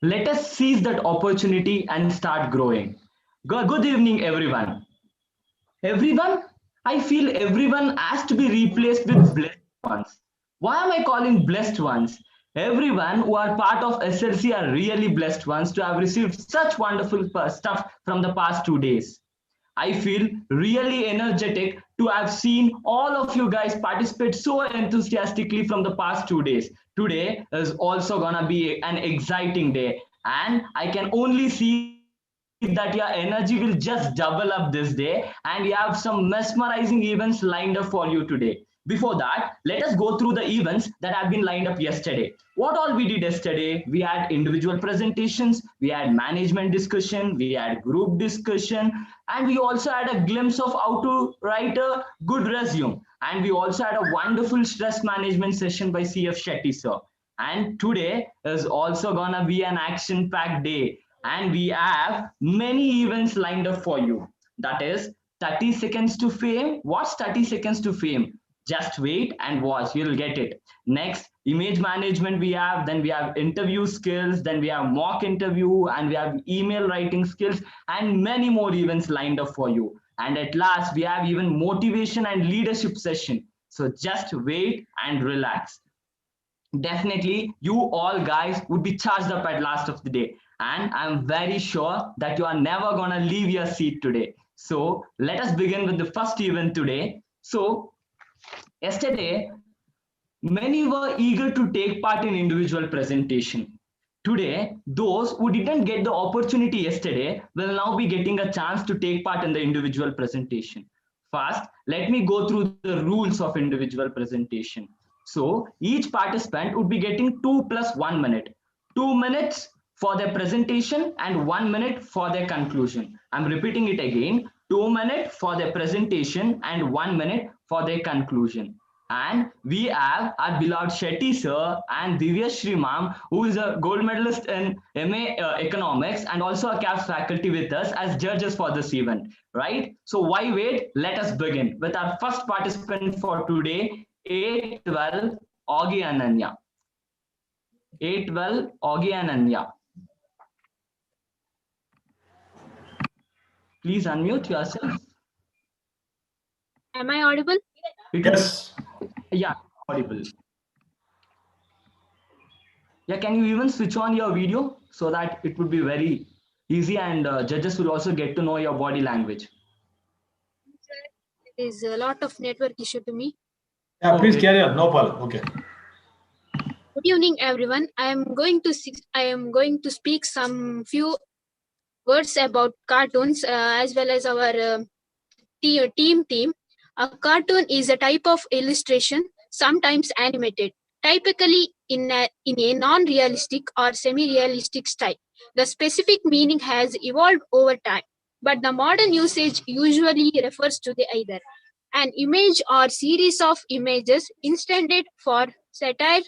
Let us seize that opportunity and start growing. Good evening, everyone. Everyone, I feel everyone has to be replaced with blessed ones. Why am I calling blessed ones? Everyone who are part of SLC are really blessed ones to have received such wonderful stuff from the past 2 days. I feel really energetic to have seen all of you guys participate so enthusiastically from the past 2 days. Today is also gonna be an exciting day, and I can only see that your energy will just double up this day, and we have some mesmerizing events lined up for you today. Before that, let us go through the events that have been lined up yesterday. What all we did yesterday? We had individual presentations, we had management discussion, we had group discussion, and we also had a glimpse of how to write a good resume. And we also had a wonderful stress management session by CF Shetty sir. And today is also gonna be an action-packed day, and we have many events lined up for you. That is 30 seconds to fame. What's 30 seconds to fame? Just wait and watch, you'll get it. Next, image management we have, then we have interview skills, then we have mock interview, and we have email writing skills, and many more events lined up for you. And at last, we have even motivation and leadership session. So just wait and relax. Definitely you all guys would be charged up at last of the day, and I'm very sure that you are never gonna leave your seat today. So let us begin with the first event today. So yesterday many were eager to take part in individual presentation. Today, those who didn't get the opportunity yesterday will now be getting a chance to take part in the individual presentation. First, let me go through the rules of individual presentation. So, each participant would be getting 2 plus 1 minute. 2 minutes for their presentation and 1 minute for their conclusion. I'm repeating it again. 2 minutes for their presentation and 1 minute for their conclusion. And we have our beloved Shetty sir and Divyashri ma'am, who is a gold medalist in MA Economics and also a CAPS faculty with us as judges for this event, right? So why wait? Let us begin with our first participant for today, 812 Augie Ananya. 812 Augie Ananya. Please unmute yourself. Am I audible? Yes. Yeah, audible. Yeah, can you even switch on your video so that it would be very easy, and judges will also get to know your body language. There is a lot of network issue to me. Yeah, please carry on. No problem. Okay. Good evening, everyone. I am going to speak some few words about cartoons as well as our team. A cartoon is a type of illustration, sometimes animated, typically in a non-realistic or semi-realistic style. The specific meaning has evolved over time, but the modern usage usually refers to the either an image or series of images intended for satire,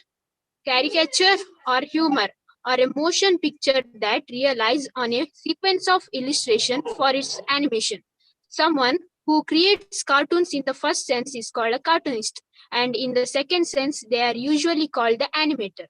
caricature, or humor, or a motion picture that relies on a sequence of illustration for its animation. Someone who creates cartoons in the first sense is called a cartoonist, and in the second sense, they are usually called the animator.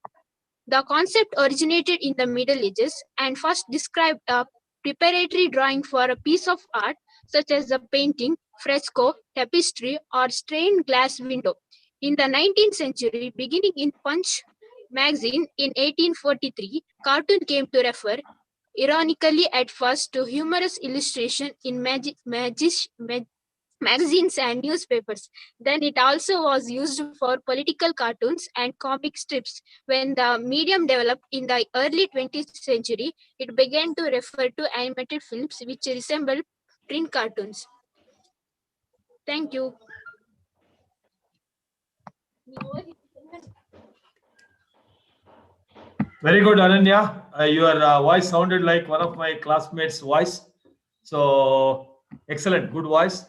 The concept originated in the Middle Ages and first described a preparatory drawing for a piece of art, such as a painting, fresco, tapestry, or stained glass window. In the 19th century, beginning in Punch magazine in 1843, cartoon came to refer, ironically at first, to humorous illustration in magazines and newspapers. Then it also was used for political cartoons and comic strips. When the medium developed in the early 20th century, it began to refer to animated films which resemble print cartoons. Thank you. Very good, Ananya. Your voice sounded like one of my classmates' voice. So excellent, good voice,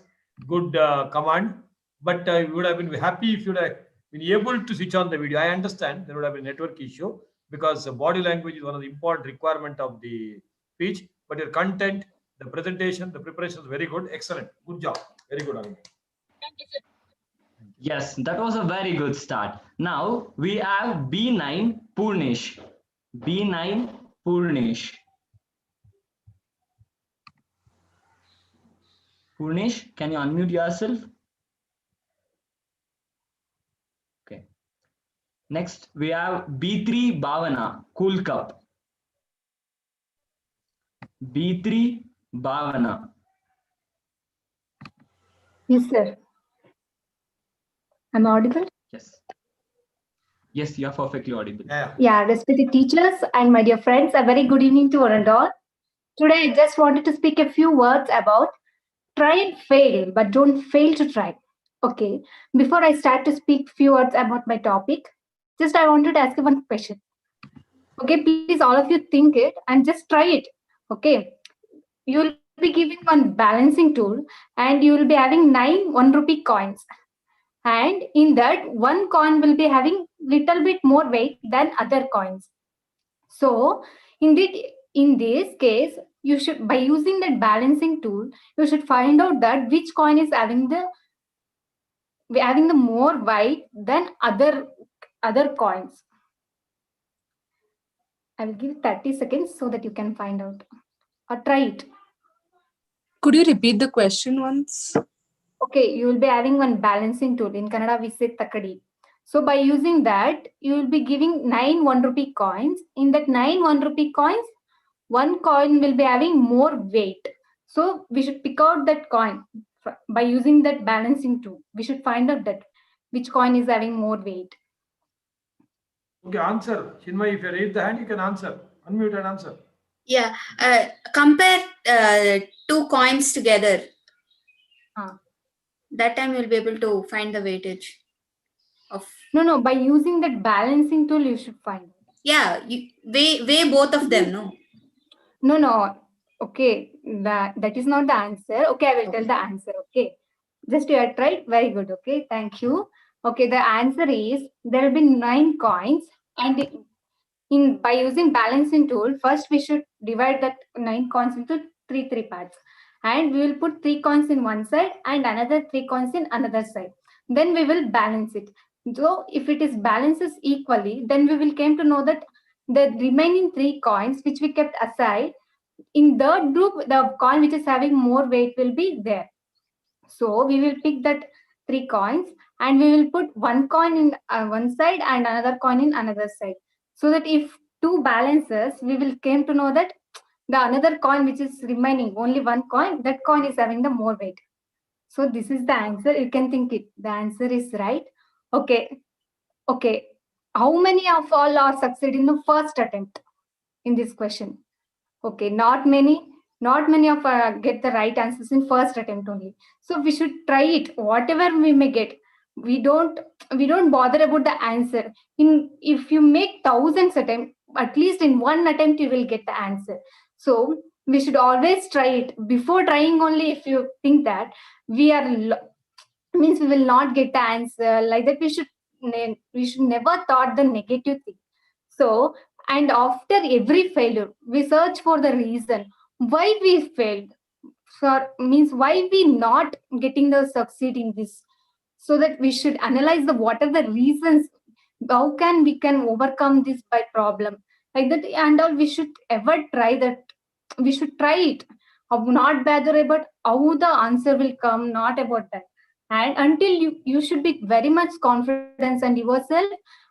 good command. But you would have been happy if you would have been able to switch on the video. I understand there would have been a network issue because body language is one of the important requirement of the speech. But your content, the presentation, the preparation is very good. Excellent, good job, very good, Ananya. Thank you, sir. Yes, that was a very good start. Now we have B9 Purnesh. B9 Purnish. Purnish, can you unmute yourself? Okay. Next, we have B3 Bhavana, Cool Cup. B3 Bhavana. Yes, sir. I'm audible? Yes. Yes, you are perfectly audible. Yeah, respected teachers and my dear friends, a very good evening to one and all. Today, I just wanted to speak a few words about try and fail, but don't fail to try. Okay, before I start to speak few words about my topic, just I wanted to ask you one question. Okay, please, all of you think it and just try it. Okay, you will be given one balancing tool and you will be having 9 1 rupee coins, and in that one coin will be having little bit more weight than other coins. So in this case, you should, by using that balancing tool, you should find out that which coin is having the more weight than other coins. I will give 30 seconds so that you can find out or try it. Could you repeat the question once? Okay, you will be having one balancing tool. In Kannada, we say takadi. So by using that, you will be giving 9 1 rupee coins. In that 9 1 rupee coins, one coin will be having more weight. So we should pick out that coin by using that balancing tool. We should find out that which coin is having more weight. Okay, answer. Chinmay, if you raise the hand, you can answer. Unmute and answer. Yeah, compare 2 coins together. That time you'll be able to find the weightage of. No, by using that balancing tool, you should find. Yeah, you weigh both of them, no? No. Okay, that is not the answer. Okay, I will tell the answer. Okay, just you had tried. Very good. Okay, thank you. Okay, the answer is there will be 9 coins, and by using balancing tool, first we should divide that 9 coins into three parts, and we will put 3 coins in one side and another 3 coins in another side. Then we will balance it. So if it is balances equally, then we will came to know that the remaining 3 coins which we kept aside, in third group, the coin which is having more weight will be there. So we will pick that 3 coins and we will put one coin in one side and another coin in another side. So that if 2 balances, we will came to know that the another coin which is remaining, only one coin, that coin is having the more weight. So this is the answer. You can think it. The answer is right. Okay. How many of all are succeed in the first attempt in this question? Okay, not many of get the right answers in first attempt only. So we should try it, whatever we may get. We don't bother about the answer. If you make thousands attempt, at least in one attempt you will get the answer. So we should always try it. Before trying only, if you think that means we will not get the answer like that, we should never thought the negative thing. So, and after every failure, we search for the reason why we failed. So means why we not getting the succeed in this. So that we should analyze what are the reasons. How we can overcome this by problem like that, and all we should ever try that. We should try it. Not bother about how the answer will come. Not about that. And until you should be very much confidence in yourself,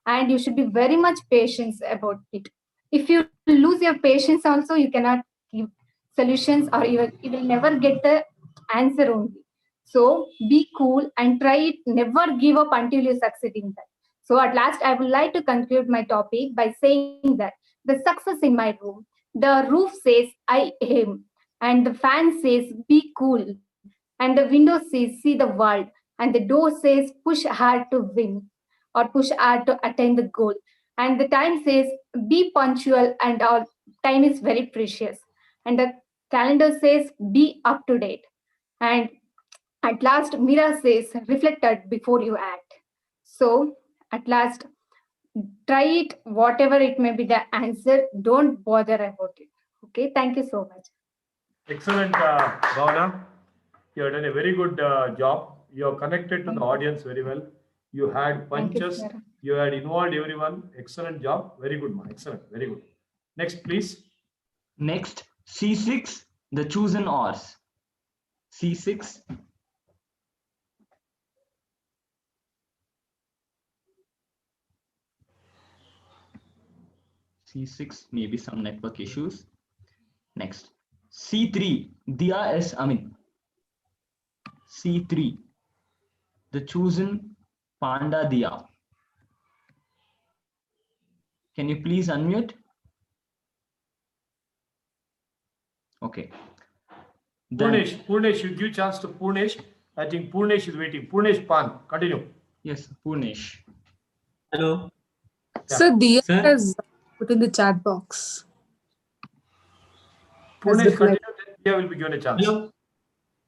and you should be very much patient about it. If you lose your patience also, you cannot give solutions, or you will never get the answer only. So be cool and try it. Never give up until you succeed in that. So at last, I would like to conclude my topic by saying that the success in my room, the roof says I aim, and the fan says be cool, and the window says see the world, and the door says push hard to win or push hard to attain the goal, and the time says be punctual, and our time is very precious, and the calendar says be up to date, and at last Mira says reflected before you act. So at last, try it, whatever it may be the answer, don't bother about it. Okay, thank you so much. Excellent, Bhavana. You have done a very good job. You have connected to the audience very well. You had punches. You had involved everyone. Excellent job. Very good, ma. Excellent. Very good. Next, please. Next, C6, the chosen ors. C6. C6, maybe some network issues. Next, C3, Diya S Amin. C3, the chosen Panda Diya. Can you please unmute? Okay. Then, Purnesh, you give chance to Purnesh. I think Purnesh is waiting. Purnesh Pan, continue. yes, Purnesh. Hello. Yeah. So Diya Sir? has put in the chat box. Purnesh, replied. continue. Then Dia will be given a chance. Hello.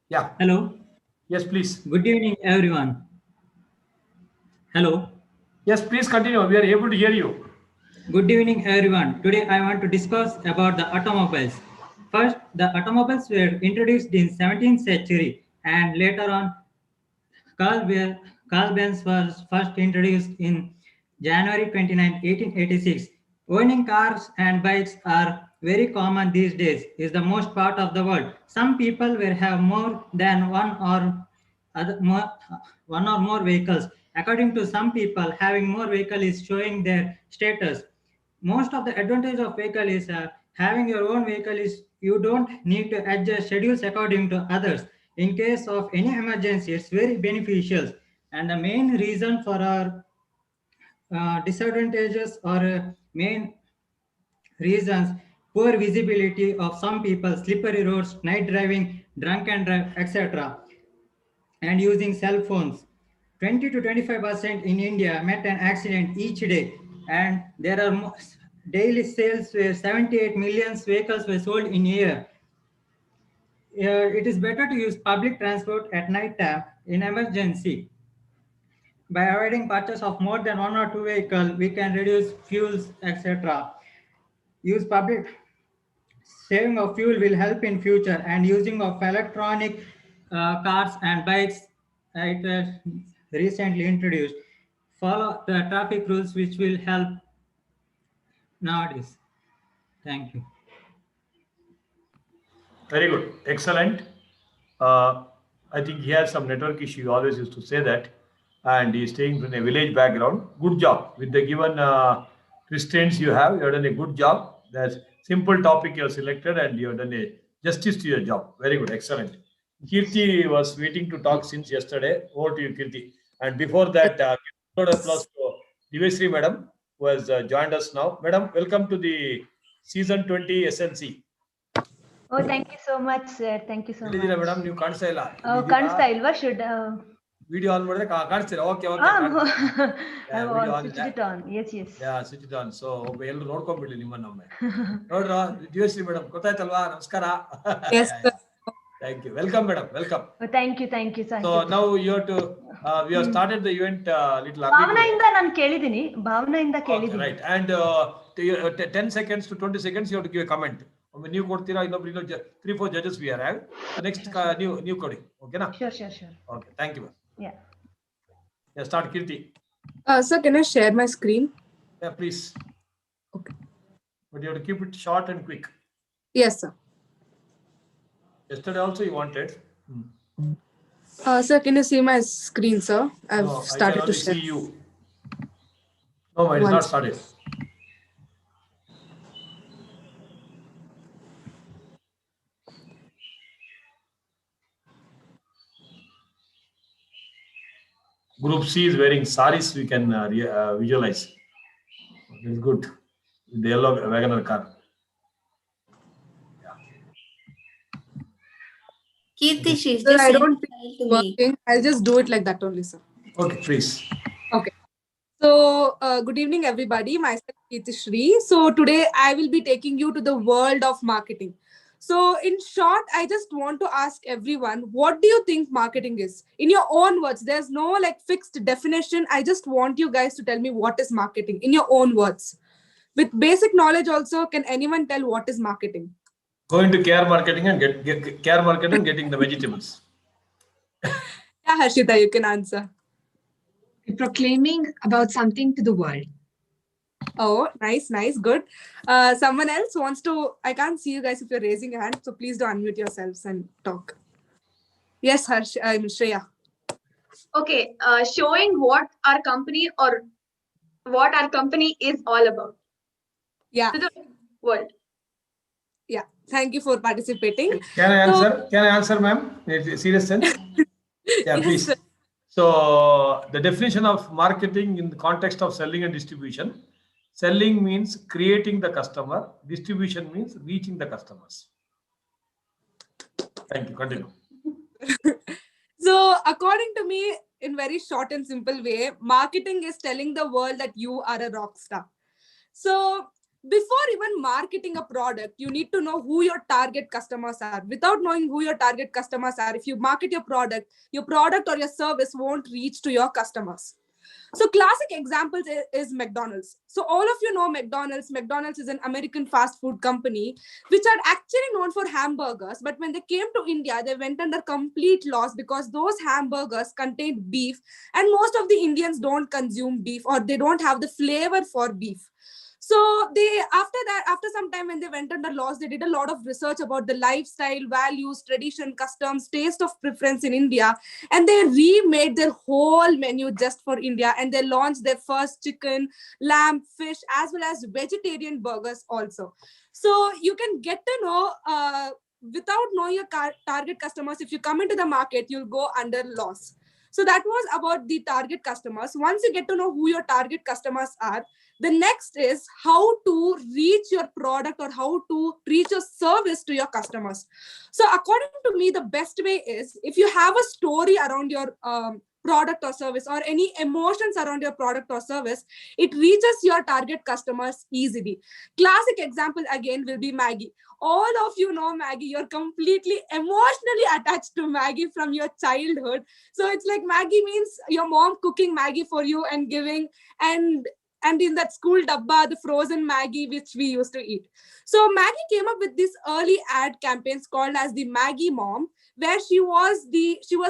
Yeah. Hello. Yes, please. Good evening, everyone. Hello. Yes, please continue. We are able to hear you. Good evening, everyone. Today I want to discuss about the automobiles. First, the automobiles were introduced in 17th century, and later on, Carl Benz was first introduced in January 29, 1886. Owning cars and bikes are very common these days. Is the most part of the world. Some people will have more than one or more vehicles. According to some people, having more vehicle is showing their status. Most of the advantage of vehicle is having your own vehicle is you don't need to adjust schedules according to others. In case of any emergency, it's very beneficial. And the main reason for our disadvantages or main reasons: poor visibility of some people, slippery roads, night driving, drunk and drive, etc., and using cell phones. 20 to 25% in India met an accident each day, and there are daily sales where 78 million vehicles were sold in a year. It is better to use public transport at night time in emergency. By avoiding purchase of more than one or two vehicles, we can reduce fuels, etc. Use public saving of fuel will help in future, and using of electronic cars and bikes, it was recently introduced. Follow the traffic rules, which will help nowadays. Thank you. Very good. Excellent. I think he has some network issue. He always used to say that. And he's staying from a village background. Good job. With the given restraints you have done a good job. That's simple topic you have selected and you have done a justice to your job. Very good. Excellent. Kirti was waiting to talk since yesterday. Over to you, Kirti. And before that, round of applause to Divesri Madam, who has joined us now. Madam, welcome to the season 20 SLC. Oh, thank you so much, sir. Thank you so much. Madam, you can't say la. ಕಾಣಿಸ್ತಾ ಇಲ್ವಾ? Should Video on ಮಾಡಿದ್ರೆ ಕಾಣಿಸ್ತೀರಾ? Okay. I've switched it on. Yes. Yeah, switch it on. So ಎಲ್ಲರೂ ನೋಡ್ಕೊಂಡ್ಬಿಡ್ಲಿ ನಿಮ್ಮನ್ನ ಒಮ್ಮೆ. ನೋಡ್ರಾ Divyashree madam ಗೊತ್ತಾಯ್ತಲ್ವಾ? ನಮಸ್ಕಾರ. Yes, sir. Thank you. Welcome, madam. Welcome. Oh, thank you. So now you have to we have started the event little ಭಾವನೆಯಿಂದ ನಾನು ಕೇಳಿದೀನಿ. ಭಾವನೆಯಿಂದ ಕೇಳಿದೀನಿ. Right. And 10 seconds to 20 seconds you have to give a comment. ಒಮ್ಮೆ ನೀವು ಕೊಡ್ತೀರಾ, ಇನ್ನೊಬ್ರು 3-4 judges we have. Next ನೀವು ಕೊಡಿ. Okay na? Sure. Okay. Thank you. Yeah. Start, Kirti. Sir, can I share my screen? Yeah, please. Okay. But you have to keep it short and quick. Yes, sir. Yesterday also you wanted. Sir, can you see my screen, sir? I've started I to can share. see you. No, it is not started. Group C is wearing saris. We can visualize. It's good. The yellow Wagoner car. Kirti, she's Sir, just I don't think saying it's to me. working. I'll just do it like that only, sir. Okay, please. Okay. So, good evening, everybody. Myself, Shri. So, today I will be taking you to the world of marketing. So, in short, I just want to ask everyone, what do you think marketing is? In your own words, there's no like fixed definition. I just want you guys to tell me what is marketing in your own words. With basic knowledge also, can anyone tell what is marketing? Going to care marketing and get care marketing, getting the vegetables. Yeah, Harshita, you can answer. Proclaiming about something to the world. Oh, nice, nice, good. Someone else wants to, I can't see you guys if you're raising your hand, so please do unmute yourselves and talk. Yes, Harsh, I'm Shreya. Okay, showing what our company is all about Yeah, to the world. yeah. Thank you for participating. Can I So- answer? Can I answer, ma'am? In a serious sense? Yeah, Yes, please. sir. So the definition of marketing in the context of selling and distribution, selling means creating the customer, distribution means reaching the customers. Thank you. Continue. So, according to me, in very short and simple way, marketing is telling the world that you are a rock star. So, before even marketing a product, you need to know who your target customers are. Without knowing who your target customers are, if you market your product or your service won't reach to your customers. So classic examples is McDonald's. So all of you know McDonald's. McDonald's is an American fast food company, which are actually known for hamburgers. But when they came to India, they went under complete loss because those hamburgers contained beef. And most of the Indians don't consume beef, or they don't have the flavor for beef. So they, after some time when they went under loss, they did a lot of research about the lifestyle, values, tradition, customs, taste of preference in India, and they remade their whole menu just for India, and they launched their first chicken, lamb, fish, as well as vegetarian burgers also. So you can get to know, without knowing your target customers, if you come into the market, you'll go under loss. So that was about the target customers. Once you get to know who your target customers are, the next is how to reach your product or how to reach your service to your customers. So according to me, the best way is if you have a story around your product or service, or any emotions around your product or service, it reaches your target customers easily. Classic example again will be Maggie. All of you know Maggie. You're completely emotionally attached to Maggie from your childhood. So it's like Maggie means your mom cooking Maggie for you and giving, and in that school dabba, the frozen Maggie which we used to eat. So Maggie came up with this early ad campaigns called as the Maggie Mom, where she was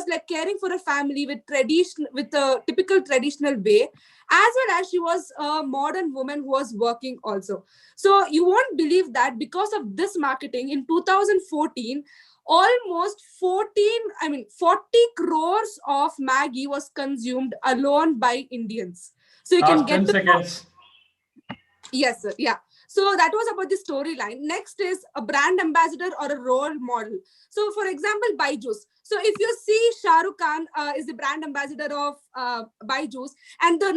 like caring for a family with a typical traditional way, as well as she was a modern woman who was working also. So you won't believe that because of this marketing in 2014, almost 40 crores of Maggie was consumed alone by Indians. So you can get 10 seconds. Yes, sir. Yeah. So that was about the storyline. Next is a brand ambassador or a role model. So for example, Byju's. So if you see Shah Rukh Khan is the brand ambassador of Byju's, and the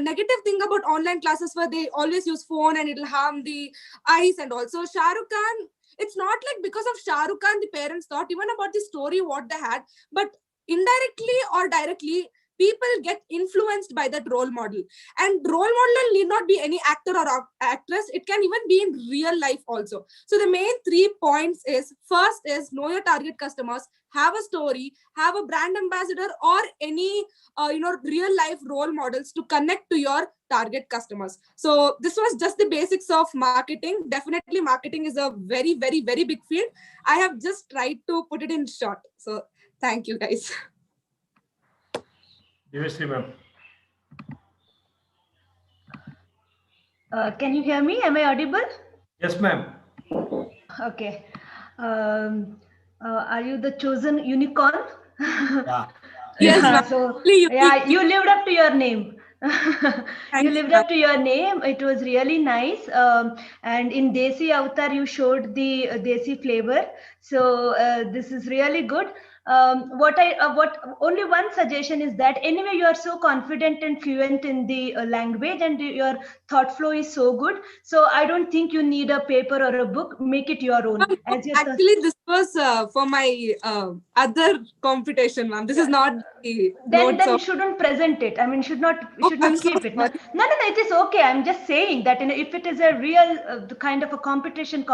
negative thing about online classes where they always use phone and it'll harm the eyes, and also Shah Rukh Khan, it's not like because of Shah Rukh Khan the parents thought even about the story what they had, but indirectly or directly, people get influenced by that role model. And role model need not be any actor or actress. It can even be in real life also. So the main 3 points is, first is know your target customers, have a story, have a brand ambassador or any real life role models to connect to your target customers. So this was just the basics of marketing. Definitely marketing is a very, very, very big field. I have just tried to put it in short. So thank you guys. Divashree, ma'am. Can you hear me? Am I audible? Yes, ma'am. Okay. Are you the chosen unicorn? Yeah. Yes, Yeah, ma'am. so You yeah, you lived up to your name. You Thanks, lived ma'am. up to your name. It was really nice. And in Desi Avatar, you showed the Desi flavor. So this is really good. What only one suggestion is that anyway you are so confident and fluent in the language, and your thought flow is so good. So I don't think you need a paper or a book. Make it your own. As your Actually, this was for my other competition, ma'am. This is not the then notes you of. shouldn't present it. I mean, should not I'm so keep it. No, sorry. no, it is okay. I'm just saying that if it is a real the kind of a competition,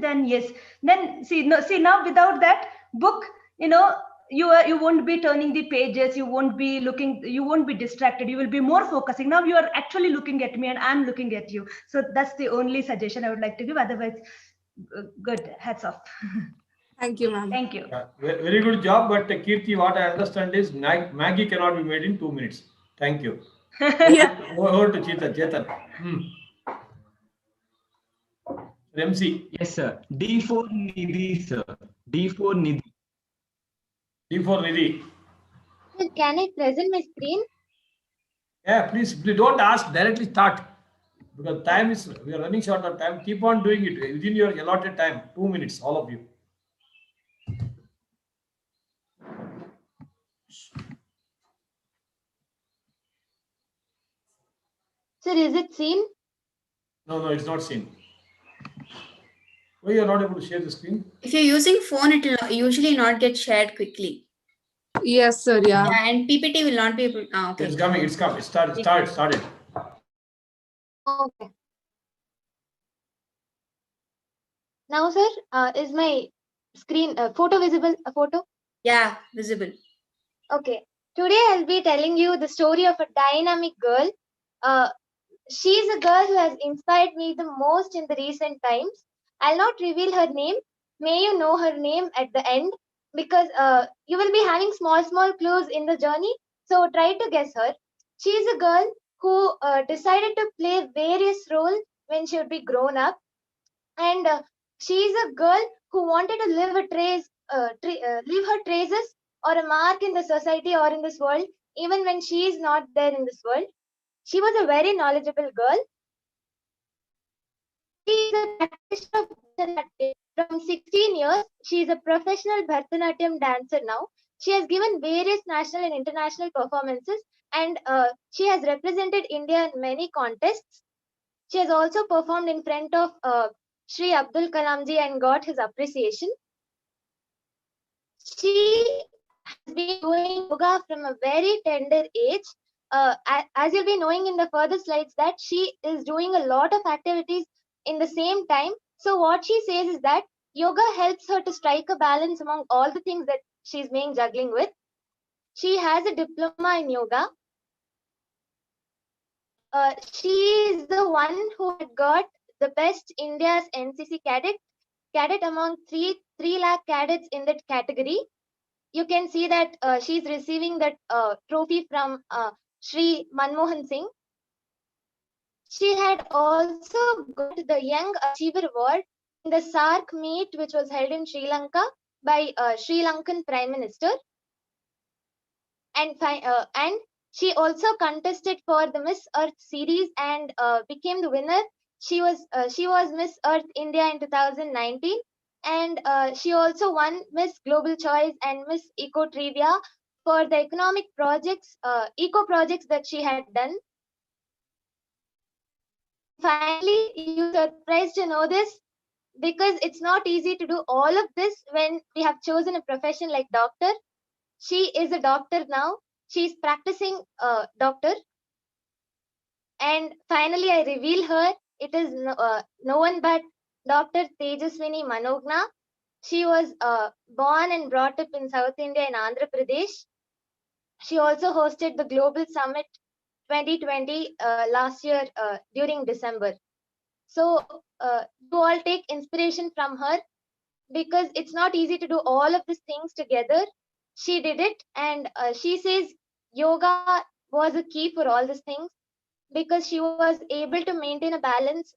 then yes. Then see now without that book, you won't be turning the pages. You won't be looking. You won't be distracted. You will be more focusing. Now you are actually looking at me, and I'm looking at you. So that's the only suggestion I would like to give. Otherwise, good. Hats off. Thank you, ma'am. Thank you. Yeah, very good job. But Kirti, what I understand is Maggie cannot be made in 2 minutes. Thank you. Yeah. Over to Chetan. MC. Yes, sir. D for Nidhi, sir. D for Nidhi. D for Nidhi. Sir, can I present my screen? Yeah, please don't ask, directly start. Because time is, we are running short of time. Keep on doing it within your allotted time. 2 minutes, all of you. Sir, is it seen? No, it's not seen. Why you are not able to share the screen? If you're using phone, it will usually not get shared quickly. Yes, sir. Yeah. Yeah, and PPT will not be able. Okay. It's coming. It's coming. Started. Okay. Now, sir, is my screen photo visible? A photo? Yeah, visible. Okay. Today I'll be telling you the story of a dynamic girl. She's a girl who has inspired me the most in the recent times. I'll not reveal her name. May you know her name at the end, because you will be having small clues in the journey. So try to guess her. She's a girl who decided to play various roles when she would be grown up, and she's a girl who wanted to leave her traces or a mark in the society or in this world, even when she is not there in this world. She was a very knowledgeable girl. She is a practitioner of Bharatanatyam. From 16 years, she is a professional Bharatanatyam dancer now. She has given various national and international performances, and she has represented India in many contests. She has also performed in front of Sri Abdul Kalamji and got his appreciation. She has been doing yoga from a very tender age. As you'll be knowing in the further slides, that she is doing a lot of activities in the same time. So what she says is that yoga helps her to strike a balance among all the things that she's being juggling with. She has a diploma in yoga. She is the one who had got the best India's NCC cadet among 3 lakh cadets in that category. You can see that she's receiving that trophy from Sri Manmohan Singh. She had also got the Young Achiever Award in the SARC meet, which was held in Sri Lanka by Sri Lankan Prime Minister. And she also contested for the Miss Earth series and became the winner. She was Miss Earth India in 2019, and she also won Miss Global Choice and Miss Eco Trivia for the eco projects that she had done. Finally, you're surprised to know this, because it's not easy to do all of this when we have chosen a profession like doctor. She is a doctor now. She's practicing doctor. And finally, I reveal her. It is no one but Dr. Tejaswini Manogna. She was born and brought up in South India in Andhra Pradesh. She also hosted the Global Summit 2020 last year during December. So you all take inspiration from her, because it's not easy to do all of these things together. She did it, and she says yoga was a key for all these things, because she was able to maintain a balance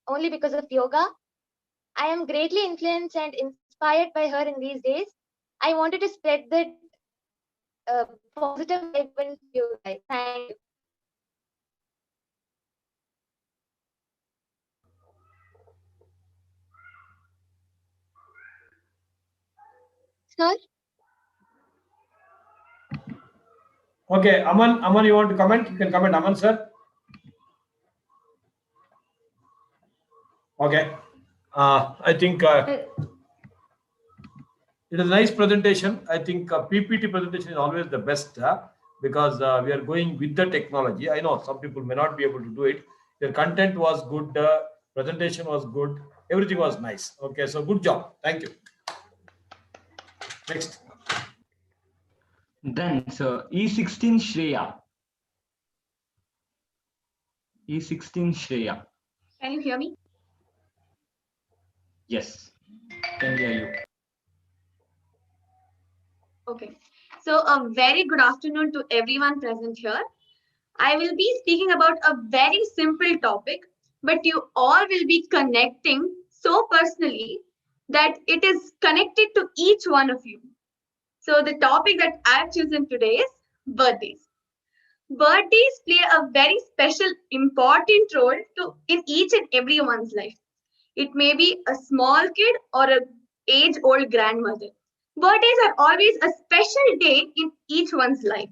only because of yoga. I am greatly influenced and inspired by her in these days. I wanted to spread that positive vibe into you guys. Thank you. Sir? Okay, Aman, you want to comment? You can comment, Aman, sir. Okay. I think it is a nice presentation. I think PPT presentation is always the best because we are going with the technology. I know some people may not be able to do it. Your content was good, presentation was good, everything was nice. Okay, so good job. Thank you. Next. Then, sir, E16 Shreya. E16 Shreya. Can you hear me? Yes, can hear you. Okay. So a very good afternoon to everyone present here. I will be speaking about a very simple topic, but you all will be connecting so personally that it is connected to each one of you. So the topic that I've chosen today is birthdays. Birthdays play a very special, important role in each and everyone's life. It may be a small kid or a age-old grandmother. Birthdays are always a special day in each one's life.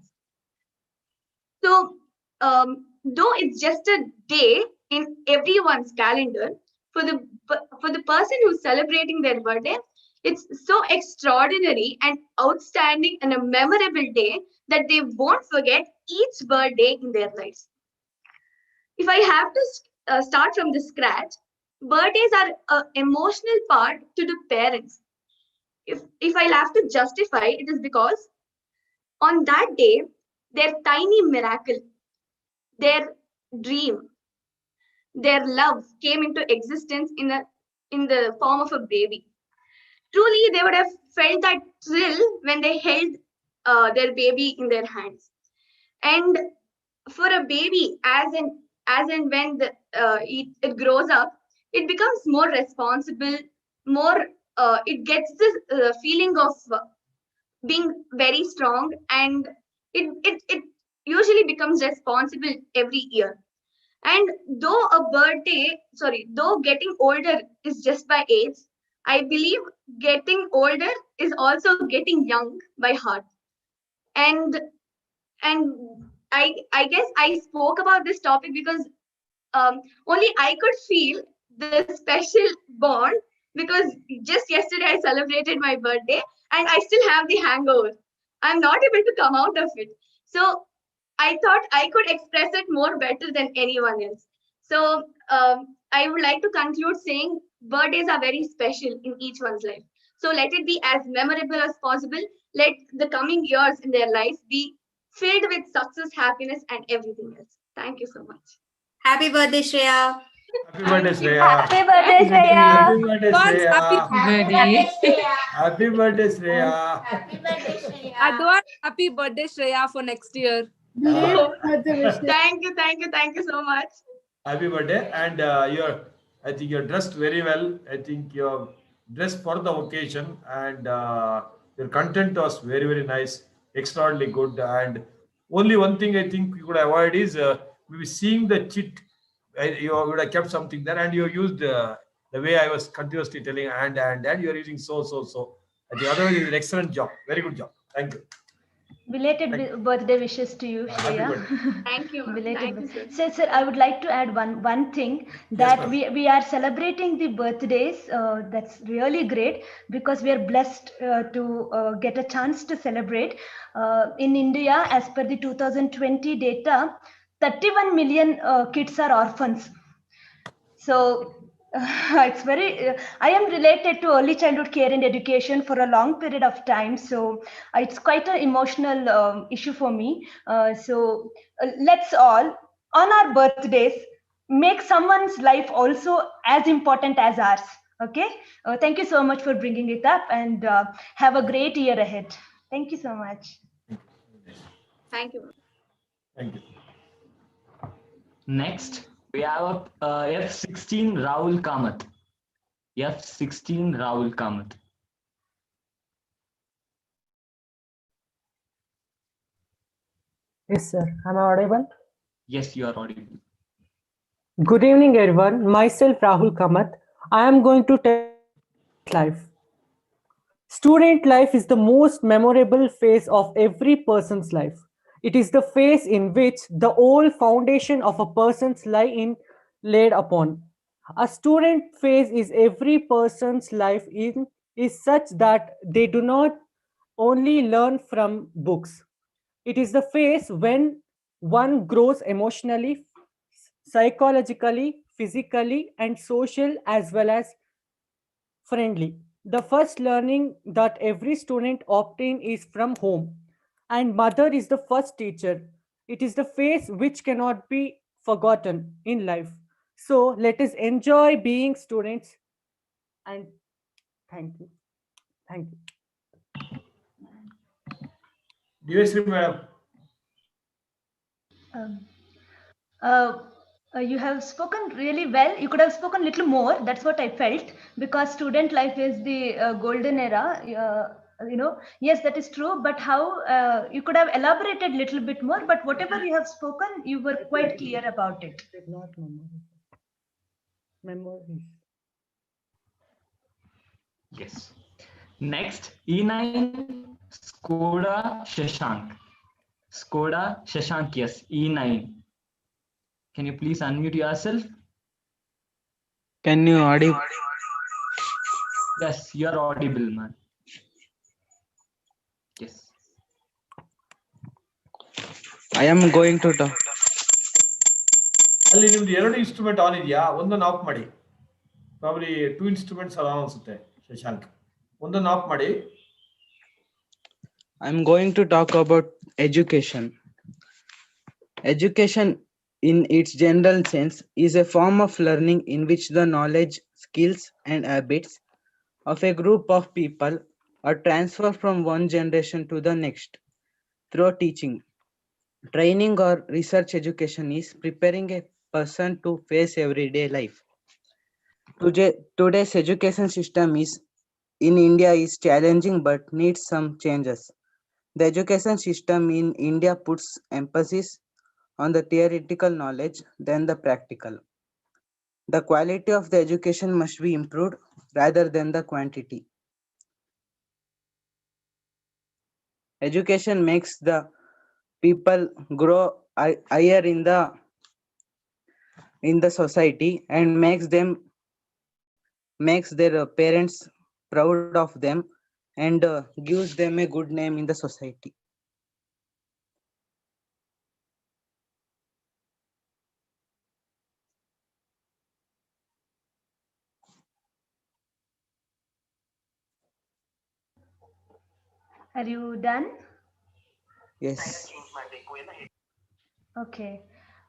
So, though it's just a day in everyone's calendar, for the person who's celebrating their birthday, it's so extraordinary and outstanding and a memorable day that they won't forget each birthday in their lives. If I have to start from the scratch, birthdays are an emotional part to the parents. If I'll have to justify, it is because on that day, their tiny miracle, their dream, their love came into existence in the form of a baby. Truly, they would have felt that thrill when they held their baby in their hands. And for a baby, as and when it grows up, it becomes more responsible, more it gets this feeling of being very strong, and it usually becomes responsible every year. And though getting older is just by age, I believe getting older is also getting young by heart. And I guess I spoke about this topic because only I could feel the special bond, because just yesterday I celebrated my birthday and I still have the hangover. I'm not able to come out of it. So I thought I could express it more better than anyone else. So I would like to conclude saying birthdays are very special in each one's life. So let it be as memorable as possible. Let the coming years in their life be filled with success, happiness, and everything else. Thank you so much. Happy birthday, Shreya. Happy birthday, Shreya. Happy birthday, Shreya. Happy birthday, Advance Shreya. happy Happy birthday, Shreya. Advance happy birthday, Shreya, for next year. Thank you so much. Happy birthday. And I think you're dressed very well. I think you're dressed for the occasion, and your content was very, very nice, extraordinarily good. And only one thing I think you could avoid is maybe seeing the chit. You would have kept something there, and you used the way I was continuously telling, and you're using so. I think otherwise, it's an excellent job. Very good job. Thank you. Belated birthday wishes to you, Happy Shreya. birthday. Thank you, ma'am. Belated Thank you, birthday. Sir, I would like to add one thing, that ma'am. we are celebrating the birthdays. That's really great, because we are blessed to get a chance to celebrate. In India, as per the 2020 data, 31 million kids are orphans. So it's very, I am related to early childhood care and education for a long period of time. So it's quite an emotional issue for me. Let's all, on our birthdays, make someone's life also as important as ours. Okay. Thank you so much for bringing it up, and have a great year ahead. Thank you so much. Thank you. Thank you. Next, we have F16 Rahul Kamath. F16 Rahul Kamath. Yes, sir. Am I audible? Yes, you are audible. Good evening, everyone. Myself, Rahul Kamath. I am going to tell life. Student life is the most memorable phase of every person's life. It is the phase in which the whole foundation of a person's life laid upon. A student phase is every person's life is such that they do not only learn from books. It is the phase when one grows emotionally, psychologically, physically, and social as well as friendly. The first learning that every student obtains is from home, and mother is the first teacher. It is the phase which cannot be forgotten in life. So let us enjoy being students, and thank you. Thank you. DSC madam. Um, uh, You have spoken really well. You could have spoken a little more. That's what I felt, because student life is the golden era. Yes, that is true. But how you could have elaborated a little bit more. But whatever you have spoken, you were quite clear about it. Not memories. Yes. Next, E9 Skoda Shashank. Skoda Shashank, yes, E9. Can you please unmute yourself? Can you audible? Yes, you are audible, man. Yes. I am going to talk. ಅಲ್ಲಿ ನಿಮ್ದು 2 instrument on ಇದೆಯಾ? ಒಂದನ್ನು of ಮಾಡಿ. Probably 2 instruments on ಅನ್ಸುತ್ತೆ ಶಶಾಂಕ್. ಒಂದನ್ನು of ಮಾಡಿ. I am going to talk about education. Education, in its general sense, is a form of learning in which the knowledge, skills, and habits of a group of people are transferred from one generation to the next through teaching. Training or research education is preparing a person to face everyday life. Today's education system in India is challenging but needs some changes. The education system in India puts emphasis on the theoretical knowledge than the practical. The quality of the education must be improved rather than the quantity. Education makes the people grow higher in the society and makes their parents proud of them and gives them a good name in the society. Are you done? Yes. Okay.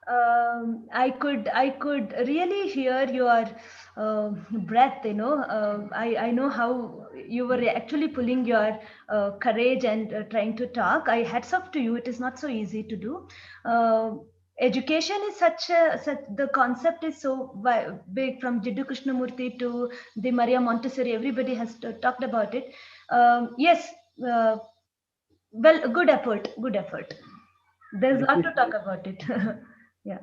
I could really hear your breath. I know how you were actually pulling your courage and trying to talk. I hats off to you. It is not so easy to do. Education is such the concept is so big, from Jiddu Krishnamurti to the Maria Montessori. Everybody has talked about it. Yes. Well, good effort. Good effort. There's a lot to talk about it. Yeah.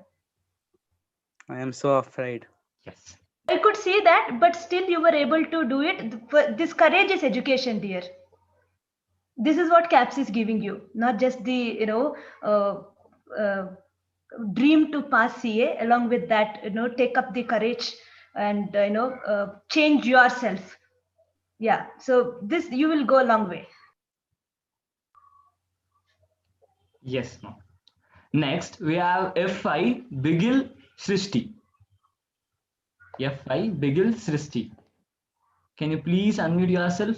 I am so afraid. Yes. I could see that, but still you were able to do it. This courage is education, dear. This is what CAPS is giving you, not just the dream to pass CA. Along with that, take up the courage and change yourself. Yeah. So this you will go a long way. Yes, ma'am. Next, we have F5 Bigil Srishti. F5 Bigil Srishti. Can you please unmute yourself?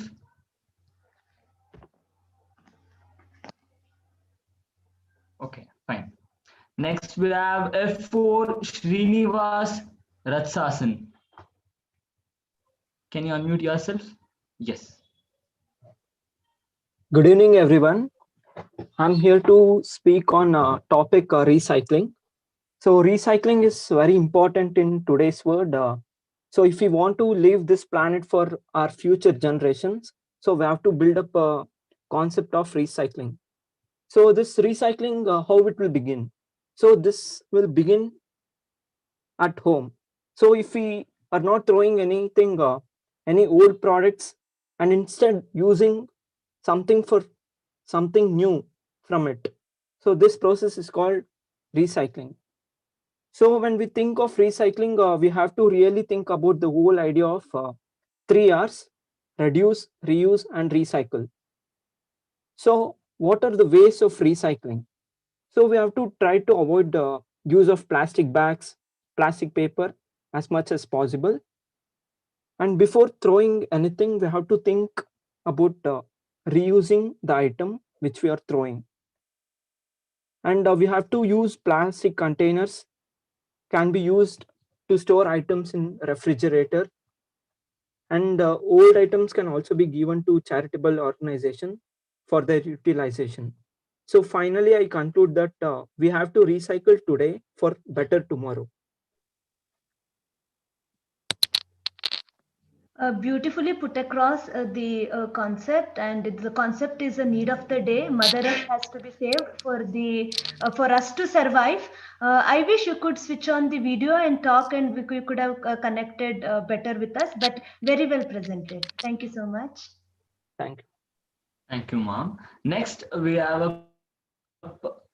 Okay, fine. Next, we have F4 Srinivas Ratsasan. Can you unmute yourself? Yes. Good evening, everyone. I'm here to speak on topic recycling. So recycling is very important in today's world. So if we want to leave this planet for our future generations, so we have to build up a concept of recycling. So this recycling, how it will begin? So this will begin at home. So if we are not throwing anything, any old products, and instead using something for something new from it. So this process is called recycling. So when we think of recycling, we have to really think about the whole idea of 3 R's: reduce, reuse, and recycle. So what are the ways of recycling? So we have to try to avoid the use of plastic bags, plastic paper as much as possible. And before throwing anything, we have to think about reusing the item which we are throwing. And we have to use plastic containers, can be used to store items in refrigerator. And old items can also be given to charitable organization for their utilization. So finally, I conclude that we have to recycle today for better tomorrow. Beautifully put across the concept, and the concept is a need of the day. Mother Earth has to be saved for us to survive. I wish you could switch on the video and talk, and we could have connected better with us. But very well presented. Thank you so much. Thank you. Thank you, ma'am. Next, we have a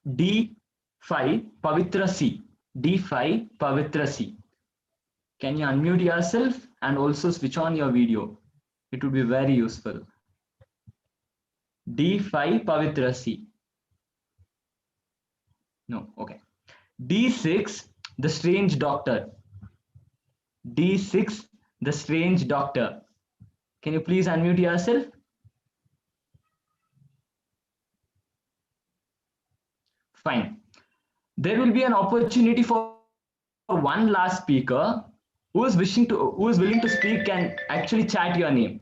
D5 Pavitra C. D5 Pavitra C. Can you unmute yourself and also switch on your video? It would be very useful. D5 Pavitra C. No, okay. D6 The Strange Doctor. D6 The Strange Doctor. Can you please unmute yourself? Fine. There will be an opportunity for one last speaker who is willing to speak can actually chat your name.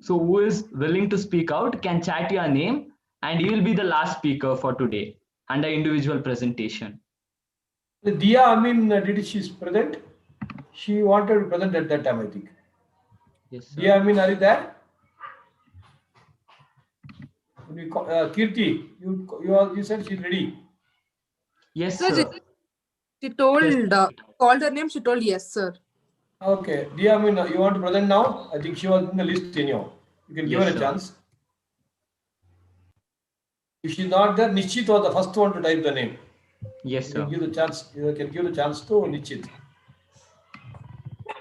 So who is willing to speak out can chat your name, and you will be the last speaker for today under individual presentation. Dia, I mean, did she's present? She wanted to present at that time, I think. Yes, sir. Dia, I mean, are you there? Kirti, you said she's ready. Yes, Sir, sir. she told, Yes. called her name, she told yes, sir. Okay. Dia, I mean, you want to present now? I think she was in the list anyhow. You can give Yes, her a sir. chance. If she's not there, Nishchit was the first one to type the name. Yes, You sir. can give the chance. You can give the chance to Nishchit.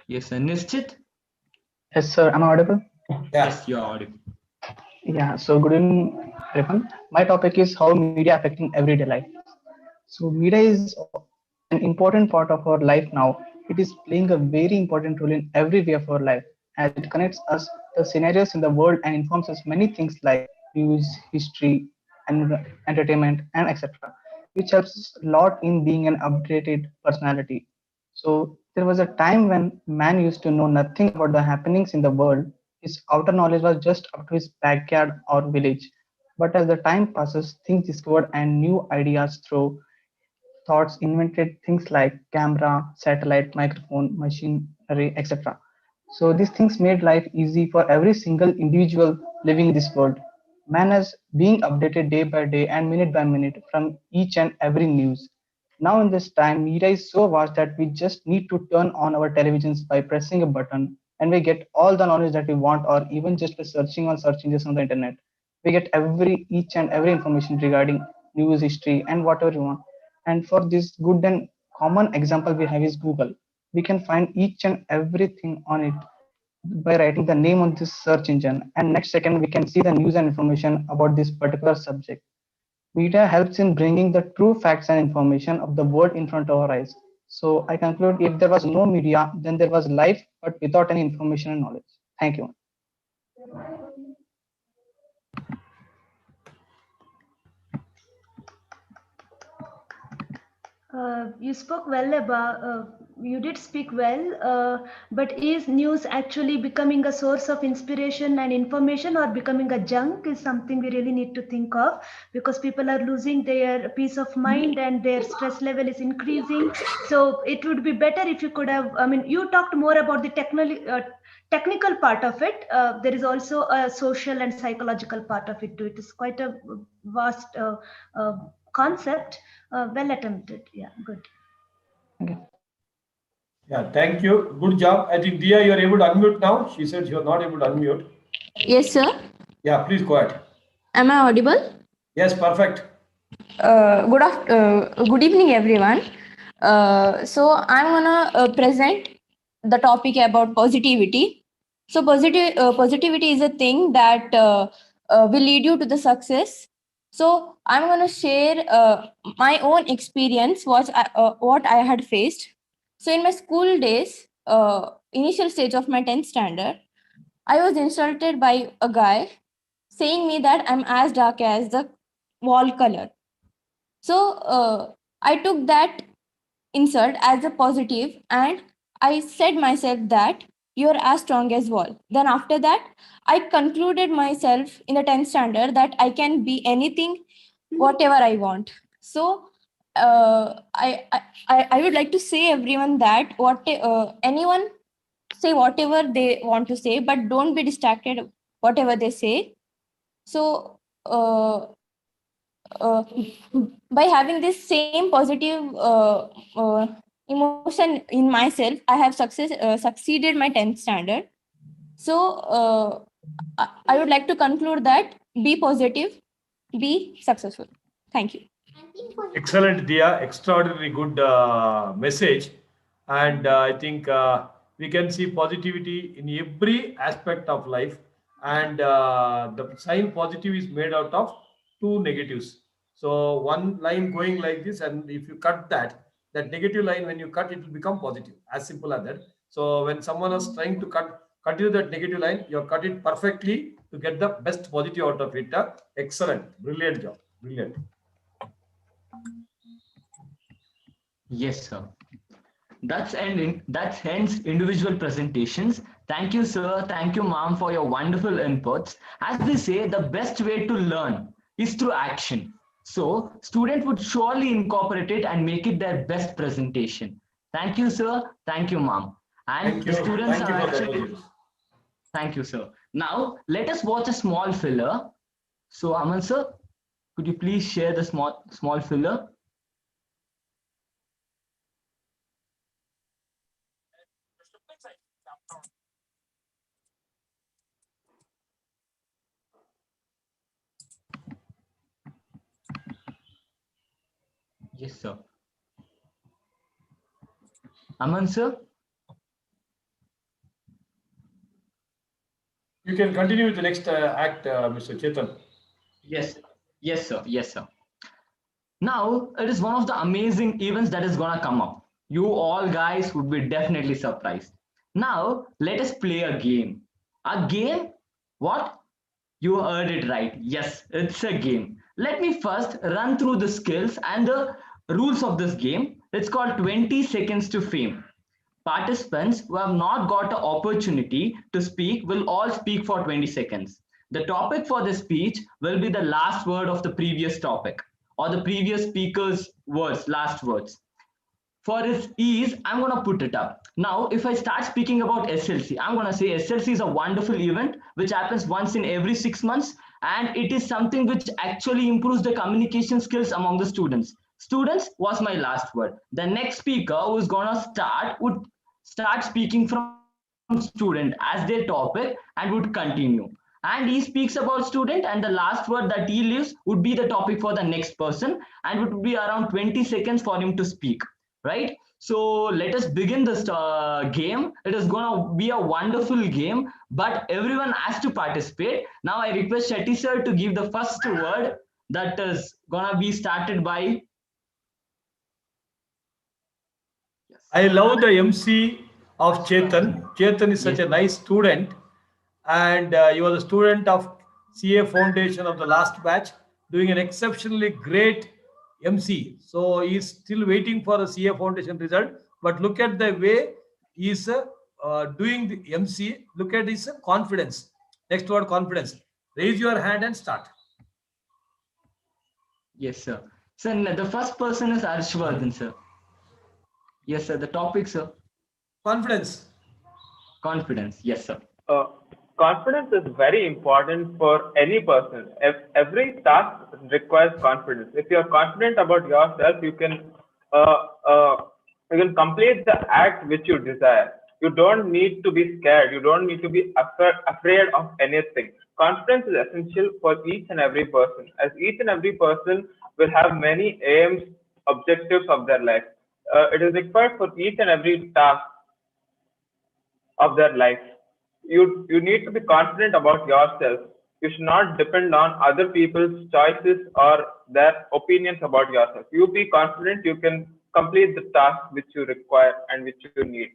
Yes, sir. Nishchit? Yes, sir. Am I audible? Yeah. Yes, you are audible. Yeah. So, good evening, everyone. My topic is how media affecting everyday life. So, media is an important part of our life now. It is playing a very important role in every way of our life, as it connects us the scenarios in the world and informs us many things like news, history, and entertainment, and etc., which helps us a lot in being an updated personality. So there was a time when man used to know nothing about the happenings in the world. His outer knowledge was just up to his backyard or village. But as the time passes, things discovered and new ideas through thoughts invented things like camera, satellite, microphone, machinery, etc. So these things made life easy for every single individual living in this world. Man is being updated day by day and minute by minute from each and every news. Now in this time, media is so vast that we just need to turn on our televisions by pressing a button and we get all the knowledge that we want, or even just by searching on search engines on the internet. We get each and every information regarding news, history, and whatever you want. And for this good and common example we have is Google. We can find each and everything on it by writing the name on this search engine, and next second we can see the news and information about this particular subject. Media helps in bringing the true facts and information of the world in front of our eyes. So I conclude, if there was no media, then there was life, but without any information and knowledge. Thank you. You spoke well about, you did speak well, but is news actually becoming a source of inspiration and information, or becoming a junk, is something we really need to think of, because people are losing their peace of mind and their stress level is increasing. So it would be better if you could have, I mean, you talked more about the technical part of it. There is also a social and psychological part of it too. It is quite a vast concept. Well attempted. Yeah, good. Yeah, thank you. Good job. I think Dia, you are able to unmute now. She said you are not able to unmute. Yes, sir. Yeah, please go ahead. Am I audible? Yes, perfect. Good evening, everyone. So I'm gonna present the topic about positivity. So positivity is a thing that will lead you to the success. So I'm gonna share my own experience, what I had faced. So in my school days, initial stage of my 10th standard, I was insulted by a guy saying me that I'm as dark as the wall color. So I took that insult as a positive, and I said myself that you're as strong as wall. Then after that, I concluded myself in the 10th standard that I can be anything, whatever I want. So I would like to say everyone that anyone say whatever they want to say, but don't be distracted whatever they say. So uh, by having this same positive emotion in myself, I have succeeded my 10th standard. So I would like to conclude that be positive, be successful. Thank you. Excellent, Dia. Extraordinary good message. And I think we can see positivity in every aspect of life. And the sign positive is made out of two negatives. So one line going like this, and if you cut that, that negative line, when you cut, it will become positive. As simple as that. So when someone is trying to continue that negative line, you have cut it perfectly to get the best positive out of it. Excellent. Brilliant job. Brilliant. Yes, sir. That's ending. That's hence individual presentations. Thank you, sir. Thank you, ma'am, for your wonderful inputs. As they say, the best way to learn is through action. So, student would surely incorporate it and make it their best presentation. Thank you, sir. Thank you, ma'am. And Thank the you. students Thank are you for the actually. opportunity. Thank you, sir. Now, let us watch a small filler. So, Aman, sir, could you please share the small filler? Yes, sir. Aman, sir? You can continue with the next act, Mr. Chetan. Yes, yes, sir. Yes, sir. Now, it is one of the amazing events that is gonna come up. You all guys would be definitely surprised. Now, let us play a game. A game? What? You heard it right. Yes, it's a game. Let me first run through the skills and the rules of this game. It's called 20 Seconds to Fame. Participants who have not got the opportunity to speak will all speak for 20 seconds. The topic for the speech will be the last word of the previous topic or the previous speaker's words, last words. For its ease, I'm going to put it up. Now, if I start speaking about SLC, I'm going to say SLC is a wonderful event which happens once in every 6 months, and it is something which actually improves the communication skills among the students. Students was my last word. The next speaker who's going to start would start speaking from student as their topic and would continue. And he speaks about student, and the last word that he leaves would be the topic for the next person, and it would be around 20 seconds for him to speak, right? So let us begin this game. It is gonna be a wonderful game, but everyone has to participate. Now I request Shetty sir to give the first word that is gonna be started by. I love the MC of Chetan. Chetan is such Yes. a nice student, and you are the student of CA Foundation of the last batch, doing an exceptionally great MC. So he is still waiting for the CA Foundation result. But look at the way he is doing the MC. Look at his confidence. Next word, confidence. Raise your hand and start. Yes, sir. So the first person is Arshvardhan, sir. Yes, sir. The topic, sir. Confidence. Confidence. Yes, sir. Uh, Confidence is very important for any person. If every task requires confidence. If you're confident about yourself, uh, uh, you can complete the act which you desire. You don't need to be scared. You don't need to be afraid of anything. Confidence is essential for each and every person, as each and every person will have many aims, objectives of their life. It is required for each and every task of their life. You need to be confident about yourself. You should not depend on other people's choices or their opinions about yourself. You be confident, you can complete the task which you require and which you need.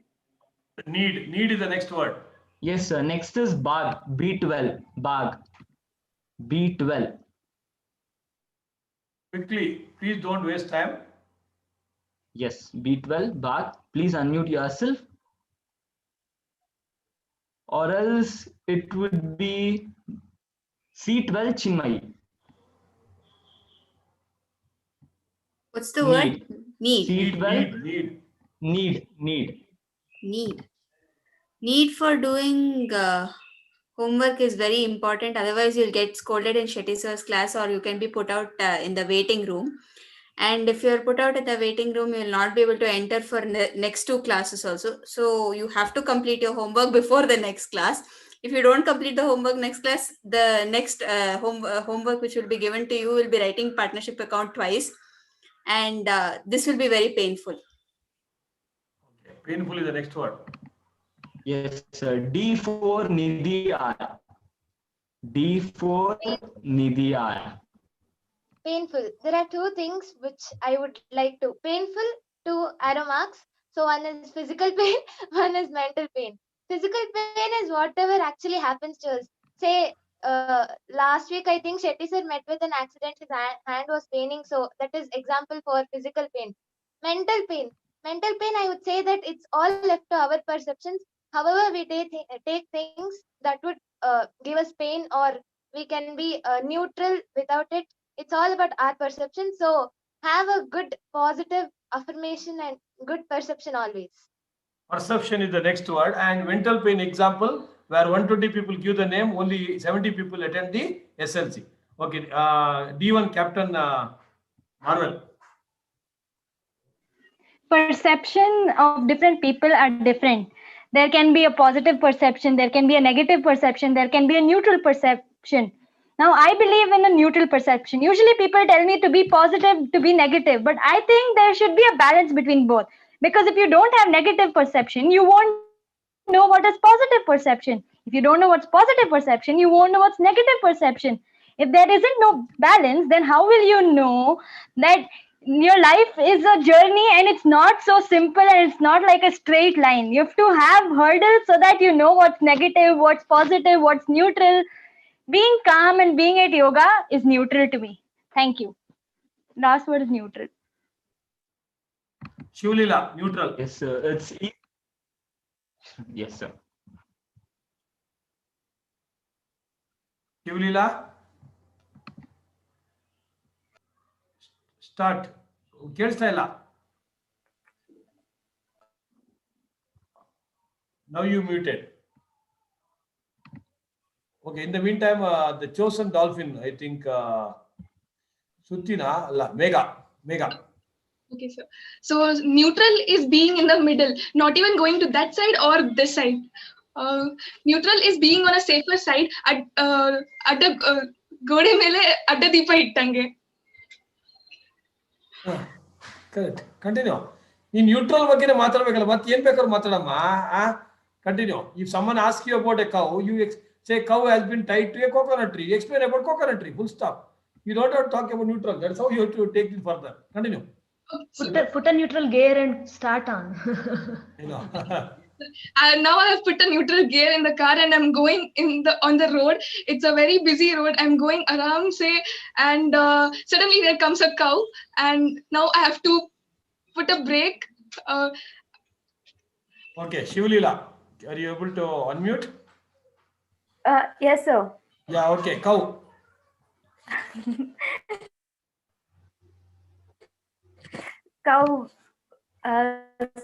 Need is the next word. Yes, sir. Next is Bag. B12. Bag. B12. Quickly, please don't waste time. Yes, B12. Bag. Please unmute yourself. Or else it would be C12 Chinmay. What's the word? Need. C12 Need. Need. Need. Need for doing homework is very important. Otherwise, you'll get scolded in Shetty sir's class, or you can be put out in the waiting room. And if you're put out in the waiting room, you'll not be able to enter for next 2 classes also. So you have to complete your homework before the next class. If you don't complete the homework next class, the next homework which will be given to you will be writing partnership account twice. And this will be very painful. Painful is the next word. Yes, sir. D for Nidhi R. D for Nidhi R. Painful. There are two things which I would like to. Painful, two arrow marks. So one is physical pain, one is mental pain. Physical pain is whatever actually happens to us. Say, last week I think Shetty sir met with an accident. His hand was paining. So that is example for physical pain. Mental pain. Mental pain, I would say that it's all left to our perceptions. However, we take things that would give us pain, or we can be neutral without it. It's all about our perception. So have a good positive affirmation and good perception always. Perception is the next word. And mental pain example, where 120 people give the name, only 70 people attend the SLC. Okay, D1 Captain Marvel. Perception of different people are different. There can be a positive perception, there can be a negative perception, there can be a neutral perception. Now, I believe in a neutral perception. Usually people tell me to be positive, to be negative, but I think there should be a balance between both. Because if you don't have negative perception, you won't know what is positive perception. If you don't know what's positive perception, you won't know what's negative perception. If there isn't no balance, then how will you know that your life is a journey and it's not so simple and it's not like a straight line? You have to have hurdles so that you know what's negative, what's positive, what's neutral. Being calm and being at yoga is neutral to me. Thank you. Last word is neutral. Shivlila, neutral. Yes, sir. Yes, sir. Shivlila. Start. Kerstila. Now you muted. Okay, in the meantime, the chosen dolphin, I think, Sutina, Mega. Okay, sir. So neutral is being in the middle, not even going to that side or this side. Neutral is being on a safer side. Gode mele adda deepa ittange. Correct. Continue. In neutral ಬಗ್ಗೆ ಮಾತಾಡಬೇಕಲ್ಲ ಮತ್ತೆ ಏನು ಬೇಕಾದ್ರೂ ಮಾತಾಡಮ್ಮ. Continue. If someone asks you about a cow, you say cow has been tied to a coconut tree. You explain about coconut tree. Full stop. You don't have to talk about neutral. That's how you have to take it further. Continue. Put a neutral gear and start on. You know. Now I have put a neutral gear in the car and I'm going on the road. It's a very busy road. I'm going around, say, and suddenly there comes a cow, and now I have to put a brake. Okay, Shivlila, are you able to unmute? Yes, sir. Yeah, okay, cow. Cow.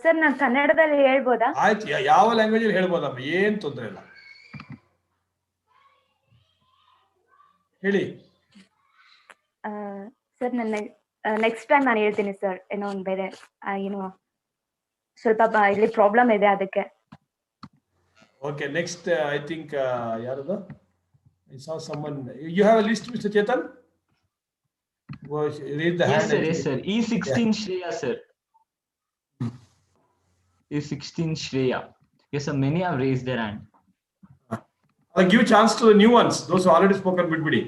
Sir ನಾನು ಕನ್ನಡದಲ್ಲಿ ಹೇಳ್ಬೋದಾ? ಆಯ್ತು, ಯಾವ language ಅಲ್ಲಿ ಹೇಳ್ಬೋದಮ್ಮ, ಏನ್ ತೊಂದರೆ ಇಲ್ಲ, ಹೇಳಿ. ಸರ್ ನನ್ನ ನೆಕ್ಸ್ಟ್ ಟೈಮ್ ನಾನು ಹೇಳ್ತೀನಿ ಸರ್. ಏನೋ ಒಂದು ಬೇರೆ ಏನೋ ಸ್ವಲ್ಪ ಇಲ್ಲಿ ಪ್ರಾಬ್ಲಮ್ ಇದೆ ಅದಕ್ಕೆ. ಓಕೆ, ನೆಕ್ಸ್ಟ್ ಐ ಥಿಂಕ್ ಯಾರದು? I saw someone. You have a list, Mr. Chetan? Raise the hand. Yes, sir. E16 Shreya, sir. E16 Shreya. Yes, sir. Many have raised their hand. I'll give chance to the new ones. Those who already spoken, bitbidi.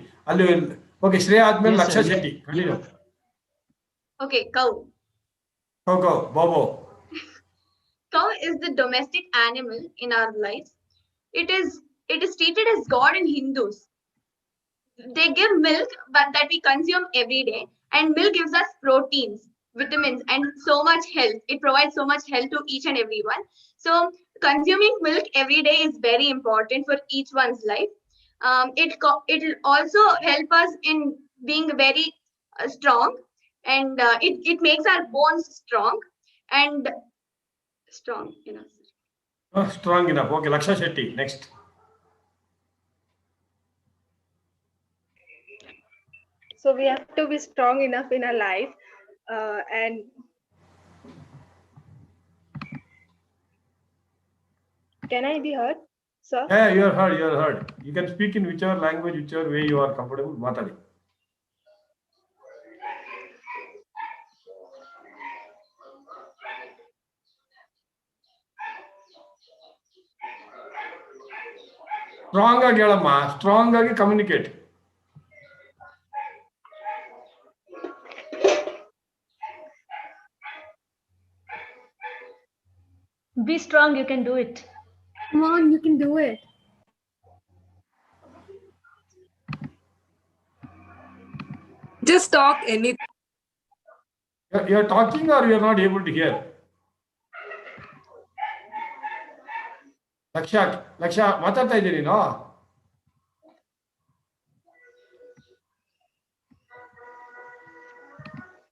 Okay, Shreya Admir, Laksha Shetty. Continue. Okay, cow. Go, Bobo. Cow is the domestic animal in our lives. It is treated as God in Hindus. They give milk, but that we consume every day, and milk gives us proteins, vitamins, and so much health. It provides so much health to each and everyone. So consuming milk every day is very important for each one's life. It will also help us in being very strong, and it makes our bones strong and strong. Strong enough. Okay, Laksha Shetty, next. So we have to be strong enough in our life, and can I be heard, sir? Yeah, you are heard. You are heard. You can speak in whichever language, whichever way you are comfortable. Matadi. Strong agi ಹೇಳಮ್ಮ. Strong agi communicate. Be strong, you can do it. Come on, you can do it. Just talk anything. You are talking or you are not able to hear? Laksha, ಮಾತಾಡ್ತಾ ಇದ್ದೀನಿ ನೀನು.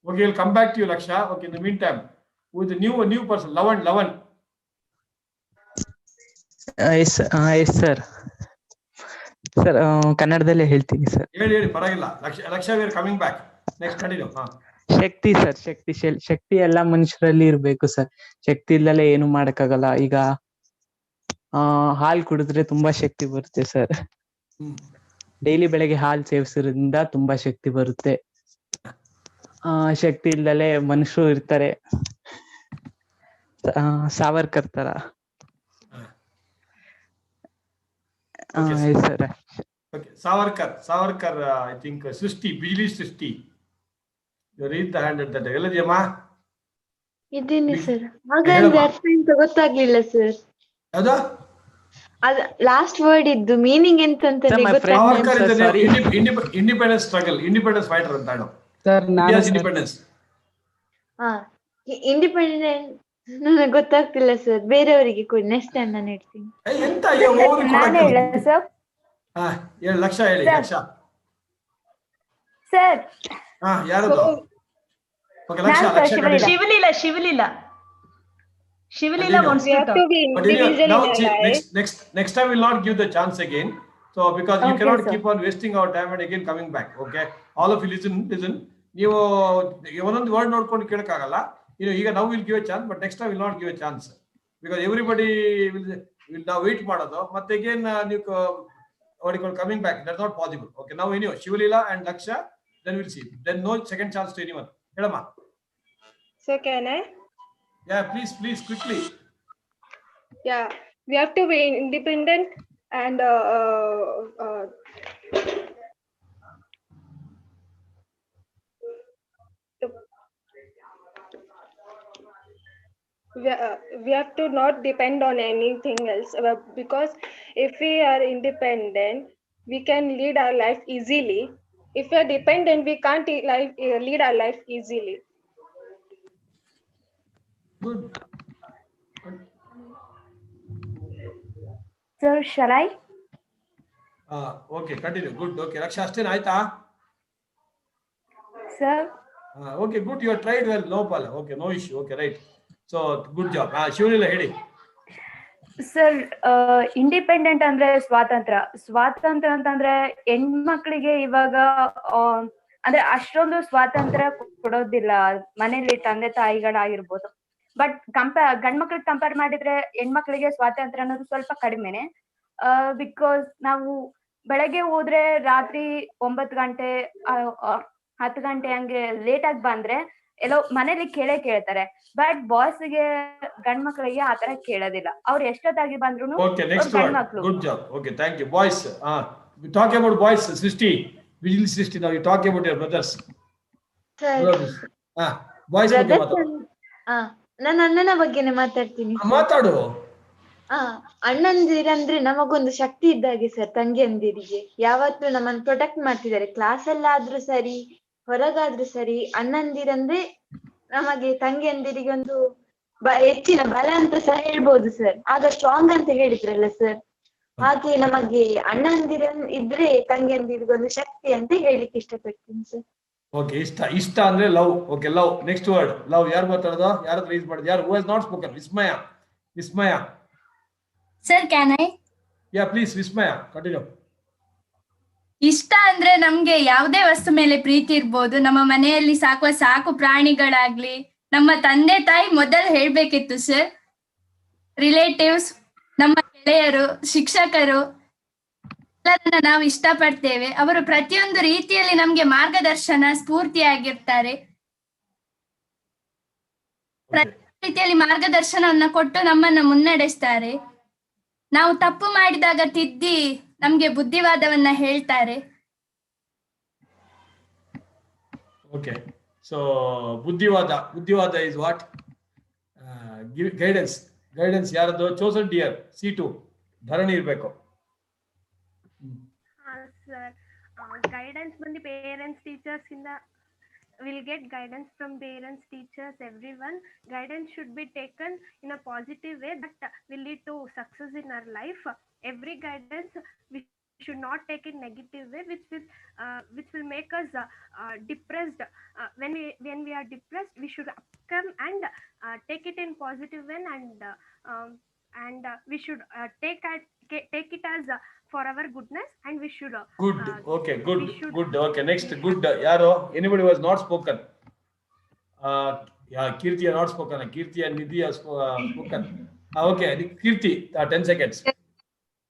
Okay, I'll come back to you, Laksha. Okay, in the meantime, with a new person, Lavan. Yes sir sir ಕನ್ನಡದಲ್ಲೇ ಹೇಳ್ತೀನಿ sir. ಹೇಳಿ ಪರವಾಗಿಲ್ಲ. ಲಕ್ಷ we are coming back. Next continue. Shakti sir, ಶಕ್ತಿ ಎಲ್ಲ ಮನುಷ್ಯರಲ್ಲಿ ಇರ್ಬೇಕು ಸರ್. ಶಕ್ತಿ ಇಲ್ಲದೆ ಏನು ಮಾಡಕ್ಕಾಗಲ್ಲ. ಈಗ ಹಾಲು ಕುಡಿದ್ರೆ ತುಂಬಾ ಶಕ್ತಿ ಬರುತ್ತೆ ಸರ್. ಡೈಲಿ ಬೆಳಗ್ಗೆ ಹಾಲು ಸೇವಿಸೋದ್ರಿಂದ ತುಂಬಾ ಶಕ್ತಿ ಬರುತ್ತೆ. ಶಕ್ತಿ ಇಲ್ದಲೆ ಮನುಷ್ಯರು ಇರ್ತಾರೆ ಸಾವರ್ಕರ್ ತರ. Sir Savarkar I think Bijli ಸೃಷ್ಟಿ. read the hand at that. ಎಲ್ಲದಿಯಮ್ಮ? ಇದ್ದೀನಿ ಸರ್. ಹಾಗಾದ್ರೆ ಅರ್ಥ ಎಂತ ಗೊತ್ತಾಗ್ಲಿಲ್ಲ ಸರ್. ಯಾವುದು? ಅದು ಲಾಸ್ಟ್ ವರ್ಡ್ ಇದ್ದು ಮೀನಿಂಗ್ ಎಂತ ಅಂತ ಇಂಡಿಪೆಂಡೆನ್ಸ್ ಸ್ಟ್ರಗಲ್, ಇಂಡಿಪೆಂಡೆನ್ಸ್ ಫೈಟರ್ ಅಂತ ಹೇಳೋ ಸರ್. ಇಂಡಿಪೆಂಡೆನ್ಸ್. ಇಂಡಿಪೆಂಡೆಂಟ್ ನನಗೆ ಗೊತ್ತಾಗ್ತಿಲ್ಲ ಸರ್. ಬೇರೆಯವರಿಗೆ ಕೊಡಿ, ನೆಕ್ಸ್ಟ್ ಟೈಮ್ ನಾನು ಹೇಳ್ತೀನಿ. ಎಂತ ಸರ್ ಲಕ್ಷ ಹೇಳಿ. ಲಕ್ಷ ಸರ್ ಯಾರದು? Shivalila wants to talk. Next time we'll not give the chance again. So because you cannot keep on wasting our time and again coming back. Okay, all of you listen. ನೀವು ಒಂದೊಂದು word ನೋಡ್ಕೊಂಡು ಕೇಳಕ್ಕಾಗಲ್ಲ. ಈಗ now we'll give a chance, but next time we'll not give a chance because everybody will now wait ಮಾಡೋದು. ಮತ್ತೆ again ನೀವು coming back, that's not possible. Okay, now anyway, Shivalila and Laksha, then we'll see. Then no second chance to anyone. Helama. So can I? Yeah, please, quickly. Yeah, we have to be independent and we have to not depend on anything else, because if we are independent, we can lead our life easily. If we are dependent, we can't lead our life easily. Good. Sir, shall I? Okay, continue. Good. Okay, Laksha, ಅಷ್ಟೇನಾ ಆಯ್ತಾ? Sir. Okay, good. You have tried well. No problem. Okay, no issue. Okay, right. So, good job. Shivaleela ಹೇಳಿ. Sir, independent ಅಂದ್ರೆ ಸ್ವಾತಂತ್ರ್ಯ ಅಂತಂದ್ರೆ ಹೆಣ್ಮಕ್ಳಿಗೆ ಇವಾಗ ಅಂದ್ರೆ ಅಷ್ಟೊಂದು ಸ್ವಾತಂತ್ರ್ಯ ಕೊಡೋದಿಲ್ಲ ಮನೇಲಿ ತಂದೆ ತಾಯಿಗಳಾಗಿರ್ಬೋದು. ಬಟ್ ಗಂಡ್ಮಕ್ಳಿಗೆ ಕಂಪೇರ್ ಮಾಡಿದ್ರೆ ಹೆಣ್ಮಕ್ಳಿಗೆ ಸ್ವಾತಂತ್ರ್ಯ ಅನ್ನೋದು ಸ್ವಲ್ಪ ಕಡಿಮೆನೆ. ಬಿಕಾಸ್ ನಾವು ಬೆಳಗ್ಗೆ ಹೋದ್ರೆ ರಾತ್ರಿ 9 ಗಂಟೆ 10 ಗಂಟೆ ಹಂಗೆ ಲೇಟ್ ಆಗಿ ಬಂದ್ರೆ ಎಲ್ಲೋ ಮನೇಲಿ ಕೇಳ್ತಾರೆ. ಬಟ್ ಬಾಸ್ಗೆ ಗಂಡ್ಮಕ್ಳಿಗೆ ಆತರ ಕೇಳೋದಿಲ್ಲ. ಅವ್ರು ಎಷ್ಟೊತ್ತಾಗಿ ಬಂದ್ರು ಗಂಡ್ಮಕ್ಳು. Good job. Okay, thank you. Boys, we talk about boys. Srishti, Vijil Srishti, now you talk about your brothers. Boys ಬಗ್ಗೆ ಮಾತಾಡು. ನಾನು ಅಣ್ಣನ ಬಗ್ಗೆನೇ ಮಾತಾಡ್ತೀನಿ. ಮಾತಾಡು. ಅಣ್ಣಂದಿರಂದ್ರೆ ನಮಗೊಂದು ಶಕ್ತಿ ಇದ್ದಾಗೆ ಸರ್. ತಂಗಿಯಂದಿರಿಗೆ ಯಾವತ್ತೂ ನಮ್ಮನ್ನು ಪ್ರೊಟೆಕ್ಟ್ ಮಾಡ್ತಿದ್ದಾರೆ. ಕ್ಲಾಸ್ ಅಲ್ಲಾದ್ರೂ ಸರಿ, ಹೊರಗಾದ್ರೂ ಸರಿ. ಅಣ್ಣಂದಿರಂದ್ರೆ ನಮಗೆ ತಂಗಿಯಂದಿರಿಗೆ ಒಂದು ಹೆಚ್ಚಿನ ಬಲ ಅಂತ ಸಹ ಹೇಳ್ಬೋದು ಸರ್. ಆಗ ಸ್ಟ್ರಾಂಗ್ ಅಂತ ಹೇಳಿದ್ರಲ್ಲ ಸರ್, ಹಾಗೆ ನಮಗೆ ಅಣ್ಣಂದಿರ ಇದ್ರೆ ತಂಗಿಯಂದಿರಿಗೆ ಒಂದು ಶಕ್ತಿ ಅಂತ ಹೇಳಿಕ್ಕೆ ಇಷ್ಟಪಡ್ತೀನಿ ಸರ್. ಓಕೆ, ಇಷ್ಟ ಅಂದ್ರೆ love. Okay, love. Next word love. ಯಾರು ಮಾತಾಡೋದು? ಯಾರು ರೈಸ್ ಮಾಡೋದು? ಯಾರು who has not spoken? Vismaya. Sir, can I? Yeah, please, Vismaya, continue. ಇಷ್ಟ ಅಂದ್ರೆ ನಮ್ಗೆ ಯಾವುದೇ ವಸ್ತು ಮೇಲೆ ಪ್ರೀತಿ ಇರ್ಬೋದು. ನಮ್ಮ ಮನೆಯಲ್ಲಿ ಸಾಕುವ ಸಾಕು ಪ್ರಾಣಿಗಳಾಗ್ಲಿ, ನಮ್ಮ ತಂದೆ ತಾಯಿ ಮೊದಲು ಹೇಳ್ಬೇಕಿತ್ತು ಸರ್. ರಿಲೇಟಿವ್ಸ್, ನಮ್ಮ ಗೆಳೆಯರು, ಶಿಕ್ಷಕರು ಎಲ್ಲರನ್ನ ನಾವು ಇಷ್ಟಪಡ್ತೇವೆ. ಅವರು ಪ್ರತಿಯೊಂದು ರೀತಿಯಲ್ಲಿ ನಮ್ಗೆ ಮಾರ್ಗದರ್ಶನ, ಸ್ಫೂರ್ತಿಯಾಗಿರ್ತಾರೆ. ಪ್ರತಿಯೊಂದು ರೀತಿಯಲ್ಲಿ ಮಾರ್ಗದರ್ಶನವನ್ನ ಕೊಟ್ಟು ನಮ್ಮನ್ನ ಮುನ್ನಡೆಸ್ತಾರೆ. ನಾವು ತಪ್ಪು ಮಾಡಿದಾಗ ತಿದ್ದಿ ನಮ್ಗೆ ಬುದ್ಧಿವಾದವನ್ನ ಹೇಳ್ತಾರೆ. Okay, so buddhivada is what? Guidance ಯಾರದು? chosen dear, C2 ಧರಣಿ ಇರಬೇಕು. Sir, guidance from the parents, teachers will get guidance from parents, teachers, everyone. Guidance should be taken in a positive way that will lead to success in our life. Every guidance we should not take in negative way, which will make us depressed. When we are depressed, we should come and take it in positive way, and we should take it as for our goodness, and we should Good. Okay, good. Okay, next, good. Yaro, anybody who has not spoken? Yeah, Kirti has not spoken. Kirti and Nidhi has spoken. Okay, Kirti, 10 seconds.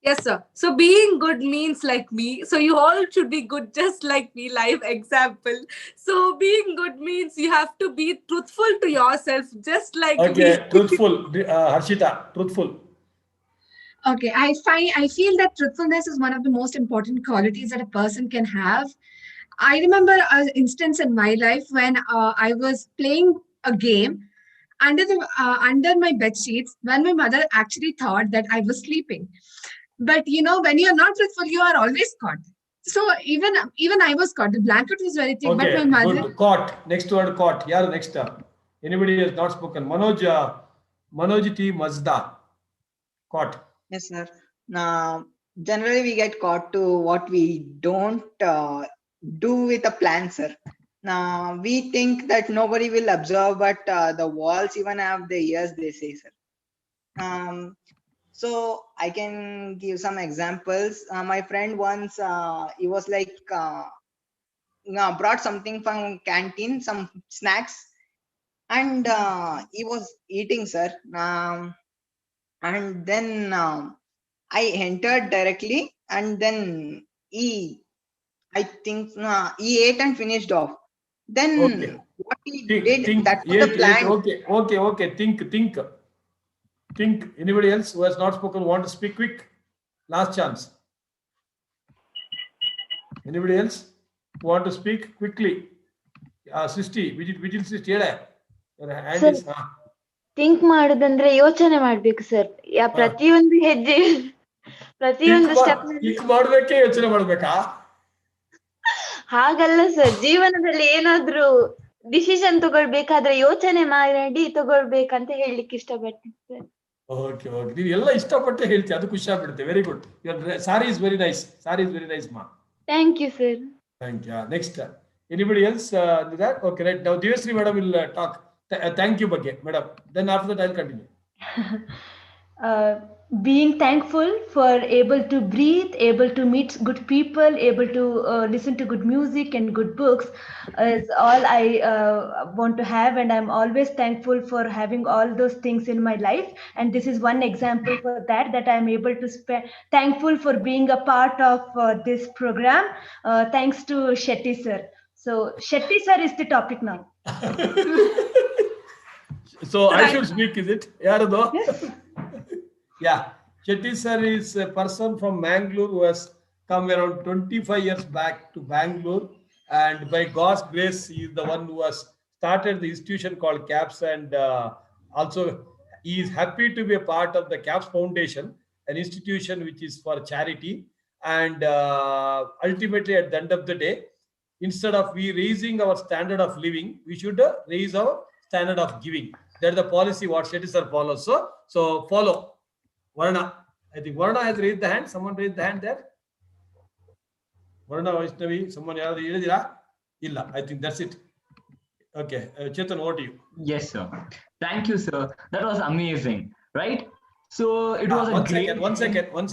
Yes, sir. So being good means like me. So you all should be good just like me. Live example. So being good means you have to be truthful to yourself just like Okay, me. truthful. Harshita, truthful. Okay, I feel that truthfulness is one of the most important qualities that a person can have. I remember an instance in my life when I was playing a game under my bed sheets when my mother actually thought that I was sleeping. But when you are not truthful, you are always caught. So even I was caught. The blanket was very thick, Okay, but my mother. good. Caught. Next word, caught. Yeah, next. Anybody has not spoken? Manoj T. Mazda. Caught. Yes, sir. Now, generally we get caught to what we don't do with a plan, sir. Now, we think that nobody will observe, but the walls even have the ears, they say, sir. So I can give some examples. My friend once, he was like, brought something from canteen, some snacks, and he was eating, sir. And then I entered directly, and then he ate and finished off. Then what he did, that was the plan. Okay. Think. Anybody else who has not spoken want to speak? Quick. Last chance. Anybody else want to speak quickly? Sisti, Vigil Sisti, your hand is. Think ಮಾಡೋದಂದ್ರೆ ಯೋಚನೆ ಮಾಡ್ಬೇಕು sir. ಪ್ರತಿಯೊಂದು ಹೆಜ್ಜೆ ಪ್ರತಿಯೊಂದು step ಮಾಡ್ಬೇಕೆ ಯೋಚನೆ ಮಾಡ್ಬೇಕಾ? ಹಾಗಲ್ಲ sir, ಜೀವನದಲ್ಲಿ ಏನಾದ್ರೂ ಡಿಸಿಷನ್ ತಗೊಳ್ಬೇಕಾದ್ರೆ ಯೋಚನೆ ಮಾಡಿ ತಗೊಳ್ಬೇಕಂತ ಹೇಳಲಿಕ್ಕೆ ಇಷ್ಟಪಡ್ತೀನಿ ಸರ್. ಓಕೆ ನೀವು ಎಲ್ಲ ಇಷ್ಟಪಟ್ಟೆ ಹೇಳ್ತೀವಿ, ಅದು ಖುಷಿ ಆಗ್ಬಿಡುತ್ತೆ. Very good. Sari is very nice ಮಾ. Thank you sir. Thank you. Next anybody else that? Okay, right. Now Devasri madam will talk. Thank you ಬಗ್ಗೆ madam. Then after that I'll continue. Being thankful for able to breathe, able to meet good people, able to listen to good music and good books is all I want to have, and I'm always thankful for having all those things in my life. And this is one example for that I'm able to thankful for being a part of this program, thanks to Shetty sir. So Shetty sir is the topic now. So I should speak, is it? Yarado? Yes. Yeah, Shetty sir is a person from Bangalore who has come around 25 years back to Bangalore, and by God's grace, he is the one who has started the institution called CAPS, and also he is happy to be a part of the CAPS Foundation, an institution which is for charity, and ultimately at the end of the day, instead of we raising our standard of living, we should raise our standard of giving. That's the policy what Shetty sir follows. So follow. Varna, I think Varna has raised the hand. Someone raised the hand there. Varna Vaishnavi, someone else? Illa. I think that's it. Okay, Chetan, over to you. Yes, sir. Thank you, sir. That was amazing, right? So it was a One great.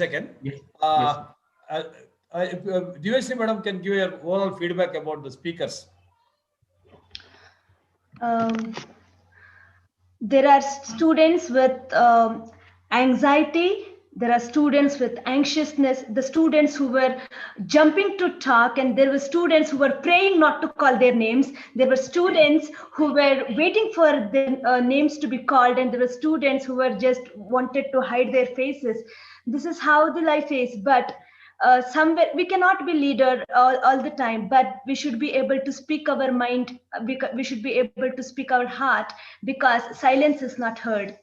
second. Yes. Uh, Divashri madam can give your overall feedback about the speakers. There are students with anxiety. There are students with anxiousness. The students who were jumping to talk, and there were students who were praying not to call their names. There were students who were waiting for their names to be called, and there were students who were just wanted to hide their faces. This is how the life is. But somewhere we cannot be leader all the time, but we should be able to speak our mind. We should be able to speak our heart, because silence is not heard.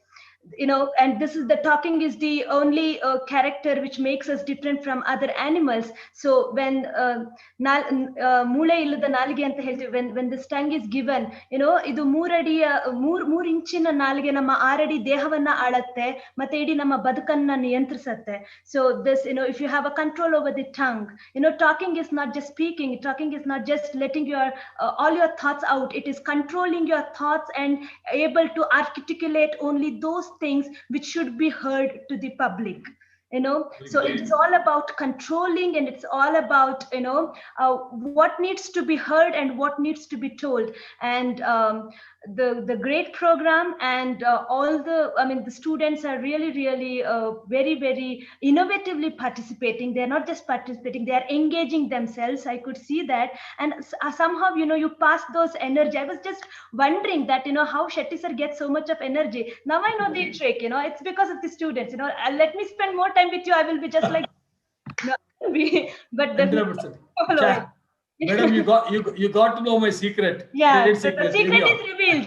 And this is the talking is the only character which makes us different from other animals. So when ಮೂಳೆ ಇಲ್ಲದ ನಾಲಿಗೆ ಅಂತ ಹೇಳ್ತೀವಿ, when this tongue is given, ಇದು 3 ಇಂಚಿನ ನಾಲಿಗೆ ನಮ್ಮ 6 ಅಡಿ ದೇಹವನ್ನ ಆಳತ್ತೆ, ಮತ್ತೆ ಇಡೀ ನಮ್ಮ ಬದುಕನ್ನ ನಿಯಂತ್ರಿಸತ್ತೆ. So this, if you have a control over the tongue, talking is not just speaking. Talking is not just letting your all your thoughts out. It is controlling your thoughts and able to articulate only those things which should be heard to the public. So it is all about controlling, and it's all about what needs to be heard and what needs to be told. And the great program, and all the students are really very very innovatively participating. They're not just participating, they are engaging themselves. I could see that. And somehow you pass those energy. I was just wondering that how Shetty sir gets so much of energy. Now I know the trick. It's because of the students. Let me spend more time with you, I will be just like but definitely follow it. Madam, you got to know my secret. Yeah, Great so the secret is revealed.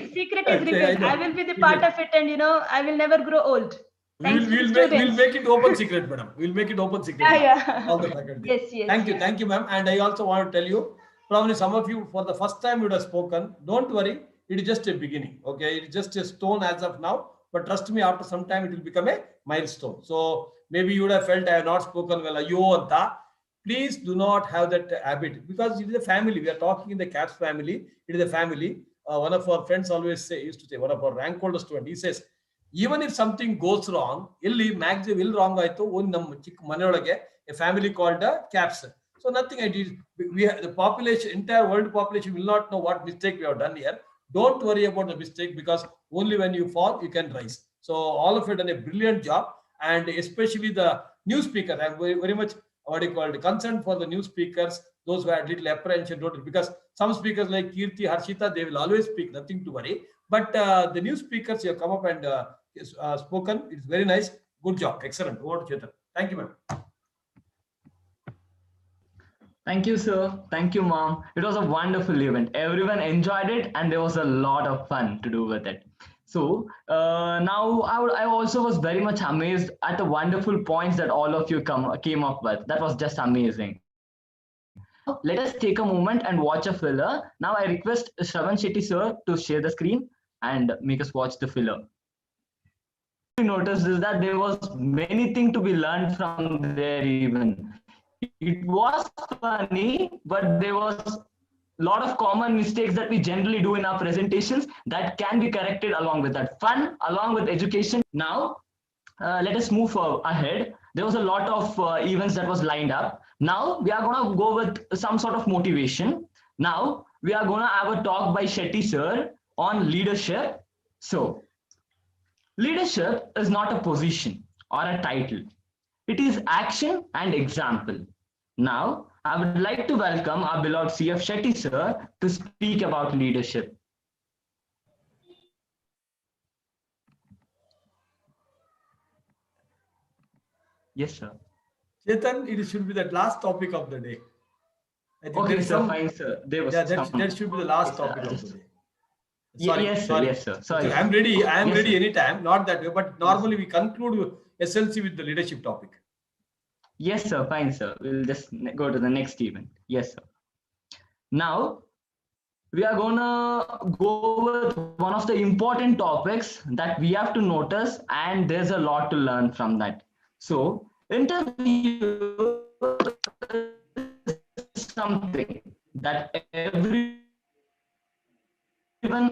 I will be the part of it, and I will never grow old. We'll make it open secret, madam. We'll make it open secret. Yeah. All the faculty. Yes. Thank you, ma'am. And I also want to tell you, probably some of you for the first time would have spoken. Don't worry, it is just a beginning. Okay, it is just a stone as of now. But trust me, after some time, it will become a milestone. So maybe you would have felt I have not spoken well. Please do not have that habit, because it is a family. We are talking in the CAPS family. It is a family. One of our friends used to say, one of our rank holder student, he says, even if something goes wrong, maximum wrong a family called the CAPS. So nothing I did. We have the population, entire world population will not know what mistake we have done here. Don't worry about the mistake, because only when you fall, you can rise. So all of you done a brilliant job, and especially the new speaker. I'm very much concerned for the new speakers, those who had little apprehension, because some speakers like Kirti, Harshita, they will always speak, nothing to worry. But the new speakers, you have come up and spoken. It's very nice. Good job. Excellent. Over to Chetan. Thank you, ma'am. Thank you, sir. Thank you, mom. It was a wonderful event. Everyone enjoyed it, and there was a lot of fun to do with it. So now I also was very much amazed at the wonderful points that all of you came up with. That was just amazing. Let us take a moment and watch a filler. Now I request Shravan Shetty sir to share the screen and make us watch the filler. You notice is that there was many things to be learned from there even. It was funny, but there was a lot of common mistakes that we generally do in our presentations that can be corrected along with that. Fun, along with education. Now, let us move ahead. There was a lot of events that was lined up. Now, we are going to go with some sort of motivation. Now, we are going to have a talk by Shetty sir on leadership. So, leadership is not a position or a title. It is action and example. Now, I would like to welcome our beloved CF Shetty sir to speak about leadership. Yes, sir. Chetan, it should be the last topic of the day. I think Okay, sir, fine, sir. That should be the last topic of the day. Sorry, yes, sorry. Yes, sir. Sorry. I am ready. I am ready sir. anytime. Not that way, but normally we conclude SLC with the leadership topic. Yes, sir. Fine, sir. We'll just go to the next event. Yes, sir. Now, we are going to go with one of the important topics that we have to notice, and there's a lot to learn from that. So, interview is something that everyone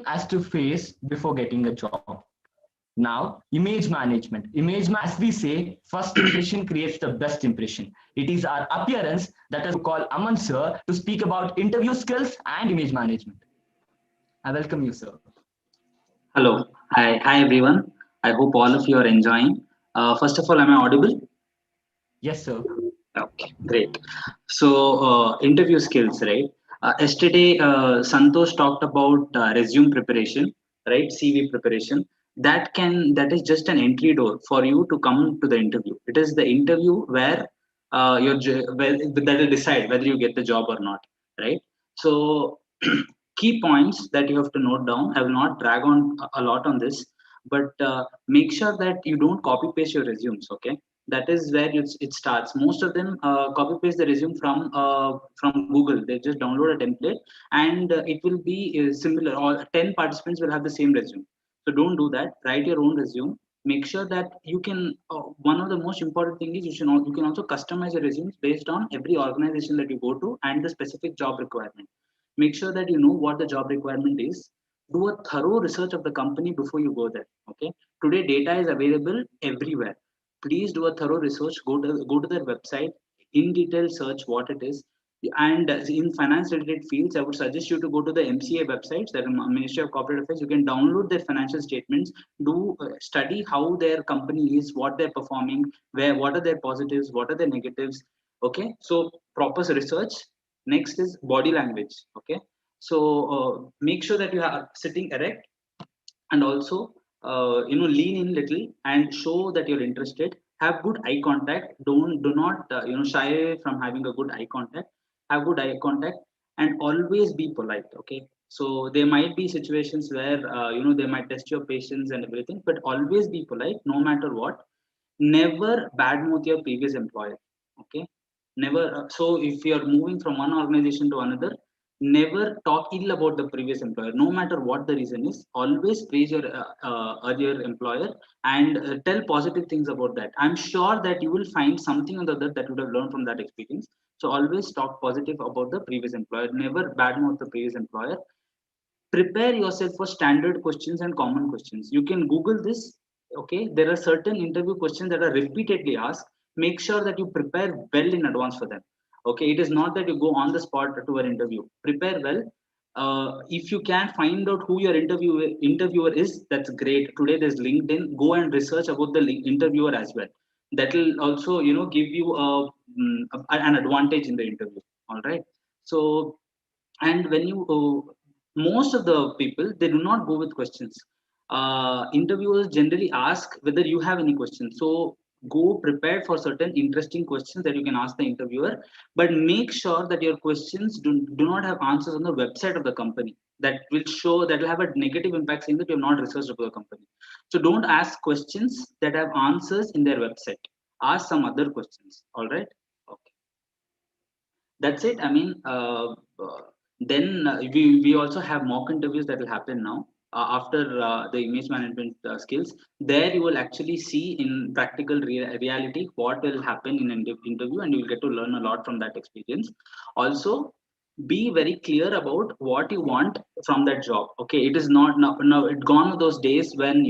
has to face before getting a job. Now, image management. As we say, first impression creates the best impression. It is our appearance that is call Aman sir to speak about interview skills and image management. I welcome you, sir. Hello. Hi everyone. I hope all of you are enjoying. First of all, am I audible? Yes, sir. Okay, great. So, interview skills, right? Yesterday, Santosh talked about resume preparation, right? CV preparation. That is just an entry door for you to come to the interview. It is the interview where that will decide whether you get the job or not, right? So, key points that you have to note down. I will not drag on a lot on this, but make sure that you don't copy paste your resumes. Okay, that is where it starts. Most of them copy paste the resume from Google. They just download a template and it will be similar. All 10 participants will have the same resume. So don't do that. Write your own resume. Make sure that you can. One of the most important thing is you can also customize your resumes based on every organization that you go to and the specific job requirement. Make sure that you know what the job requirement is. Do a thorough research of the company before you go there. Okay. Today data is available everywhere. Please do a thorough research. Go to their website, in detail search what it is. And in finance related fields, I would suggest you to go to the MCA websites, that is Ministry of Corporate Affairs. You can download their financial statements, do study how their company is, what they're performing, what are their positives, what are their negatives. Okay, so proper research. Next is body language. Okay, so make sure that you are sitting erect, and also lean in little and show that you're interested. Have good eye contact. Do not shy away from having a good eye contact. Have good eye contact and always be polite. Okay, so there might be situations where they might test your patience and everything, but always be polite no matter what. Never badmouth your previous employer. Okay, never. So if you're moving from one organization to another, never talk ill about the previous employer, no matter what the reason is. Always praise your earlier employer and tell positive things about that. I'm sure that you will find something or the other that you would have learned from that experience. So always talk positive about the previous employer. Never badmouth the previous employer. Prepare yourself for standard questions and common questions. You can Google this. Okay, there are certain interview questions that are repeatedly asked. Make sure that you prepare well in advance for them. Okay, it is not that you go on the spot to an interview. Prepare well. If you can find out who your interviewer is, that's great. Today there's LinkedIn. Go and research about the interviewer as well. That will also give you an advantage in the interview. All right. So, and when you most of the people, they do not go with questions. Interviewers generally ask whether you have any questions. So go prepared for certain interesting questions that you can ask the interviewer, but make sure that your questions do not have answers on the website of the company. That will have a negative impact, saying that you have not researched about the company. So don't ask questions that have answers in their website. Ask some other questions. All right. Okay, that's it. I mean, then we also have mock interviews that will happen now after the image management skills. There you will actually see in practical reality what will happen in an interview, and you will get to learn a lot from that experience. Also, be very clear about what you want from that job. Okay, it is not now it gone are those days when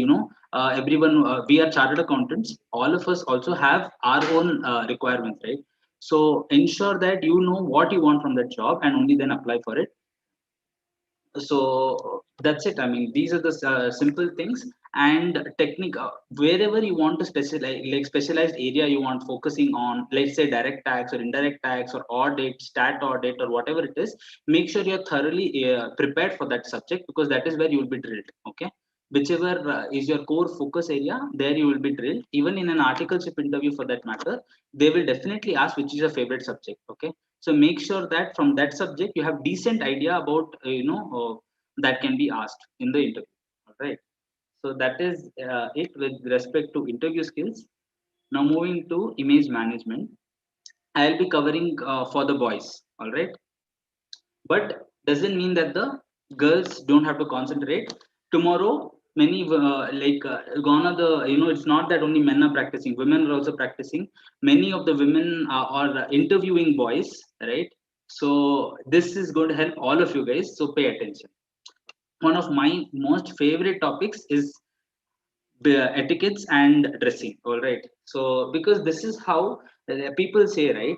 everyone we are chartered accountants. All of us also have our own requirements, right? So ensure that you know what you want from that job and only then apply for it. So that's it. I mean, these are the simple things. And technique, wherever you want to specialize, like specialized area you want focusing on, let's say direct tax or indirect tax or audit, stat audit, or whatever it is. Make sure you're thoroughly prepared for that subject, because that is where you will be drilled. Okay, whichever is your core focus area, there you will be drilled. Even in an articleship interview for that matter, they will definitely ask which is your favorite subject. Okay, so make sure that from that subject you have decent idea about that can be asked in the interview. All right, so that is it with respect to interview skills. Now moving to image management, I'll be covering for the boys. All right, but doesn't mean that the girls don't have to concentrate. Tomorrow many gone are the it's not that only men are practicing, women are also practicing. Many of the women are interviewing boys, right? So this is going to help all of you guys, so pay attention. One of my most favorite topics is etiquettes and dressing. All right. So because this is how people say, right?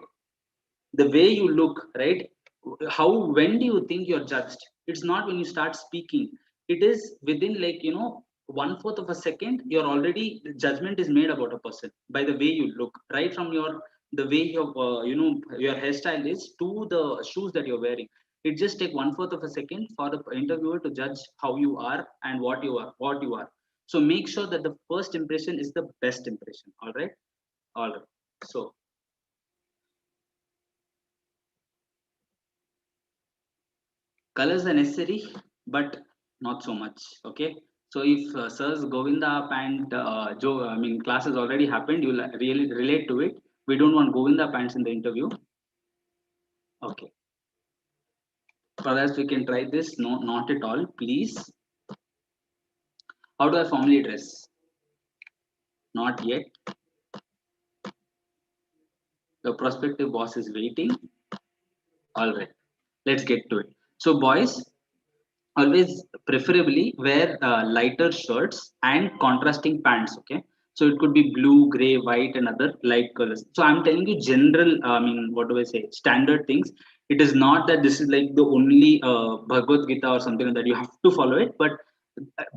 The way you look, right? How, when do you think you're judged? It's not when you start speaking. It is within, like, you know, 1/4 of a second, you're already, judgment is made about a person by the way you look, right from your, the way your, you know, your hairstyle is to the shoes that you're wearing. It just take 1/4 of a second for the interviewer to judge how you are and what you are. So make sure that the first impression is the best impression. All right. All right. So colors are necessary, but not so much. Okay. So if Sir's Govinda and Joe, I mean, class has already happened, you'll really relate to it. We don't want Govinda pants in the interview. Okay. Perhaps we can try this. No, not at all. Please. How do I formally dress? Not yet. The prospective boss is waiting. All right. Let's get to it. So, boys, always preferably wear lighter shirts and contrasting pants. Okay, so it could be blue, gray, white, and other light colors. So I'm telling you general, I mean, what do I say, standard things. It is not that this is like the only Bhagavad Gita or something like that you have to follow it, but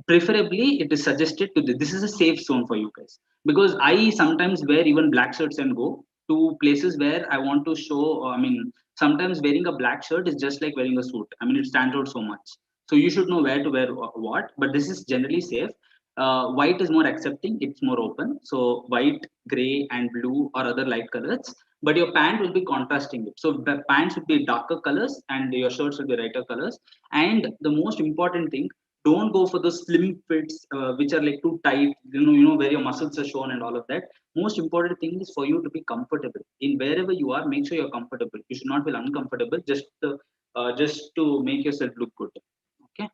preferably it is suggested to this is a safe zone for you guys, because I sometimes wear even black shirts and go to places where I want to show, I mean, sometimes wearing a black shirt is just like wearing a suit. I mean, it stands out so much. So you should know where to wear what, but this is generally safe. White is more accepting, it's more open. So white, gray, and blue or other light colors. But your pant will be contrasting it. So the pants would be darker colors and your shirts will be lighter colors. And the most important thing, don't go for the slim fits which are like too tight. Where your muscles are shown and all of that. Most important thing is for you to be comfortable in wherever you are. Make sure you're comfortable. You should not feel uncomfortable just to make yourself look good. Okay.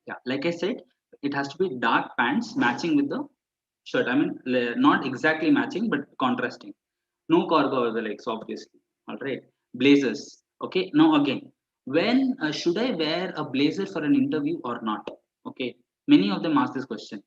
Yeah, like I said, it has to be dark pants matching with the shirt. I mean, not exactly matching but contrasting. No cargo over the legs, obviously. All right. Blazers. Okay, now again, when should I wear a blazer for an interview or not? Okay, many of them ask this question.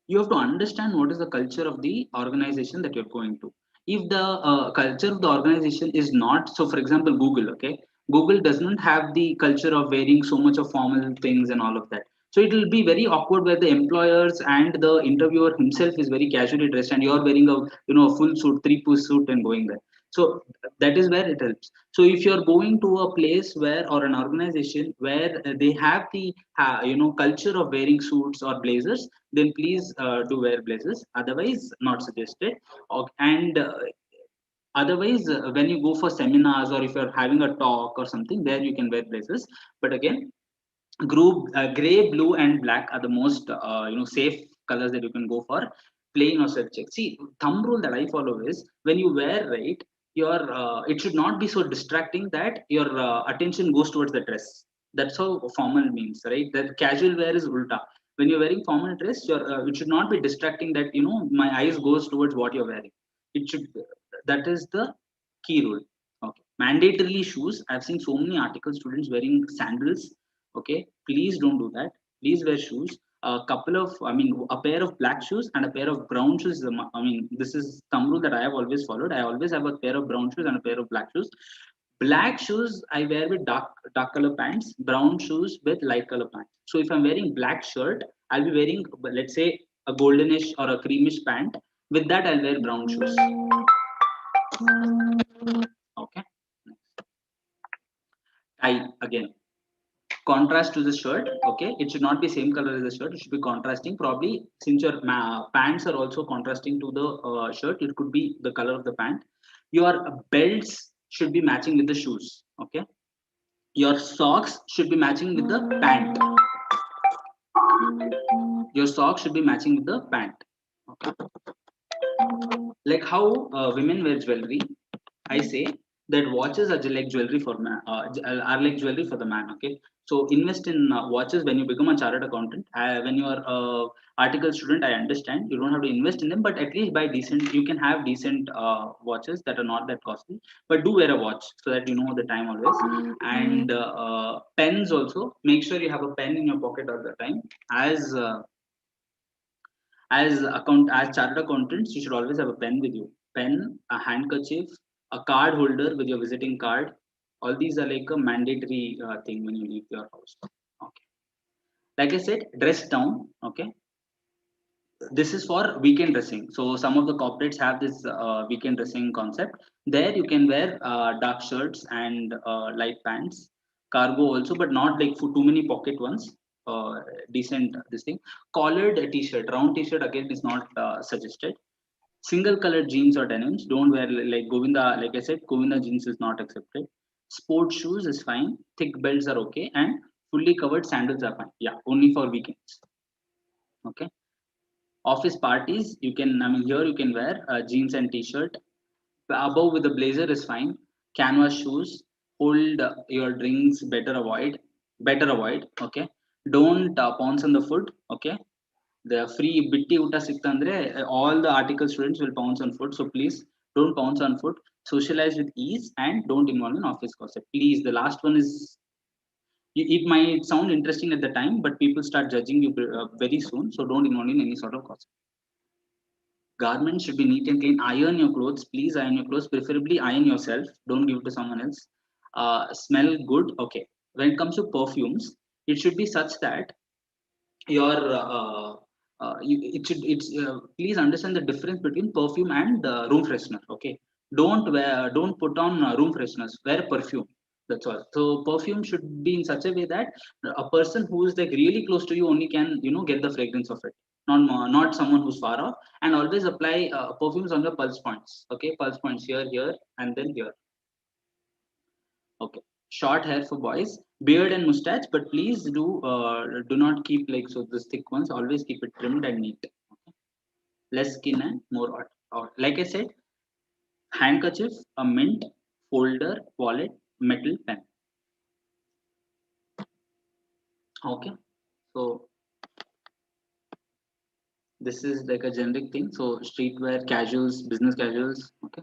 You have to understand what is the culture of the organization that you're going to. If the culture of the organization is not, so for example, Google, okay, Google does not have the culture of wearing so much of formal things and all of that. So it will be very awkward where the employers and the interviewer himself is very casually dressed and you're wearing a, a full suit, three-piece suit and going there. So that is where it helps. So if you're going to a place where, or an organization where they have the culture of wearing suits or blazers, then please do wear blazers. Otherwise, not suggested. And otherwise, when you go for seminars or if you're having a talk or something, there you can wear blazers. But again, gray, blue, and black are the most safe colors that you can go for. Plain or self check. See, thumb rule that I follow is when you wear, right, your it should not be so distracting that your attention goes towards the dress. That's how formal means, right? That casual wear is ulta. When you're wearing formal dress, it should not be distracting that my eyes goes towards what you're wearing. It should, that is the key rule. Okay. Mandatorily shoes. I've seen so many article students wearing sandals. Okay, please don't do that. Please wear shoes. A couple of, I mean, a pair of black shoes and a pair of brown shoes. I mean, this is some rule that I have always followed. I always have a pair of brown shoes and a pair of black shoes. Black shoes I wear with dark color pants. Brown shoes with light color pants. So if I'm wearing black shirt, I'll be wearing, let's say, a goldenish or a creamish pant. With that, I'll wear brown shoes. Okay. Tie again. Contrast to the shirt. Okay, it should not be same color as the shirt. It should be contrasting. Probably since your pants are also contrasting to the shirt, it could be the color of the pant. Your belts should be matching with the shoes. Okay, your socks should be matching with the pant. Your socks should be matching with the pant. Okay, like how women wear jewelry, I say that watches are like jewelry for man, are like jewelry for the man. Okay, so invest in watches when you become a chartered accountant. When you are article student, I understand you don't have to invest in them, but at least buy decent. You can have decent watches that are not that costly, but do wear a watch so that you know the time always. And pens also. Make sure you have a pen in your pocket all the time. As As chartered accountants, you should always have a pen with you. Pen, a handkerchief, a card holder with your visiting card. All these are like a mandatory thing when you leave your house. Okay. Like I said, dress down. Okay. This is for weekend dressing. So some of the corporates have this weekend dressing concept. There you can wear dark shirts and light pants, cargo also, but not like for too many pocket ones. Decent this thing. Collared t-shirt, round t-shirt again is not suggested. Single colored jeans or denims. Don't wear like Govinda. Like I said, Govinda jeans is not accepted. Sports shoes is fine. Thick belts are okay, and fully covered sandals are fine. Yeah, only for weekends. Okay. Office parties, you can, I mean, here you can wear jeans and t-shirt. Above with a blazer is fine. Canvas shoes. Hold your drinks. Better avoid. Okay. Don't pounce on the food. Okay. The free bitti uta siktandre, all the article students will pounce on food. So please don't pounce on food. Socialize with ease and don't involve in office gossip. Please, the last one is, it might sound interesting at the time, but people start judging you very soon. So don't involve in any sort of gossip. Garments should be neat and clean. Iron your clothes. Please iron your clothes. Preferably iron yourself. Don't give it to someone else. Smell good. Okay. When it comes to perfumes, it should be such that your please understand the difference between perfume and room freshener. Okay. Don't put on room fresheners. Wear perfume. That's all. So perfume should be in such a way that a person who is like really close to you only can get the fragrance of it, not someone who's far off. And always apply perfumes on the pulse points. Okay, pulse points here, and then here. Okay, short hair for boys, beard and mustache, but please do not keep like so this thick ones. Always keep it trimmed and neat. Okay? Less skin and more out. Like I said, handkerchief, a mint, folder, wallet, metal pen. Okay, so this is like a generic thing. So streetwear, casuals, business casuals. Okay,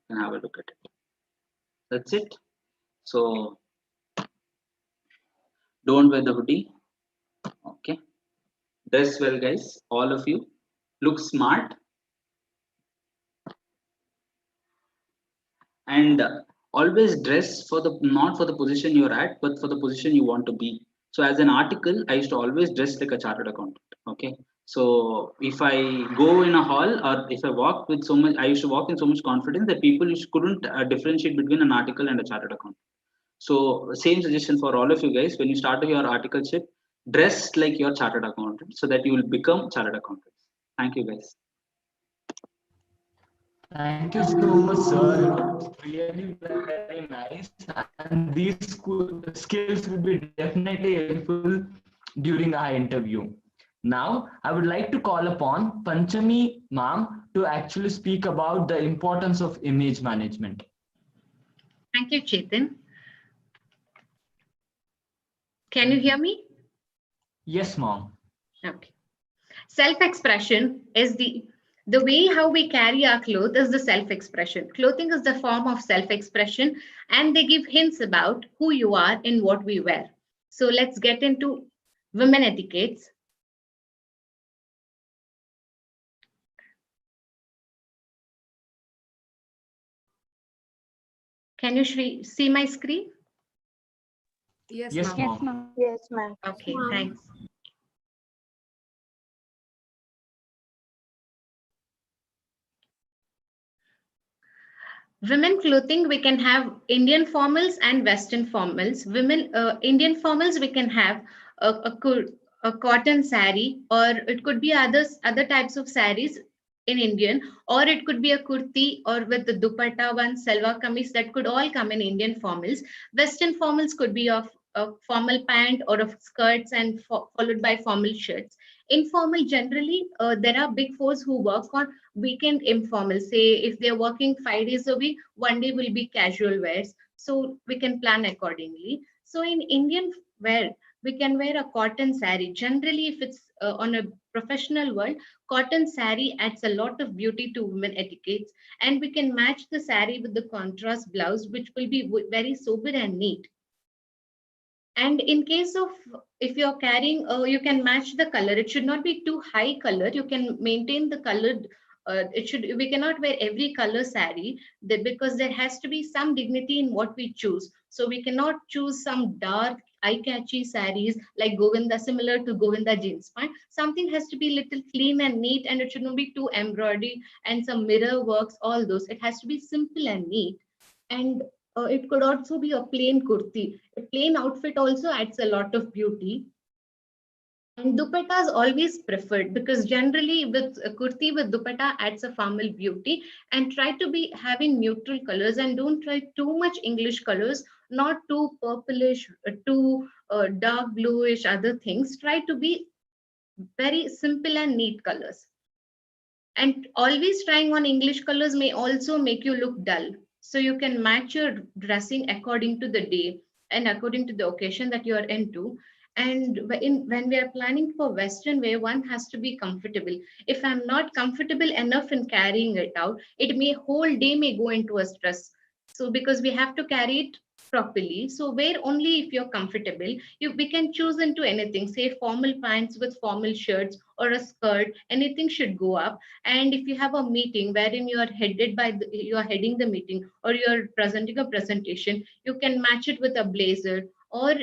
you can have a look at it. That's it. So don't wear the hoodie. Okay, dress well, guys. All of you look smart, and always dress for the not for the position you're at, but for the position you want to be. So as an article, I used to always dress like a chartered accountant. Okay, so if I go in a hall or if I walk with so much, I used to walk in so much confidence that people couldn't differentiate between an article and a chartered accountant. So same suggestion for all of you guys: when you start your articleship, dress like your chartered accountant so that you will become chartered accountants. Thank you, guys. Thank you so much, sir. It was really very nice, and these skills will be definitely helpful during our interview. Now, I would like to call upon Panchami ma'am to actually speak about the importance of image management. Thank you, Chetan. Can you hear me? Yes, ma'am. Okay. Self-expression is the way how we carry our clothes is the self-expression. Clothing is the form of self-expression, and they give hints about who you are and what we wear. So let's get into women etiquettes. Can you see my screen? Yes, Yes, ma'am. ma'am. Yes, ma'am. Okay, thanks. Women clothing, we can have Indian formals and Western formals. Women, Indian formals, we can have a cotton sari, or it could be other types of saris in Indian, or it could be a kurti, or with the dupatta one, salwar kameez, that could all come in Indian formals. Western formals could be of a formal pant or of skirts and followed by formal shirts. Informal, generally, there are big fours who work on weekend informal. Say if they're working 5 days a week, one day will be casual wears. So we can plan accordingly. So in Indian wear, we can wear a cotton sari. Generally, if it's on a professional world, cotton sari adds a lot of beauty to women etiquettes, and we can match the sari with the contrast blouse, which will be very sober and neat. And in case of, if you're carrying, you can match the color. It should not be too high color. You can maintain the colored. We cannot wear every color saree because there has to be some dignity in what we choose. So we cannot choose some dark, eye-catchy sarees like Govinda, similar to Govinda jeans pant. Something has to be little clean and neat, and it should not be too embroidery and some mirror works, all those. It has to be simple and neat. And it could also be a plain kurti. A plain outfit also adds a lot of beauty. And dupatta is always preferred because generally with a kurti with dupatta adds a formal beauty. And try to be having neutral colors and don't try too much English colors, not too purplish, too dark bluish, other things. Try to be very simple and neat colors. And always trying on English colors may also make you look dull. So you can match your dressing according to the day and according to the occasion that you are into. And when we are planning for Western wear, one has to be comfortable. If I'm not comfortable enough in carrying it out, it may whole day may go into a stress. So because we have to carry it properly, so wear only if you're comfortable. We can choose into anything, say formal pants with formal shirts or a skirt, anything should go up. And if you have a meeting wherein you are you are heading the meeting or you are presenting a presentation, you can match it with a blazer, or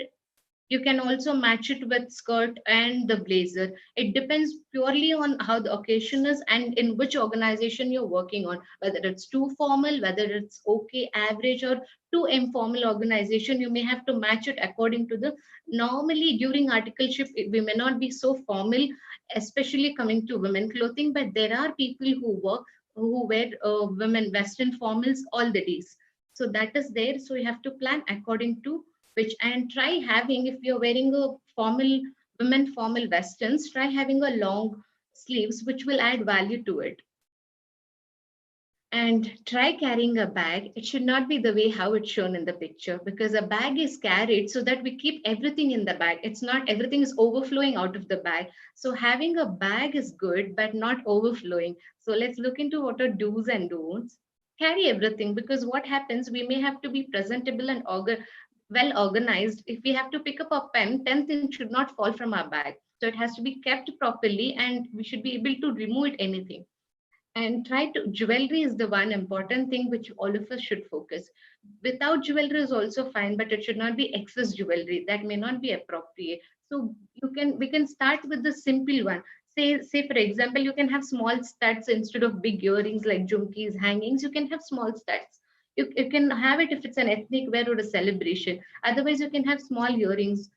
you can also match it with skirt and the blazer. It depends purely on how the occasion is and in which organization you're working on, whether it's too formal, whether it's okay, average, or too informal organization. You may have to match it according to the, normally during articleship, we may not be so formal, especially coming to women clothing, but there are people who wear women Western formals all the days. So that is there. So you have to plan according to which, and try having, if you're wearing a formal, women formal Westerns, try having a long sleeves, which will add value to it. And try carrying a bag. It should not be the way how it's shown in the picture, because a bag is carried so that we keep everything in the bag. It's not everything is overflowing out of the bag. So having a bag is good, but not overflowing. So let's look into what are do's and don'ts. Carry everything, because what happens, we may have to be presentable and well organized. If we have to pick up a pen, 10 things should not fall from our bag. So it has to be kept properly and we should be able to remove it, anything. And jewelry is the one important thing which all of us should focus. Without jewelry is also fine, but it should not be excess jewelry. That may not be appropriate. So we can start with the simple one. Say for example, you can have small studs instead of big earrings like jhumkis, hangings. You can have small studs. You can have it if it's an ethnic wear or a celebration. Otherwise, you can have small earrings.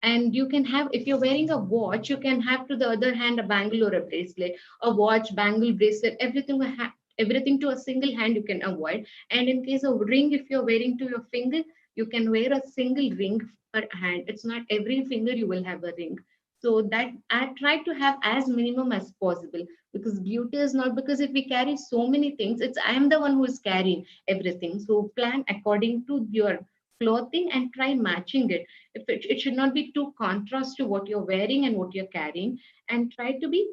And you can have, if you're wearing a watch, you can have to the other hand a bangle or a bracelet, a watch, bangle, bracelet, everything to a single hand you can avoid. And in case of ring, if you're wearing to your finger, you can wear a single ring per hand. It's not every finger you will have a ring. So that I try to have as minimum as possible, because beauty is not, because if we carry so many things, it's I am the one who is carrying everything. So plan according to your clothing and try matching it. If it should not be too contrast to what you're wearing and what you're carrying. And try to be,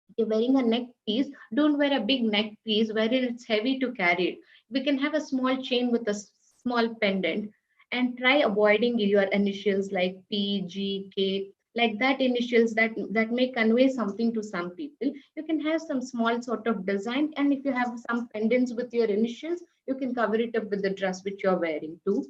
if you're wearing a neck piece, don't wear a big neck piece wherein it's heavy to carry it. We can have a small chain with a small pendant. And try avoiding your initials like P, G, K, like that initials that may convey something to some people. You can have some small sort of design, and if you have some pendants with your initials, you can cover it up with the dress which you're wearing too.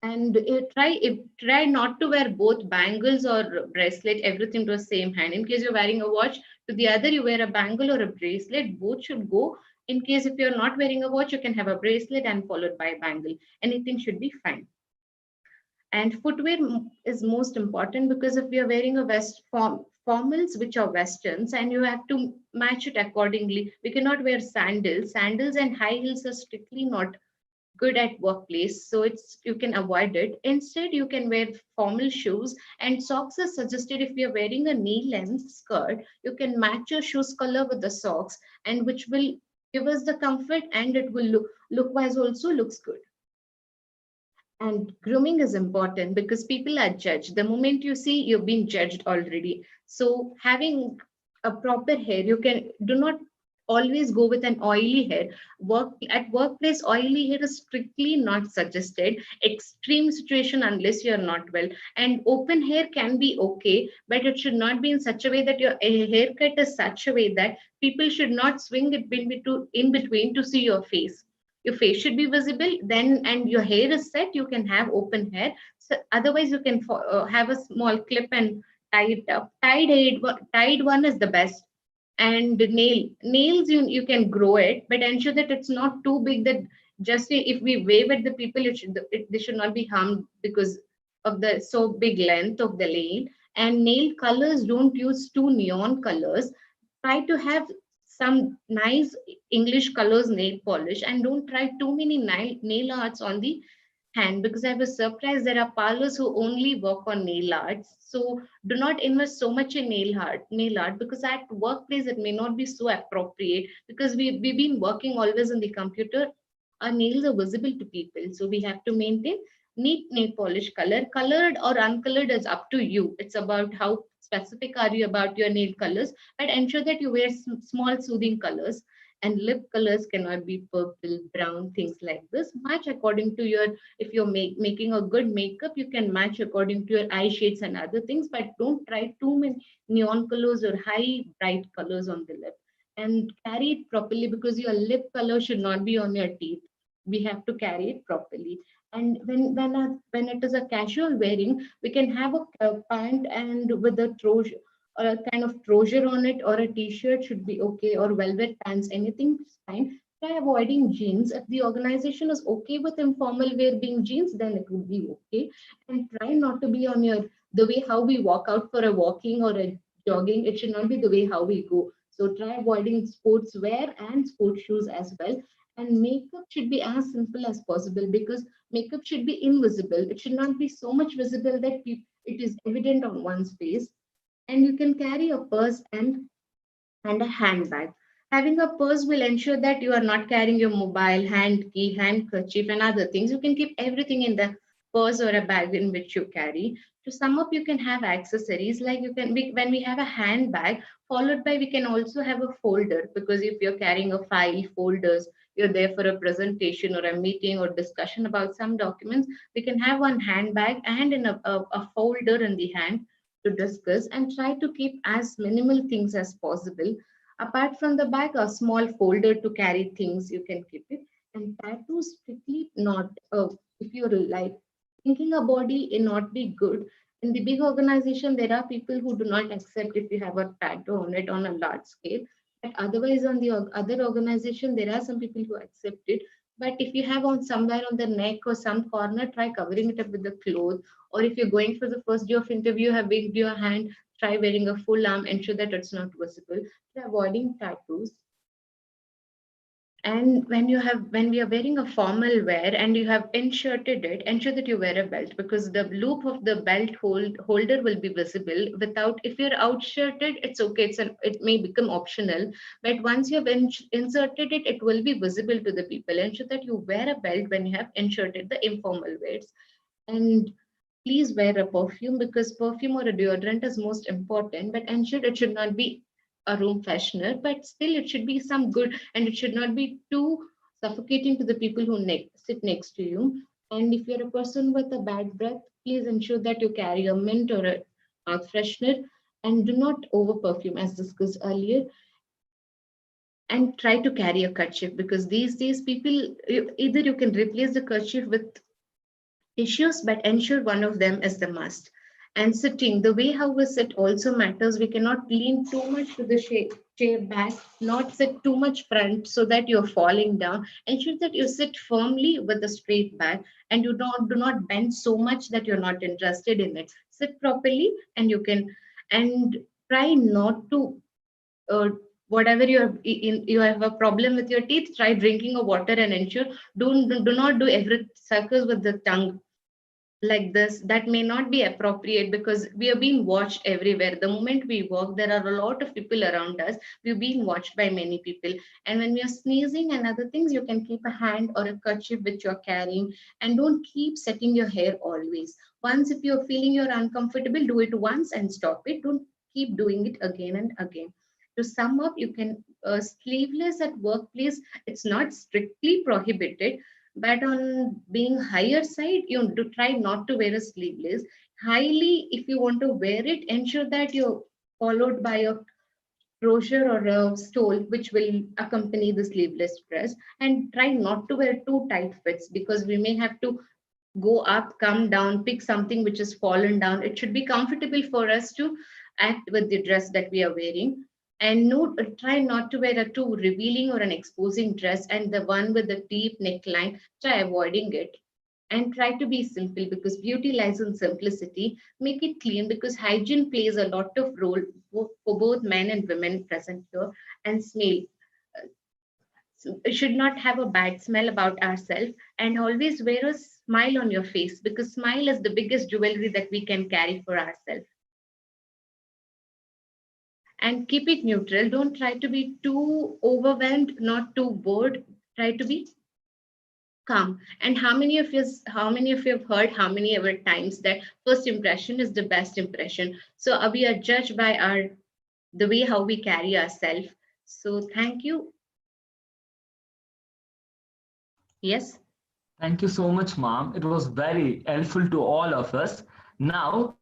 And try not to wear both bangles or bracelet, everything to the same hand. In case you're wearing a watch, to the other you wear a bangle or a bracelet, both should go. In case if you're not wearing a watch, you can have a bracelet and followed by a bangle. Anything should be fine. And footwear is most important, because if you're wearing a formals which are westerns, and you have to match it accordingly. We cannot wear sandals. Sandals and high heels are strictly not good at workplace, so you can avoid it. Instead, you can wear formal shoes, and socks are suggested. If you're wearing a knee length skirt, you can match your shoes color with the socks, and which will give us the comfort, and it will look wise also looks good. And grooming is important, because people are judged. The moment you see, you've been judged already. So having a proper hair, you can do not always go with an oily hair. Workplace, oily hair is strictly not suggested. Extreme situation unless you are not well. And open hair can be okay, but it should not be in such a way that your haircut is such a way that people should not swing it in between to see your face. Your face should be visible, then, and your hair is set, you can have open hair. So otherwise, you can have a small clip and tie it up. Tied one is the best. And nails, you can grow it, but ensure that it's not too big that just if we wave at the people, they should not be harmed because of the so big length of the nail. And nail colors, don't use too neon colors. Try to have some nice English colors nail polish, and don't try too many nail arts on the hand, because I was surprised there are parlors who only work on nail arts. So do not invest so much in nail art, because at workplace it may not be so appropriate, because we've been working always on the computer. Our nails are visible to people, so we have to maintain neat nail polish color. Colored or uncolored is up to you. It's about how specific are you about your nail colors, but ensure that you wear small soothing colors. And lip colors cannot be purple, brown, things like this. Match according to your, if you're making a good makeup, you can match according to your eye shades and other things, but don't try too many neon colors or high bright colors on the lip. And carry it properly, because your lip color should not be on your teeth. We have to carry it properly. And when it is a casual wearing, we can have a pant and with a trouser, or a kind of trouser on it, or a t-shirt should be okay, or velvet pants, anything is fine. Try avoiding jeans. If the organization is okay with informal wear being jeans, then it would be okay. And try not to be on the way how we walk out for a walking or a jogging. It should not be the way how we go. So try avoiding sports wear and sports shoes as well. And makeup should be as simple as possible, because makeup should be invisible. It should not be so much visible that it is evident on one's face. And you can carry a purse and a handbag. Having a purse will ensure that you are not carrying your mobile, hand key, handkerchief, and other things. You can keep everything in the purse or a bag in which you carry. To sum up, you can have accessories like when we have a handbag, followed by we can also have a folder, because if you're carrying a file, folders, you're there for a presentation or a meeting or discussion about some documents, we can have one handbag and in a folder in the hand to discuss, and try to keep as minimal things as possible. Apart from the bag, a small folder to carry things, you can keep it. And tattoos strictly not, if you're like thinking a body it not be good. In the big organization, there are people who do not accept if you have a tattoo on it on a large scale. But otherwise, on the other organization, there are some people who accept it. But if you have on somewhere on the neck or some corner, try covering it up with the cloth. Or if you're going for the first day of interview, have waved your hand, try wearing a full arm, ensure that it's not visible. Try avoiding tattoos. And when we are wearing a formal wear and you have inserted it, ensure that you wear a belt, because the loop of the belt holder will be visible. Without, if you're outshirted, it's okay. It may become optional, but once you have inserted it, it will be visible to the people. Ensure that you wear a belt when you have inserted the informal wears. And please wear a perfume, because perfume or a deodorant is most important, but ensure it should not be a room freshener, but still it should be some good, and it should not be too suffocating to the people who sit next to you. And if you're a person with a bad breath, please ensure that you carry a mint or a mouth freshener, and do not over perfume as discussed earlier. And try to carry a kerchief, because these days people, either you can replace the kerchief with tissues, but ensure one of them is the must. And sitting, the way how we sit also matters. We cannot lean too much to the chair back, not sit too much front so that you're falling down. Ensure that you sit firmly with a straight back, and you do not bend so much that you're not interested in it. Sit properly, and and try not to, whatever you have a problem with your teeth, try drinking a water, and ensure do not do every circles with the tongue like this. That may not be appropriate, because we are being watched everywhere. The moment we walk, there are a lot of people around us. We're being watched by many people. And when we are sneezing and other things, you can keep a hand or a kerchief which you're carrying, and don't keep setting your hair always. Once, if you're feeling you're uncomfortable, do it once and stop it. Don't keep doing it again and again. To sum up, you can sleeveless at workplace, it's not strictly prohibited, but on being higher side, you do try not to wear a sleeveless. Highly, if you want to wear it, ensure that you're followed by a brochure or a stole which will accompany the sleeveless dress, and try not to wear too tight fits because we may have to go up, come down, pick something which is fallen down. It should be comfortable for us to act with the dress that we are wearing. And no, try not to wear a too revealing or an exposing dress, and the one with the deep neckline, try avoiding it. And try to be simple because beauty lies in simplicity. Make it clean because hygiene plays a lot of role for both men and women present here. And smell, should not have a bad smell about ourselves, and always wear a smile on your face because smile is the biggest jewelry that we can carry for ourselves. And keep it neutral. Don't try to be too overwhelmed, not too bored. Try to be calm. And how many of you have heard how many ever times that first impression is the best impression? So we are judged by the way how we carry ourselves. So thank you. Yes. Thank you so much, ma'am. It was very helpful to all of us. Now,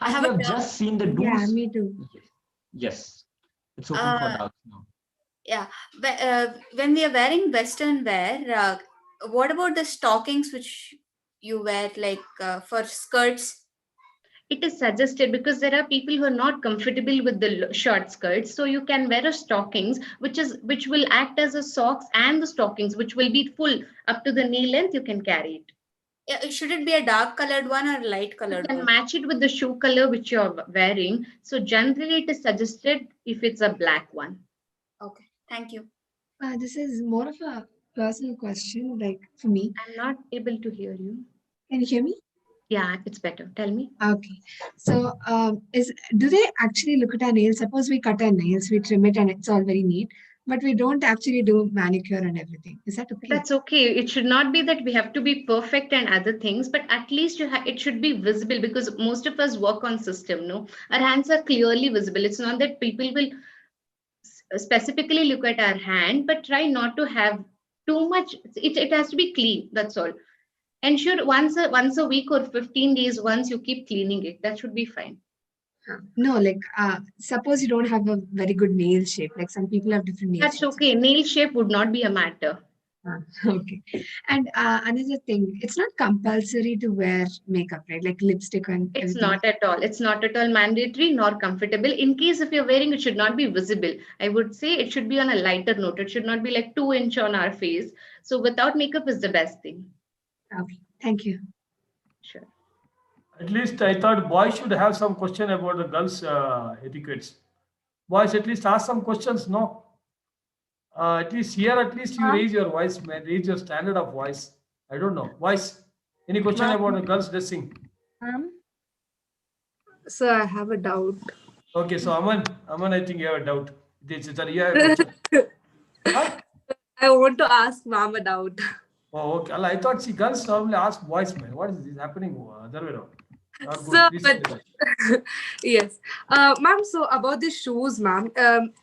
I as have we a have doubt. just seen the Yeah, do's. me too. Yes, it's open for Uh, doubts now. yeah, when we are wearing Western wear, what about the stockings which you wear, like for skirts? It is suggested because there are people who are not comfortable with the short skirts, so you can wear a stockings which will act as a socks, and the stockings which will be full up to the knee length. You can carry it. Yeah, should it be a dark colored one or light You colored can one? match it with the shoe color which you're wearing. So generally, it is suggested if it's a black one. Okay, thank you. This is more of a personal question, like for me. I'm not able to hear you. Can you hear me? Yeah, it's better. Tell me. Okay. So, do they actually look at our nails? Suppose we cut our nails, we trim it, and it's all very neat, but we don't actually do manicure and everything. Is that okay? That's okay. It should not be that we have to be perfect and other things, but at least it should be visible because most of us work on system. No, our hands are clearly visible. It's not that people will specifically look at our hand, but try not to have too much. It has to be clean. That's all. Ensure once a week or 15 days once you keep cleaning it. That should be fine. No, like suppose you don't have a very good nail shape. Like some people have different nail That's shapes. okay. Nail shape would not be a matter. Okay. And another thing, it's not compulsory to wear makeup, right? Like lipstick and It's everything. not at all. It's not at all mandatory nor comfortable. In case if you're wearing, it should not be visible. I would say it should be on a lighter note. It should not be like 2 inch on our face. So without makeup is the best thing. Okay. Thank you. Sure. At least I thought boys should have some question about the girls' etiquettes. Boys, at least ask some questions, no? At least here, at least you raise your voice, man. Raise your standard of voice. I don't know. Voice. Any question about the girls' dressing? So I have a doubt. Okay, so Aman, I think you have a doubt. You have a question. I want to ask mom a doubt. Oh, okay. I thought girls normally ask boys, man. What is this happening? Other way around. Not good. So, Please but say that. yes, ma'am. So about the shoes, ma'am,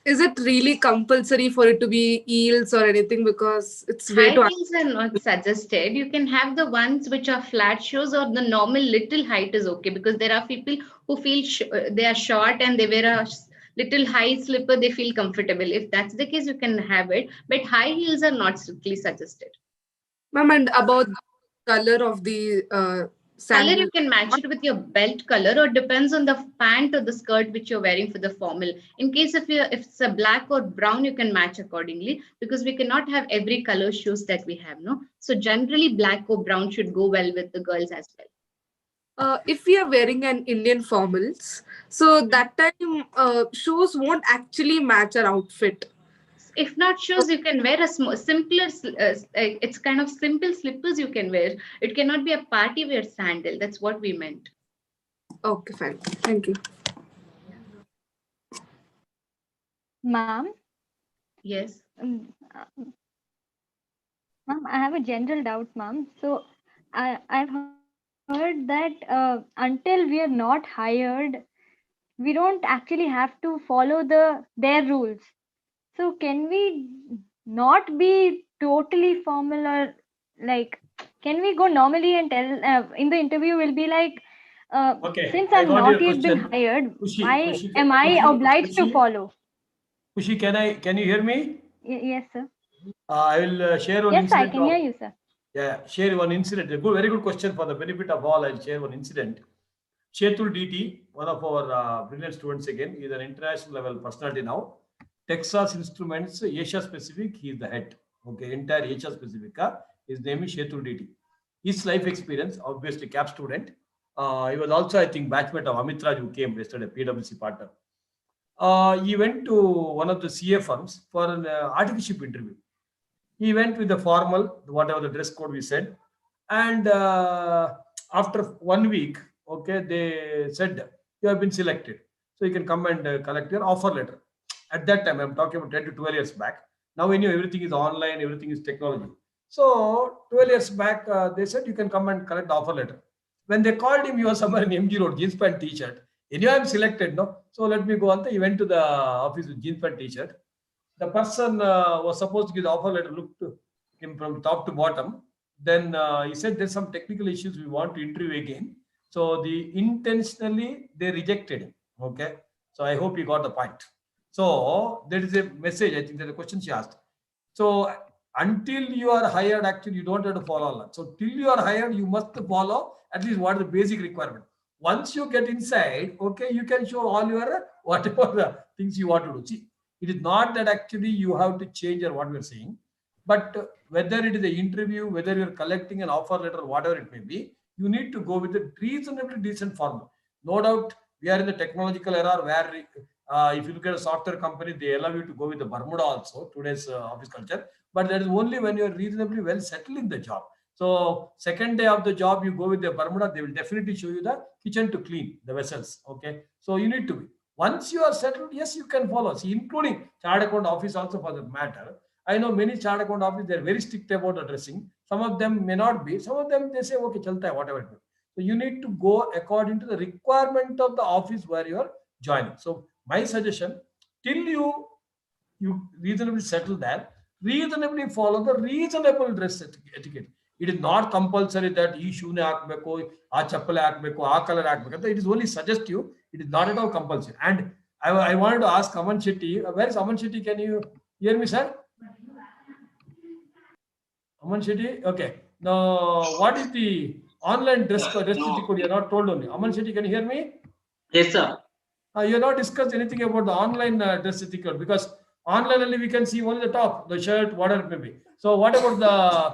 is it really compulsory for it to be heels or anything? Because it's way High too. heels are not suggested. You can have the ones which are flat shoes, or the normal little height is okay because there are people who feel they are short and they wear a little high slipper. They feel comfortable. If that's the case, you can have it. But high heels are not strictly suggested. Ma'am, and about the color of the Color sandal. you can match it with your belt color, or depends on the pant or the skirt which you're wearing for the formal. In case if it's a black or brown, you can match accordingly because we cannot have every color shoes that we have, no. So generally black or brown should go well with the girls as well. If we are wearing an Indian formals, so that time shoes won't actually match our outfit. If not shoes, you can wear a simpler, it's kind of simple slippers you can wear. It cannot be a party wear sandal. That's what we meant. Okay, fine. Thank you. Ma'am? Yes. Ma'am, I have a general doubt, ma'am. So I've heard that until we are not hired, we don't actually have to follow their rules. So can we not be totally formal, or like, can we go normally and tell in the interview will be like, Okay, since I I'm got your not yet been question. hired, Kushi, why Kushi, am I Kushi, obliged to Kushi, follow? Kushi, can you hear me? Yes, sir. I will share one Yes, sir, I incident can hear of, you, sir. yeah, share one incident. A good, very good question for the benefit of all. I'll share one incident. Chetul DT, one of our brilliant students again, is an international level personality now. Texas Instruments, Asia Pacific, he is the head. Okay, entire Asia Pacific. His name is Chetul DT. His life experience, obviously, CAP student. He was also, I think, batchmate of Amit Raj, who came yesterday, PwC partner. He went to one of the CA firms for an articleship interview. He went with the formal, whatever the dress code we said. And after 1 week, okay, they said, you have been selected. So you can come and collect your offer letter. At that time, I'm talking about 10 to 12 years back. Now we knew everything is online, everything is technology. So 12 years back, they said you can come and collect the offer letter. When they called him, he was somewhere in MG Road, jeans pant t-shirt. Anyway, I'm selected, no? So let me go on. He went to the office with jeans pant t-shirt. The person was supposed to give the offer letter, looked to him from top to bottom. Then he said there's some technical issues, we want to interview again. So intentionally they rejected him. Okay. So I hope you got the point. So there is a message, I think there's a question she asked. So until you are hired, actually you don't have to follow all that. So till you are hired, you must follow at least what is the basic requirement. Once you get inside, okay, you can show all your whatever the things you want to do. See, it is not that actually you have to change or what we're saying, but whether it is an interview, whether you're collecting an offer letter, whatever it may be, you need to go with a reasonably decent format. No doubt, we are in the technological era where if you look at a software company, they allow you to go with the Bermuda also, today's office culture. But that is only when you're reasonably well settled in the job. So second day of the job, you go with the Bermuda, they will definitely show you the kitchen to clean, the vessels. Okay. So you need to be. Once you are settled, yes, you can follow. See, including chartered account office also for that matter. I know many chartered account office, they're very strict about addressing. Some of them may not be. Some of them, they say, okay, chalta hai, whatever it is. So you need to go according to the requirement of the office where you are joining. So my suggestion, till you reasonably settle there, reasonably follow the reasonable dress etiquette. It is not compulsory that ಈ ಶೂನೆ ಹಾಕಬೇಕು, ಆ ಚಪ್ಪಲೆ ಹಾಕಬೇಕು, ಆ colour ಹಾಕಬೇಕು ಅಂತ. It is only suggestive. It is not at all compulsory. And I wanted to ask Aman Shetty. Where is Aman Shetty? Can you hear me, sir? Aman Shetty? Okay. Now, what is the online dress code? You are not told only. Aman Shetty, can you hear me? Yes, sir. You have not discussed anything about the online dress etiquette, because online only we can see only the top, the shirt, whatever it may be. So what about the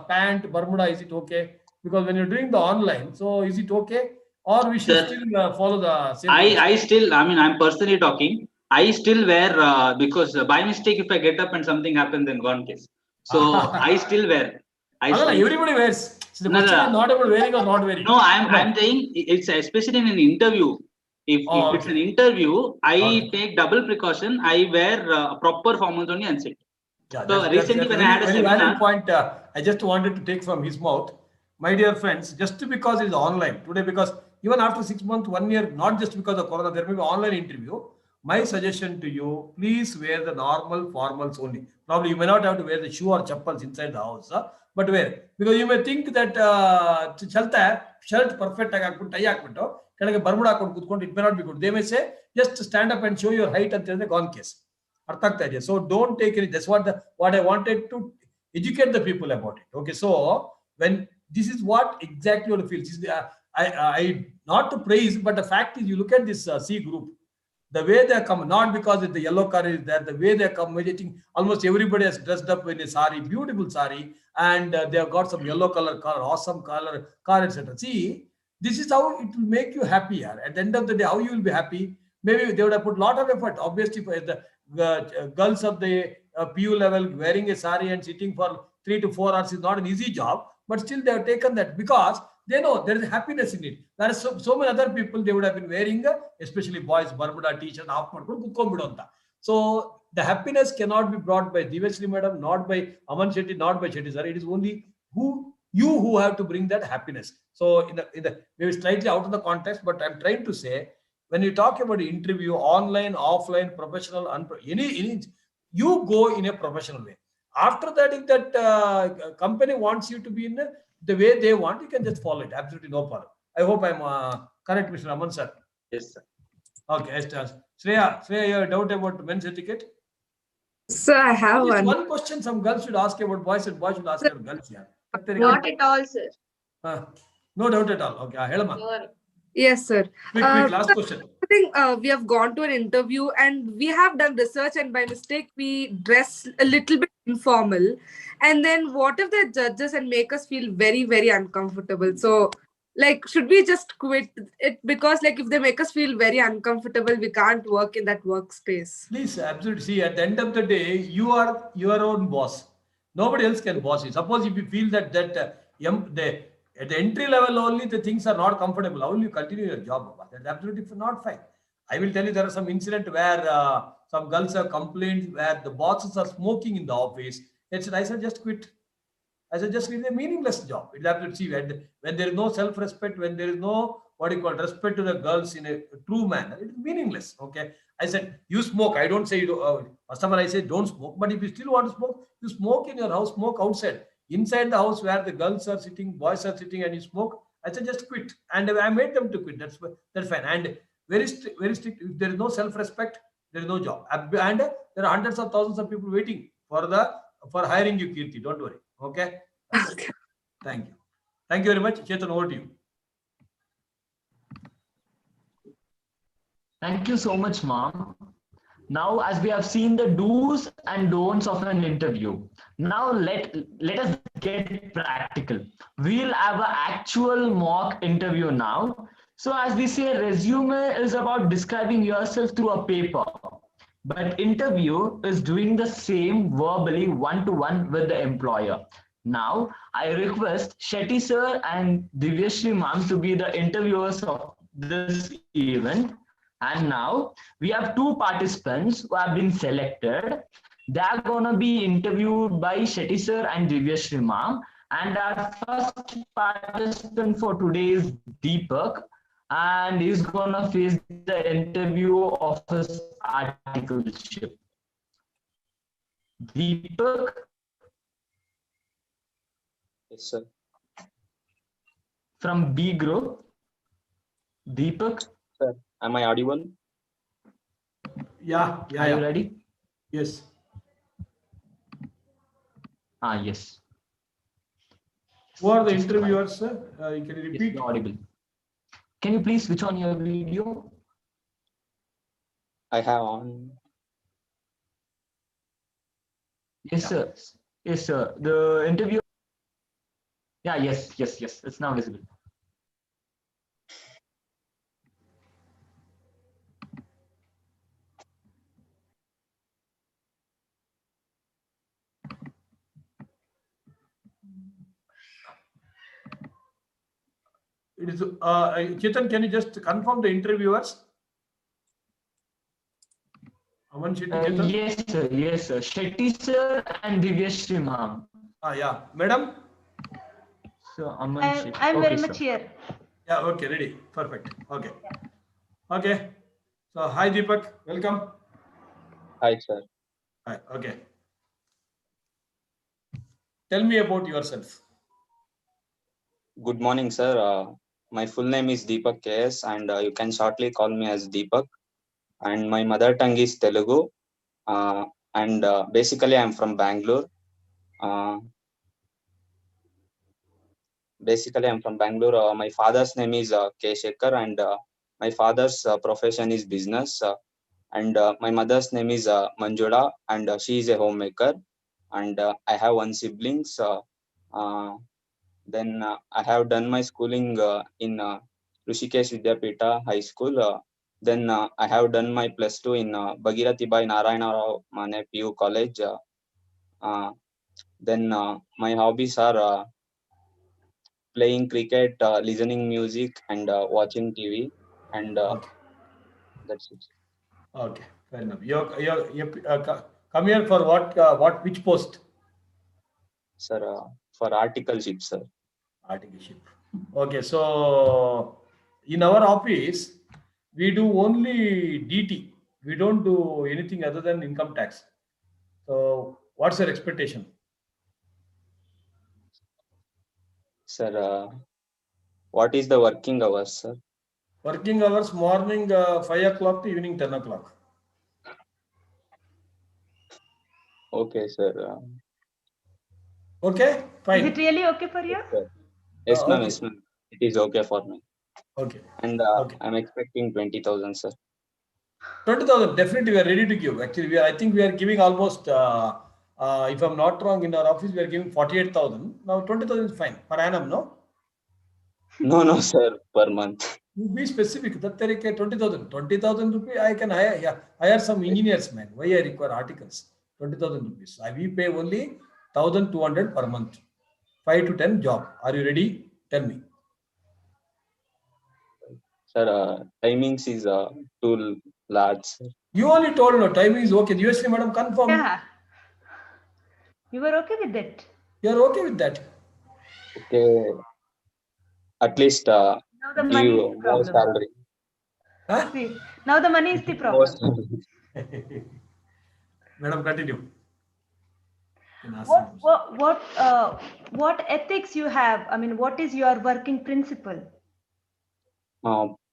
pant, Bermuda? Is it okay? Because when you're doing the online, so is it okay, or we should still follow the same? I still, I mean, I'm personally talking. I still wear because by mistake, if I get up and something happens, then gone case. So I still wear. Everybody wears. So the question is not about wearing or not wearing. No, I'm saying it's especially in an interview. If it's an interview, I take double precaution. I wear proper formals only and sit. Yeah, so recently when I had a seminar, valid point, I just wanted to take from his mouth. My dear friends, just because it's online today, because even after 6 months, 1 year, not just because of Corona, there may be online interview. My suggestion to you, please wear the normal formals only. Probably you may not have to wear the shoe or chappals inside the house, but wear. Because you may think that chalta shirt perfect tie ಹಾಕ್ಬಿಟ್ಟು ಕೆಳಗೆ Bermuda ಹಾಕೊಂಡು ಕೂತ್ಕೊಂಡು, it may not be good. They may say, just stand up and show your height ಅಂತ ಹೇಳಿದ್ರೆ gone case. ಅರ್ಥ ಆಗ್ತಾ ಇದೆಯಾ? So don't take it. That's what I wanted to educate the people about it. Okay, so when this is what exactly what feels. I not to praise, but the fact is, you look at this C group, the way they come, not because the yellow car is there, the way they are accommodating, almost everybody has dressed up in a sari, beautiful sari, and they have got some yellow color car, awesome color car, etc. See, this is how it will make you happier. At the end of the day, how you will be happy? Maybe they would have put a lot of effort. Obviously, for the girls of the PU level wearing a sari and sitting for 3 to 4 hours is not an easy job, but still they have taken that because they know there is happiness in it. There are so many other people, they would have been wearing, especially boys, Bermuda t-shirt, half anta. So the happiness cannot be brought by Divashri madam, not by Aman Shetty, not by Shetty sir. It is only who have to bring that happiness. So in the maybe slightly out of the context, but I'm trying to say, when you talk about interview, online, offline, professional, any you go in a professional way. After that, if that company wants you to be in the way they want, you can just follow it. Absolutely no problem. I hope I'm correct, Mr. Aman sir. Yes, sir. Okay, Shreya, you have a doubt about men's etiquette? So I have one question some girls should ask about boys and boys should ask about girls. Yeah. Not at all, sir. No doubt at all. Okay, Helma. Sure. Yes, sir. Quick, last question. I think we have gone to an interview and we have done research, and by mistake we dress a little bit informal. And then what if they judge us and make us feel very, very uncomfortable? So, like, should we just quit it? Because, like, if they make us feel very uncomfortable, we can't work in that workspace. Please, absolutely. See, at the end of the day, you are your own boss. Nobody else can boss you. Suppose if you feel that at the entry level only the things are not comfortable, how will you continue your job? That's absolutely not fine. I will tell you there are some incident where some girls have complained where the bosses are smoking in the office. I said just quit. I said just it's a meaningless job. It's absolutely when there is no self-respect, when there is no respect to the girls in a true manner, it is meaningless. Okay. I said you smoke. I don't say you do, first of all I say don't smoke. But if you still want to smoke, you smoke in your house, smoke outside. Inside the house where the girls are sitting, boys are sitting, and you smoke, I said just quit. And I made them to quit. That's fine. And very strict. If there is no self-respect, there is no job. And there are hundreds of thousands of people waiting for hiring you, Kirti. Don't worry. Okay. Thank you. Thank you very much. Chetan, over to you. Thank you so much, Mom. Now, as we have seen the do's and don'ts of an interview, now let us get practical. We'll have an actual mock interview now. So as we say, resume is about describing yourself through a paper, but interview is doing the same verbally one-to-one with the employer. Now, I request Shetty sir and Divyashri ma'am to be the interviewers of this event. And now we have two participants who have been selected. They are going to be interviewed by Shetty sir and Divyashri ma'am. And our first participant for today is Deepak. And he's going to face the interview of his articleship. Deepak. Yes, sir. From B group. Deepak. Sir, am I audible? Yeah. Are you ready? Yes. Yes. Who are the interviewers, sir? Can you repeat? Yes, audible. Can you please switch on your video? I have on. Yes, sir. Yes, sir. The interview. Yeah, yes. It's now visible. It is Chetan, can you just confirm the interviewers? Aman, Shetty, Yes, sir. Shetty sir and Divyashri ma'am. Yeah. Madam? So, Aman Shetty. I'm okay, very much sir. here. Yeah, okay, ready. Perfect. Okay. Okay. So, hi, Deepak. Welcome. Hi, sir. Hi. Okay. Tell me about yourself. Good morning, sir. My full name is Deepak KS, and you can shortly call me as Deepak. And my mother tongue is Telugu. And basically, I'm from Bangalore. My father's name is K. Shekhar, and my father's profession is business. And my mother's name is Manjula, and she is a homemaker. And I have one sibling. Then I have done my schooling in Rishikesh Vidyapita High School. Then I have done my +2 in Bhagirathi Bai Narayana Rao Mane PU College. Then my hobbies are playing cricket, listening music, and watching TV. And that's it. Okay, fair enough. You come here for which post? Sir, for articleship, sir. Articleship. Okay, so in our office, we do only DT. We don't do anything other than income tax. So what's your expectation? Sir, what is the working hours, sir? Working hours, morning 5 o'clock to evening 10 o'clock. Okay, sir. Okay, fine. Is it really okay for you? Yes, sir. Yes, ma'am. Okay. Yes, ma'am. It is okay for me. Okay. And Okay. I'm expecting 20,000, sir. 20,000, definitely we are ready to give. Actually, I think we are giving almost, if I'm not wrong, in our office, we are giving 48,000. Now 20,000 is fine. Per annum, no? No, sir. Per month. You be specific. That 20,000. 20,000 rupees, I can hire some engineers, man. Why I require articles? 20,000 rupees. We pay only 1,200 per month. 5 to 10 job. Are you ready? Tell me. Sir, timings is too large, sir. You only told no timing is okay. USC madam confirm. Yeah. You were okay with it. You are okay with that. Okay. At least Now the money give is the more problem. salary. Huh? See, now the money is the More problem. salary. Madam, continue. What ethics you have? I mean, what is your working principle?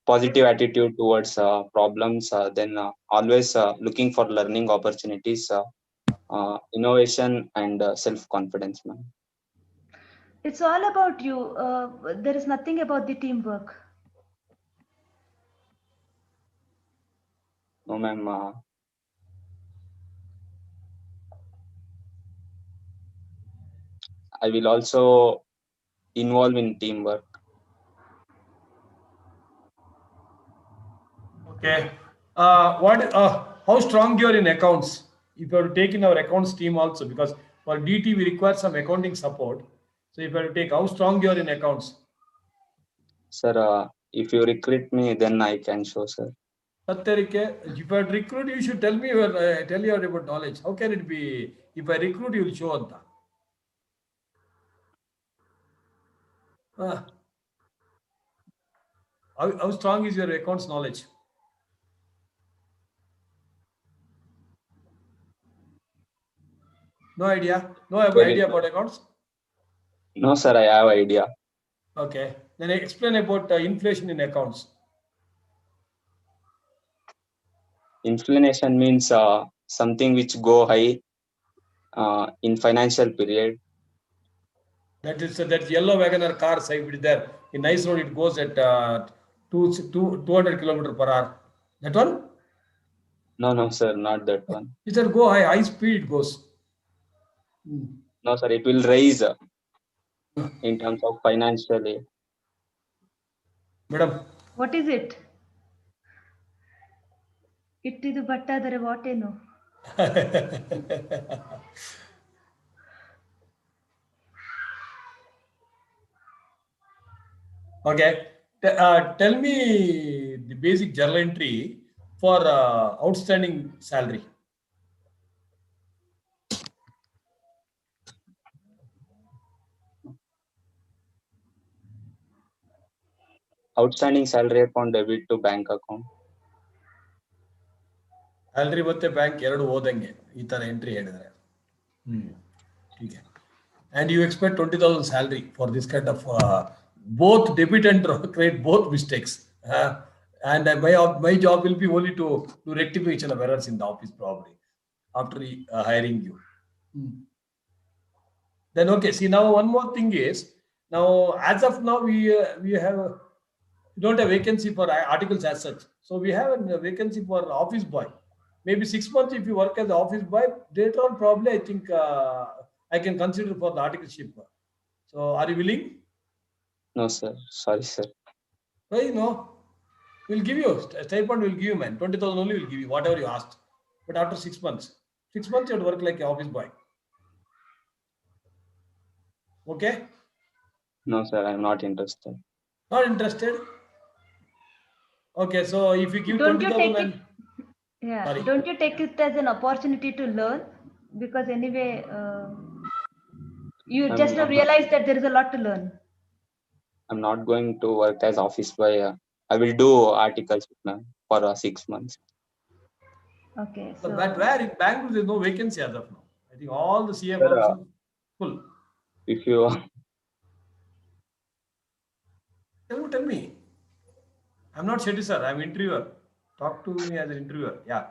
Positive attitude towards problems, then always looking for learning opportunities, innovation, and self-confidence, ma'am. It's all about you. There is nothing about the teamwork. No, ma'am. I will also involve in teamwork. Okay. How strong you are in accounts? If you are to take in our accounts team also, because for DT we require some accounting support. So if you are to take, how strong you are in accounts? Sir, if you recruit me, then I can show, sir. If you are to recruit, you should tell me tell you about knowledge. How can it be? If I recruit, you will show anta. How strong is your accounts knowledge? No idea? No idea about accounts? No, sir, I have idea. Okay. Then explain about inflation in accounts. Inflation means something which go high in financial period. That is that yellow Wagoner car side there. In nice road, it goes at 200 kilometer per hour. That one? No, sir, not that one. It will go high speed it goes. No, sir, it will rise in terms of financially. Madam. What is it? Ittidu ಬಟ್ಟಾದರೆ ವಾಟೇನು? Okay. Tell me the basic journal entry for outstanding salary. Outstanding salary account debit to bank account. Salary ಮತ್ತೆ bank ಎರಡು ಓದಂಗೆ ಈ ತರ entry ಹೇಳಿದ್ರೆ and you expect 20,000 salary for this kind of both debit and credit, both mistakes, and my job will be only to rectify each of errors in the office probably after hiring you. Then okay, see now one more thing is, now as of now we don't have vacancy for articles as such, so we have a vacancy for office boy. Maybe 6 months if you work as the office boy, later on probably I think I can consider for the articleship. So are you willing? No, sir. Sorry, sir. Why no? We'll give you stipend. Will give you, man. 20,000 only will give you whatever you asked. But after 6 months, 6 months you have to work like an office boy. Okay? No, sir. I'm not interested. Not interested? Okay, so if you give 20,000 and... Yeah. Sorry. Don't you take it as an opportunity to learn? Because anyway, you just now realize that there is a lot to learn. I'm not going to work as office boy. I will do articles for 6 months. Okay. So, but where in Bangalore there is no vacancy as of now. think all the CA Sir, firms full. if you Tell me. I'm not Shetty sir. I'm interviewer. Talk to me as an interviewer. Yeah.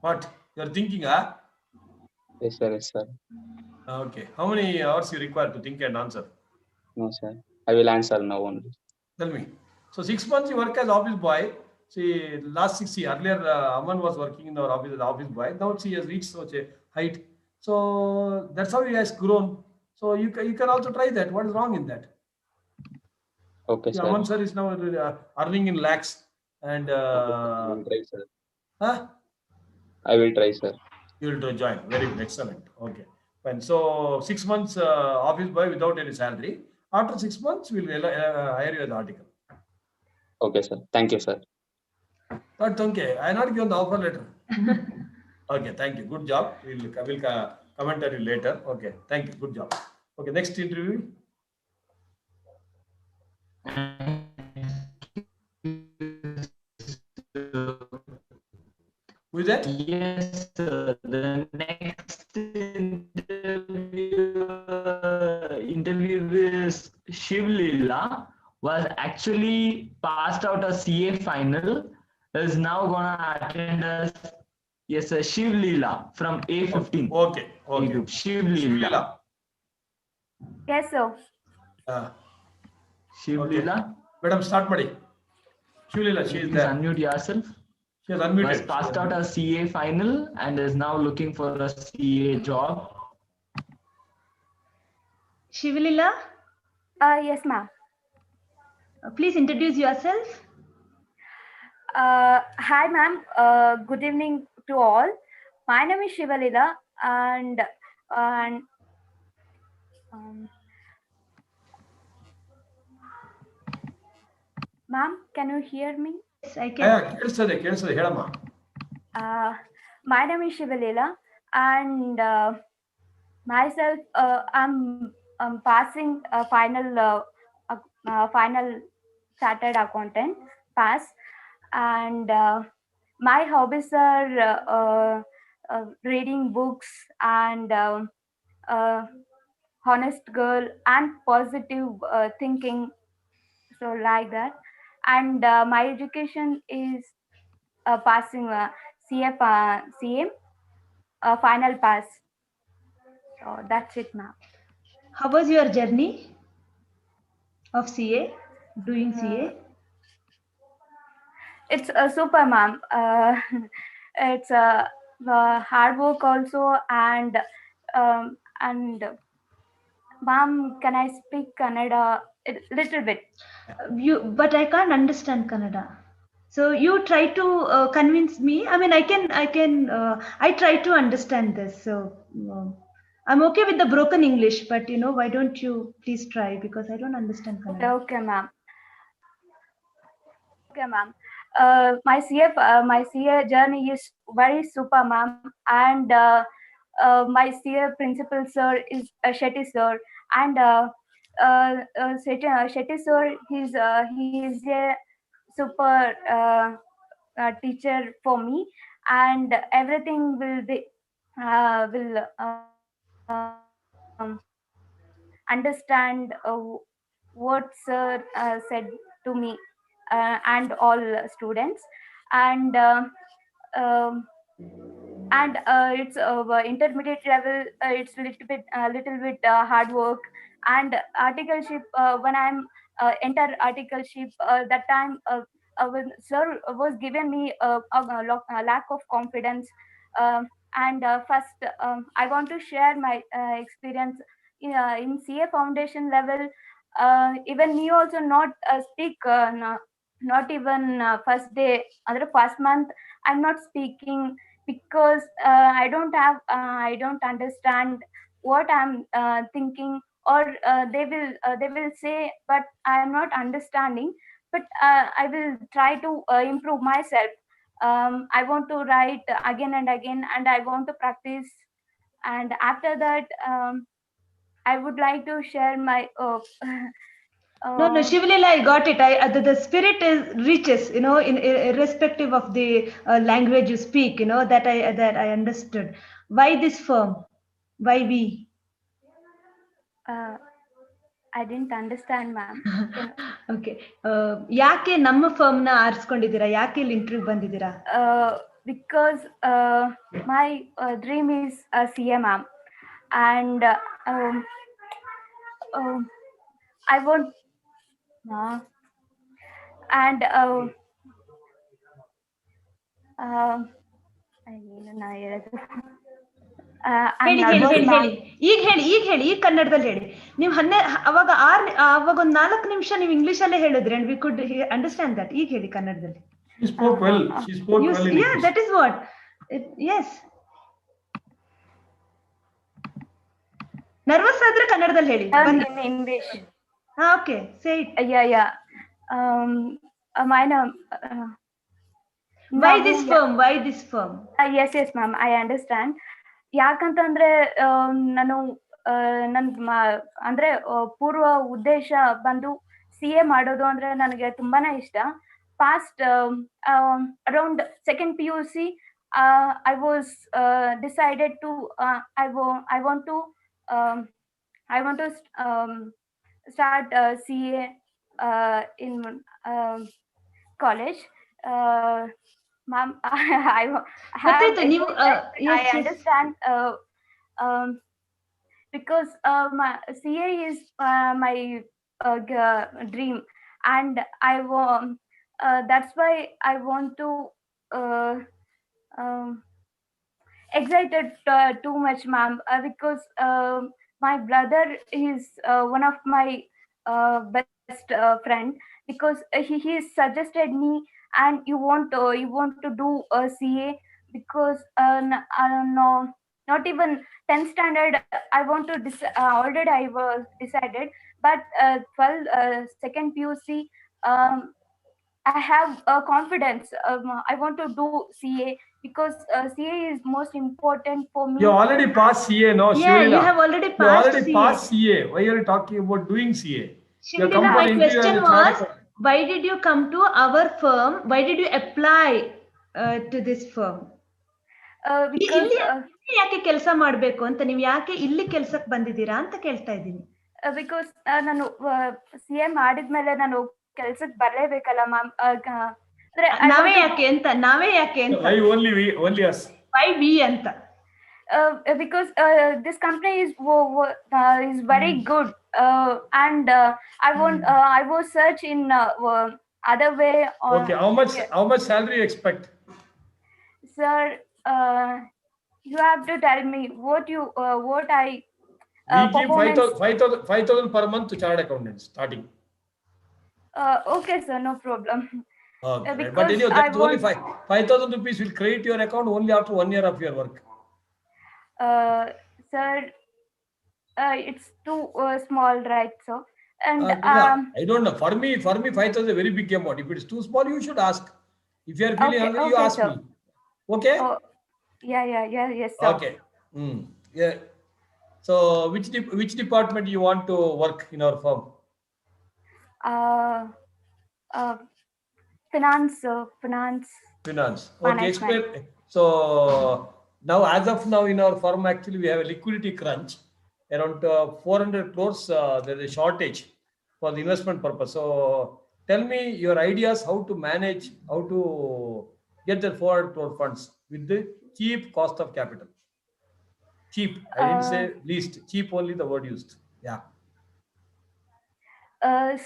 What you're thinking, huh? yes, sir, yes, sir. Okay. How many hours you require to think and answer? No, sir. I will answer now only. Tell me. So 6 months you work as office boy. See, last 6 years earlier, Aman was working in our office as office boy. Now she has reached such a height. So that's how he has grown. So you can also try that. What is wrong in that? Okay, See, sir. Aman sir is now earning in lakhs and. Okay, sir. I will try, sir. Huh? I will try, sir. You will join. Very good. Excellent. Okay. Fine. So 6 months office boy without any salary. After 6 months, we'll hire you as article. Okay, sir. Thank you, sir. That's okay. I not given the offer letter. Okay. Thank you. Good job. We'll comment on you later. Okay. Thank you. Good job. Okay. Next interview. Who is that? Yes, sir. The next interview is Shiv Leela, was actually passed out a CA final, is now gonna attend us. Yes, sir. Shiv Leela from A15. Okay. Okay. Group. Shiv Leela. Yes, sir. Shiv Okay. Leela. Madam, start Madi. Shiv Leela, she is Please there. unmute yourself. She has Was unmuted. passed out a CA final and is now looking for a CA job. Shivalila, Yes, ma'am. Please introduce yourself. Hi, ma'am. Good evening to all. My name is Shivalila, and um, ma'am, can you hear me? Yes, I ಕೇಳಿಸ್ತದೆ ಹೇಳಮ್ಮ. My name is Shivalila, and myself, I'm passing a final chartered accountant pass, and my hobbies are reading books and honest girl and positive thinking, so like that. And my education is passing CA final pass. So that's it, ma'am. How was your journey of CA, doing CA? It's super, ma'am. It's hard work also, and ma'am, can I speak Kannada a little bit? But I can't understand Kannada. So you try to convince me. I mean, I try to understand this. So I'm okay with the broken English, but why don't you please try, because I don't understand Kannada. Okay, ma'am. Okay, ma'am. My CA journey is very super, ma'am, and my CA principal sir is Shetty sir, and Shetty sir, he is a super teacher for me, and everything will understand what sir said to me and all students, and it's intermediate level. It's little bit hard work and articleship. When I'm enter articleship, that time when sir was given me a lack of confidence. And first, I want to share my experience in CA foundation level. Even me also not speak. Not even first day, other first month, I'm not speaking because I don't understand what I'm thinking, or they will say, but I'm not understanding. But I will try to improve myself. I want to write again and again, and I want to practice. And after that, I would like to share my No, Shivalila, I got it. The spirit reaches, in irrespective of the language you speak, that I understood. Why this firm? Why we? I didn't understand, ma'am. Okay. ಯಾಕೆ ನಮ್ಮ firm ನ ಆರಿಸ್ಕೊಂಡಿದ್ದೀರಾ? ಯಾಕೆ ಇಲ್ಲಿ interview ಬಂದಿದ್ದೀರಾ? Because my dream is CA, ma'am, and I want and ಹೇಳಿ ಈಗ ಕನ್ನಡದಲ್ಲಿ ಹೇಳಿ. ನೀವು ಅವಾಗ ಒಂದು 4 ನಿಮಿಷ ನೀವು ಇಂಗ್ಲಿಷ್ ಅಲ್ಲೇ ಹೇಳಿದ್ರಿ, and we could understand that. ಈಗ ಹೇಳಿ ಕನ್ನಡದಲ್ಲಿ. She spoke well. She spoke well in Yeah, English. that is what. Yes. Nervous ಆದ್ರೆ ಕನ್ನಡದಲ್ಲಿ ಹೇಳಿ. In English. Okay, say it. Yeah. My name. Why this firm? Why this firm? Yes, ma'am. I understand. ಯಾಕಂತಂದ್ರೆ ನಾನು ಅಂದ್ರೆ ಪೂರ್ವ ಉದ್ದೇಶ ಬಂದು CA ಮಾಡೋದು ಅಂದ್ರೆ ನನಗೆ ತುಂಬಾನೇ ಇಷ್ಟ. Past around second PUC I was decided to I want to start CA in college. Ma'am, I understand because my CA is my dream, and I want that's why I want to excited too much, ma'am, because my brother is one of my best friend, because he suggested me, and you want to do a CA, because no, not even 10th standard I want to already I was decided, but 12 second PUC I have confidence. I want to do CA because CA is most important for me. You already passed CA, no? Yeah, Shivalila. you have already You passed already CA. passed CA. Why are you talking about doing CA? Shivalila, my question was, why did you come to our firm? Why did you apply to this firm? Because ಯಾಕೆ ಕೆಲಸ ಮಾಡಬೇಕು ಅಂತ, ನೀವು ಯಾಕೆ ಇಲ್ಲಿ ಕೆಲಸಕ್ಕೆ ಬಂದಿದ್ದೀರಾ ಅಂತ ಕೇಳ್ತಾ ಇದ್ದೀನಿ. ಬಿಕಾಸ್ ನಾನು CA ಮಾಡಿದ್ಮೇಲೆ ನಾನು ಕೆಲ್ಸಕ್ಕೆ ಬರಲೇಬೇಕಲ್ಲ ಮ್ಯಾಮ್. ನಾವೇ ಯಾಕೆ ಅಂತ Why only us? Why we ಅಂತ? Because this company is very good, and I will search in other way. Okay, how much salary you expect? Sir, you have to tell me what I we give 5,000 per month to chartered accountants starting. Okay, sir, no problem. Okay, but anyway, that's only 5,000 rupees will credit your account only after 1 year of your work. Sir, it's too small, right? So, and I don't know. For me, 5,000 is a very big amount. If it is too small, you should ask. If you are feeling hungry, you ask me. Okay? Yes, sir. Okay. Yeah. So, which department you want to work in our firm? Finance. Okay, explain. So now, as of now, in our firm, actually, we have a liquidity crunch. Around 400 crores, there is a shortage for the investment purpose. So tell me your ideas, how to manage, how to get the 400 crore funds with the cheap cost of capital. Cheap. I didn't say least. Cheap only the word used. Yeah.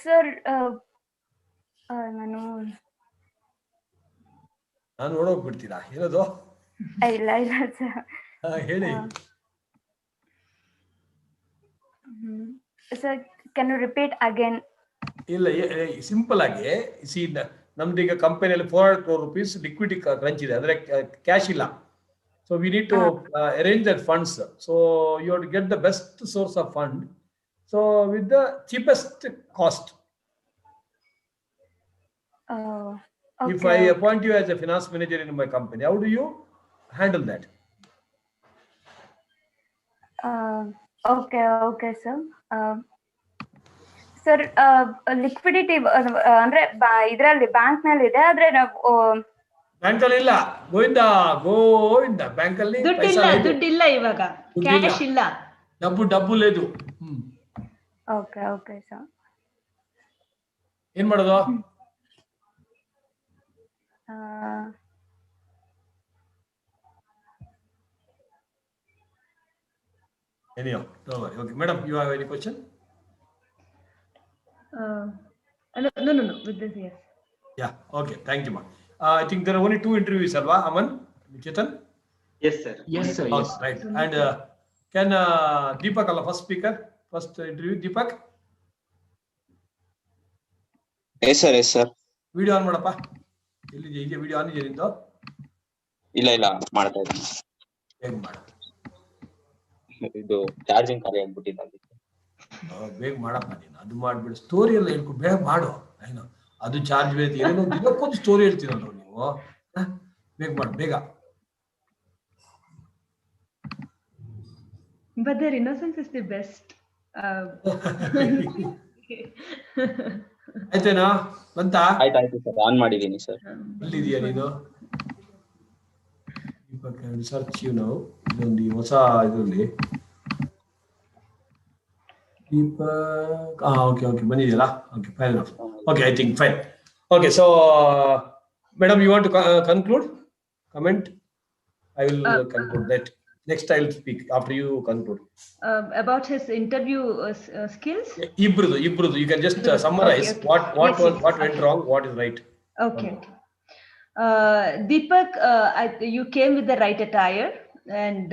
Sir, ನಾನು ಓಡೋಗ್ಬಿಡ್ತೀರಾ ಏನದು? ಇಲ್ಲ sir. ಹೇಳಿ. Sir, can you repeat again? ಇಲ್ಲ, simple ಆಗಿ ನಮ್ದು ಈಗ ಕಂಪನಿಯಲ್ಲಿ 400 crore rupees liquidity crunch ಇದೆ, ಅಂದ್ರೆ ಕ್ಯಾಶ್ ಇಲ್ಲ. So we need to arrange that funds. So you have to get the best source of fund. So with the cheapest cost. Okay, if I appoint you as a finance manager in my company, how do you handle that? Okay, sir. Sir liquidity ಅಂದ್ರೆ ಇದರಲ್ಲಿ bank ನಲ್ಲಿ ಇದೆ ಆದ್ರೆ ನಾವು ಬ್ಯಾಂಕಲ್ಲಿ ಇಲ್ಲ. ಗೋವಿಂದ ಬ್ಯಾಂಕಲ್ಲಿ ದುಡ್ಡಿಲ್ಲ ದುಡ್ಡಿಲ್ಲ ಇವಾಗ, ಕ್ಯಾಶ್ ಇಲ್ಲ, ಡಬ್ಬು ಲೇದು. Okay okay sir. ಏನ್ ಮಾಡೋದು? Anyhow, don't worry. Okay, madam, you have any question? No. With this, yes. Yeah. Okay. Thank you, ma'am. I think there are only 2 interviews, Alva. Aman, Chetan. Yes, sir. Yes, sir. Oh, Yes. right. And can Deepak, first speaker, first interview, Deepak? Yes, sir. Yes, sir. Video on ಮಾಡಪ್ಪ. ಇಲ್ಲಿ video on ಇದೆ ನಿಂದು? ಇಲ್ಲ ಮಾಡ್ತಾ ಇದ್ದೀನಿ. ಹೇಗೆ ಮಾಡು? ಇದು ಚಾರ್ಜಿಂಗ್ ಖಾಲಿ ಆಗ್ಬಿಟ್ಟಿದೆ. ಬೇಗ ಮಾಡಪ್ಪ ನೀನು. ಅದು ಮಾಡ್ಬಿಡು. ಸ್ಟೋರಿ ಎಲ್ಲ ಹೇಳ್ಕೊಡು. ಬೇಗ ಮಾಡು. ಏನು ಅದು ಚಾರ್ಜ್ ಬೇಕು, ಏನೇನೋ ದಿನಕ್ಕೊಂದು ಸ್ಟೋರಿ ಹೇಳ್ತೀರಲ್ಲ ನೀವು. ಬೇಗ ಮಾಡು, ಬೇಗ. But their innocence is the best. ಆಯ್ತೇನಾ? ಬಂತಾ? ಆಯ್ತು ಸರ್, ಆನ್ ಮಾಡಿದ್ದೀನಿ ಸರ್. ಎಲ್ಲಿದೆಯಾ ನೀನು? ಸರ್ಚ್ ನಾವು ಇದೊಂದು ಹೊಸ ಇದರಲ್ಲಿ ದೀಪಕ್. ಓಕೆ ಬಂದಿದೆಯಲ್ಲ. Okay, fine. Okay, I think fine. Okay, so madam, you want to conclude? Comment? I will conclude that. Next, I will speak after you conclude. About his interview skills? Ibrudu. You can just summarize what went wrong, what is right. Okay. Deepak, you came with the right attire, and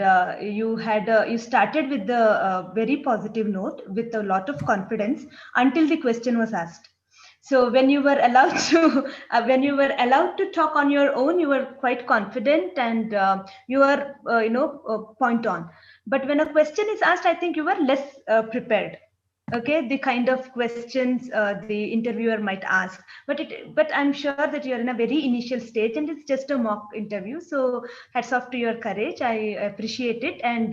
you started with the very positive note with a lot of confidence until the question was asked. So when you were allowed to talk on your own, you were quite confident and you were point on. But when a question is asked, I think you were less prepared. Okay, the kind of questions the interviewer might ask, but I'm sure that you're in a very initial stage and it's just a mock interview. So hats off to your courage. I appreciate it. And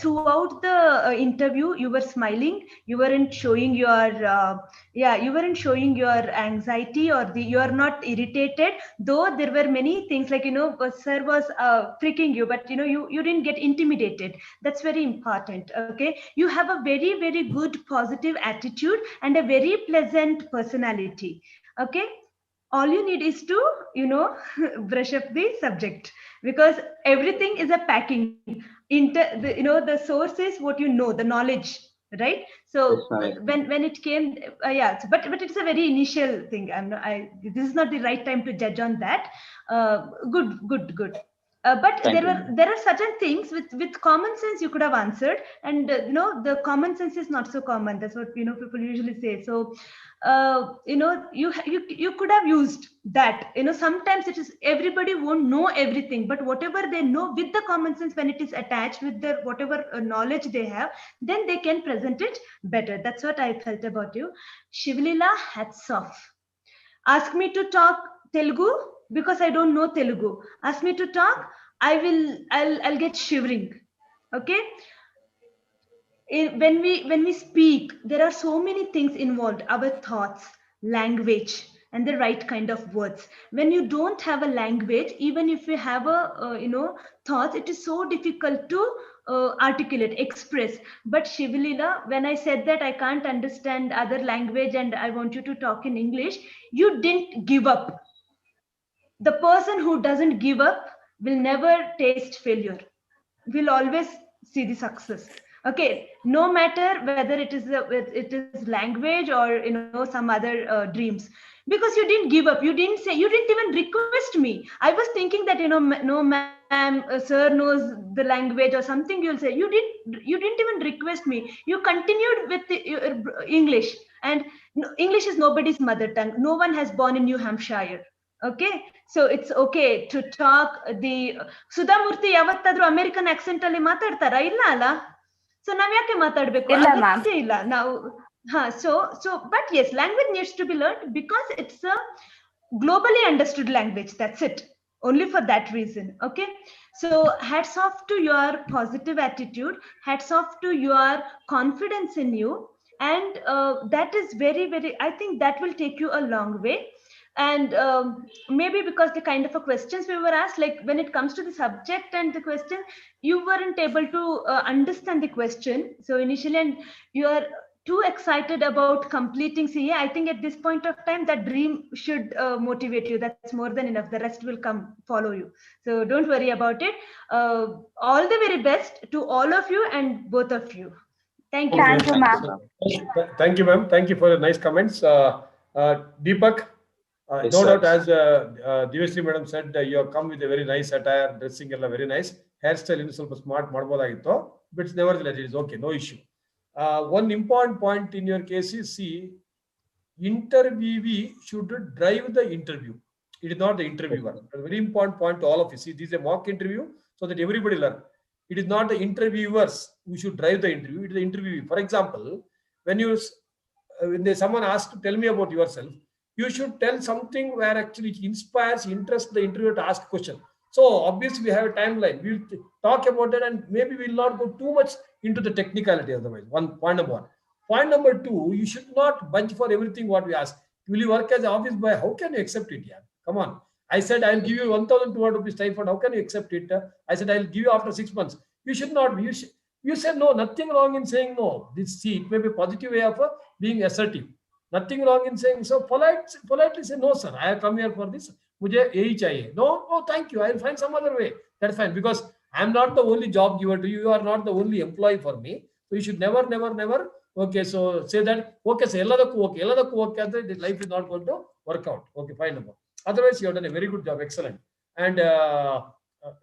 throughout the interview, you were smiling. You weren't showing your anxiety or you are not irritated. Though there were many things like sir was freaking you, but you didn't get intimidated. That's very important. Okay, you have a very, very good positive attitude and a very pleasant personality. Okay, all you need is to brush up the subject, because everything is a packing. The source is what the knowledge, right? So when it came, but it's a very initial thing. This is not the right time to judge on that. Good. But there are certain things with common sense you could have answered, and the common sense is not so common. That's what people usually say. So you could have used that. Sometimes it is everybody won't know everything, but whatever they know with the common sense, when it is attached with the whatever knowledge they have, then they can present it better. That's what I felt about you. Shivlila, hats off. Ask me to talk Telugu because I don't know Telugu. Ask me to talk, I'll get shivering. Okay, when we speak, there are so many things involved: our thoughts, language, and the right kind of words. When you don't have a language, even if you have a thoughts, it is so difficult to articulate, express. But Shivlila, when I said that I can't understand other language and I want you to talk in English, you didn't give up. The person who doesn't give up will never taste failure, will always see the success. Okay, no matter whether it is language or some other dreams, because you didn't give up. You didn't even request me. I was thinking that no ma'am, sir knows the language or something you'll say. You didn't even request me. You continued with the English, and English is nobody's mother tongue. No one has born in New Hampshire. Okay, so it's okay to talk the Sudhamurti yavattadru American accent alli maatadtara illa alla? So nav yake maatadbeku? Illa now. So but yes, language needs to be learned because it's a globally understood language. That's it. Only for that reason. Okay, so hats off to your positive attitude, hats off to your confidence in you, and that is very, very, I think that will take you a long way. And maybe because the kind of a questions we were asked, like when it comes to the subject and the question, you weren't able to understand the question. So initially, and you are too excited about completing CA. I think at this point of time, that dream should motivate you. That's more than enough. The rest will come follow you. So don't worry about it. All the very best to all of you and both of you. Thank you. Okay. Thank you, ma'am. Thank you, ma'am. Thank you for the nice comments. Deepak, Yes, no sir. doubt, as Divasri madam said, you have come with a very nice attire, dressing, very nice. Hairstyle is ಸ್ವಲ್ಪ smart ಮಾಡಬಹುದಾಗಿತ್ತು, but nevertheless it is okay, no issue. One important point in your case is, see, interviewee should drive the interview. It is not the interviewer. A very important point to all of you. See, this is a mock interview so that everybody learn. It is not the interviewers who should drive the interview. It is the interviewee. For example, when someone asks to tell me about yourself, you should tell something where actually it inspires, interests the interviewer to ask a question. So obviously we have a timeline. We'll talk about that, and maybe we'll not go too much into the technicality otherwise. Point number one. Point number two, you should not budge for everything what we ask. Will you work as an office boy? How can you accept it? Yeah, come on. I said I'll give you 1,200 rupees stipend. How can you accept it? I said I'll give you after 6 months. You should not. You said no. Nothing wrong in saying no. See, it may be a positive way of being assertive. Nothing wrong in saying so. Politely say no, sir. I have come here for this. मुझे यही चाहिए. No, thank you. I'll find some other way. That's fine, because I'm not the only job giver to you. You are not the only employee for me. So you should never. Okay, so say that. Okay, say elladakku okay. This life is not going to work out. Okay, fine. Otherwise, you have done a very good job. Excellent. And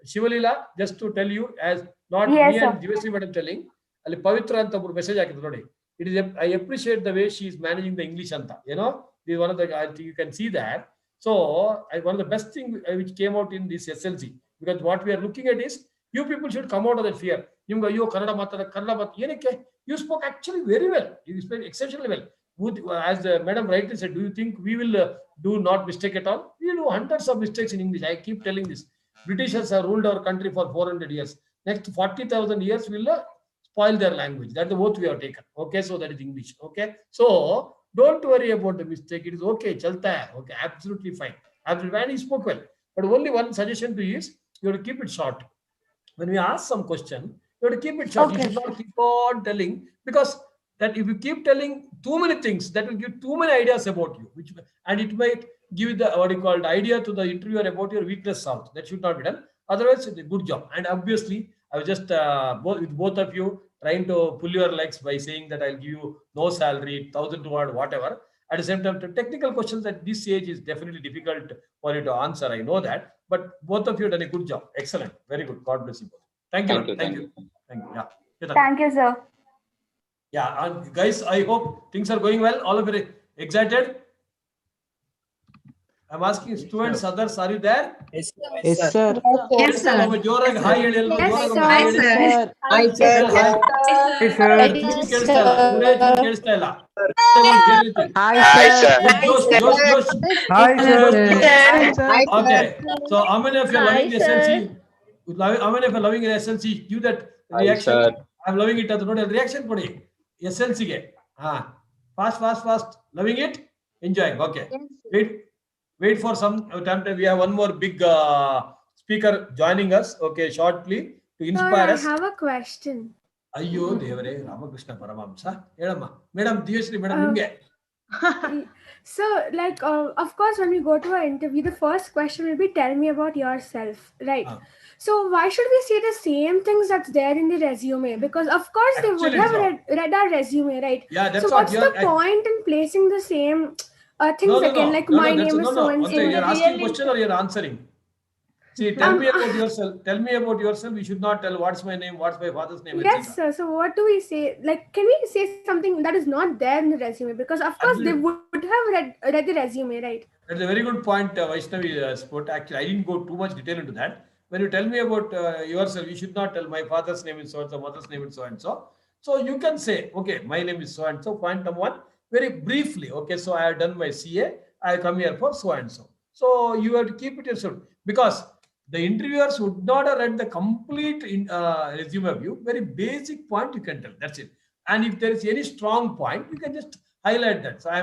Shivalila, just to tell you, as not Yes, me sir. and Divasri madam telling, ಅಲ್ಲಿ ಪವಿತ್ರ ಅಂತ ಒಬ್ರು message ಹಾಕಿದ್ರು ನೋಡಿ. It is I appreciate the way she is managing the English anta. This is one of the, I think you can see that. So one of the best thing which came out in this SLC, because what we are looking at is you people should come out of that fear. You spoke actually very well. You spoke exceptionally well. As Madam rightly said, do you think we will do not mistake at all? We do hundreds of mistakes in English. I keep telling this. Britishers have ruled our country for 400 years. Next 40,000 years will spoil their language. That's the oath we have taken. Okay, so that is English. Okay, so don't worry about the mistake. It is okay. Chalta hai. Okay, absolutely fine. Absolutely, and he spoke well. But only one suggestion to you is you have to keep it short. When we ask some question, you have to keep it short. Okay. You should not keep on telling, because that if you keep telling too many things, that will give too many ideas about you, and it might give the idea to the interviewer about your weakness also. That should not be done. Otherwise, it's a good job. And obviously, I was just with both of you trying to pull your legs by saying that I'll give you no salary, 1,200, whatever. At the same time, the technical questions at this age is definitely difficult for you to answer. I know that, but both of you have done a good job. Excellent, very good. God bless you both. Thank you. Thank you. Yeah. Thank you, sir. Yeah, and guys, I hope things are going well. All of you excited? I'm asking students, others, are you there? Yes, sir. Yes, sir. Hi, okay. So how many of you are loving the SLC? How many of you are loving the SLC? Give that reaction. I'm loving it. Reaction podi. SLC ge. Fast. Loving it? Enjoying. Okay. Wait for some time. We have one more big speaker joining us. Okay, shortly to inspire us. I have a question. Ayyo Devare Ramakrishna Paramamsa. Edamma. Madam, Divasri madam, nimge. So, like, of course, when we go to an interview, the first question will be, tell me about yourself, right? So why should we say the same things that's there in the resume? Because of course they would have read our resume, right? Yeah, that's so what's the point in placing the same things again? Like my name is so and so. You're asking question or you're answering? See, tell me about yourself. Tell me about yourself. We should not tell what's my name, what's my father's name. Yes, sir. So what do we say? Like, can we say something that is not there in the resume? Because of course they would have read the resume, right? That's a very good point, Vaishnavi spoke. Actually, I didn't go too much detail into that. When you tell me about yourself, you should not tell my father's name is so and so, mother's name is so and so. So you can say, okay, my name is so and so. Point number one, very briefly. Okay, so I have done my CA. I come here for so and so. So you have to keep it yourself, because the interviewers would not have read the complete resume of you. Very basic point you can tell. That's it. And if there is any strong point, you can just highlight that. So I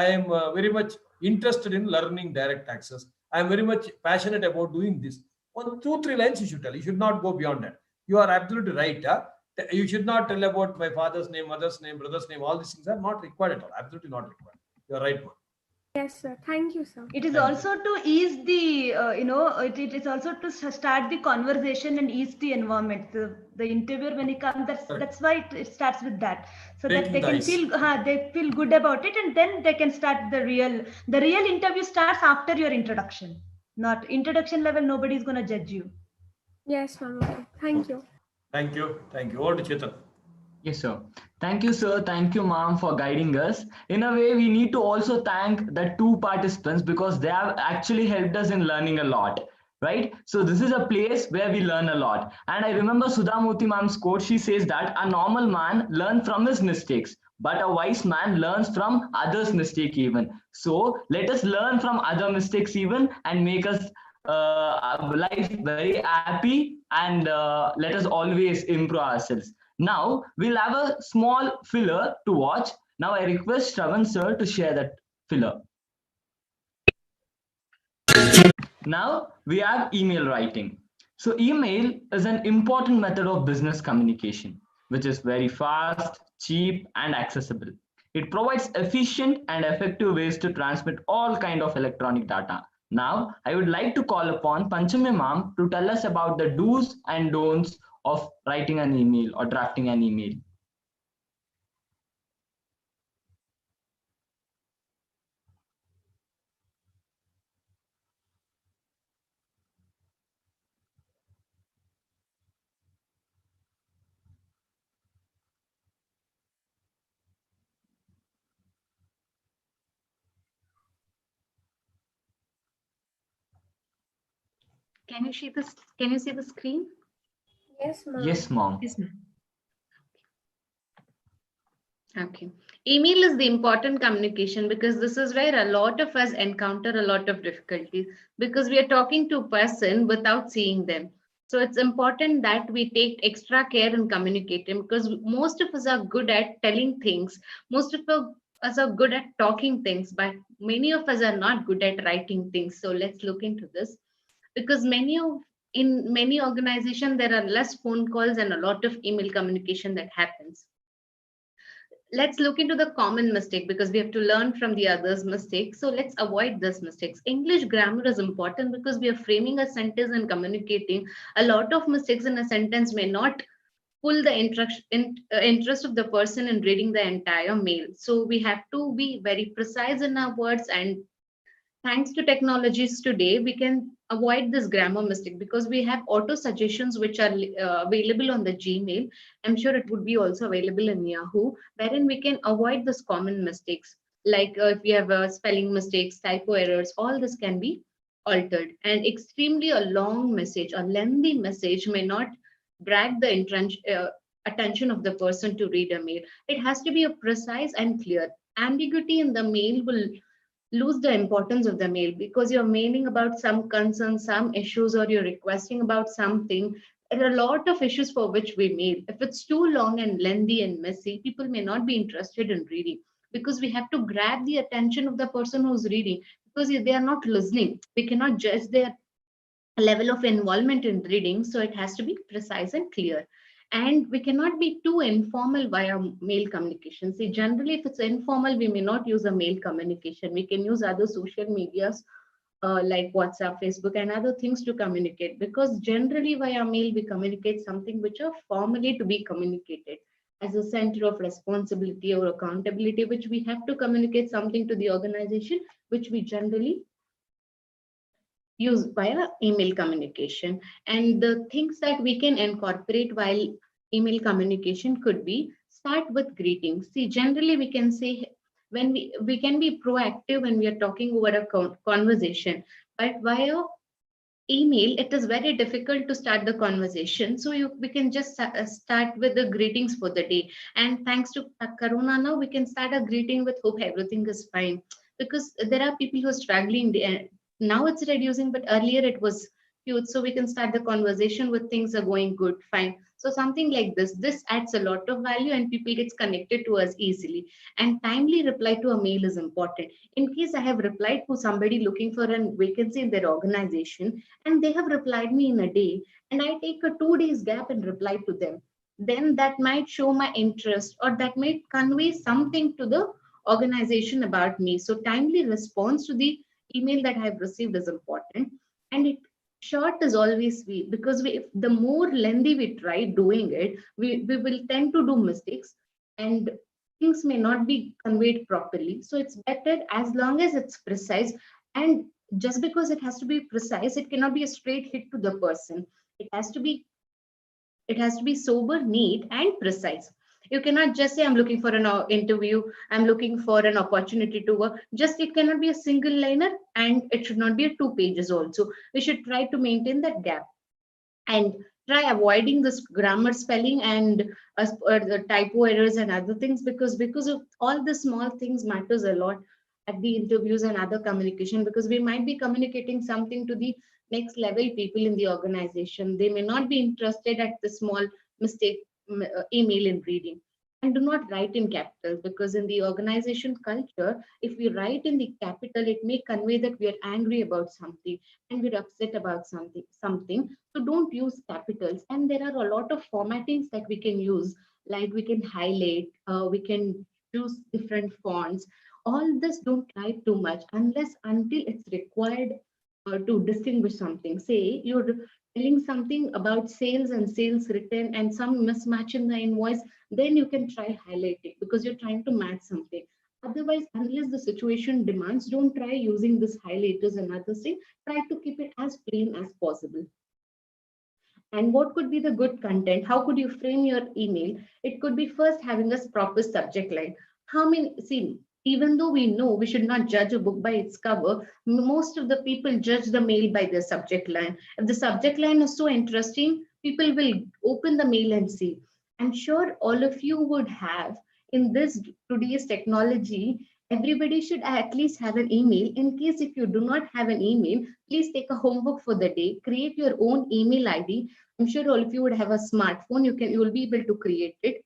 am very much interested in learning direct access. I am very much passionate about doing this. On 2-3 lines you should tell. You should not go beyond that. You are absolutely right. You should not tell about my father's name, mother's name, brother's name. All these things are not required at all. Absolutely not required. You are right, one. Yes, sir. Thank you, sir. It is also to ease the, it is also to start the conversation and ease the environment. The interviewer, when he comes, that's why it starts with that, so that they can feel good about it, and then they can start the real interview starts after your introduction. Not introduction level, nobody is going to judge you. Yes, ma'am. Okay. Thank you. Thank you. Thank you. Over to Chetan. Yes, sir. Thank you, sir. Thank you, ma'am, for guiding us. In a way, we need to also thank the 2 participants because they have actually helped us in learning a lot, right? So this is a place where we learn a lot. And I remember Sudhamurthy ma'am's quote. She says that a normal man learns from his mistakes, but a wise man learns from others' mistake even. So let us learn from other mistakes even and make us life very happy, and let us always improve ourselves. Now we'll have a small filler to watch. Now I request Shravan sir to share that filler. Now we have email writing. So email is an important method of business communication, which is very fast, cheap, and accessible. It provides efficient and effective ways to transmit all kind of electronic data. Now, I would like to call upon Panchami ma'am to tell us about the do's and don'ts of writing an email or drafting an email. Can you see this? Can you see the screen? Yes, ma'am. Yes, ma'am. Yes, ma'am. Okay. Email is the important communication because this is where a lot of us encounter a lot of difficulties because we are talking to a person without seeing them. So it's important that we take extra care in communicating because most of us are good at telling things. Most of us are good at talking things, but many of us are not good at writing things. So let's look into this because in many organizations, there are less phone calls and a lot of email communication that happens. Let's look into the common mistake because we have to learn from the others' mistakes. So let's avoid these mistakes. English grammar is important because we are framing a sentence and communicating. A lot of mistakes in a sentence may not pull the interest of the person in reading the entire mail. So we have to be very precise in our words, and thanks to technologies today, we can avoid this grammar mistake because we have auto suggestions which are available on the Gmail. I'm sure it would be also available in Yahoo, wherein we can avoid this common mistakes. Like if we have spelling mistakes, typo errors, all this can be altered. And extremely a long message, a lengthy message may not drag the attention of the person to read a mail. It has to be a precise and clear. Ambiguity in the mail will lose the importance of the mail because you're mailing about some concern, some issues, or you're requesting about something. There are a lot of issues for which we mail. If it's too long and lengthy and messy, people may not be interested in reading because we have to grab the attention of the person who's reading because they are not listening. We cannot judge their level of involvement in reading, so it has to be precise and clear. And we cannot be too informal via mail communication. See, generally, if it's informal, we may not use a mail communication. We can use other social medias like WhatsApp, Facebook, and other things to communicate. Because generally, via mail, we communicate something which are formally to be communicated as a center of responsibility or accountability, which we have to communicate something to the organization, which we generally use via email communication. And the things that we can incorporate while email communication could be start with greetings. See, generally we can say when we can be proactive when we are talking over a conversation, but via email it is very difficult to start the conversation. So we can just start with the greetings for the day, and thanks to corona now we can start a greeting with hope everything is fine, because there are people who are struggling. Now it's reducing, but earlier it was cute, so we can start the conversation with things are going good, fine. So something like this adds a lot of value and people gets connected to us easily. And timely reply to a mail is important. In case I have replied to somebody looking for a vacancy in their organization and they have replied me in a day, and I take a 2 days gap and reply to them, then that might show my interest or that might convey something to the organization about me. So timely response to the email that I have received is important. And it short is always sweet, because if the more lengthy we try doing it, we will tend to do mistakes and things may not be conveyed properly. So it's better as long as it's precise. And just because it has to be precise, it cannot be a straight hit to the person. It has to be sober, neat, and precise. You cannot just say, I'm looking for an interview, I'm looking for an opportunity to work. Just it cannot be a single liner, and it should not be a 2 pages also. We should try to maintain that gap and try avoiding this grammar spelling and the typo errors and other things, because of all the small things matters a lot at the interviews and other communication, because we might be communicating something to the next level people in the organization. They may not be interested at the small mistake email in reading. And do not write in capitals, because in the organization culture, if we write in the capital, it may convey that we are angry about something and we're upset about something. So don't use capitals. And there are a lot of formattings that we can use, like we can highlight, we can choose different fonts. All this don't write too much until it's required to distinguish something. Say you're telling something about sales and sales written and some mismatch in the invoice, then you can try highlighting because you're trying to match something. Otherwise, unless the situation demands, don't try using this highlighters and other things. Try to keep it as plain as possible. And what could be the good content? How could you frame your email? It could be first having a proper subject line. How many, see, even though we know we should not judge a book by its cover, most of the people judge the mail by their subject line. If the subject line is so interesting, people will open the mail and see. I'm sure all of you would have, in this today's technology, everybody should at least have an email. In case if you do not have an email, please take a homework for the day, create your own email ID. I'm sure all of you would have a smartphone. You will be able to create it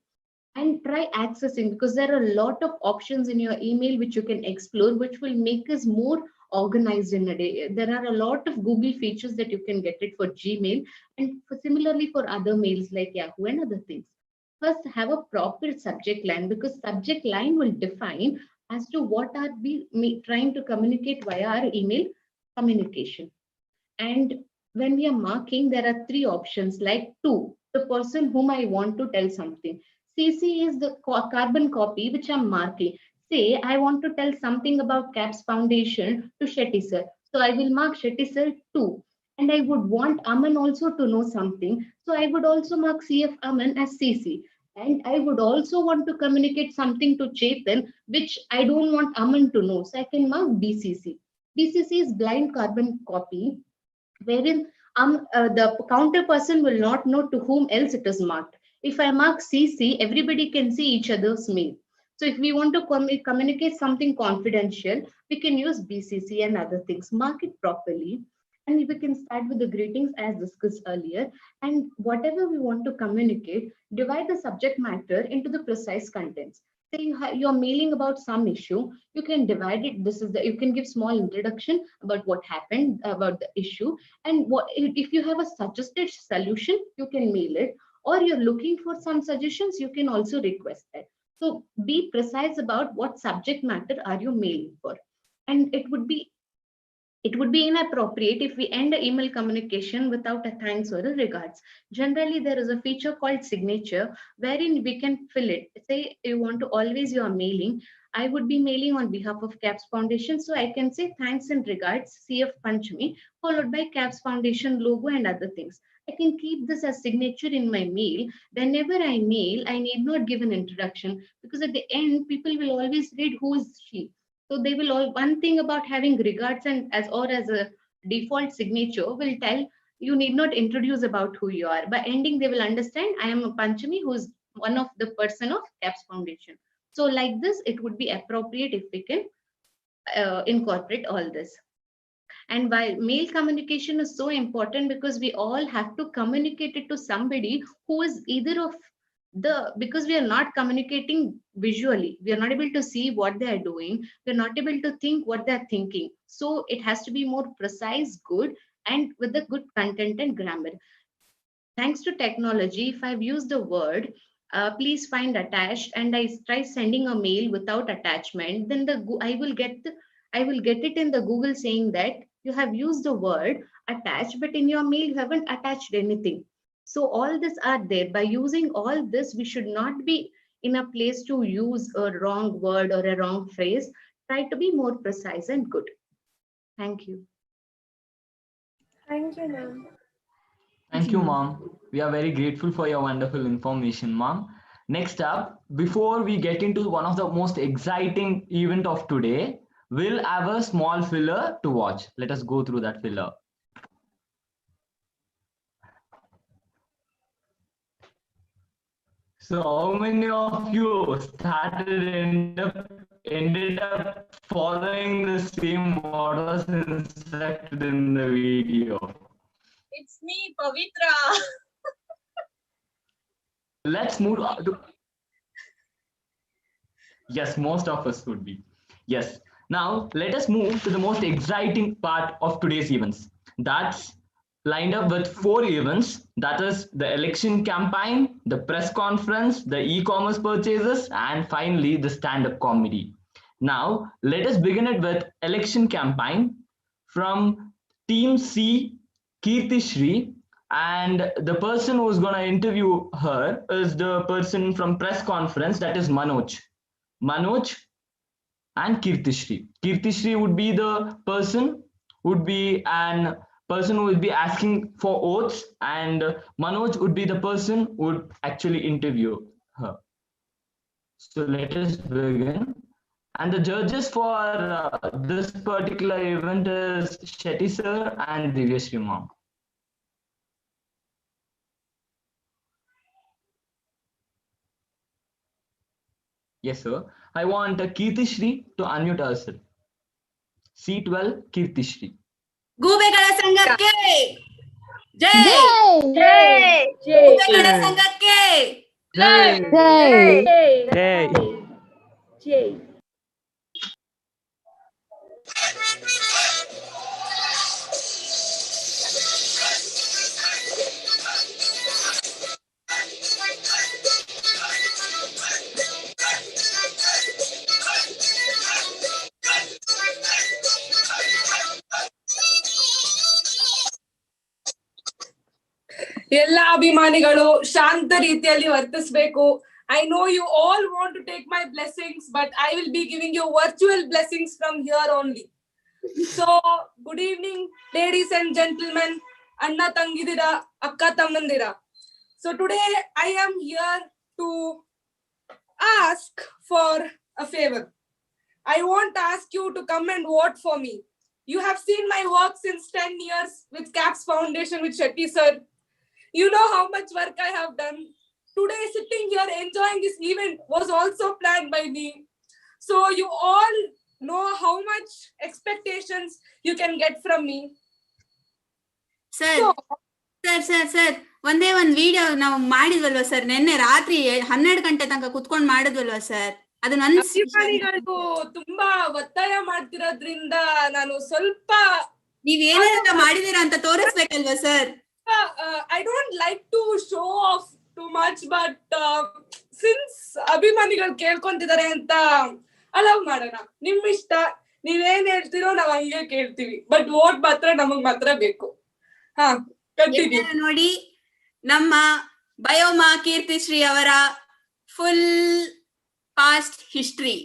and try accessing, because there are a lot of options in your email which you can explore, which will make us more organized in a day. There are a lot of Google features that you can get it for Gmail and similarly for other mails like Yahoo and other things. First, have a proper subject line, because subject line will define as to what are we trying to communicate via our email communication. And when we are marking, there are three options like to the person whom I want to tell something. CC is the carbon copy which I'm marking. Say I want to tell something about CAPS Foundation to Shetty sir. So I will mark Shetty sir 2. And I would want Aman also to know something. So I would also mark CF Aman as CC. And I would also want to communicate something to Chetan, which I don't want Aman to know. So I can mark BCC. BCC is blind carbon copy, wherein the counter person will not know to whom else it is marked. If I mark CC, everybody can see each other's mail. So if we want to communicate something confidential, we can use BCC and other things. Mark it properly. And we can start with the greetings as discussed earlier. And whatever we want to communicate, divide the subject matter into the precise contents. Say you're mailing about some issue, you can divide it. You can give small introduction about what happened, about the issue, and what if you have a suggested solution, you can mail it, or you're looking for some suggestions, you can also request that. So be precise about what subject matter are you mailing for. And it would be inappropriate if we end the email communication without a thanks or a regards. Generally, there is a feature called signature wherein we can fill it. Say you want to always you are mailing. I would be mailing on behalf of CAPS Foundation. So I can say thanks and regards, CF Panchami, followed by CAPS Foundation logo and other things. I can keep this as signature in my mail. Whenever I mail, I need not give an introduction, because at the end, people will always read who is she. So they will all, one thing about having regards and as a default signature will tell you need not introduce about who you are. By ending, they will understand I am a Panchami who is one of the person of CAPS Foundation. So like this, it would be appropriate if we can incorporate all this. And why male communication is so important, because we all have to communicate it to somebody who is either of the, because we are not communicating visually, we are not able to see what they are doing, we are not able to think what they are thinking. So it has to be more precise, good, and with the good content and grammar. Thanks to technology, if I've used the word please find attached, and I try sending a mail without attachment, then I will get it in the Google saying that you have used the word attached, but in your mail you haven't attached anything. So all this are there. By using all this, we should not be in a place to use a wrong word or a wrong phrase. Try to be more precise and good. Thank you. Thank you, ma'am. Thank you, Mom. We are very grateful for your wonderful information, Mom. Next up, before we get into one of the most exciting event of today, we'll have a small filler to watch. Let us go through that filler. So how many of you ended up following the same what was instructed in the video? It's me, Pavitra. Let's move on to... Yes, most of us would be. Yes. Now let us move to the most exciting part of today's events. That's lined up with 4 events. That is the election campaign, the press conference, the e-commerce purchases, and finally the stand-up comedy. Now let us begin it with election campaign from Team C, Kirti Shri, and the person who's going to interview her is the person from press conference, that is Manoj and Kirtishri. Kirtishri would be the person, would be an person who will be asking for oaths, and Manoj would be the person who would actually interview her. So let us begin. And the judges for this particular event is Shetty sir and Divyashri ma'am. Yes, sir. I want Kirtishri to unmute herself. Seat 12, Kirtishri. ಗೂಬೆಗಳ ಸಂಘಕ್ಕೆ ಜೈ ಜೈ ಗೂಬೆಗಳ ಸಂಘಕ್ಕೆ ಜೈ ಜೈ ಜೈ ಎಲ್ಲ ಅಭಿಮಾನಿಗಳು ಶಾಂತ ರೀತಿಯಲ್ಲಿ ವರ್ತಿಸಬೇಕು. I know you all want to take my blessings, but I will be giving you virtual blessings from here only. So, good evening, ladies and gentlemen, Anna Tangidira, Akka Tammandira. So today I am here to ask for a favor. I want to ask you to come and vote for me. You have seen my work since 10 years with CAPS Foundation with Shetty sir. You know how much work I have done. Today, sitting here enjoying this event was also planned by me. So you all know how much expectations you can get from me. Sir ಒಂದೇ ಒಂದು video ನಾವು ಮಾಡಿದ್ವಲ್ವಾ sir, ನಿನ್ನೆ ರಾತ್ರಿ 12 ಗಂಟೆ ತನಕ ಕುತ್ಕೊಂಡು ಮಾಡಿದ್ವಲ್ವಾ sir? ಅದು ನನ್ನ ಅಭಿಮಾನಿಗಳು ತುಂಬಾ ಒತ್ತಾಯ ಮಾಡ್ತಿರೋದ್ರಿಂದ ನಾನು ಸ್ವಲ್ಪ ನೀವೇನೆಲ್ಲ ಮಾಡಿದೀರಾ ಅಂತ ತೋರಿಸ್ಬೇಕಲ್ವಾ sir? I don't like to show off too much, but since ಅಭಿಮಾನಿಗಳು ಕೇಳ್ಕೊಂತಿದ್ದಾರೆ ಅಂತ ಅಲವ್ ಮಾಡೋಣ. ನಿಮ್ ಇಷ್ಟ, ನೀವೇನ್ ಹೇಳ್ತಿರೋ ನಾವ್ ಹಂಗೆ ಕೇಳ್ತೀವಿ, ಬಟ್ ವೋಟ್ ಮಾತ್ರ ನಮಗ್ ಮಾತ್ರ ಬೇಕು. ಹಾ, ಕಂಟಿನ್ಯೂ. ನೋಡಿ, ನಮ್ಮ ಬಯೋಮಾ ಕೀರ್ತಿಶ್ರೀ ಅವರ ಫುಲ್ ಪಾಸ್ಟ್ ಹಿಸ್ಟ್ರಿ.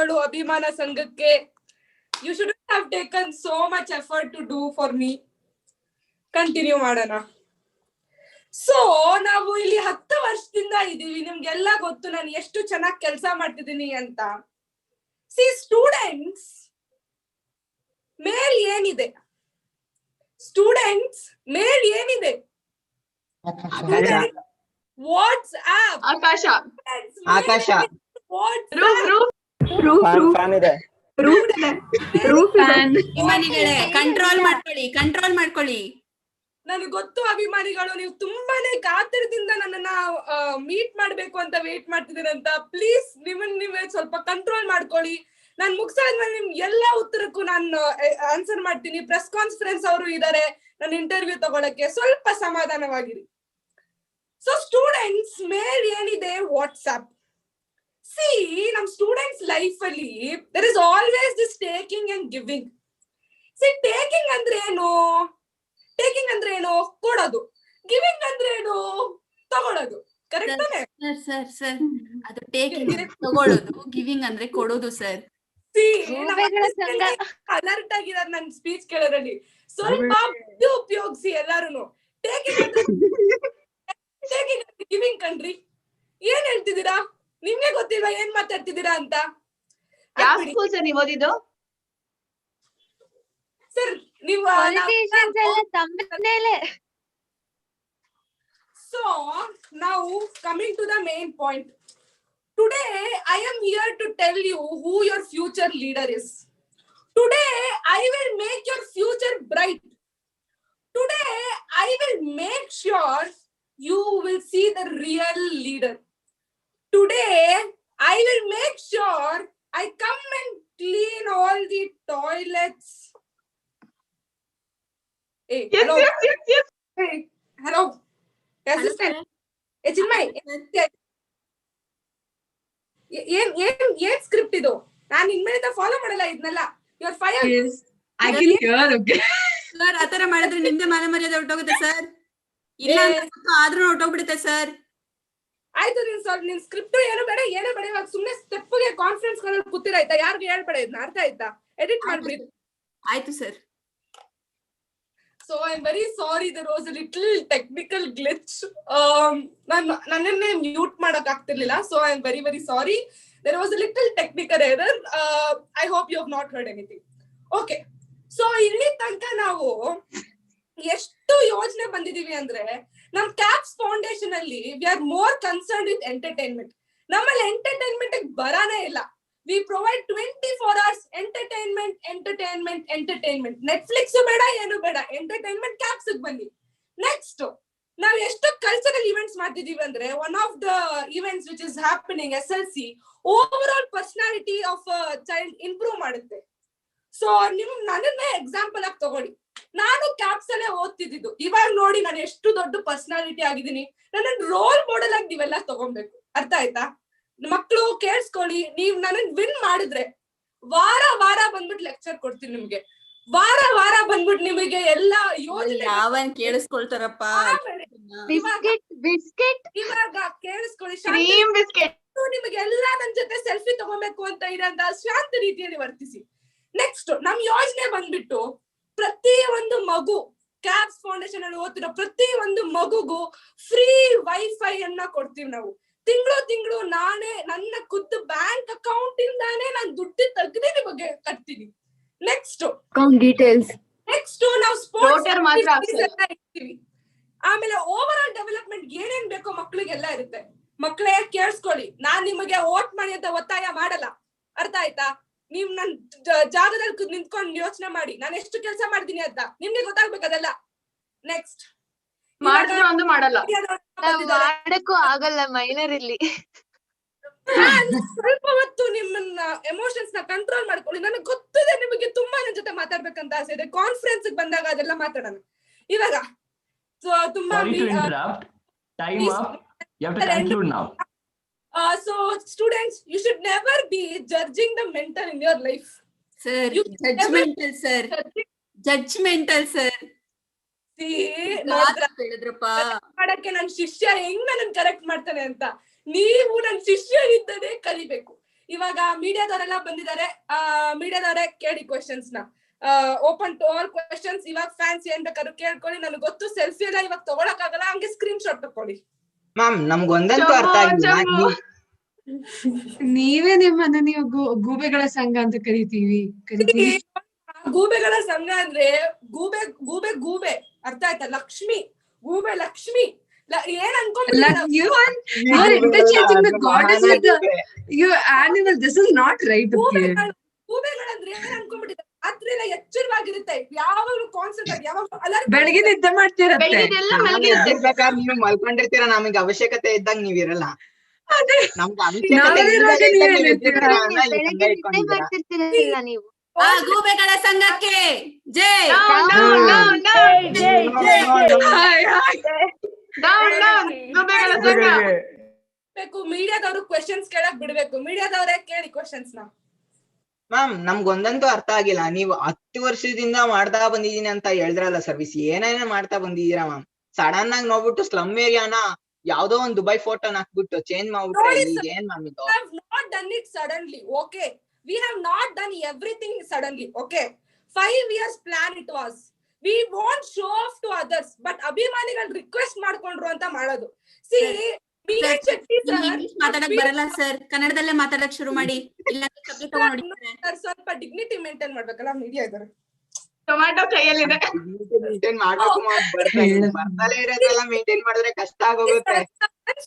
ಧನ್ಯವಾದಗಳು ಅಭಿಮಾನ ಸಂಘಕ್ಕೆ. You shouldn't have taken so much effort to do for me. Continue ಮಾಡೋಣ. ಸೊ ನಾವು ಇಲ್ಲಿ 10 ವರ್ಷದಿಂದ ಇದೀವಿ. ನಿಮ್ಗೆಲ್ಲ ಗೊತ್ತು ನಾನು ಎಷ್ಟು ಚೆನ್ನಾಗಿ ಕೆಲಸ ಮಾಡ್ತಿದ್ದೀನಿ ಅಂತ. ಸಿ ಸ್ಟೂಡೆಂಟ್ಸ್ ಮೇಲ್ ಏನಿದೆ? ಸ್ಟೂಡೆಂಟ್ಸ್ ಮೇಲ್ ಏನಿದೆ? ವಾಟ್ಸ್ಆಪ್. ಆಕಾಶ. ಆಕಾಶ. ಅಭಿಮಾನಿಗಳೇ ಕಂಟ್ರೋಲ್ ಮಾಡ್ಕೊಳ್ಳಿ. ನನಗೆ ಗೊತ್ತು ಅಭಿಮಾನಿಗಳು, ನೀವು ತುಂಬಾನೇ ಕಾತರದಿಂದ ನನ್ನನ್ನ ಮೀಟ್ ಮಾಡ್ಬೇಕು ಅಂತ ವೇಟ್ ಮಾಡ್ತಿದ್ದೀರಂತ. ಪ್ಲೀಸ್ ನೀವೇ ಸ್ವಲ್ಪ ಕಂಟ್ರೋಲ್ ಮಾಡ್ಕೊಳ್ಳಿ. ನಾನು ಮುಗಿಸಾದ್ಮೇಲೆ ನಿಮ್ ಎಲ್ಲಾ ಉತ್ತರಕ್ಕೂ ನಾನು ಆನ್ಸರ್ ಮಾಡ್ತೀನಿ. ಪ್ರೆಸ್ ಕಾನ್ಫರೆನ್ಸ್ ಅವರು ಇದಾರೆ ನನ್ನ ಇಂಟರ್ವ್ಯೂ ತಗೊಳಕ್ಕೆ. ಸ್ವಲ್ಪ ಸಮಾಧಾನವಾಗಿರಿ. ಸೊ ಸ್ಟೂಡೆಂಟ್ಸ್ ಮೇಲ್ ಏನಿದೆ? ವಾಟ್ಸ್ಆಪ್. ಸಿ ನಮ್ ಸ್ಟೂಡೆಂಟ್ಸ್ ಲೈಫ್ ಅಲ್ಲಿ there is always this taking and giving. See taking ಅಂದ್ರೆ ಏನು? ಟೇಕಿಂಗ್ ಅಂದ್ರೆ ಏನು? ಕೊಡೋದು. ಗಿವಿಂಗ್ ಅಂದ್ರೆ ಏನು? ತಗೊಳ್ಳೋದು. ಕರೆಕ್ಟ್ ತಾನೆ? ಸರ್ ಅದು ಟೇಕಿಂಗ್ ತಗೊಳ್ಳೋದು, ಗಿವಿಂಗ್ ಅಂದ್ರೆ ಕೊಡೋದು ಸರ್. ಅಲರ್ಟ್ ಆಗಿದ್ದಾರೆ ನನ್ನ ಸ್ಪೀಚ್ ಕೇಳೋದ್ರಲ್ಲಿ. ಸ್ವಲ್ಪ ಉಪಯೋಗಿಸಿ ಎಲ್ಲಾರು. ಟೇಕಿಂಗ್ ಅಂದ್ರೆ ಗಿವಿಂಗ್ ಕಣ್ರಿ. ಏನ್ ಹೇಳ್ತಿದ್ದೀರಾ? ನಿಮ್ಗೆ ಗೊತ್ತಿಲ್ವಾ ಏನ್ ಮಾತಾಡ್ತಿದ್ದೀರಾ ಅಂತ? ಯಾವ ಸ್ಕೂಲ್ ಸರ್ ನೀವು ಓದಿದ್ದು? ಸರ್ ನೀವು So now coming to the main point. Today I am here to tell you who your future leader is. Today I will make your future bright. Today I will make sure you will see the real leader. Today I will make sure I come and clean all the toilets. Hey, yes, hello. Yes. Hey, hello. Assistant. Hey, Chinmay. ಏನ್ script ಇದು? ನಾನು ಇನ್ಮೇಲಿಂದ follow ಮಾಡಲ್ಲ ಇದನ್ನೆಲ್ಲ. You are fired. I can hear. Okay. Sir ಆತರ ಮಾಡಿದ್ರೆ ನಿಮ್ದೆ ಮಾನ ಮರ್ಯಾದೆ ಹೊರಟೋಗುತ್ತೆ ಸರ್. ಇಲ್ಲ ಆದ್ರೂ ಹೊರಟೋಗ್ಬಿಡುತ್ತೆ ಸರ್. ಆಯ್ತು, ನಿನ್ ಸ್ಕ್ರಿಪ್ಟ್ ಏನು ಬೇಡ ಇವಾಗ ಸುಮ್ನೆ ಸ್ಟೆಪ್ಗೆ ಕಾನ್ಫರೆನ್ಸ್ ಗಳಲ್ಲಿ ಕೂತಿರ ಆಯ್ತಾ? ಯಾರಿಗೂ ಹೇಳ್ಬೇಡ ಇದನ್ನ. ಅರ್ಥ ಆಯ್ತಾ? ಎಡಿಟ್ ಮಾಡ್ಬಿಡಿ. ಆಯ್ತು sir. So I'm very sorry, there was a little technical glitch. ನನ್ನನ್ನೇ ಮ್ಯೂಟ್ ಮಾಡಕ್ ಆಗ್ತಿರ್ಲಿಲ್ಲ. So I'm very very sorry. There was a little technical error. I hope you have not heard anything. Okay. So ಇಲ್ಲಿ ತನಕ ನಾವು ಎಷ್ಟು ಯೋಚನೆ ಬಂದಿದೀವಿ ಅಂದ್ರೆ, ನಮ್ ಕ್ಯಾಪ್ಸ್ ಫೌಂಡೇಶನ್ ಅಲ್ಲಿ we are more concern with entertainment. ನಮ್ಮಲ್ಲಿ ಎಂಟರ್ಟೈನ್ಮೆಂಟ್ ಬರಾನೇ ಇಲ್ಲ. We provide 24 hours entertainment. Netflix ಬೇಡ, ಏನು ಬೇಡ, ಎಂಟರ್ಟೈನ್ಮೆಂಟ್ ಕ್ಯಾಪ್ಸ್ ಬನ್ನಿ. ನೆಕ್ಸ್ಟ್ ನಾವ್ ಎಷ್ಟು ಕಲ್ಚರಲ್ ಇವೆಂಟ್ಸ್ ಮಾಡ್ತಿದೀವಿ ಅಂದ್ರೆ, one of the events which is happening SLC, over all personality of child improve ಮಾಡುತ್ತೆ. ಸೊ ನನ್ನನ್ನೇ ಎಕ್ಸಾಂಪಲ್ ಆಗಿ ತಗೊಳ್ಳಿ. ನಾನು ಕ್ಯಾಪ್ಸ್ ಅಲ್ಲೇ ಓದ್ತಿದ್ದು. ಇವಾಗ ನೋಡಿ ನಾನು ಎಷ್ಟು ದೊಡ್ಡ ಪರ್ಸನಾಲಿಟಿ ಆಗಿದ್ದೀನಿ. ನನ್ನ ರೋಲ್ ಮಾಡೆಲ್ ಆಗಿ ನೀವೆಲ್ಲ ತಗೊಬೇಕು. ಅರ್ಥ ಆಯ್ತಾ? ಮಕ್ಕಳು ಕೇಳಿಸ್ಕೊಳ್ಳಿ. ನೀವ್ ನನ್ನ ವಿನ್ ಮಾಡಿದ್ರೆ ವಾರ ಬಂದ್ಬಿಟ್ಟು ಲೆಕ್ಚರ್ ಕೊಡ್ತೀನಿ ನಿಮ್ಗೆ. ವಾರ ಬಂದ್ಬಿಟ್ಟು ನಿಮಗೆ ಎಲ್ಲಾ ಯೋಜನೆ ಯಾವನ್ ಕೇಳಿಸ್ಕೊಳ್ತಾರಪ್ಪ. ಇವಾಗ ಕೇಳಿಸ್ಕೊಳ್ಳಿ. ಬಿಸ್ಕೆಟ್ ನಿಮಗೆಲ್ಲ ನನ್ ಜೊತೆ ಸೆಲ್ಫಿ ತಗೋಬೇಕು ಅಂತ ಇರಂತ ಶಾಂತ ರೀತಿಯಲ್ಲಿ ವರ್ತಿಸಿ. ನೆಕ್ಸ್ಟ್ ನಮ್ ಯೋಜನೆ ಬಂದ್ಬಿಟ್ಟು, ಪ್ರತಿ ಒಂದು ಮಗು ಕ್ಯಾಪ್ಸ್ ಫೌಂಡೇಶನ್ ಅಲ್ಲಿ ಓದ್ತಿರೋ ಪ್ರತಿ ಒಂದು ಮಗುಗೂ ಫ್ರೀ ವೈಫೈ ಅನ್ನ ಕೊಡ್ತೀವಿ ನಾವು. ತಿಂಗಳು ನಾನೇ ನನ್ನ ಖುದ್ದು ಬ್ಯಾಂಕ್ ಅಕೌಂಟ್ ಇಂದಾನೇ ನಾನು ದುಡ್ಡು ತೆಗೆದು ನಿಮಗೆ ಕಟ್ತೀನಿ. Next details. ನೆಕ್ಸ್ಟ್ ನಾವು ಸ್ಪೋರ್ಟ್ಸ್ ಇರ್ತೀವಿ. ಆಮೇಲೆ ಓವರ್ ಆಲ್ ಡೆವಲಪ್ಮೆಂಟ್ ಏನೇನ್ ಬೇಕೋ ಮಕ್ಳಿಗೆಲ್ಲ ಇರುತ್ತೆ. ಮಕ್ಳೇ ಕೇಳಿಸ್ಕೊಳ್ಳಿ, ನಾನ್ ನಿಮಗೆ ವೋಟ್ ಮಾಡಿ ಅಂತ ಒತ್ತಾಯ ಮಾಡಲ್ಲ. ಅರ್ಥ ಆಯ್ತಾ? ನೀವ್ ನನ್ ಜಾಗದಲ್ಲಿ ನಿಂತ್ಕೊಂಡು ಯೋಚನೆ ಮಾಡಿ ನಾನು ಎಷ್ಟು ಕೆಲಸ ಮಾಡಿದೀನಿ ಅಂತ ನಿಮ್ಗೆ ಗೊತ್ತಾಗ್ಬೇಕು ಅದೆಲ್ಲ. ನೆಕ್ಸ್ಟ್ ಮಾಡಿದ್ರು ಒಂದು ಮಾಡಲ್ಲ, ಮಾಡಕ್ಕೂ ಆಗಲ್ಲ ಮೈನರ್ ಇಲ್ಲಿ. ಸ್ವಲ್ಪ ಹೊತ್ತು ನಿಮ್ಮನ್ನ ಎಮೋಷನ್ಸ್ ನ ಕಂಟ್ರೋಲ್ ಮಾಡ್ಕೊಳ್ಳಿ. ನನಗೆ ಗೊತ್ತಿದೆ ನಿಮಗೆ ತುಂಬಾ ನನ್ನ ಜೊತೆ ಮಾತಾಡ್ಬೇಕಂತ ಆಸೆ ಇದೆ. ಕಾನ್ಫರೆನ್ಸ್ ಬಂದಾಗ ಅದೆಲ್ಲ ಮಾತಾಡೋಣ. ಇವಾಗ ತುಂಬಾ time up. You have to conclude now. So students, you should never be judging the mentor in your life. Sir, judgmental sir. ಮಾಡಕ್ಕೆ ನನ್ ಶಿಷ್ಯ ಹೆಂಗ್ ನನ್ನ ಕರೆಕ್ಟ್ ಮಾಡ್ತಾನೆ ಅಂತ. ನೀವು ನನ್ ಶಿಷ್ಯ ಇದ್ದದೇ ಕಲಿಬೇಕು. ಇವಾಗ ಮೀಡಿಯಾದವರೆಲ್ಲ ಬಂದಿದ್ದಾರೆ. ಮೀಡಿಯಾದವರೇ ಕೇಳಿ ಕ್ವೆಶನ್ಸ್ ನ. Open to all questions. ಇವಾಗ ಫ್ಯಾನ್ಸಿ ಏನ್ ಬೇಕಾದ್ರೂ ಕೇಳ್ಕೊಳ್ಳಿ. ನನಗೆ ಗೊತ್ತು ಸೆಲ್ಫಿ ಎಲ್ಲ ಇವಾಗ ತಗೊಳಕ್ ಆಗಲ್ಲ, ಹಂಗೆ ಸ್ಕ್ರೀನ್ ಶಾಟ್ ತಕೊಳ್ಳಿ. ಮ್ಯಾಮ್ ನಮ್ಗೊಂದಂತೂ ಅರ್ಥ ಆಗಿಲ್ಲ. ನೀವೇ ನಿಮ್ಮನ್ನ ನೀವು ಗೂಬೆಗಳ ಸಂಘ ಅಂತ ಕರಿತೀವಿ. ಗೂಬೆಗಳ ಸಂಘ ಅಂದ್ರೆ ಗೂಬೆ ಗೂಬೆ ಗೂಬೆ ಅರ್ಥ ಆಯ್ತಾ? ಲಕ್ಷ್ಮಿ, ಗೂಬೆ ಲಕ್ಷ್ಮಿ. ಏನ್ interchanging the goddess with the animal. This is not right. ಗೂಬೆಗಳಂದ್ರೆ ಏನ್ ಅನ್ಕೊಂಡ್ಬಿಟ್ಟಿದ್ದಾರೆ? ರಾತ್ರಿ ಎಲ್ಲ ಎಚ್ಚರವಾಗಿರುತ್ತೆ, ಯಾವಾಗ್ಲೂ ಕಾನ್ಸಂಟ್ರೇಟ್, ಯಾವಾಗ ಬೆಳಗ್ಗೆ ನಿದ್ದೆ ಮಾಡ್ತಿರತ್ತೆ. ನೀವು ಮಲ್ಕೊಂಡಿರ್ತೀರಾ, ನಮಗೆ ಅವಶ್ಯಕತೆ ಇದ್ದಾಗ ನೀವಿರಲ್ಲ. ನೀವು ಗೂಬೆಗಳ ಸಂಘಕ್ಕೆ ಜೈ. ಮೀಡಿಯಾದವರು ಕ್ವೆಶನ್ಸ್ ಕೇಳಕ್ ಬಿಡ್ಬೇಕು. ಮೀಡಿಯಾದವರೇ ಕೇಳಿ ಕ್ವೆಶನ್ಸ್ ನ. ಮ್ಯಾಮ್ ನಮ್ಗೊಂದಂತೂ ಅರ್ಥ ಆಗಿಲ್ಲ. ನೀವು 10 ವರ್ಷದಿಂದ ಮಾಡ್ತಾ ಬಂದಿದೀನಿ ಅಂತ ಹೇಳಿದ್ರಲ್ಲ ಸರ್ವಿಸ್, ಏನೇನ ಮಾಡ್ತಾ ಬಂದಿದ್ದೀರಾ ಮ್ಯಾಮ್? ಸಡನ್ ಆಗಿ ನೋಡ್ಬಿಟ್ಟು ಸ್ಲಮ್ ಏರಿಯಾನ ಯಾವ್ದೋ ಒಂದು ದುಬೈ ಫೋಟೋನ ಹಾಕ್ಬಿಟ್ಟು ಚೇಂಜ್ ಮಾಡ್ಬಿಟ್ರೆ ಏನ್ ಮ್ಯಾಮ್ ಇದು? We have not done it suddenly, okay? We have not done everything suddenly, okay? 5 years plan it was. We won't show off to others, but ಅಭಿಮಾನಿಗಳು ರಿಕ್ವೆಸ್ಟ್ ಮಾಡ್ಕೊಂಡ್ರು ಅಂತ ಮಾಡೋದು. See, ಮಾತಾಡಕ್ ಬರಲ್ಲ ಸರ್, ಕನ್ನಡದಲ್ಲೇ ಮಾತಾಡಕ್ ಶುರು ಮಾಡಿ. ಸ್ವಲ್ಪ ಡಿಗ್ನಿಟಿ ಮೇಂಟೈನ್ ಮಾಡ್ಬೇಕಲ್ಲ ಮೀಡಿಯಾ ಇದ್ದಾರೆ. ಟೊಮ್ಯಾಟೊ ಕೈಯಲ್ಲಿದೆ. ಮೇಂಟೈನ್ ಮಾಡ್ಬೇಕು ಬರ್ತಲೇ ಇರೋದೆಲ್ಲ ಮೇಂಟೈನ್ ಮಾಡಿದ್ರೆ ಕಷ್ಟ ಆಗೋಗುತ್ತೆ.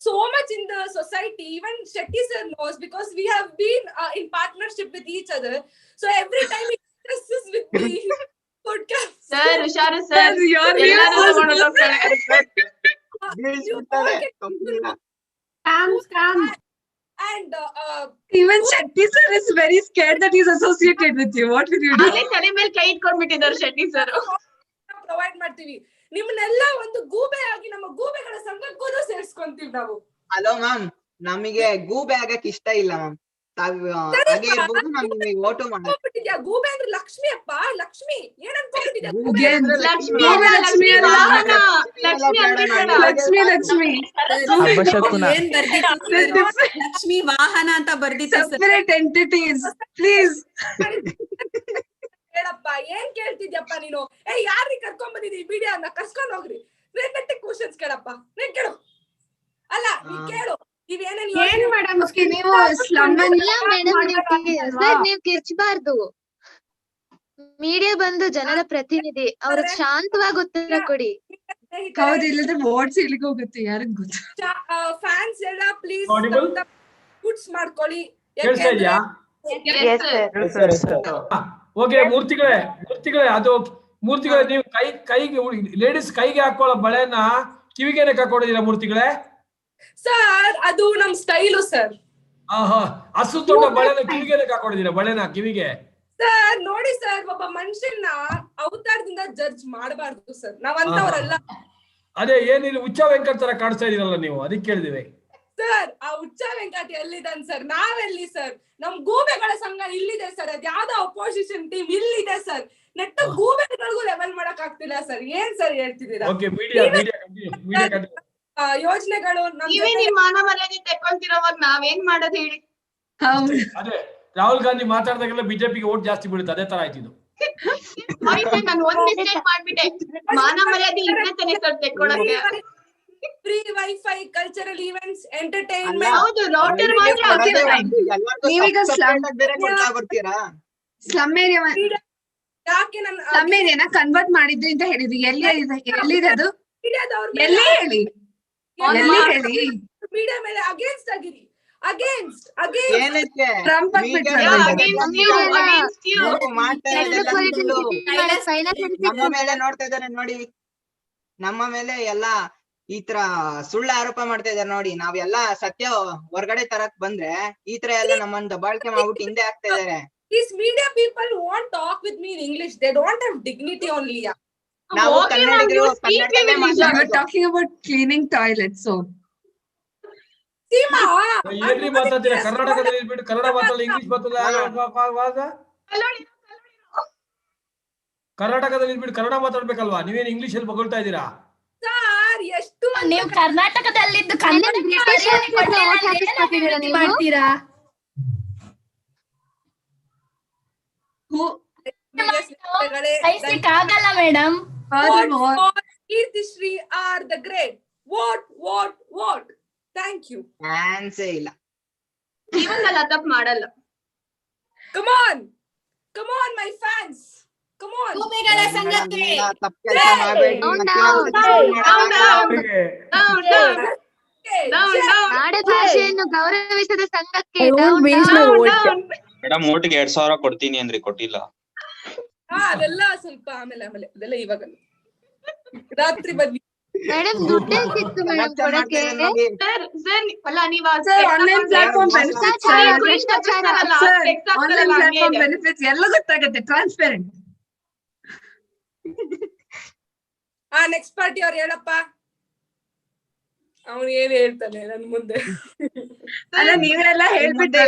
So much in the society, even Shetty sir knows, because we have been in partnership with each other. So every time he discusses with me, podcast. Sir, Usharu sir, and even Shetty sir is very scared that he's associated with you. What will you do? ತಲೆ ಮೇಲೆ ಕೈ ಇಟ್ಕೊಂಡ್ಬಿಟ್ಟಿದ್ದಾರೆ Shetty sir. Provide ಮಾಡ್ತೀವಿ ನಿಮ್ಮನ್ನೆಲ್ಲ ಒಂದು ಗೂಬೆ ಆಗಿ ನಮ್ಮ ಗೂಬೆಗಳ ಸಂಘಕ್ಕೂ ಸೇರಿಸ್ಕೊಂತೀವಿ ನಾವು. ಹಲೋ ಮ್ಯಾಮ್, ನಮಗೆ ಗೂಬೆ ಆಗಕ್ ಇಷ್ಟ ಇಲ್ಲ ಮ್ಯಾಮ್. ಹಾಗೆ ಇರ್ಬೋದು, ನಮ್ಗೆ ಓಟು ಮಾಡ್ಬಿಟ್ಟಿದ್ಯಾ. ಗೂಬೆ ಅಂದ್ರೆ ಲಕ್ಷ್ಮಿ ಅಪ್ಪ, ಲಕ್ಷ್ಮಿ. ಏನ್ ಅನ್ಕೊಂಡ್ಬಿಟ್ಟಿದ್ಯಾ? ಲಕ್ಷ್ಮಿ ವಾಹನ ಅಂತ ಬರ್ದಿತ್ತು. Separate entities, please. ಹೇಳಪ್ಪ, ಏನ್ ಕೇಳ್ತಿದ್ಯಪ್ಪ ನೀನು? ಯಾರಿಗೆ ಕರ್ಕೊಂಡ್ ಬಂದಿದ್ದೀವಿ ಮೀಡಿಯಾನ? ಕರ್ಸ್ಕೊಂಡ್ ಹೋಗ್ರಿ. ನೆಟ್ಟೆ ಕ್ವಶನ್ಸ್ ಕೇಳಪ್ಪ. ನೀನ್ ಕೇಳು. ಅಲ್ಲ ನೀನ್ ಕೇಳು. ಏನು ಮೇಡಮ್ ನೀವು ಸ್ಲಮ್ ಸರ್, ನೀವ್ ಕಿರ್ಚಬಾರ್ದು. ಮೀಡಿಯಾ ಬಂದು ಜನರ ಪ್ರತಿನಿಧಿ, ಅವ್ರಿಗೆ ಶಾಂತವಾಗಿ ಉತ್ತರ ಕೊಡಿ. ಹೌದು, ಇಲ್ಲದ್ರೆ ವಾಟ್ಸ್ ಇಲ್ಲಿಗೆ ಹೋಗುತ್ತೆ, ಯಾರಿಗ್ ಗೊತ್ತು. ಫ್ಯಾನ್ಸ್ ಎಲ್ಲ ಪ್ಲೀಸ್ ಪುಟ್ಸ್ ಮಾಡ್ಕೊಳ್ಳಿ. ಓಕೆ ಮೂರ್ತಿಗಳೇ, ಅದು ಮೂರ್ತಿಗಳೇ, ನೀವು ಕೈಗೆ ಲೇಡೀಸ್ ಕೈಗೆ ಹಾಕೊಳ್ಳೋ ಬಳೆನ ಕಿವಿಗೆನೆ ಹಾಕೊಂಡಿದ್ದೀರಾ ಮೂರ್ತಿಗಳೇ? ಸರ್ ಅದು ನಮ್ ಸ್ಟೈಲು ಸರ್. ಹಸು ದೊಡ್ಡ ಬಳೆನ ಕಿವಿಗೆನೆ ಹಾಕೊಂಡಿದ್ದೀರಾ? ಬಳೆನ ಕಿವಿಗೆ? ಸರ್ ನೋಡಿ ಸರ್, ಒಬ್ಬ ಮನುಷ್ಯನ ಅವತಾರದಿಂದ ಜಡ್ಜ್ ಮಾಡಬಾರ್ದು ಸರ್. ನಾವಂತವರಲ್ಲ. ಅದೇ ಏನಿಲ್ಲ, ಹುಚ್ಚ ವೆಂಕಟ್ ತರ ಕಾಣಿಸ್ತಾ ಇದೀರಲ್ಲ ನೀವು, ಅದಕ್ಕೆ ಕೇಳಿದಿವಿ ಸರ್. ಆ ಹುಚ್ಚ ವೆಂಕಟ್ ಎಲ್ಲಿದ್ದಾನೆ ಸರ್? ನಾವೆಲ್ಲಿ ಸರ್? ನಮ್ ಗೂಬೆಗಳ ಸಂಘ ಇಲ್ಲಿದೆ ಸರ್. ಅದ್ ಯಾವ್ದೋ ಅಪೋಸಿಷನ್ ಟೀಮ್ ಇಲ್ಲಿದೆ ಸರ್. ನೆಟ್ಟ ಗೂಬೆಗಳಿಗೂ ಲೆವೆಲ್ ಮಾಡಕ್ ಆಗ್ತಿಲ್ಲ ಸರ್. ಏನ್ ಸರ್ ಹೇಳ್ತಿದ್ದೀರಾ? ಯೋಜನೆಗಳು ನೀವೇ ನಿಮ್ ಮಾನ ಮರ್ಯಾದೆ ತೆಕ್ಕೊಂತಿರೋವಾಗ ನಾವೇನ್ ಮಾಡೋದು ಹೇಳಿ? ಅದೇ ರಾಹುಲ್ ಗಾಂಧಿ ಮಾತಾಡ್ದಾಗೆಲ್ಲ ಬಿಜೆಪಿಗೆ ಓಟ್ ಜಾಸ್ತಿ ಬೀಳುತ್ತೆ, ಅದೇ ತರ ಆಯ್ತಿದ್ದು. ನಾನು ಒಂದ್ ಮಿಸ್ಟೇಕ್ ಮಾಡ್ಬಿಟ್ಟೆ. ಮಾನ ಮರ್ಯಾದೆ ಇದ್ರೆ ತಾನೇ ಸರ್ ತೆಕ್ಕೊಳಕ್ಕೆ. Free WiFi, cultural events, entertainment. ಹೌದು, ರೌಟರ್ ಮಾತ್ರ. ನೀವೀಗ ಸ್ಲಮ್ ಏರಿಯಾನ ಕನ್ವರ್ಟ್ ಮಾಡಿದ್ರಿ ಅಂತ ಹೇಳಿದ್ರಿ. ಎಲ್ಲಿದೆ ಅದು? ಎಲ್ಲಿ ಹೇಳಿ, ಎಲ್ಲಿ ಹೇಳಿ? ಮೀಡಿಯಾ ಮೇಲೆ ಅಗೇನ್ಸ್ಟ್ ಆಗಿರಿ. ನಮ್ಮ ಮೇಲೆ ನೋಡ್ತಾ ಇದಾರೆ ನೋಡಿ, ನಮ್ಮ ಮೇಲೆ ಎಲ್ಲಾ ಈ ತರ ಸುಳ್ಳು ಆರೋಪ ಮಾಡ್ತಾ ಇದಾರೆ ನೋಡಿ. ನಾವೆಲ್ಲ ಸತ್ಯ ಹೊರಗಡೆ ತರಕ್ ಬಂದ್ರೆ ಈ ತರ ಎಲ್ಲ ನಮ್ಮನ್ನ ದಬ್ಬಾಳಿಕೆ ಮಾಡ್ಬಿಟ್ಟು ಹಿಂದೆ ಆಗ್ತಾ ಇದಾರೆ. These media people won't talk with me in English. They don't have dignity only. ನಾವು ಕನ್ನಡಿಗರು ಕನ್ನಡದಲ್ಲೇ ಮಾತಾಡೋದು. You are talking about cleaning toilets, so ಏನ್ರಿ ಮಾತಾಡ್ತೀರಾ? ಕರ್ನಾಟಕದಲ್ಲಿ ಬಿಟ್ಟು ಕನ್ನಡ ಮಾತಾಡಲ್ಲ, ಇಂಗ್ಲಿಷ್ ಮಾತಾಡಲ್ಲ. ಕರ್ನಾಟಕದಲ್ಲಿ ಬಿಟ್ಟು ಕನ್ನಡ ಮಾತಾಡ್ಬೇಕಲ್ವಾ? ನೀವೇನು ಇಂಗ್ಲಿಷ್ ಅಲ್ಲಿ ಬಗೊಳ್ತಾ ಇದ್ದೀರಾ? ಸರ್ ಎಷ್ಟು ನೀವು ಕರ್ನಾಟಕದಲ್ಲಿದ್ದು ಕನ್ನಡ ಮಾಡ್ತೀರಾ? ಆಗಲ್ಲ madam. Keerthishree are the great. What thank you. ಚಾನ್ಸೇ ಇಲ್ಲ. ಜೀವನದಲ್ಲಿ ತಪ್ಪು ಮಾಡಲ್ಲ. Come on my fans. Come on. ಭೂಮಿಗಳ ಸಂಘಕ್ಕೆ ತಪ್ಪು ಕೆಲಸ ಮಾಡಬೇಡಿ. ನಾಡ ಭಾಷೆಯನ್ನು ಗೌರವಿಸದ ಸಂಘಕ್ಕೆ ಮೇಡಮ್ ಓಟಿಗೆ 2000 ಕೊಡ್ತೀನಿ ಅಂದ್ರಿ, ಕೊಟ್ಟಿಲ್ಲ. ಅದೆಲ್ಲ ಸ್ವಲ್ಪ ಆಮೇಲೆ ಅದೆಲ್ಲ ಇವಾಗ ರಾತ್ರಿ ಬನ್ನಿ ಮೇಡಮ್. ದುಡ್ಡೇ ಸಿಕ್ತು ಮೇಡಮ್ ಕೊಡಕ್ಕೆ. ಆನ್ಲೈನ್ ಪ್ಲಾಟ್ಫಾರ್ಮ್ ಬೆನಿಫಿಟ್ಸ್ ಎಲ್ಲ ಗೊತ್ತಾಗುತ್ತೆ. ಟ್ರಾನ್ಸ್ಪರೆಂಟ್. ನೆಕ್ಸ್ಟ್ ಪಾರ್ಟಿ ಅವ್ರು ಹೇಳಪ್ಪ. ಅವನು ಏನ್ ಹೇಳ್ತಾನೆ ನನ್ ಮುಂದೆ. ಅಲ್ಲ ನೀವೆಲ್ಲ ಹೇಳ್ಬಿಟ್ಟೆ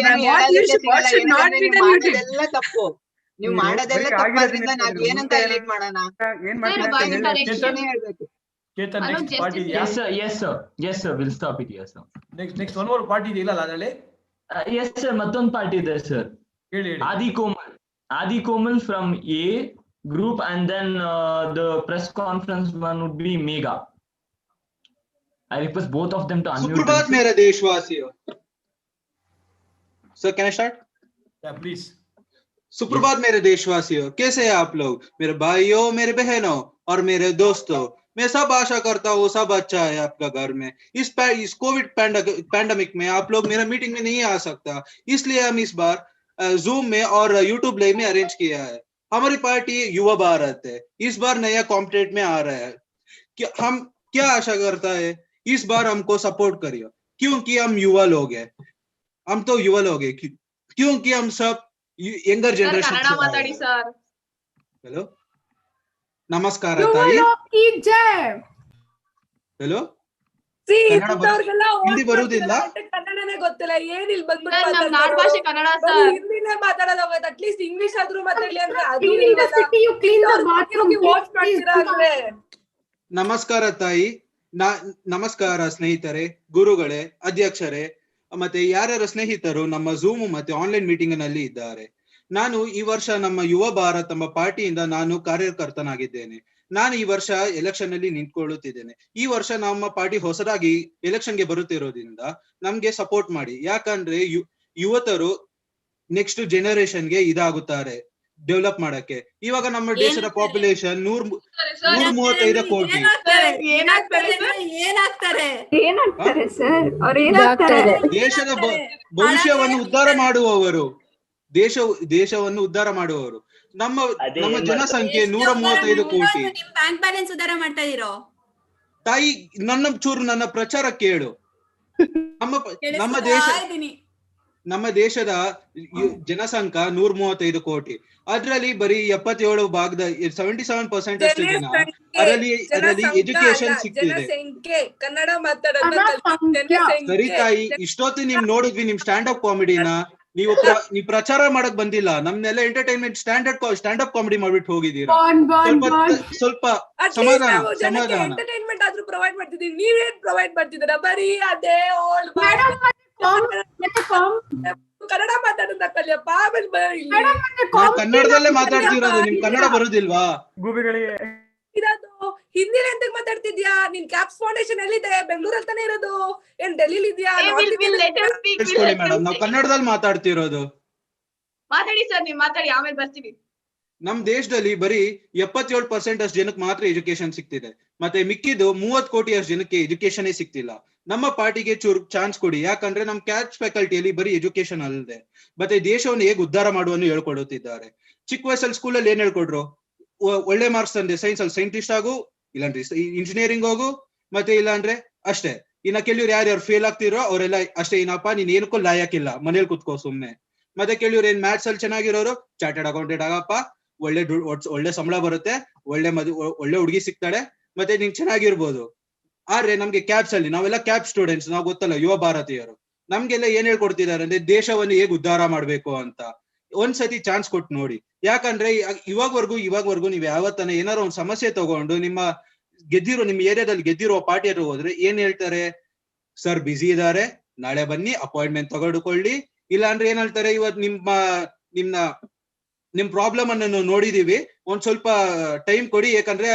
ತಪ್ಪು. ನೀವು ಮಾಡೋದೆಲ್ಲ ತಪ್ಪಾದ್ರಿಂದ ನಾವ್ ಏನಂತ ಹೈಲೈಟ್ ಮಾಡೋಣ? Chetan, next party. Yes sir, we'll stop it here sir. Next one more party ಇದೆಯಲ್ಲ ಅದರಲ್ಲಿ? Yes sir, ಮತ್ತೊಂದು ಪಾರ್ಟಿ ಇದೆ ಸರ್. ಹೇಳಿ. Adi Komal from A group, and then the press conference one would be Mega. I request both of them to unmute. सुप्रभात मेरे देशवासियों. Sir, can I start? Yeah, please. सुप्रभात मेरे देशवासियों, कैसे हैं आप लोग? मेरे भाइयों, मेरे बहनों और मेरे दोस्तों, मैं सब आशा करता हूँ सब अच्छा है आपका घर में। इस कोविड पैंडेमिक में आप लोग मेरा मीटिंग में नहीं आ सकता, इसलिए हम इस बार जूम में और यूट्यूब लाइव में अरेंज किया है। हमारी पार्टी युवा भारत है, इस बार नया कॉम्पिटेट में आ रहा है। हम क्या आशा करता है, इस बार हमको सपोर्ट करिए, क्योंकि हम युवा लोग हैं। हम तो युवा लोग हैं क्योंकि हम सब यंगर जनरेशन से आए हैं। हेलो, नमस्कार ताई. हेलो, ಹಿಂದಿ ಬರುವುದಿಲ್ಲ? ಕನ್ನಡನೇ ಗೊತ್ತಿಲ್ಲ, ಏನ್ ಇಲ್ಲಿ ಬಂದ್ಬಿಟ್ಟು ಹಿಂದಿನೇ ಮಾತಾಡೋದು. ಅಟ್ಲೀಸ್ಟ್ ಇಂಗ್ಲಿಷ್ ಆದ್ರೂ ಮಾತಾಡ್ಲಿ ಅಂದ್ರೆ ಅದು ವಾಚ್ ಮಾಡ್ತೀರಾ ಅಂದ್ರೆ. ನಮಸ್ಕಾರ ತಾಯಿ, ನಮಸ್ಕಾರ ಸ್ನೇಹಿತರೆ, ಗುರುಗಳೇ, ಅಧ್ಯಕ್ಷರೇ ಮತ್ತೆ ಯಾರ್ಯಾರ ಸ್ನೇಹಿತರು ನಮ್ಮ ಝೂಮ್ ಮತ್ತೆ ಆನ್ಲೈನ್ ಮೀಟಿಂಗ್ ನಲ್ಲಿ ಇದ್ದಾರೆ. ನಾನು ಈ ವರ್ಷ ನಮ್ಮ ಯುವ ಭಾರತ್ ಎಂಬ ಪಾರ್ಟಿಯಿಂದ ನಾನು ಕಾರ್ಯಕರ್ತನಾಗಿದ್ದೇನೆ. ನಾನು ಈ ವರ್ಷ ಎಲೆಕ್ಷನ್ ನಲ್ಲಿ ನಿಂತ್ಕೊಳ್ಳುತ್ತಿದ್ದೇನೆ. ಈ ವರ್ಷ ನಮ್ಮ ಪಾರ್ಟಿ ಹೊಸದಾಗಿ ಎಲೆಕ್ಷನ್ಗೆ ಬರುತ್ತಿರೋದ್ರಿಂದ ನಮ್ಗೆ ಸಪೋರ್ಟ್ ಮಾಡಿ, ಯಾಕಂದ್ರೆ ಯುವತರು ನೆಕ್ಸ್ಟ್ ಜನರೇಷನ್ಗೆ ಇದಾಗುತ್ತಾರೆ ಡೆವಲಪ್ ಮಾಡಕ್ಕೆ. ಇವಾಗ ನಮ್ಮ ದೇಶದ ಪಾಪ್ಯುಲೇಷನ್ 135 ಕೋಟಿ. ದೇಶದ ಭವಿಷ್ಯವನ್ನು ಉದ್ಧಾರ ಮಾಡುವವರು, ದೇಶವನ್ನು ಉದ್ಧಾರ ಮಾಡುವವರು. ನಮ್ಮ ಜನಸಂಖ್ಯೆ 135 ಕೋಟಿ. ಬ್ಯಾಂಕ್ ಬ್ಯಾಲೆನ್ಸ್ ಉದ್ಧಾರ ಮಾಡ್ತಾ ಇದೀರೋ ತಾಯಿ? ನನ್ನ ಪ್ರಚಾರ ಕೇಳು. ನಮ್ಮ ದೇಶದ ಜನಸಂಖ್ಯೆ 135 ಕೋಟಿ. ಅದ್ರಲ್ಲಿ ಬರೀ 77 ಭಾಗದ 77% ಅಷ್ಟು ಜನ ಅದರಲ್ಲಿ ಎಜುಕೇಶನ್ ಸಿಗ್ತಿದೆ. ಕನ್ನಡ ಮಾತಾಡೋದು ಸರಿ ತಾಯಿ, ಇಷ್ಟೊತ್ತು ನಿಮ್ ನೋಡಿದ್ವಿ ನಿಮ್ ಸ್ಟ್ಯಾಂಡ್ ಅಪ್ ಕಾಮಿಡಿನ. ನೀವು ಪ್ರಚಾರ ಮಾಡಕ್ ಬಂದಿಲ್ಲ, ನಮ್ನೆಲ್ಲ ಎಂಟರ್ಟೈನ್ಮೆಂಟ್ ಸ್ಟ್ಯಾಂಡ್ ಅಪ್ ಕಾಮಿಡಿ ಮಾಡ್ಬಿಟ್ಟು ಹೋಗಿದ್ದೀರಾ. ಸ್ವಲ್ಪ ಸಮಾಧಾನ. ಎಂಟರ್ಟೈನ್ಮೆಂಟ್ ಆದ್ರೂ ಪ್ರೊವೈಡ್ ಮಾಡ್ತಿದೀವಿ, ನೀವೇನ್ ಪ್ರೊವೈಡ್ ಮಾಡ್ತಿದ್ದೀರಾ? ಬರೀ ಅದೇ ಓಲ್ಡ್ ಕನ್ನಡ ಮಾತಾಡೋದ ಕಲಿಯಪ್ಪ. ಕನ್ನಡದಲ್ಲೇ ಮಾತಾಡ್ತಿರೋದು, ನಿಮ್ ಕನ್ನಡ ಬರುದಿಲ್ವಾ? ಇರೋದು ಹಿಂದಿಲಿ ಎಂತ ಮಾತಾಡ್ತಿದ್ಯಾ? ನಿನ್ ಕ್ಯಾಪ್ಸ್ ಫೌಂಡೇಶನ್ ಎಲ್ಲಿದೆ? ಬೆಂಗಳೂರಲ್ಲಿ ತಾನೇ ಇರೋದು, ಏನ್ ಡೆಲ್ಲಿಲಿ ಇದೆಯಾ? ಮೇಡಮ್, ನಾವು ಕನ್ನಡದಲ್ಲಿ ಮಾತಾಡ್ತಿರೋದು. ಮಾತಾಡಿ ಸರ್, ನೀವು ಮಾತಾಡಿ, ಆಮೇಲೆ ಬರ್ತೀವಿ. ನಮ್ ದೇಶದಲ್ಲಿ ಬರೀ 77% ಅಷ್ಟು ಜನಕ್ಕೆ ಮಾತ್ರ ಎಜುಕೇಶನ್ ಸಿಗ್ತಿದೆ, ಮತ್ತೆ ಮಿಕ್ಕಿದ್ದು 30 ಕೋಟಿ ಅಷ್ಟು ಜನಕ್ಕೆ ಎಜುಕೇಶನ್ ಸಿಗ್ತಿಲ್ಲ. ನಮ್ಮ ಪಾರ್ಟಿಗೆ ಚೂರು ಚಾನ್ಸ್ ಕೊಡಿ, ಯಾಕಂದ್ರೆ ನಮ್ ಕ್ಯಾಚ್ ಫ್ಯಾಕಲ್ಟಿಯಲ್ಲಿ ಬರೀ ಎಜುಕೇಶನ್ ಅಲ್ಲದೆ ಮತ್ತೆ ದೇಶವನ್ನು ಹೇಗೆ ಉದ್ಧಾರ ಮಾಡುವನ್ನು ಹೇಳ್ಕೊಡುತ್ತಿದ್ದಾರೆ. ಚಿಕ್ಕ ವಯಸ್ಸಲ್ಲಿ ಸ್ಕೂಲಲ್ಲಿ ಏನ್ ಹೇಳ್ಕೊಡ್ರು? ಒಳ್ಳೆ ಮಾರ್ಕ್ಸ್ ತಂದೆ ಸೈನ್ಸ್ ಅಲ್ಲಿ ಸೈಂಟಿಸ್ಟ್ ಆಗು, ಇಲ್ಲಾಂದ್ರೆ ಇಂಜಿನಿಯರಿಂಗ್ ಹೋಗು, ಮತ್ತೆ ಇಲ್ಲಾಂದ್ರೆ ಅಷ್ಟೇ. ಇನ್ನ ಕೆಲವ್ರು ಯಾರ್ಯಾರು ಫೇಲ್ ಆಗ್ತಿರೋ ಅವರೆಲ್ಲ ಅಷ್ಟೇ, ಏನಪ್ಪಾ ನೀನ್ ಏನಕ್ಕೂ ಲಾಯಕ್ಕಿಲ್ಲ, ಮನೇಲಿ ಕುತ್ಕೋ ಸುಮ್ನೆ. ಮತ್ತೆ ಕೆಲವ್ರು ಏನ್ ಮ್ಯಾಥ್ಸ್ ಅಲ್ಲಿ ಚೆನ್ನಾಗಿರೋರು ಚಾರ್ಟೆಡ್ ಅಕೌಂಟೆಂಟ್ ಆಗಪ್ಪ, ಒಳ್ಳೆ ಸಂಬಳ ಬರುತ್ತೆ, ಒಳ್ಳೆ ಹುಡುಗಿ ಸಿಗ್ತಾಳೆ, ಮತ್ತೆ ನಿಂಗೆ ಚೆನ್ನಾಗಿರ್ಬೋದು. ಆದ್ರೆ ನಮ್ಗೆ ಕ್ಯಾಬ್ಸ್ ಅಲ್ಲಿ ನಾವೆಲ್ಲ ಕ್ಯಾಬ್ ಸ್ಟೂಡೆಂಟ್ಸ್, ನಾವು ಗೊತ್ತಲ್ಲ ಯುವ ಭಾರತೀಯರು, ನಮ್ಗೆಲ್ಲ ಏನ್ ಹೇಳ್ಕೊಡ್ತಿದ್ದಾರೆ ಅಂದ್ರೆ ದೇಶವನ್ನು ಹೇಗೆ ಉದ್ಧಾರ ಮಾಡ್ಬೇಕು ಅಂತ. ಒಂದ್ಸತಿ ಚಾನ್ಸ್ ಕೊಟ್ಟು ನೋಡಿ, ಯಾಕಂದ್ರೆ ಇವಾಗವರೆಗೂ ನೀವ್ ಯಾವತ್ತನ ಏನಾರು ಒಂದ್ ಸಮಸ್ಯೆ ತಗೊಂಡು ನಿಮ್ಮ ಏರಿಯಾದಲ್ಲಿ ಗೆದ್ದಿರೋ ಪಾರ್ಟಿ ಹತ್ರ ಹೋದ್ರೆ ಏನ್ ಹೇಳ್ತಾರೆ? ಸರ್ ಬಿಸಿ ಇದಾರೆ, ನಾಳೆ ಬನ್ನಿ ಅಪಾಯಿಂಟ್ಮೆಂಟ್ ತಗೊಂಡುಕೊಳ್ಳಿ. ಇಲ್ಲ ಅಂದ್ರೆ ಏನ್ ಹೇಳ್ತಾರೆ, ಇವತ್ತು ನಿಮ್ನ ನಿಮ್ ಪ್ರಾಬ್ಲಮ್ ಅನ್ನು ನೋಡಿದೀವಿ, ಒಂದ್ ಸ್ವಲ್ಪ ಟೈಮ್ ಕೊಡಿ, ಯಾಕಂದ್ರೆ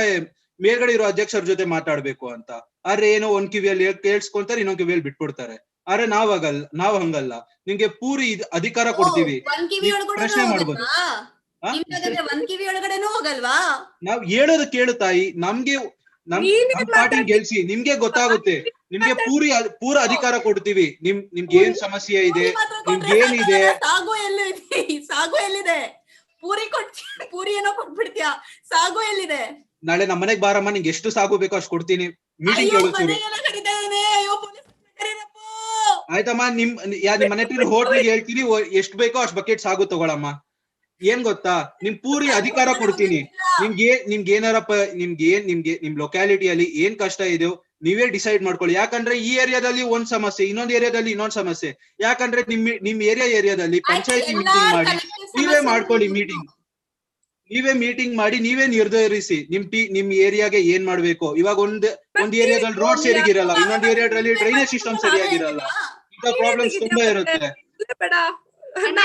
ಮೇಲ್ಗಡೆ ಇರೋ ಅಧ್ಯಕ್ಷರ ಜೊತೆ ಮಾತಾಡ್ಬೇಕು ಅಂತ. ಆದ್ರೆ ಏನೋ ಒಂದ್ ಕಿವಿಯಲ್ಲಿ ಕೇಳಿಸ್ಕೊಂತಾರೆ, ಇನ್ನೊಂದ್ ಕಿವಿಯಲ್ಲಿ ಬಿಟ್ಬಿಡ್ತಾರೆ. ಆದ್ರೆ ನಾವ್ ಹಂಗಲ್ಲ, ನಿಮ್ಗೆ ಪೂರಿ ಅಧಿಕಾರ ಕೊಡ್ತೀವಿ, ಪ್ರಶ್ನೆ ಮಾಡ್ಬೋದು. ಒಂದ್ ಕಿವಿ ಒಳಗಡೆನೂ ಹೋಗಲ್ವಾ? ನಾವ್ ಹೇಳೋದು ಕೇಳು ತಾಯಿ, ನಮ್ ಪಾರ್ಟಿ ಗೆಲ್ಸಿ, ನಿಮ್ಗೆ ಗೊತ್ತಾಗುತ್ತೆ. ನಿಮ್ಗೆ ಪೂರ ಅಧಿಕಾರ ಕೊಡ್ತೀವಿ. ನಿಮ್ಗೆ ಏನ್ ಸಮಸ್ಯೆ ಇದೆ, ನಿಮ್ಗೆ ಏನಿದೆ. ಸಾಗು ಎಲ್ಲಿದೆ? ಪೂರಿ ಏನೋ ಕೊಟ್ಬಿಡ್ತೀಯಾ, ಸಾಗು ಎಲ್ಲಿದೆ? ನಾಳೆ ನಮ್ಮ ಮನೆಗ್ ಬಾರಮ್ಮ, ನಿಂಗೆ ಎಷ್ಟು ಸಾಗು ಬೇಕೋ ಅಷ್ಟು ಕೊಡ್ತೀನಿ. ಮೀಟಿಂಗ್ ಕೇಳಿಸ್ತೀವಿ. ಆಯ್ತಮ್ಮ, ನಿಮ್ ಮನೆ ಹತ್ರ ಹೋಟ್ಲಿಗೆ ಹೇಳ್ತೀನಿ, ಎಷ್ಟು ಬೇಕೋ ಅಷ್ಟು ಬಕೆಟ್ ಸಾಗು ತಗೊಳಮ್ಮ. ಏನ್ ಗೊತ್ತಾ, ನಿಮ್ ಪೂರಿ ಅಧಿಕಾರ ಕೊಡ್ತೀನಿ. ನಿಮ್ಗೆ ಏನಾರಪ್ಪ, ನಿಮ್ ಲೊಕ್ಯಾಲಿಟಿಯಲ್ಲಿ ಏನ್ ಕಷ್ಟ ಇದೆಯೋ ನೀವೇ ಡಿಸೈಡ್ ಮಾಡ್ಕೊಳ್ಳಿ. ಯಾಕಂದ್ರೆ ಈ ಏರಿಯಾದಲ್ಲಿ ಒಂದ್ ಸಮಸ್ಯೆ, ಇನ್ನೊಂದ್ ಏರಿಯಾದಲ್ಲಿ ಇನ್ನೊಂದ್ ಸಮಸ್ಯೆ. ಯಾಕಂದ್ರೆ ನಿಮ್ ಏರಿಯಾದಲ್ಲಿ ಪಂಚಾಯತಿ ಮೀಟಿಂಗ್ ಮಾಡಿ ನೀವೇ ಮಾಡ್ಕೊಳ್ಳಿ. ನೀವೇ ಮೀಟಿಂಗ್ ಮಾಡಿ ನೀವೇ ನಿರ್ಧರಿಸಿ ನಿಮ್ ಏರಿಯಾಗೆ ಏನ್ ಮಾಡ್ಬೇಕು. ಇವಾಗ ಒಂದ್ ಏರಿಯಾದಲ್ಲಿ ರೋಡ್ ಸರಿಯಾಗಿರಲ್ಲ, ಇನ್ನೊಂದ್ ಏರಿಯಾದಲ್ಲಿ ಡ್ರೈನೇಜ್ ಸಿಸ್ಟಮ್ ಸರಿಯಾಗಿರಲ್ಲ. ಇಂಥ ಪ್ರಾಬ್ಲಮ್ಸ್ ತುಂಬಾ ಇರುತ್ತೆ.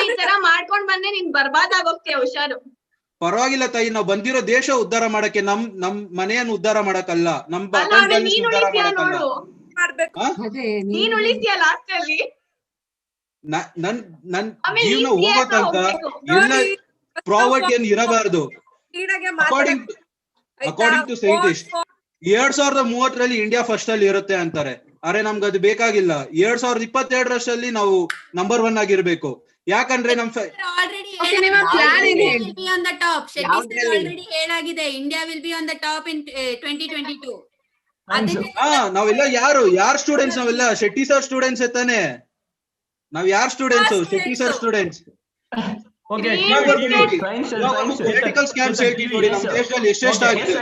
ಈ ತರ ಮಾಡ್ಕೊಂಡ್ ಬಂದ್ರೆ ನೀನ್ ಬರ್ಬಾದ್ ಆಗೋಗ್ತೀಯ, ಹುಷಾರು. ಪರವಾಗಿಲ್ಲ ತಾಯಿ, ನಾವ್ ಬಂದಿರೋ ದೇಶ ಉದ್ಧಾರ ಮಾಡಕ್ಕೆ, ನಮ್ ಮನೆಯನ್ನು ಉದ್ಧಾರ ಮಾಡಕ್ಕಲ್ಲ, ನಮ್ ಉದ್ಧಾರ ಮಾಡಕ್ಕಲ್ಲ. ನೀನ್ ಉಳಿತೀಯ ಲಾಸ್ಟ್ ಅಲ್ಲಿ. ನನ್ ಜೀವನ ಹೋಗೋ ತನಕ ಎಲ್ಲ ಪ್ರಾವರ್ಟಿಯನ್ನು ಇರಬಾರ್ದು. According to scientist 2030 India first ಅಲ್ಲಿ ಇರುತ್ತೆ ಅಂತಾರೆ. ಆದ್ರೆ ನಮ್ಗೆ ಅದು ಬೇಕಾಗಿಲ್ಲ. 2022 ನಾವು ನಂಬರ್ 1 ಆಗಿರ್ಬೇಕು. ಯಾಕಂದ್ರೆ ನಮ್ ಹೇಳಾಗಿದೆ, India will be on the top in 2022. ನಾವೆಲ್ಲ ಯಾರ್ ಸ್ಟೂಡೆಂಟ್ಸ್? ನಾವೆಲ್ಲ ಶೆಟ್ಟಿ ಸರ್ ಸ್ಟೂಡೆಂಟ್ಸ್ ತಾನೆ. ನಾವ್ ಯಾರ್ students? Shetty sir students. Political scams ಹೇಳ್ತೀವಿ ನೋಡಿ, ನಮ್ಮ ದೇಶದಲ್ಲಿ ಎಷ್ಟೆಷ್ಟಾಗಿದೆ.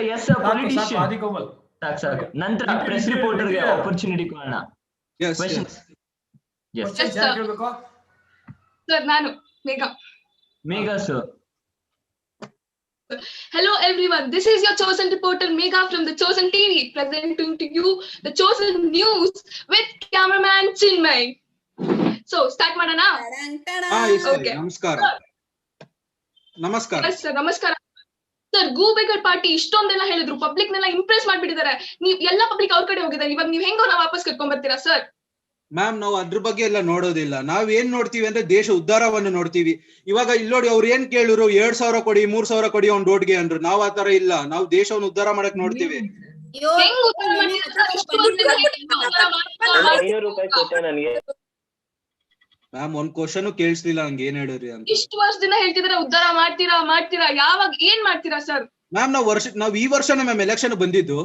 ನಂತರ ಪ್ರೆಸ್ ರಿಪೋರ್ಟರ್ಗೆ ಆಪರ್ಚುನಿಟಿ ಕೊಡೋಣ. ಸರ್, ನಾನು Megha sir. Hello everyone, this is your chosen reporter Megha from the Chosen TV, presenting to you the Chosen News with cameraman Chinmay. So, start madana? Okay. ನಮಸ್ಕಾರ. Yes sir, ನಮಸ್ಕಾರ. Sir, ಗೂಬೆಗರ್ party ಇಷ್ಟೊಂದೆಲ್ಲ ಹೇಳಿದ್ರು, public ನೆಲ್ಲ Impress ಮಾಡ್ಬಿಟ್ಟಿದ್ದಾರೆ. ನೀವ್ ಎಲ್ಲ public ಅವ್ರ ಕಡೆ ಹೋಗಿದ್ದಾರೆ. ಇವಾಗ ನೀವ್ ಹೆಂಗೋ ನಾವು ವಾಪಸ್ ಕರ್ಕೊಂಡ್ ಬರ್ತೀರಾ ಸರ್? ಮ್ಯಾಮ್, ನಾವು ಅದ್ರ ಬಗ್ಗೆ ಎಲ್ಲ ನೋಡೋದಿಲ್ಲ. ನಾವ್ ಏನ್ ನೋಡ್ತೀವಿ ಅಂದ್ರೆ ದೇಶ ಉದ್ಧಾರವನ್ನು ನೋಡ್ತೀವಿ. ಇವಾಗ ಇಲ್ಲಿ ನೋಡಿ, ಅವ್ರು ಏನ್ ಕೇಳಿದ್ರು, 2,000 ಕೊಡಿ, 3,000 ಕೊಡಿ ಒಂದ್ ರೋಡ್ಗೆ ಅಂದ್ರು. ನಾವ್ ಆತರ ಇಲ್ಲ, ನಾವು ದೇಶವನ್ನು ಉದ್ಧಾರ ಮಾಡಕ್ ನೋಡ್ತೀವಿ. ಮ್ಯಾಮ್, ಒಂದ್ ಕ್ವಶನ್ ಕೇಳಿಸ್ಲಿಲ್ಲ ನಂಗೆ, ಏನ್ ಹೇಳಿದ್ರಿ ಅಂತ. ಇಷ್ಟು ವರ್ಷದಿಂದ ಹೇಳ್ತಿದ್ರೆ ಉದ್ಧಾರ ಮಾಡ್ತೀರಾ, ಯಾವಾಗ ಏನ್ ಮಾಡ್ತೀರಾ ಸರ್? ಮ್ಯಾಮ್, ನಾವ್ ಈ ವರ್ಷನೇ ಮ್ಯಾಮ್ ಎಲೆಕ್ಷನ್ ಬಂದಿದ್ದು.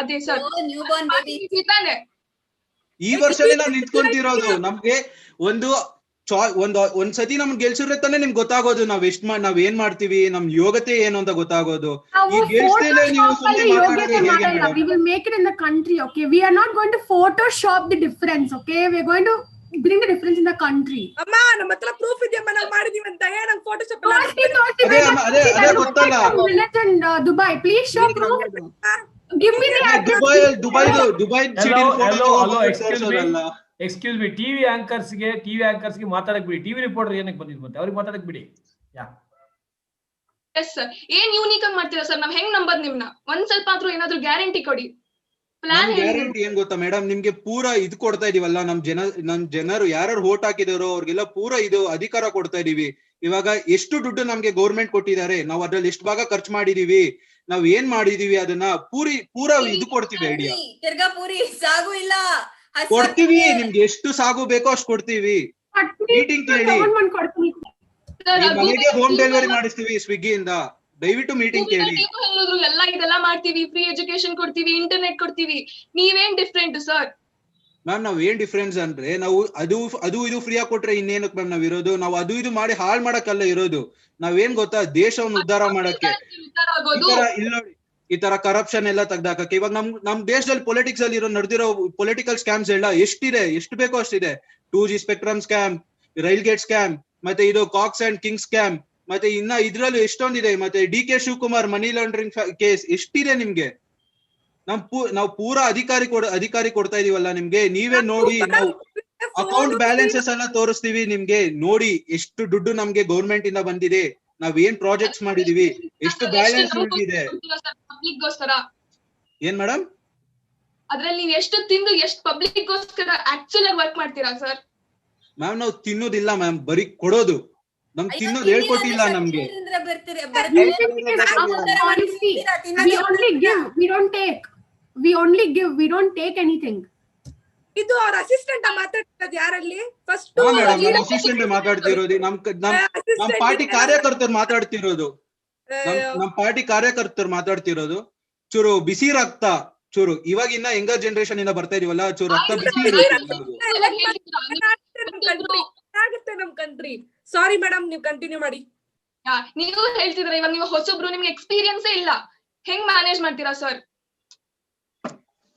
ಅದೇ ಸರ್, ಈ ವರ್ಷನೇ ನಾವ್ ನಿಂತ್ಕೊಂತಿರೋದು. ನಮ್ಗೆ ಒಂದ್ಸತಿ ನಮ್ಗೆ ಗೆಲ್ಸಿದ್ರೆ ತಾನೇ ನಿಮ್ಗೆ ಗೊತ್ತಾಗೋದು ನಾವ್ ಏನ್ ಮಾಡ್ತೀವಿ, ನಮ್ ಯೋಗ್ಯತೆ ಏನು ಅಂತ ಗೊತ್ತಾಗೋದು. ಈ ಗೆಲ್ಸ್ದೇಲೆ ನೀವು ಸುಮ್ಮನೆ ಮಾತಾಡಿದ್ರೆ ಹೇಗೆ madam? We will make it in the country, okay? We are not going to Photoshop the difference, okay? We are going to bring the difference in the country. ಅಮ್ಮ, ನಮ್ಮ ಹತ್ರ ಪ್ರೂಫ್ ಇದೆಯಮ್ಮ, ನಾವು ಮಾಡಿದೀವಿ ಅಂತ. ನಂಗೆ ಫೋಟೋಶಾಪ್ ಅದೇ ಗೊತ್ತಲ್ಲ. Dubai, please show proof. Give me the address. Dubai city excuse me, TV ಆಂಕರ್ಸ್ಗೆ ಮಾತಾಡಕ್ ಬಿಡಿ. ಟಿವಿ ರಿಪೋರ್ಟರ್ ಏನಕ್ಕೆ ಬಂದಿದ್ ಮತ್ತೆ ಅವ್ರಿಗೆ ಮಾತಾಡಕ್ ಬಿಡಿ. ಎಸ್ ಸರ್, ಏನ್ ಯೂನಿಕ್ ಆಗಿ ಮಾಡ್ತೀರಾ ಸರ್? ನಾವ್ ಹೆಂಗ್ ನಂಬದ್ ನಿಮ್ನ? ಒಂದ್ ಸ್ವಲ್ಪ ಆದ್ರೂ ಏನಾದ್ರು ಗ್ಯಾರಂಟಿ ಕೊಡಿ. ಗ್ಯಾರಂಟಿ ಏನ್ ಗೊತ್ತಾ ಮೇಡಮ್, ನಿಮ್ಗೆ ಪೂರಾ ಇದು ಕೊಡ್ತಾ ಇದೀವಲ್ಲ. ನಮ್ ಜನರು ಯಾರು ವೋಟ್ ಹಾಕಿದಾರೋ ಅವ್ರಿಗೆಲ್ಲ ಪೂರಾ ಇದು ಅಧಿಕಾರ ಕೊಡ್ತಾ ಇದೀವಿ. ಇವಾಗ ಎಷ್ಟು ದುಡ್ಡು ನಮ್ಗೆ ಗೌರ್ಮೆಂಟ್ ಕೊಟ್ಟಿದ್ದಾರೆ, ನಾವ್ ಅದ್ರಲ್ಲಿ ಎಷ್ಟು ಭಾಗ ಖರ್ಚು ಮಾಡಿದೀವಿ, ನಾವ್ ಏನ್ ಮಾಡಿದೀವಿ, ಅದನ್ನ ಪೂರಾ ಇದು ಕೊಡ್ತೀವಿ. ಐಡಿಯಾ ಸಾಗು ಇಲ್ಲ ಕೊಡ್ತೀವಿ. ನಿಮ್ಗೆ ಎಷ್ಟು ಸಾಗು ಬೇಕೋ ಅಷ್ಟು ಕೊಡ್ತೀವಿ. ಮೀಟಿಂಗ್ ಕೇಳಿ, ಮನೆಗೆ ಹೋಮ್ ಡೆಲಿವರಿ ಮಾಡಿಸ್ತೀವಿ ಸ್ವಿಗ್ಗಿಯಿಂದ. ದಯವಿಟ್ಟು ಮೀಟಿಂಗ್ ಕೇಳಿ. ಹೇಳಿದ್ರು ಎಲ್ಲ ಇದೆಲ್ಲ ಮಾಡ್ತೀವಿ, ಫ್ರೀ ಎಜುಕೇಶನ್ ಕೊಡ್ತೀವಿ, ಇಂಟರ್ನೆಟ್ ಕೊಡ್ತೀವಿ. ನೀವೇನ್ ಡಿಫ್ರೆಂಟ್ ಸರ್? ಮ್ಯಾಮ್, ನಾವ್ ಏನ್ ಡಿಫ್ರೆನ್ಸ್ ಅಂದ್ರೆ, ನಾವು ಅದು ಇದು ಫ್ರೀ ಆಗಿ ಕೊಟ್ರೆ ಇನ್ನೇನಕ್ ಮ್ಯಾಮ್ ನಾವ್ ಇರೋದು? ನಾವು ಅದು ಇದು ಮಾಡಿ ಹಾಳ್ ಮಾಡಕ್ಕಲ್ಲ ಇರೋದು. ನಾವೇನ್ ಗೊತ್ತಾ, ದೇಶವನ್ನು ಉದ್ಧಾರ ಮಾಡಕ್ಕೆ. ಈ ತರ ಕರಪ್ಷನ್ ಎಲ್ಲ ತೆಗ್ದಾಕಕ್ಕೆ. ಇವಾಗ ನಮ್ ದೇಶದಲ್ಲಿ ಪೊಲಿಟಿಕ್ಸ್ ಅಲ್ಲಿ ನಡೆದಿರೋ ಪೊಲಿಟಿಕಲ್ ಸ್ಕ್ಯಾಮ್ಸ್ ಎಲ್ಲ ಎಷ್ಟು ಬೇಕೋ ಅಷ್ಟಿದೆ. 2G spectrum scam, rail gate scam, ಮತ್ತೆ ಇದು ಕಾಕ್ಸ್ ಅಂಡ್ ಕಿಂಗ್ ಸ್ಕ್ಯಾಮ್, ಮತ್ತೆ ಇನ್ನ ಇದ್ರಲ್ಲೂ ಎಷ್ಟೊಂದಿದೆ. ಮತ್ತೆ DK Shivakumar money laundering case ಎಷ್ಟಿದೆ ನಿಮ್ಗೆ. ನಾವು ಪೂರಾ ಅಧಿಕಾರಿ ಕೊಡ್ತಾ ಇದೀವಲ್ಲ ನಿಮ್ಗೆ. ನೀವೇ ನೋಡಿ. ಅಕೌಂಟ್ ಬ್ಯಾಲೆನ್ಸಸ್ ಎಲ್ಲ ತೋರಿಸ್ತೀವಿ ನಿಮ್ಗೆ, ನೋಡಿ ಎಷ್ಟು ದುಡ್ಡು ನಮ್ಗೆ ಗೌರ್ಮೆಂಟ್ ಇಂದ ಬಂದಿದೆ, ನಾವ್ ಏನ್ ಪ್ರಾಜೆಕ್ಟ್ಸ್ ಮಾಡಿದೀವಿ, ಎಷ್ಟು ಬ್ಯಾಲೆನ್ಸ್ ಉಳಿದಿದೆ. ಪಬ್ಲಿಕ್ಗೋಸ್ಕರ ಏನ್ ಮೇಡಮ್? ಅದ್ರಲ್ಲಿ ನೀವು ಎಷ್ಟು ತಿಂದು ಎಷ್ಟು ಪಬ್ಲಿಕ್ಗೋಸ್ಕರ ಆಕ್ಚುಲ್ ಆಗಿ ವರ್ಕ್ ಮಾಡ್ತೀರಾ ಸರ್? ಮ್ಯಾಮ್ ನಾವು ತಿನ್ನೋದಿಲ್ಲ ಮ್ಯಾಮ್, ಬರೀ ಕೊಡೋದು. ನಮ್ ತಿನ್ನೋದು ಹೇಳ್ಕೊಟ್ಟಿಲ್ಲ ನಮ್ಗೆ. We only give, we don't take. We only give, we don't take anything. ಇದು ಅವ್ರ ಅಸಿಸ್ಟೆಂಟ್ ಮಾತಾಡ್ತಿರೋದು ಯಾರಲ್ಲಿ? ಫಸ್ಟ್ ಮೇಡಮ್ ನಮ್ ಅಸಿಸ್ಟೆಂಟ್ ಮಾತಾಡ್ತಿರೋದು, ನಮ್ ಪಾರ್ಟಿ ಕಾರ್ಯಕರ್ತರು ಮಾತಾಡ್ತಿರೋದು, ನಮ್ ಪಾರ್ಟಿ ಕಾರ್ಯಕರ್ತರು ಮಾತಾಡ್ತಿರೋದು. ಚೂರು ಬಿಸಿ ರಕ್ತ, ಚೂರು ಇವಾಗಿನ್ನ ಯಂಗರ್ ಜನರೇಷನ್ ಇಂದ ಬರ್ತಾ ಇದೀವಲ್ಲ, ಚೂರು ರಕ್ತ ಬಿಸಿ ಆಗುತ್ತೆ ನಮ್ ಕಂಟ್ರಿ. ಸಾರಿ ಮೇಡಮ್, ನೀವು ಕಂಟಿನ್ಯೂ ಮಾಡಿ. ನೀವು ಹೇಳ್ತಿದ್ರೆ ಇವಾಗ ನೀವು ಹೊಸಬ್ರು, ನಿಮ್ಗೆ ಎಕ್ಸ್ಪೀರಿಯನ್ಸ್ ಇಲ್ಲ, ಹೆಂಗ್ ಮ್ಯಾನೇಜ್ ಮಾಡ್ತೀರಾ ಸರ್?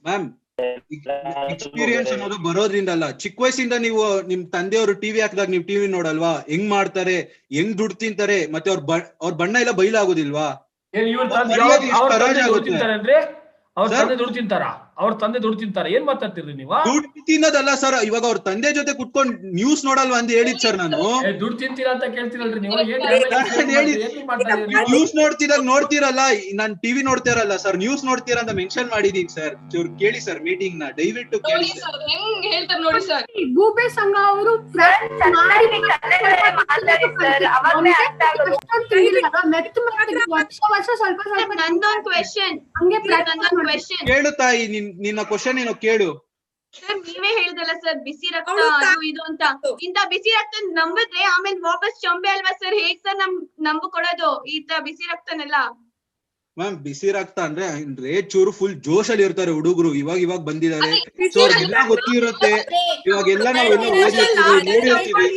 ಮ್ಯಾಮ್ ಎಕ್ಸ್ಪೀರಿಯನ್ಸ್ ಅನ್ನೋದು ಬರೋದ್ರಿಂದ ಅಲ್ಲ, ಚಿಕ್ಕ ವಯಸ್ಸಿಂದ ನೀವು ನಿಮ್ ತಂದೆಯವರು ಟಿವಿ ಹಾಕಿದಾಗ ನೀವು ಟಿವಿ ನೋಡಲ್ವಾ, ಹೆಂಗ್ ಮಾಡ್ತಾರೆ, ಹೆಂಗ್ ದುಡ್ಡು ತಿಂತಾರೆ, ಮತ್ತೆ ಅವ್ರ ಬಣ್ಣ ಎಲ್ಲ ಬಯಲಾಗೋದಿಲ್ವಾ? ಅವ್ರ ತಂದೆ ದುಡ್ಡು ತಿಂತಾರ? ಅವ್ರ ತಂದೆ ದುಡ್ಡು ತಿಂತಾರ? ಏನ್ ಮಾತಾಡ್ತಿದ್ರಿ ನೀವು? ದುಡ್ಡು ತಿನ್ನೋದಲ್ಲ ಸರ್, ಇವಾಗ ಅವ್ರ ತಂದೆ ಜೊತೆ ಕುತ್ಕೊಂಡು ನ್ಯೂಸ್ ನೋಡಲ್ವಾ ಅಂತ ಹೇಳಿದ್ ಸರ್ ನಾನು. ದುಡ್ಡು ತಿಂತೀರಾ ಅಂತ ಕೇಳ್ತಿರಲ್ರಿ ನೀವು? ನ್ಯೂಸ್ ನೋಡ್ತೀರಲ್ಲ, ನಾನ್ ಟಿವಿ ನೋಡ್ತಾ ಇರಲ್ಲ ಸರ್, ನ್ಯೂಸ್ ನೋಡ್ತೀರಾ ಅಂತ ಮೆನ್ಷನ್ ಮಾಡಿದೀನಿ ಸರ್. ಚೂರು ಕೇಳಿ ಸರ್ ಮೀಟಿಂಗ್ ನ, ದಯವಿಟ್ಟು ಕೇಳಿ ಸರ್. ಹೆಂಗ್ ಹೇಳ್ತಾರೆ ನೋಡಿ ಸರ್. ಗೂಬೆ ಸಂಘ ಅವರು ಕೇಳು ತಾಯಿ, ನಿನ್ನ ಕ್ವಶನ್ ಏನೋ ಕೇಳು. ಸರ್ ನೀವೇ ಹೇಳಿದಲ್ಲ ಸರ್, ಬಿಸಿ ರಕ್ತ ಅದು ಇದು ಅಂತ. ಇಂತ ಬಿಸಿ ರಕ್ತ ನಂಬಿದ್ರೆ ಆಮೇಲೆ ವಾಪಸ್ ಚಂಬೆ ಅಲ್ವಾ ಸರ್? ಹೇಗ್ ಸರ್ ನಂಬು ಕೊಡೋದು ಈತ ಬಿಸಿ ರಕ್ತನೆಲ್ಲ? ಮ್ಯಾಮ್ ಬಿಸಿ ರಕ್ತ ಅಂದ್ರೆ ಚೂರು ಫುಲ್ ಜೋಶ್ ಅಲ್ಲಿ ಇರ್ತಾರೆ ಹುಡುಗರು, ಇವಾಗ ಬಂದಿದ್ದಾರೆ, ಸೊ ಎಲ್ಲ ಗೊತ್ತಿರುತ್ತೆ. ಇವಾಗೆಲ್ಲ ನಾವೆಲ್ಲ ಓದಿರ್ತೀವಿ, ನೋಡಿರ್ತೀವಿ.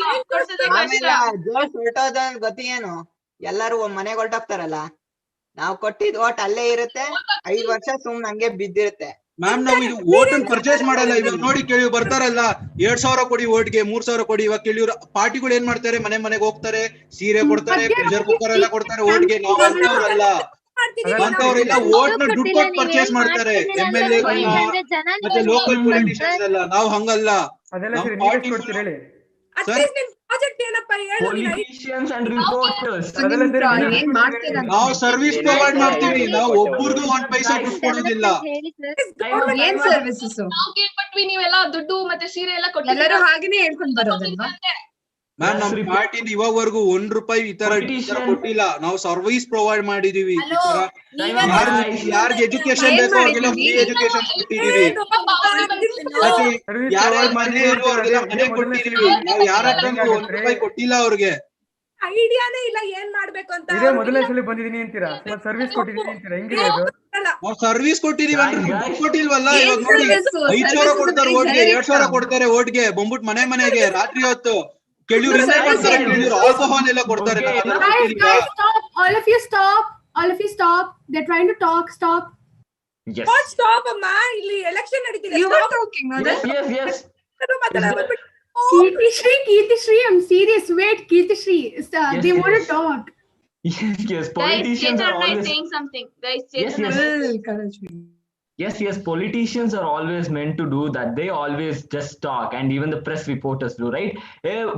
ಆಮೇಲೆ ಜೋಶ್ ಹೊರಟೋದ ಗತಿ ಏನು? ಎಲ್ಲಾರು ಮನೆಗೆ ಹೊರಟೋಗ್ತಾರಲ್ಲ, ನಾವ್ ಕೊಟ್ಟಿದ್ ಓಟ್ ಅಲ್ಲೇ ಇರುತ್ತೆ, 5 ವರ್ಷ ಸುಮ್ನೆ ಹಂಗೆ ಬಿದ್ದಿರುತ್ತೆ. ಮ್ಯಾಮ್ ನಾವು ಇದು ಓಟ್ ಅನ್ನು ಪರ್ಚೇಸ್ ಮಾಡಲ್ಲ. ಇವಾಗ ನೋಡಿ ಕೇಳಿ ಬರ್ತಾರಲ್ಲ, 2,000 ಕೊಡಿ ಓಟ್ಗೆ, 3,000 ಕೊಡಿ. ಇವಾಗ ಕೇಳಿವ್ರ ಪಾರ್ಟಿಗಳು ಏನ್ ಮಾಡ್ತಾರೆ, ಮನೆಗೆ ಹೋಗ್ತಾರೆ, ಸೀರೆ ಕೊಡ್ತಾರೆ, ಪ್ರೆಷರ್ ಕುಕ್ಕರ್ ಎಲ್ಲ ಕೊಡ್ತಾರೆ ಓಟ್ಗೆ. ನಾವು ಅಂತವ್ರಲ್ಲ, ಅಂತವ್ರೆಲ್ಲ ಓಟ್ ನ ದುಡ್ಡು ಕೊಟ್ಟು ಪರ್ಚೇಸ್ ಮಾಡ್ತಾರೆ, MLA ಮತ್ತೆ ಲೋಕಲ್ ಪೊಲಿಟಿಷಿಯನ್ಸ್ ಎಲ್ಲ. ನಾವು ಹಂಗಲ್ಲ. ನಮ್ ಪಾರ್ಟಿ Politicians and reporters. ನಾವು ಸರ್ವಿಸ್ ಪ್ರೊವೈಡ್ ಮಾಡ್ತೀವಿ, ನಾವು ಒಬ್ಬರದು 1 ಪೈಸಾ ದುಡ್ಡು ಕೊಡೋದಿಲ್ಲ. ಏನ್ ಸರ್ವಿಸಸ್? ನಾವು ಕೇಳ್ಪಟ್ವಿ, ನೀವೆಲ್ಲ ದುಡ್ಡು ಮತ್ತೆ ಸೀರೆ ಎಲ್ಲ ಕೊಟ್ಟಿದ್ದೀರಾ. ಎಲ್ಲರೂ ಹಾಗೇನೆ ಹೇಳ್ಕೊಂಡ್ ಬರೋದಲ್ವಾ? ಮ್ಯಾಮ್ ನಮ್ ಪಾರ್ಟಿಯಿಂದ ಇವಾಗವರೆಗೂ 1 ರೂಪಾಯಿ ಈ ತರ ಕೊಟ್ಟಿಲ್ಲ. ನಾವು ಸರ್ವಿಸ್ ಪ್ರೊವೈಡ್ ಮಾಡಿದೀವಿ. ಯಾರ್ಗೆ ಎಜುಕೇಶನ್ ಬೇಕೋ ಅವ್ರಿಗೆಲ್ಲ ಫ್ರೀ ಎಜುಕೇಶನ್ ಕೊಟ್ಟಿದೀವಿ. ಮತ್ತೆ ಯಾರ್ಯಾರ ಮನೆ ಇರೋ ಅವ್ರಿಗೆಲ್ಲ ಮನೆ ಕೊಟ್ಟಿದೀವಿ. ನಾವು ಯಾರ ಹತ್ರನೂ 1 ರೂಪಾಯಿ ಕೊಟ್ಟಿಲ್ಲ ಅವ್ರಿಗೆ. ಐಡಿಯಾನೇ ಇಲ್ಲ ಏನ್ ಮಾಡ್ಬೇಕು ಅಂತ. ಇದೇ ಮೊದಲನೇ ಸಲ ಬಂದಿದೀನಿ ಅಂತೀರಾ, ಸರ್ವಿಸ್ ಕೊಟ್ಟಿದೀನಿ ಅಂತೀರಾ, ಹೆಂಗಿದೆ ಅದು? ನಾವು ಸರ್ವಿಸ್ ಕೊಟ್ಟಿದೀವಿ ಅಂದ್ರೆ ದುಡ್ಡು ಕೊಟ್ಟಿಲ್ವಲ್ಲ. ಇವಾಗ ನೋಡಿ 5,000 ಕೊಡ್ತಾರೆ ಓಟ್ಗೆ, 2,000 ಕೊಡ್ತಾರೆ ಓಟ್ಗೆ, ಬಂದ್ಬಿಟ್ಟು ಮನೆಗೆ ರಾತ್ರಿ ಹೊತ್ತು ಕೇಳಿವ್ರಿಂದ ಕೊಡ್ತಾರೆ, ಕೇಳಿವ್ರು ಆಲ್ಕೋಹಾಲ್ ಎಲ್ಲ ಕೊಡ್ತಾರೆ. All of you stop. All of you stop. They're trying to talk. Stop. Yes. What stop ಅಮ್ಮ? ಇಲ್ಲಿ ಎಲೆಕ್ಷನ್ ನಡೀತಿದೆ. You were talking, no? Yes. Kirtishri, I'm serious. Wait, Kirtishri. They want to talk. Yes. Politicians are always saying something. Guys, Yes. Politicians are always meant to do that. They always just talk, and even the press reporters do, right?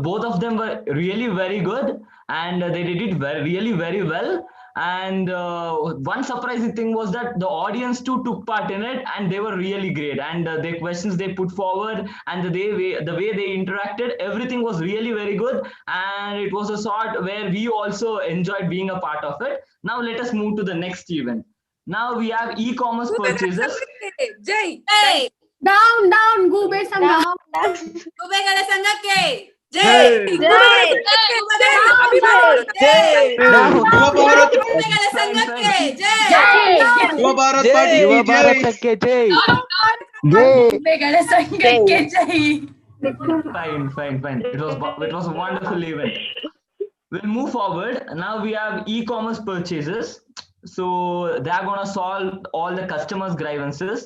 Both of them were really very good, and they did it really very well. And one surprising thing was that the audience too took part in it, and they were really great. And the questions they put forward and the way they interacted, everything was really very good. And it was a sort where we also enjoyed being a part of it. Now let us move to the next event. Now we have e-commerce purchases. Jai. Down, Gube Sangha. ಗುಬೆಗಳ ಸಂಘಕ್ಕೆ Jai. ಗುಬೆಗಳ ಸಂಘಕ್ಕೆ ಯುವ Bharat party ಯುವ ಭಾರತಕ್ಕೆ ಜೈ. ಗುಬೆಗಳ ಸಂಘಕ್ಕೆ ಜೈ. Fine. It was a wonderful event. We'll move forward. Now we have e-commerce purchases. So they are going to solve all the customers' grievances.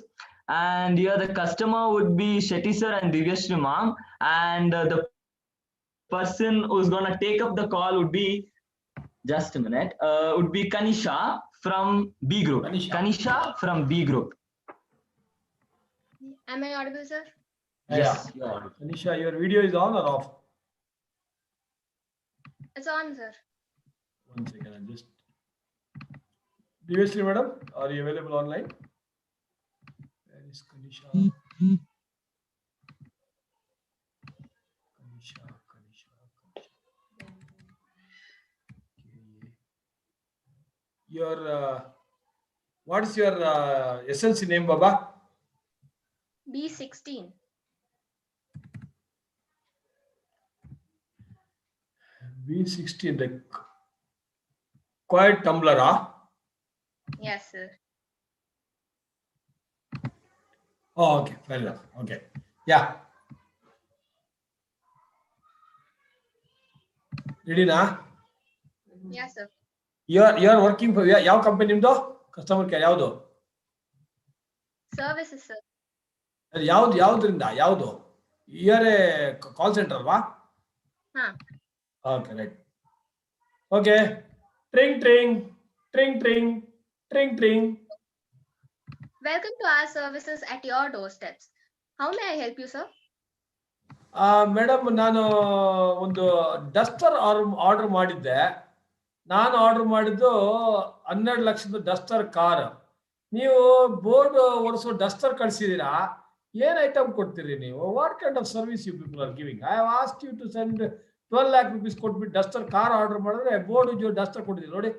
And here the customer would be Shetty sir and Divyashri ma'am. And the person who's going to take up the call would be, just a minute, would be Kanisha from B group. Kanisha from B group. Am I audible, sir? Yes, Yeah. you're audible. Anisha, your video is on or off? It's on, sir. One second, I'll just. Previously, madam, are you available online? Where is Kanisha? Kanisha. Your what is your SLC name, Baba? B16. B16, the quiet tumbler, Yes, sir. Oh, okay, fair enough. Okay, yeah. Ready na? Yes, sir. You are working for ಯಾವ company ನಿಮ್ದು customer care ಯಾವುದು Services, sir. ಅದು ಯಾವ್ದ್ರಿಂದ ಯಾವುದು year call centre ಅಲ್ವಾ Huh. Okay right okay tring tring tring tring tring tring Welcome to our services at your doorsteps. How may I help you, sir? Madam ನಾನು ಒಂದು Duster order ಮಾಡಿದ್ದೆ ನಾನು order ಮಾಡಿದ್ದು 12 ಲಕ್ಷದ ಡಸ್ಟರ್ ಕಾರ್ ನೀವು board ಒರೆಸೋ duster ಕಳಿಸಿದ್ದೀರಾ ಏನ್ ಐಟಮ್ ಕೊಡ್ತೀರಿ ನೀವು what kind of service you people are giving I have asked you to send 12 lakh rupees ಕೊಟ್ಬಿಟ್ಟು ಡಸ್ಟರ್ ಕಾರ್ ಆರ್ಡರ್ ಮಾಡಿದ್ರೆ ಬೋರ್ಡ್ ಡಸ್ಟರ್ ಕೊಟ್ಟಿದ್ದೀರಿ ನೋಡಿ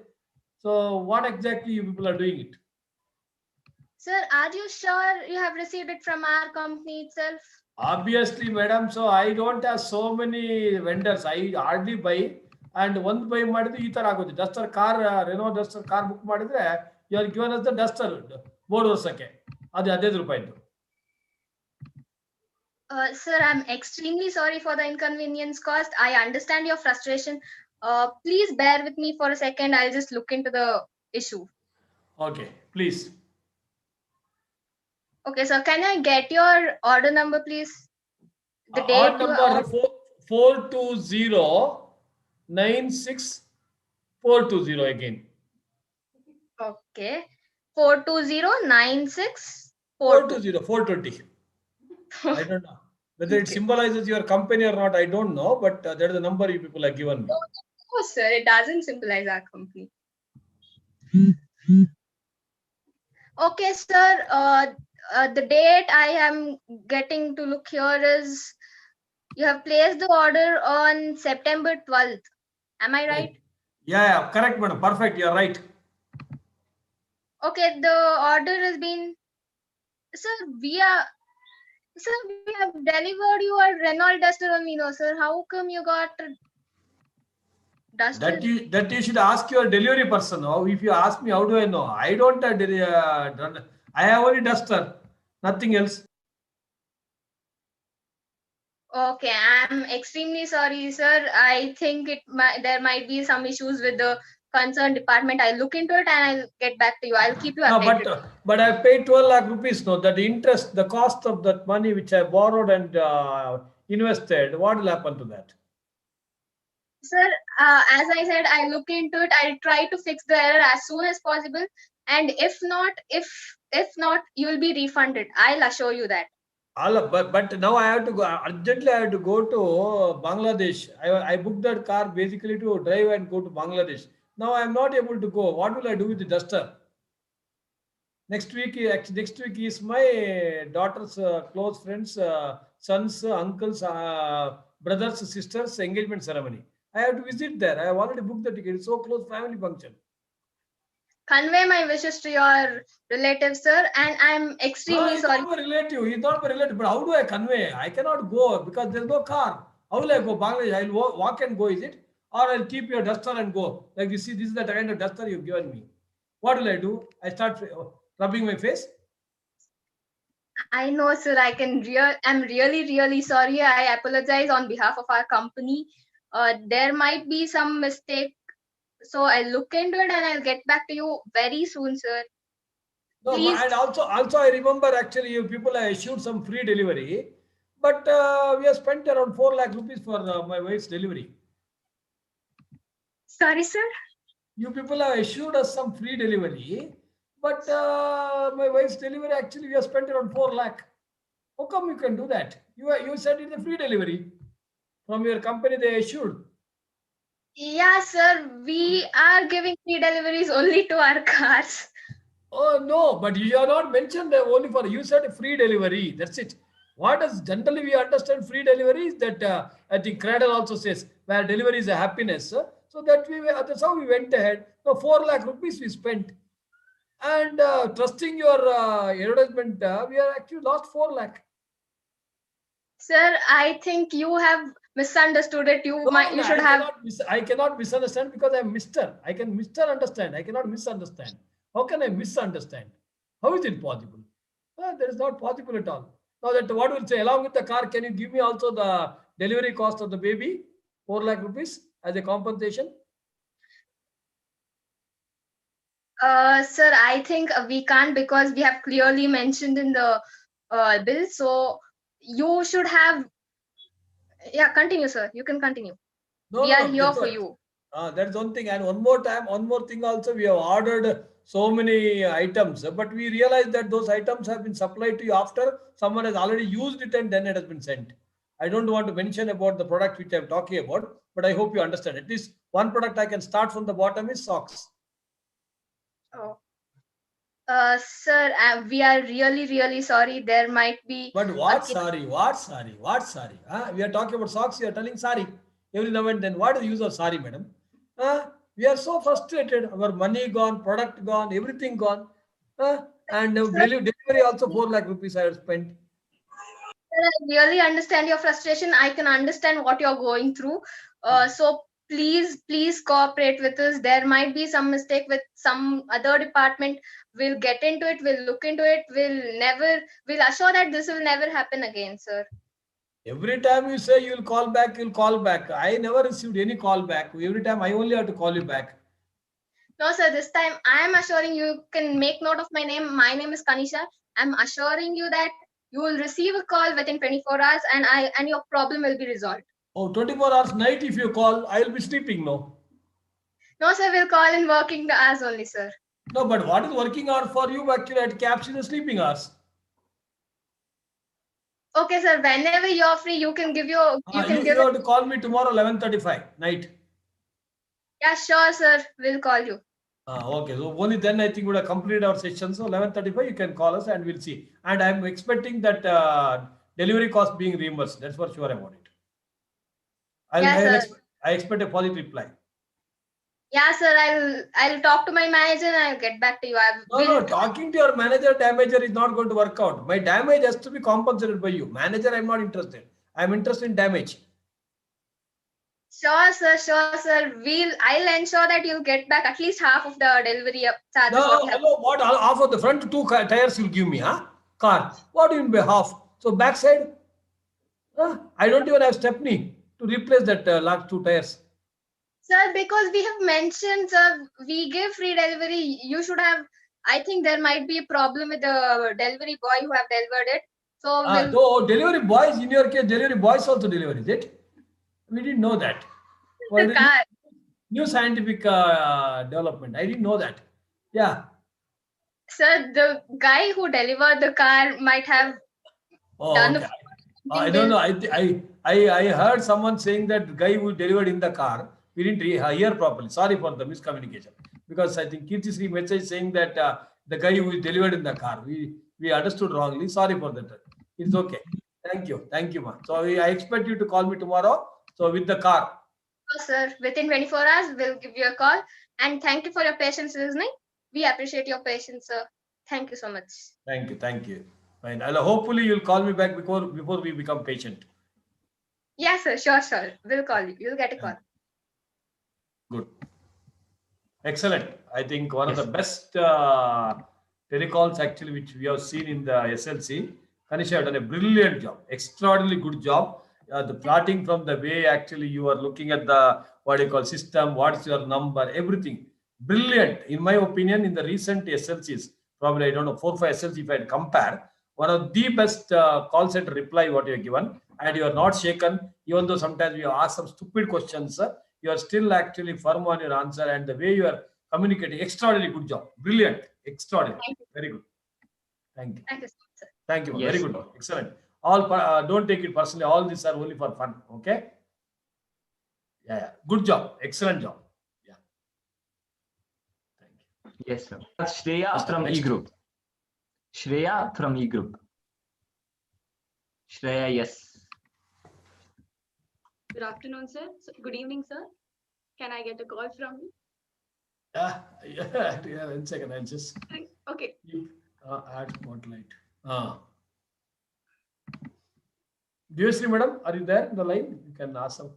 so what exactly you people are doing it Sir, are you sure you have received it from our company itself? Obviously, madam. So I don't have so many vendors. I hardly buy. And one buy ಮಾಡಿದ್ರೆ ಈ ತರ ಆಗುತ್ತೆ Duster car Renault Duster car book ಮಾಡಿದ್ರೆ you are given us the Duster board ವರ್ಷಕ್ಕೆ ಅದು 15 ರೂಪಾಯಿದು Sir, I'm extremely sorry for the inconvenience caused. I understand your frustration. Please bear with me for a second. I'll just look into the issue. Okay, please. Okay, sir, can I get your order number, please? The date Order number 42096 420 again. Okay, 42096 420. I don't know whether it symbolizes your company or not. I don't know, but that is the number you people have given me. Oh, sir, it doesn't symbolize our company. Okay, sir. The date I am getting to look here is you have placed the order on September 12th. Am I right? Yeah, correct, madam. Perfect. You are right. Okay, the order has been, sir, we have delivered you a Renault Duster only, no, sir. How come you got Duster? That you should ask your delivery person. Now, if you ask me, how do I know? I don't I have only duster, nothing else. Okay, I'm extremely sorry, sir. I think there might be some issues with the concerned department. I'll look into it and I'll get back to you. I'll keep you updated. No, but I paid 12 lakh rupees. No, that interest, the cost of that money which I borrowed and invested, what will happen to that? Sir, as I said, I'll look into it. I'll try to fix the error as soon as possible. And if not, you'll be refunded. I'll assure you that. But now I have to go urgently. I have to go to Bangladesh. I booked that car basically to drive and go to Bangladesh. Now I am not able to go. What will I do with the duster? Next week is my daughter's close friends, sons, uncles, brothers, sisters engagement ceremony. I have to visit there. I have already booked the ticket. It's so close, family function. Convey my wishes to your relatives, sir, and I'm extremely sorry. He's not my relative. He's not my relative. But how do I convey? I cannot go because there's no car. How will I go? Bangladesh? I'll walk and go, is it? Or I'll keep your duster and go. Like you see, this is the kind of duster you've given me. What will I do? I start rubbing my face. I know, sir. I'm really sorry. I apologize on behalf of our company. There might be some mistake. So I'll look into it and I'll get back to you very soon, sir. No, Please. and also I remember actually you people have issued some free delivery, but we have spent around 4 lakh rupees for my wife's delivery. Sorry, sir. You people have issued us some free delivery, but my wife's delivery actually we have spent around 4 lakh. How come you can do that? You said it's a free delivery from your company. They assured. Yeah, sir, we are giving free deliveries only to our cars. Oh no, but you have not mentioned that only for you said free delivery. That's it. What does generally we understand free delivery is that I think Cradle also says where delivery is a happiness. So that that's how we went ahead. So 4 lakh rupees we spent, and trusting your advertisement, we are actually lost 4 lakh. Sir, I think you have misunderstood it. You should have. I cannot misunderstand because I am Mister. I can misunderstand. I cannot misunderstand. How can I misunderstand? How is it possible? That is not possible at all. Now that what will say along with the car, can you give me also the delivery cost of the baby, 4 lakh rupees as a compensation? Sir, I think we can't because we have clearly mentioned in the bill. So you should have. Yeah, continue, sir. You can continue. We are here for you. That's one thing. And one more thing also, we have ordered so many items, but we realized that those items have been supplied to you after someone has already used it and then it has been sent. I don't want to mention about the product which I'm talking about, but I hope you understand. At least one product I can start from the bottom is socks. Oh. Sir, we are really, really sorry. There might be. But what sorry? What sorry? What sorry? We are talking about socks. You are telling sorry every now and then. What is the use of sorry, madam? We are so frustrated. Our money gone, product gone, everything gone. And delivery also 4 lakh rupees I have spent. Sir, I really understand your frustration. I can understand what you're going through. So please cooperate with us. There might be some mistake with some other department. We'll get into it. We'll look into it. We'll assure that this will never happen again, sir. Every time you say you'll call back, you'll call back. I never received any call back. Every time I only have to call you back. No, sir, this time I am assuring you can make note of my name. My name is Kanisha. I'm assuring you that you will receive a call within 24 hours and your problem will be resolved. Oh, 24 hours night if you call, I'll be sleeping now. No, sir, we'll call in working hours only, sir. No, but what is working hour for you actually at CAPS is the sleeping hours. Okay, sir, whenever you're free, you can give your... You have to call me tomorrow 11:35 night. Yeah, sure, sir. We'll call you. Okay, so only then I think we would have completed our session. So 11:35, you can call us and we'll see. And I'm expecting that delivery cost being reimbursed. That's for sure about it. I expect a positive reply. Yeah, sir. I'll talk to my manager and I'll get back to you. No, talking to your damager is not going to work out. My damage has to be compensated by you. Manager, I'm not interested. I'm interested in damage. Sure, sir. I'll ensure that you'll get back at least half of the delivery charges. What half of the front 2 tires you'll give me, huh? Car. What do you mean by half? So backside? I don't even have stepney to replace that last 2 tires. Sir, because we have mentioned, sir, we give free delivery. You should have. I think there might be a problem with the delivery boy who have delivered it. So delivery boys, in your case, delivery boys also deliver, is it? We didn't know that. The car. New scientific development. I didn't know that. Yeah. Sir, the guy who delivered the car might have done. Okay. I don't know. I heard someone saying that the guy who delivered in the car. We didn't hear properly. Sorry for the miscommunication. Because I think Kirti Sri message saying that the guy who delivered in the car. We understood wrongly. Sorry for that. It's okay. Thank you, ma. So I expect you to call me tomorrow. So with the car. Sir, within 24 hours, we'll give you a call. And thank you for your patience listening. We appreciate your patience, sir. Thank you so much. Thank you. Fine. Hopefully you'll call me back before we become patient. Yes, sir. Sure. We'll call you. You'll get a call. Good. Excellent. I think one of the best telecalls actually which we have seen in the SLC. Kanisha have done a brilliant job, extraordinarily good job. The plotting from the way actually you are looking at the system, what's your number, everything. Brilliant. In my opinion, in the recent SLCs, probably 4 or 5 SLC if I compare, one of the best call center reply what you are given, and you are not shaken, even though sometimes we have asked some stupid questions, you are still actually firm on your answer, and the way you are communicating, extraordinarily good job. Brilliant. Extraordinary. Very good. Thank you. Thank you, sir. Thank you. Yes. Very good. Excellent. All don't take it personally. All these are only for fun. Okay. Yeah. Good job. Excellent job. Yeah. Thank you. Yes, sir. Shreya Next, from next. E Group. Shreya from E Group. Shreya, yes. Good afternoon, sir. Good evening, sir. Can I get a call from you? Yeah. 1 second. I just Okay. add spotlight. Diyasri, madam, are you there in the line? You can ask some.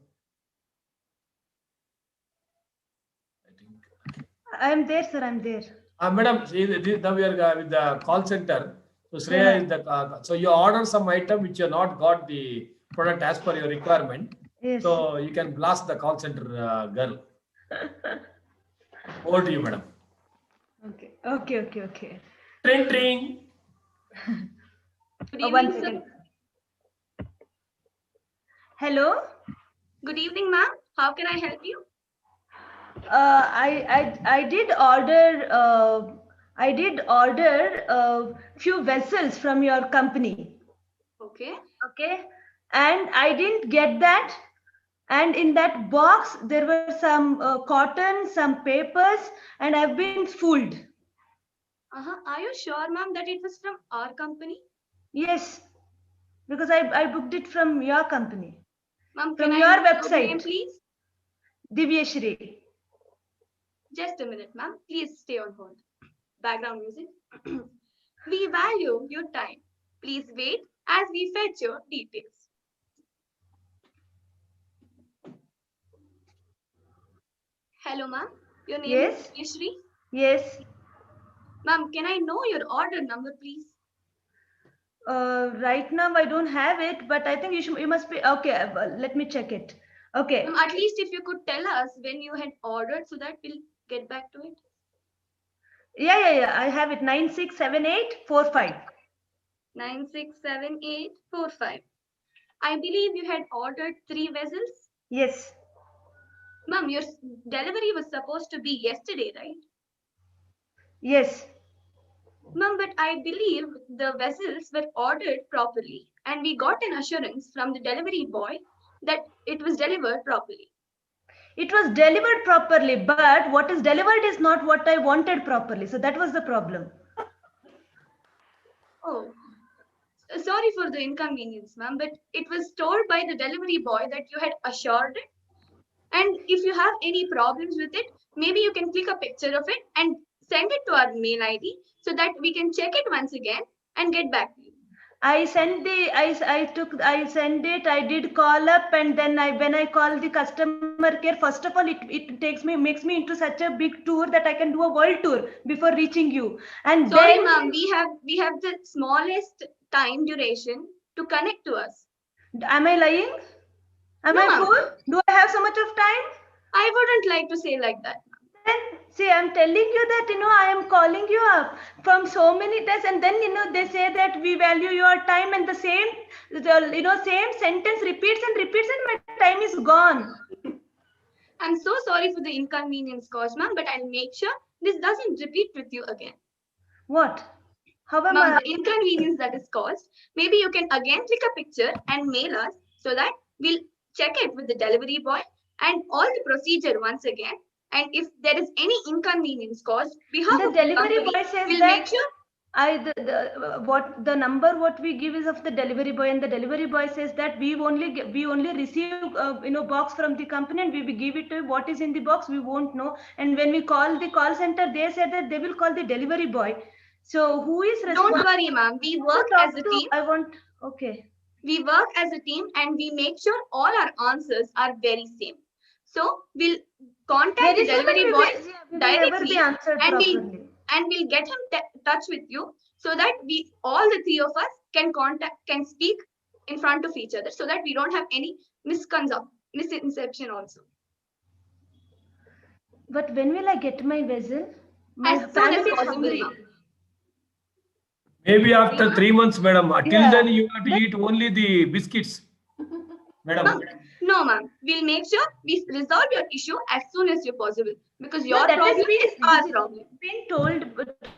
I am there, sir. I'm there. Madam, now we are with the call center. So Shreya is the so you order some item which you not got the product as per your requirement. Yes. So you can blast the call center girl. Over to you, madam. Okay. Tring tring. Good One evening, second. sir. Hello. Good evening, ma'am. How can I help you? I did order few vessels from your company. Okay. Okay. And I didn't get that. And in that box, there were some cotton, some papers, and I've been fooled. Are you sure, ma'am, that it was from our company? Yes, because I booked it from your company. Ma'am, From can your I know your website. name, please? Divyashri. Just a minute, ma'am. Please stay on hold. Background music. We value your time. Please wait as we fetch your details. Hello, ma'am. Your name is Divyashri? Yes. Ma'am, can I know your order number, please? Right now I don't have it, but I think you must be okay. Let me check it. Okay. Ma'am, at least if you could tell us when you had ordered so that we'll get back to it. Yeah. I have it. 967845. 967845. I believe you had ordered 3 vessels. Yes. Ma'am, your delivery was supposed to be yesterday, right? Yes. Ma'am, but I believe the vessels were ordered properly and we got an assurance from the delivery boy that it was delivered properly. It was delivered properly, but what is delivered is not what I wanted properly. So that was the problem. Oh, sorry for the inconvenience, ma'am, but it was told by the delivery boy that you had assured it. And if you have any problems with it, maybe you can click a picture of it and send it to our mail ID so that we can check it once again and get back to you. I sent it. I did call up, and then when I call the customer care, first of all, it makes me into such a big tour that I can do a world tour before reaching you. And sorry, then, ma'am, we have the smallest time duration to connect to us. Am I lying? Am I fool? Do I have so much of time? I wouldn't like to say like that. Then see, I'm telling you that I am calling you up from so many times, and then they say that we value your time, and the same same sentence repeats and my time is gone. I'm so sorry for the inconvenience caused, ma'am, but I'll make sure this doesn't repeat with you again. What? How am Ma'am, the inconvenience that is caused, maybe you can again click a picture and mail us so that we'll check it with the delivery boy and all the procedure once again. And if there is any inconvenience caused, the delivery boy says we'll that make sure. The number what we give is of the delivery boy, and the delivery boy says that we only receive box from the company, and we give it to what is in the box we won't know. And when we call the call center, they said that they will call the delivery boy. So who is responsible? Don't worry, ma'am. We work as a team. Okay. We work as a team and we make sure all our answers are very same. So we'll contact the delivery boy directly and we'll get him touch with you so that all the 3 of us can speak in front of each other so that we don't have any misconception also. But when will I get my vessel? As soon as possible, ma'am. Maybe after 3 months, madam. Till then, you have to eat only the biscuits, madam. No, ma'am. We'll make sure we resolve your issue as soon as possible because your problem is our problem. Been told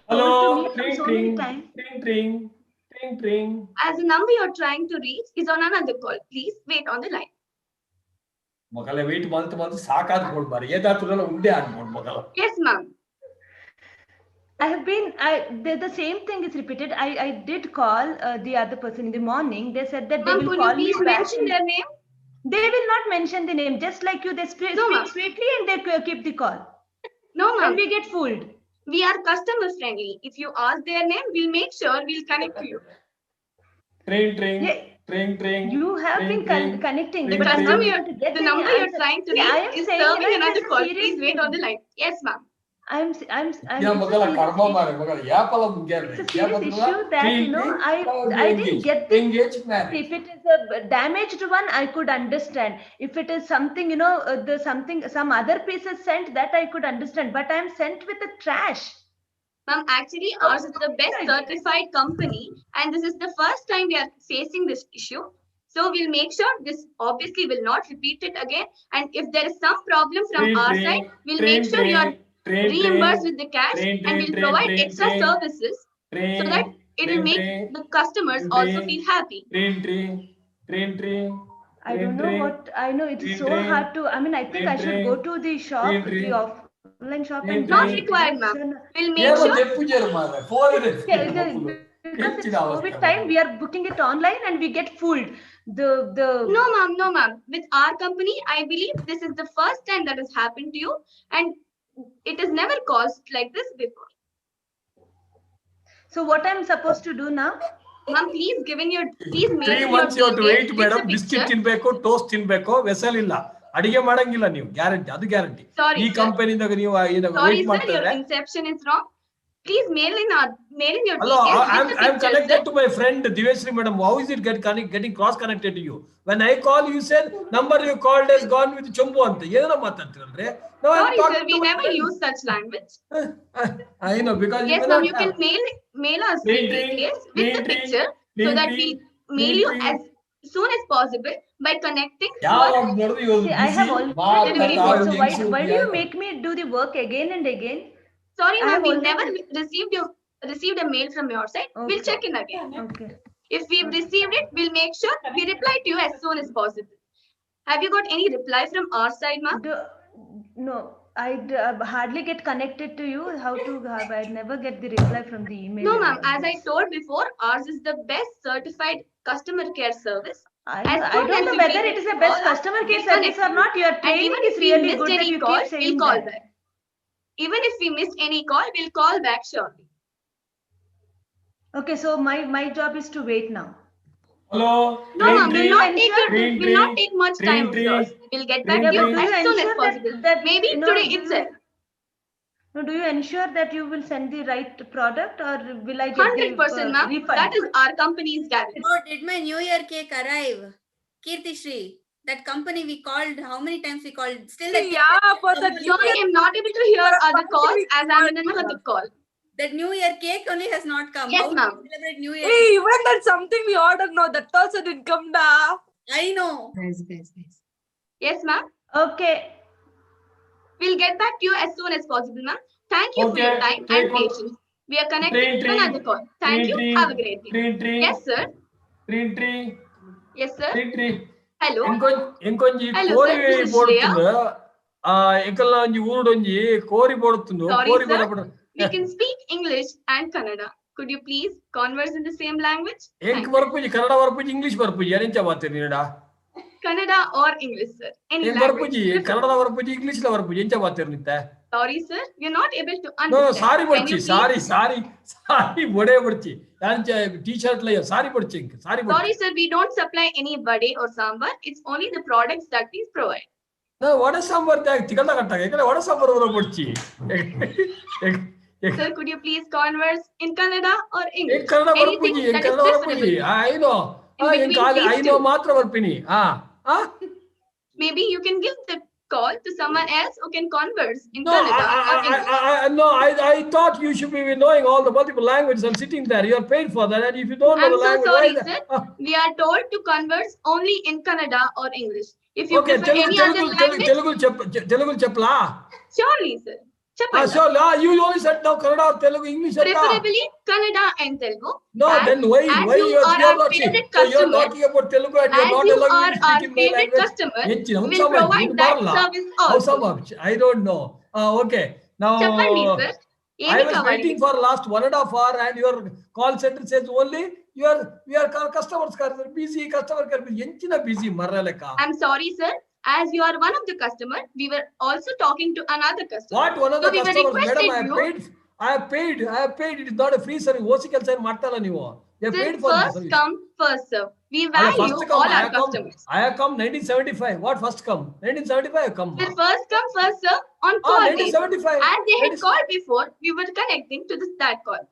Hello, to me tring, so tring, many times. tring, tring, Tring, tring. As the number you're trying to reach is on another call. Please wait on the line. ಮಗಲೇ wait ಮಾಡ್ತು ಸಾಕಾದ್ ಕೊಡ್ಬಾರ ಏದಾದ್ರೂ ಉಂಡೆ ಅನ್ಬೋದು ಮಗಲ. Yes, ma'am. The same thing is repeated. I did call the other person in the morning. They said that they will could call you please me back. mention their name? They will not mention the name. Just like you, they speak sweetly and they keep the call. No, ma'am. And we get fooled. We are customer friendly. If you ask their name, we'll make sure we'll connect to you. Tring, tring. Tring, tring. You have been connecting. The customer, the number you're trying to reach is serving another call. Please wait on the line. Yes, ma'am. I'm Yeah, Magala, karma mare, Magala. Yapala mugger. It's a serious issue that I didn't get the engagement. If it is a damaged one, I could understand. If it is something, some other pieces sent, that I could understand. But I'm sent with the trash. Ma'am, actually, ours is the best certified company, and this is the first time we are facing this issue. So we'll make sure this obviously will not repeat it again. And if there is some problem from our side, we'll make sure you are reimbursed with the cash, and we'll provide extra services so that it will make the customers also feel happy. I don't know what, I know it's so hard to, I think I should go to the shop, the offline shop and Not required, ma'am. We'll make sure. COVID time, we are booking it online and we get fooled. No, ma'am. With our company, I believe this is the first time that has happened to you, and it has never caused like this before. So what I'm supposed to do now? Ma'am, please mail 3 months you have to wait, madam. Biscuit ತಿನ್ಬೇಕು, toast ತಿನ್ಬೇಕು, vessel ಇಲ್ಲ. ಅಡಿಗೆ ಮಾಡಂಗಿಲ್ಲ ನೀವು, guarantee, ಅದು guarantee. ಈ ಕಂಪನಿದಾಗ ನೀವು Sorry sir, your inception is wrong. Please mail in your Hello, details. I'm connected to my friend Diveshri madam. How is it getting cross connected to you? When I call, you said number you called has gone with Chumbu anta. Yenna matantiralre? No, sorry sir, we never use such language. I know, because yes ma'am, you can mail us the details with the picture so that we mail you as soon as possible by connecting. See, I have already so why do you make me do the work again and again? Sorry, ma'am, we never received a mail from your side. Okay. We'll check in again. Okay. If we've received it, we'll make sure we reply to you as soon as possible. Have you got any reply from our side, ma'am? No, I hardly get connected to you. I never get the reply from the email. No, ma'am. As I told before, ours is the best certified customer care service. I don't know whether it is the best customer care service or not. Your training is really good that you keep saying we'll call back. Even if we missed any call, we'll call back shortly. Okay, so my job is to wait now. Hello. No, ma'am, will not take much time of yours. We'll get back to you as soon as possible. Maybe today itself. No, do you ensure that you will send the right product, or will I get 100%, ma'am. That is our company's guarantee. Oh, did my New Year cake arrive? Kirti Shri, that company we called, how many times we called? Still that for the sorry, I'm not able to hear other calls as I'm in another call. That New Year cake only has not come. Yes, ma'am. Celebrate New Year. Hey, even that's something we ordered now. That also didn't come now. I know. Yes, ma'am. Okay. We'll get back to you as soon as possible, ma'am. Thank you for your time and patience. We are connected to another call. Thank you. Have a great day. Yes, sir. Yes, sir. Hello. ఇంకొంచి కోరి పోడుతుందా ఇంకల్లా ಒಂಜಿ ಊರುಡೊಂಜಿ ಕೋರಿ పోడుతుందో ಕೋರಿ ಬರಪಡ We can speak English and Kannada. Could you please converse in the same language? ಎಂಕ್ ಬರ್ಪುಜಿ ಕನ್ನಡ ಬರ್ಪುಜಿ English ಬರ್ಪುಜಿ ಏನಂಚ ಮಾತಾಡ್ತೀರಿ ನೀಡಾ Kannada or English, sir. Any language. ಬರ್ಪುಜಿ ಕನ್ನಡ ಬರ್ಪುಜಿ ಇಂಗ್ಲಿಷ್ ಲ ಬರ್ಪುಜಿ ಎಂಚ ಮಾತಾಡ್ತೀರಿ ನಿಂತ Sorry, sir. We're not able to understand. No, sorry ಬರ್ಚಿ ಸಾರಿ ಬೊಡೆ ಬರ್ಚಿ ಯಾಂಚ ಟಿ-ಶರ್ಟ್ ಲ ಸಾರಿ ಬರ್ಚಿ ಸಾರಿ ಬರ್ಚಿ Sorry, sir. We don't supply any vade or sambar. It's only the products that we provide. No, vada sambar ತಿಗಲ್ಲ ಕಟ್ಟಾಗ ಯಾಕಂದ್ರೆ ವಡೆ ಸಾಂಬಾರ್ ಬರೋ ಬರ್ಚಿ Sir, could you please converse in Kannada or English? Kannada ಬರ್ಪುಜಿ ಕನ್ನಡ ಬರ್ಪುಜಿ ಐ ನೋ ಮಾತ್ರ ಬರ್ಪಿನಿ Maybe you can give the call to someone else who can converse in Kannada or English. No, I thought you should be knowing all the multiple languages. I'm sitting there. You are paid for that, and if you don't know the language, sorry, sir. We are told to converse only in Kannada or English. If you prefer any other language, Telugu chepla. Surely, sir. చెప్పండి So you only said now Kannada or Telugu, English anta. preferably Kannada and Telugu. No, And then why as you are are our not see? favorite So you are customer, talking about Telugu and you are as not you allowing me are to speak our in my favorite language. customer, How we'll provide that service also. I don't know. Okay, now చెప్పండి sir. I ఏమి was కావాలి waiting మీకు? for last 1.5 hour and your call center says only we are customers busy, customer care busy. Enchina busy marraleka. I'm sorry, sir. As you are one of the customer, we were also talking to another customer. What one of So the we were customers, madam? requested you. I have paid. It is not a free service. OC ಕೆಲಸ ಮಾಡ್ತಲ್ಲ ನೀವು. They have Sir, paid for this first service. come, first serve. We Alla, value first come, all our customers. I have come 1975. What first come? 1975 I have come. Sir, first come, first serve on Ah, call basis. 1975. As they had called before, we were connecting to that call.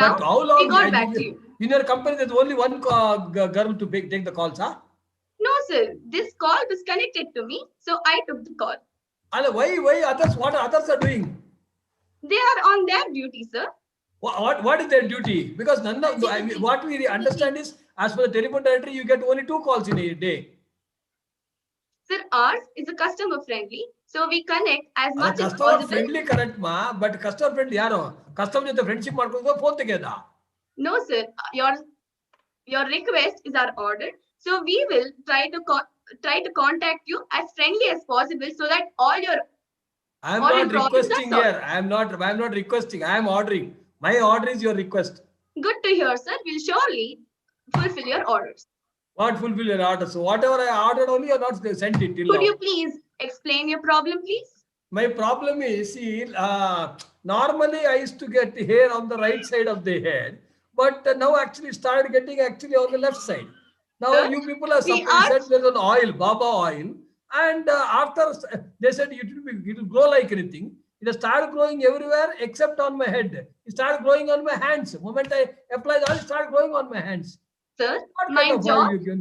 Now, But how long? we got back to you. In your company, there's only one girl to take the calls, huh? No, sir. This call was connected to me, so I took the call. Alla, why others? What others are doing? They are on their duty, sir. What is their duty? Because what we understand is, as per the telephone directory, you get only 2 calls in a day. Sir, ours is a customer friendly, so we connect as much as Customer possible. friendly, correct, ma? But customer friendly, yaro? Customer jothe friendship ಮಾಡ್ಕೊಂಡು phone ತೆಗೆಯದ? No, sir. Your request is our order, so we will try to contact you as friendly as possible, so that all your I am all not your problems are requesting solved. here. I am not requesting. I am ordering. My order is your request. Good to hear, sir. We'll surely fulfill your orders. What fulfill your order? So whatever I ordered only, you are not sent it till Could now. you please explain your problem, please? My problem is, see, normally I used to get hair on the right side of the head, but now actually started getting actually on the left side. Now Sir, you people are we said there's an oil, Baba oil, and after they said it will grow like anything. It has started growing everywhere except on my head. It started growing on my hands. The moment I apply the oil, it started growing on my hands. Sir, What my kind of oil you can?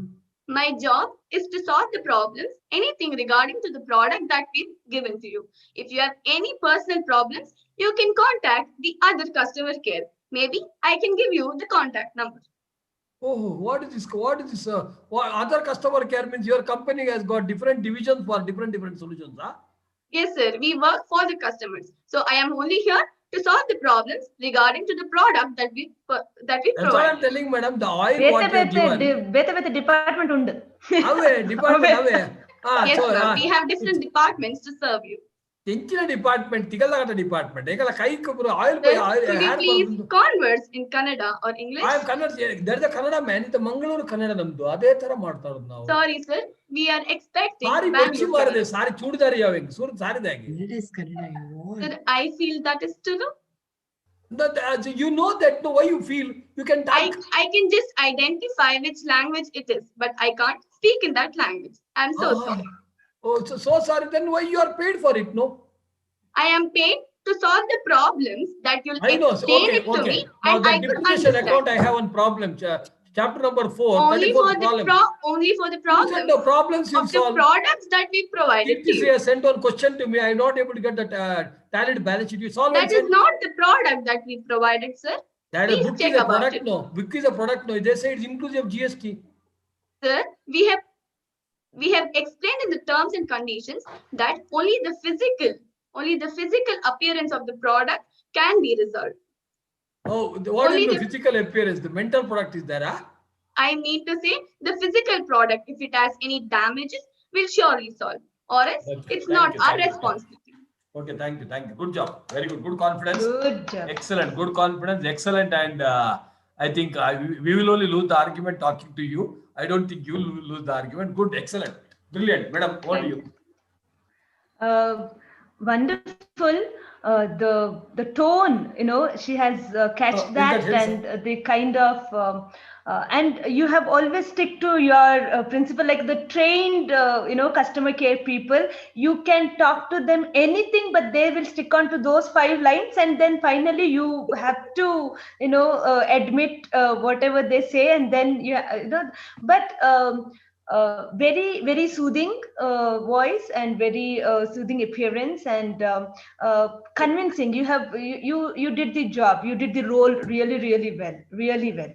My job is to solve the problems, anything regarding to the product that we've given to you. If you have any personal problems, you can contact the other customer care. Maybe I can give you the contact number. Oh, what is this? What is this? What other customer care means your company has got different divisions for different solutions, huh? Yes, sir. We work for the customers. So I am only here to solve the problems regarding to the product that we That's provide. what I'm telling, madam. The oil what you have given. ಬೇತೆ department undu. Department. Yes, sir. We have different departments to serve you. Tinchina department, tigalagata department. Ekala kai kubru oil Sir, oil could you hair please converse in Kannada or English? I am Kannada. There is a Kannada man. It's a Mangalore Kannada namdu. Ade tara ಮಾಡ್ತಾರೋದು ನಾವು. Sorry, sir. We are expecting Sari Bangalore ಮಚ್ಚಿ ಮಾರದೆ Kannada. Sari ಚೂಡಿದಾರಿ ಯಾವೆಂಗ್ ಸೂರ್ ಸಾರಿದಾಗಿ. It is Kannada you want. Sir, I feel that is true. You know that no, why you feel you can talk. I can just identify which language it is, but I can't speak in that language. I'm so sorry. Oh, so sorry. Then why you are paid for it, no? I am paid to solve the problems that you'll I know. explain Okay, it to me, Now and the I could depreciation understand. account, I have one problem. Chapter number 4. Only for the only for the You said the problems you of the solve. products that we provided to TTC you. has sent one question to me. I am not able to get that tallied balance sheet. You solve That is not the product that we provided, sir. That Please book check is a about product, it. no. Book is a product, no. They say it's inclusive of GST. Sir, we have explained in the terms and conditions that only the physical appearance of the product can be resolved. Oh, what Only is the physical appearance? The mental product is there, huh? I mean to say the physical product, if it has any damages, will surely solve, or else it's not our responsibility. Okay, thank you. Good job. Very good. Good confidence. Good job. Excellent. Good confidence. Excellent. And I think we will only lose the argument talking to you. I don't think you will lose the argument. Good. Excellent. Brilliant. Madam, what do you? Wonderful. The tone, she has catched that, and the kind of and you have always stick to your principle, like the trained customer care people. You can talk to them anything, but they will stick on to those 5 lines, and then finally you have to admit whatever they say, and then but very very soothing voice, and very soothing appearance, and convincing. You did the job, you did the role really well.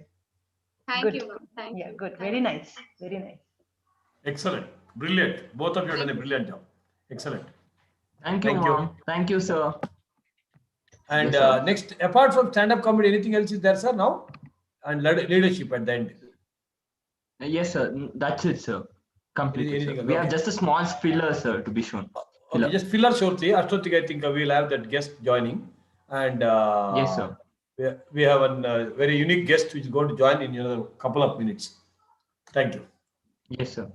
Thank Good. you, ma'am. Thank Yeah, you. good. Thank Very you. nice. Very nice. Excellent. Brilliant. Both of you have done a brilliant job. Excellent. Thank you, mom. Thank you, sir. And Yes, sir. next, apart from stand-up comedy, anything else is there, sir, now? And leadership at the end. Yes, sir. That's it, sir. Completely, Anything sir. else? We have Okay. just a small filler, sir, to be shown. Okay, just filler shortly. Ashtotik, I think we'll have that guest joining. And Yes, sir. we have a very unique guest which is going to join in another couple of minutes. Thank you. Yes, sir.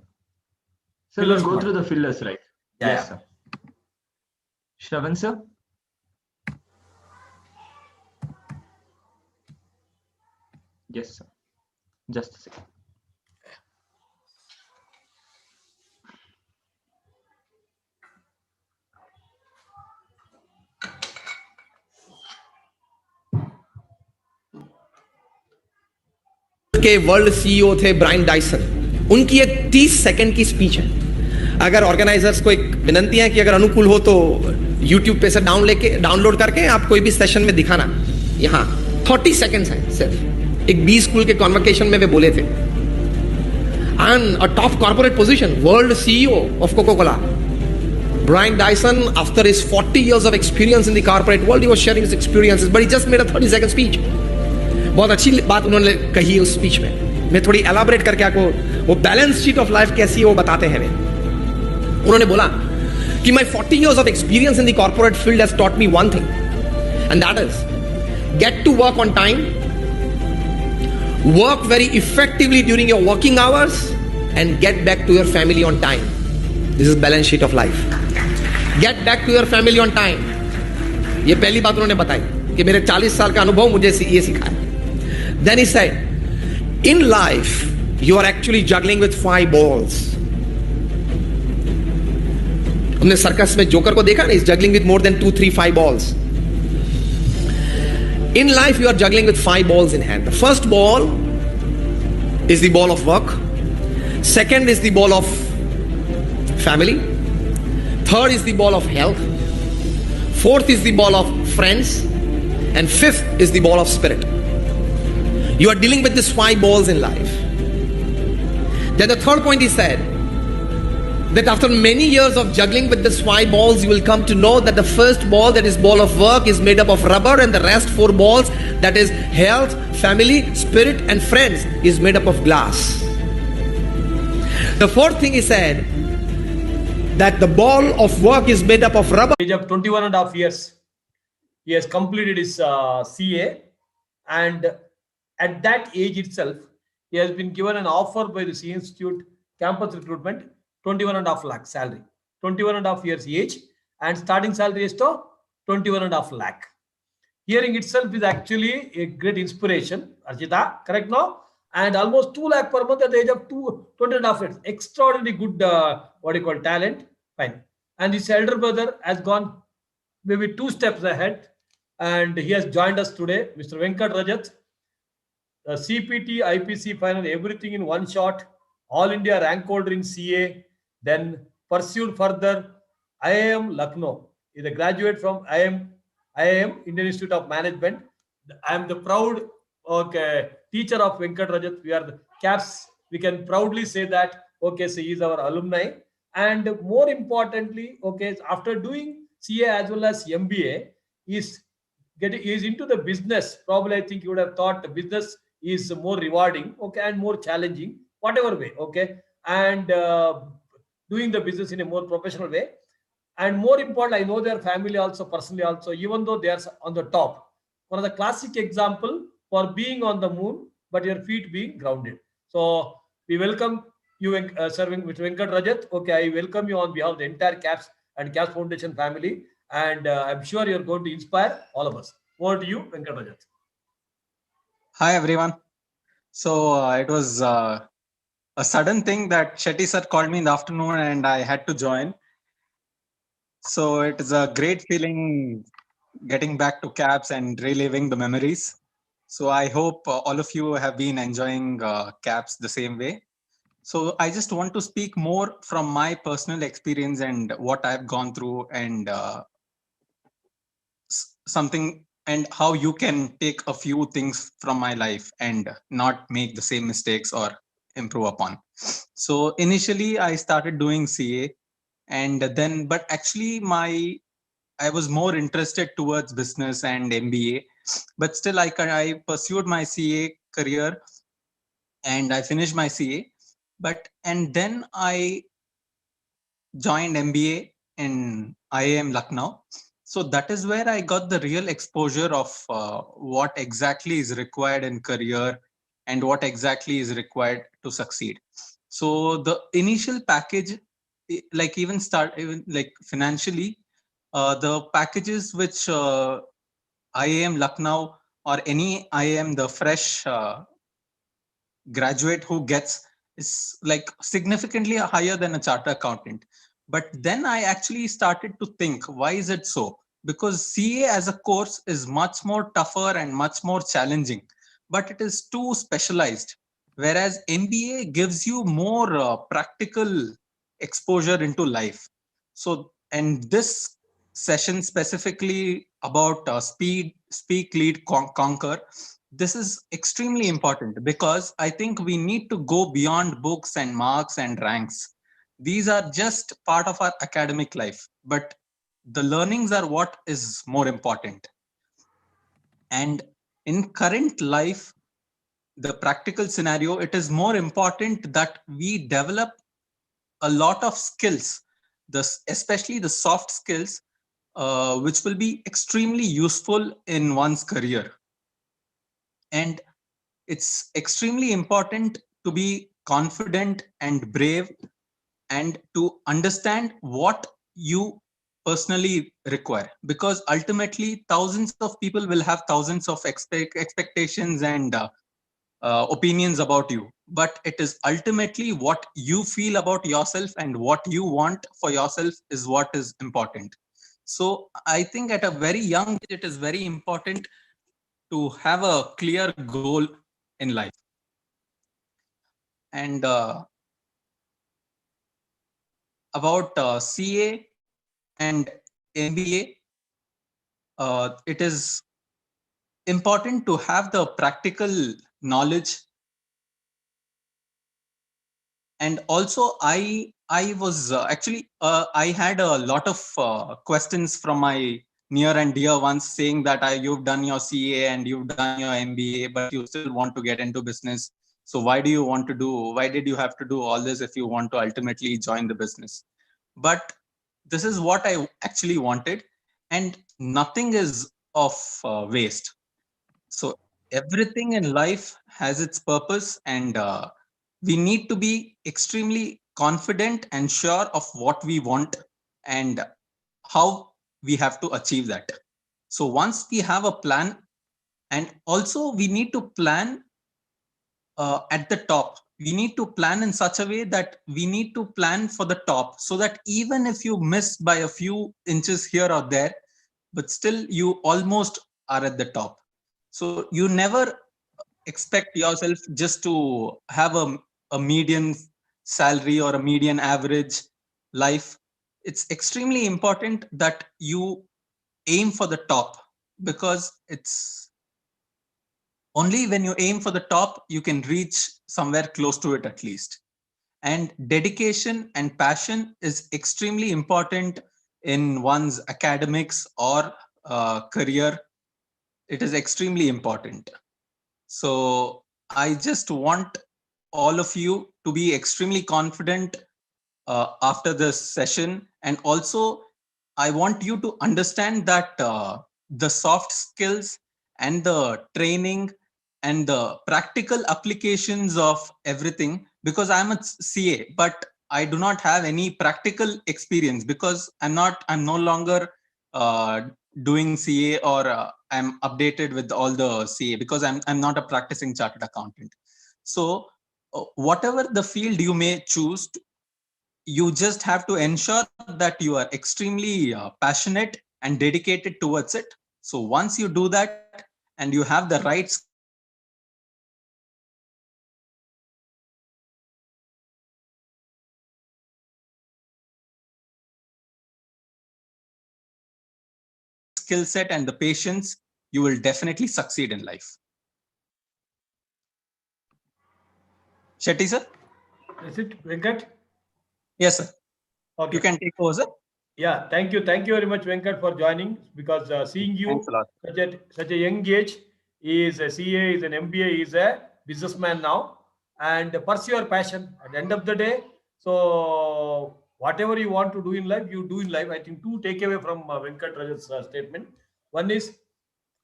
So Fillers we'll go part. through the fillers, right? Yeah, Yes, yeah. sir. Shravan, sir? Yes, sir. Just a second. के world CEO थे Brian Dyson, उनकी एक 30 second की speech है. अगर organisers को एक विनंती है कि अगर अनुकूल हो तो यूट्यूब पे से डाउनलोड करके आप कोई भी सेशन में दिखाना. यहाँ 30 सेकंड्स हैं सिर्फ. एक बी स्कूल के कॉन्वोकेशन में वे बोले थे. And a top corporate position, world CEO of Coca Cola, Brian Dyson, after his 40 years of experience in the corporate world, he was sharing his experiences, but he just made a 30-second speech. बहुत अच्छी बात उन्होंने कही उस speech में. मैं थोड़ी elaborate करके आपको वो बैलेंस शीट ऑफ लाइफ कैसी है वो बताते हैं. उन्होंने बोला कि my 40 years of experience in the corporate field has taught me one thing, and that is get to work on time, work very effectively during your working hours, and get back to your family on time. This is balance sheet of life. Get back to your family on time. ये पहली बात उन्होंने बताई कि मेरे 40 साल का अनुभव मुझे ये सिखाया. Then he said, in life, you are actually juggling with 5 balls. हमने सर्कस में जोकर को देखा ना, is juggling with more than 2, 3, 5 balls. In life, you are juggling with 5 balls in hand. The first ball is the ball of work. Second is the ball of family. Third is the ball of health. Fourth is the ball of friends. And fifth is the ball of spirit. You are dealing with these 5 balls in life. Then the third point he said that after many years of juggling with these 5 balls, you will come to know that the first ball, that is ball of work, is made up of rubber, and the rest 4 balls, that is health, family, spirit, and friends, is made up of glass. The fourth thing he said, that the ball of work is made up of rubber. Age of 21.5 years, he has completed his CA, and at that age itself, he has been given an offer by the C Institute campus recruitment, 21.5 lakh salary, 21.5 years age, and starting salary is to 21.5 lakh. Hearing itself is actually a great inspiration. Archita, correct now? And almost 2 lakh per month at the age of 20.5 years. Extraordinarily good, talent. Fine. And his elder brother has gone maybe 2 steps ahead, and he has joined us today, Mr. Venkat Rajat. CPT, IPC final, everything in one shot. All India rank holder in CA. Then pursued further. IIM Lucknow. He is a graduate from IIM Indian Institute of Management. I am the proud teacher of Venkat Rajat. We are the CAPS. We can proudly say that. Okay, so he is our alumni. And more importantly, okay, after doing CA as well as MBA, is into the business. Probably I think you would have thought the business is more rewarding, okay, and more challenging, whatever way, okay, and doing the business in a more professional way. And more important, I know their family also, personally also, even though they are on the top. One of the classic example for being on the moon, but your feet being grounded. So we welcome you, serving with Venkat Rajat. Okay, I welcome you on behalf of the entire CAPS and CAPS Foundation family. And I'm sure you're going to inspire all of us. Over to you, Venkat Rajat. Hi, everyone. So it was a sudden thing that Shetty sir called me in the afternoon and I had to join. So it is a great feeling getting back to CAPS and reliving the memories. So I hope all of you have been enjoying CAPS the same way. So I just want to speak more from my personal experience and what I've gone through, and something, and how you can take a few things from my life and not make the same mistakes or improve upon. So initially I started doing CA, and then, but actually my I was more interested towards business and MBA, but still I pursued my CA career and I finished my CA. And then I joined MBA in IIM Lucknow. So that is where I got the real exposure of what exactly is required in career and what exactly is required to succeed. So the initial package, like even like financially, the packages which IIM Lucknow or any IIM, the fresh graduate who gets is like significantly higher than a chartered accountant. But then I actually started to think, why is it so? Because CA as a course is much more tougher and much more challenging, but it is too specialized. Whereas MBA gives you more practical exposure into life. So, and this session specifically about speak, lead, conquer, this is extremely important because I think we need to go beyond books and marks and ranks. These are just part of our academic life, but the learnings are what is more important. And in current life, the practical scenario, it is more important that we develop a lot of skills, especially the soft skills, which will be extremely useful in one's career. And it's extremely important to be confident and brave and to understand what you personally require, because ultimately thousands of people will have thousands of expectations and opinions about you, but it is ultimately what you feel about yourself and what you want for yourself is what is important. So I think at a very young age it is very important to have a clear goal in life. And about CA and MBA, it is important to have the practical knowledge. And also I was actually I had a lot of questions from my near and dear ones saying that you've done your CA and you've done your MBA, but you still want to get into business. So why did you have to do all this if you want to ultimately join the business? But this is what I actually wanted, and nothing is of waste. So everything in life has its purpose, and we need to be extremely confident and sure of what we want and how we have to achieve that. So once we have a plan, and also we need to plan at the top. We need to plan in such a way that we need to plan for the top, so that even if you miss by a few inches here or there, but still you almost are at the top. So you never expect yourself just to have a median salary or a median average life. It's extremely important that you aim for the top, because it's only when you aim for the top you can reach somewhere close to it at least. And dedication and passion is extremely important in one's academics or career. It is extremely important. So I just want all of you to be extremely confident after this session. And also, I want you to understand that the soft skills and the training and the practical applications of everything, because I'm a CA, but I do not have any practical experience because I'm no longer doing CA, or I'm updated with all the CA because I'm not a practicing chartered accountant. So whatever the field you may choose, you just have to ensure that you are extremely passionate and dedicated towards it. So once you do that and you have the right skill set and the patience, you will definitely succeed in life. Shetty sir? Is it Venkat? Yes, sir. Okay. You can take over, sir. Yeah, thank you very much, Venkat, for joining. Because seeing you Thanks a lot. such a young age, he is a CA, is an MBA, he is a businessman now, and pursue your passion. At the end of the day, so whatever you want to do in life, you do in life. I think two takeaway from Venkat Raj's statement. One is,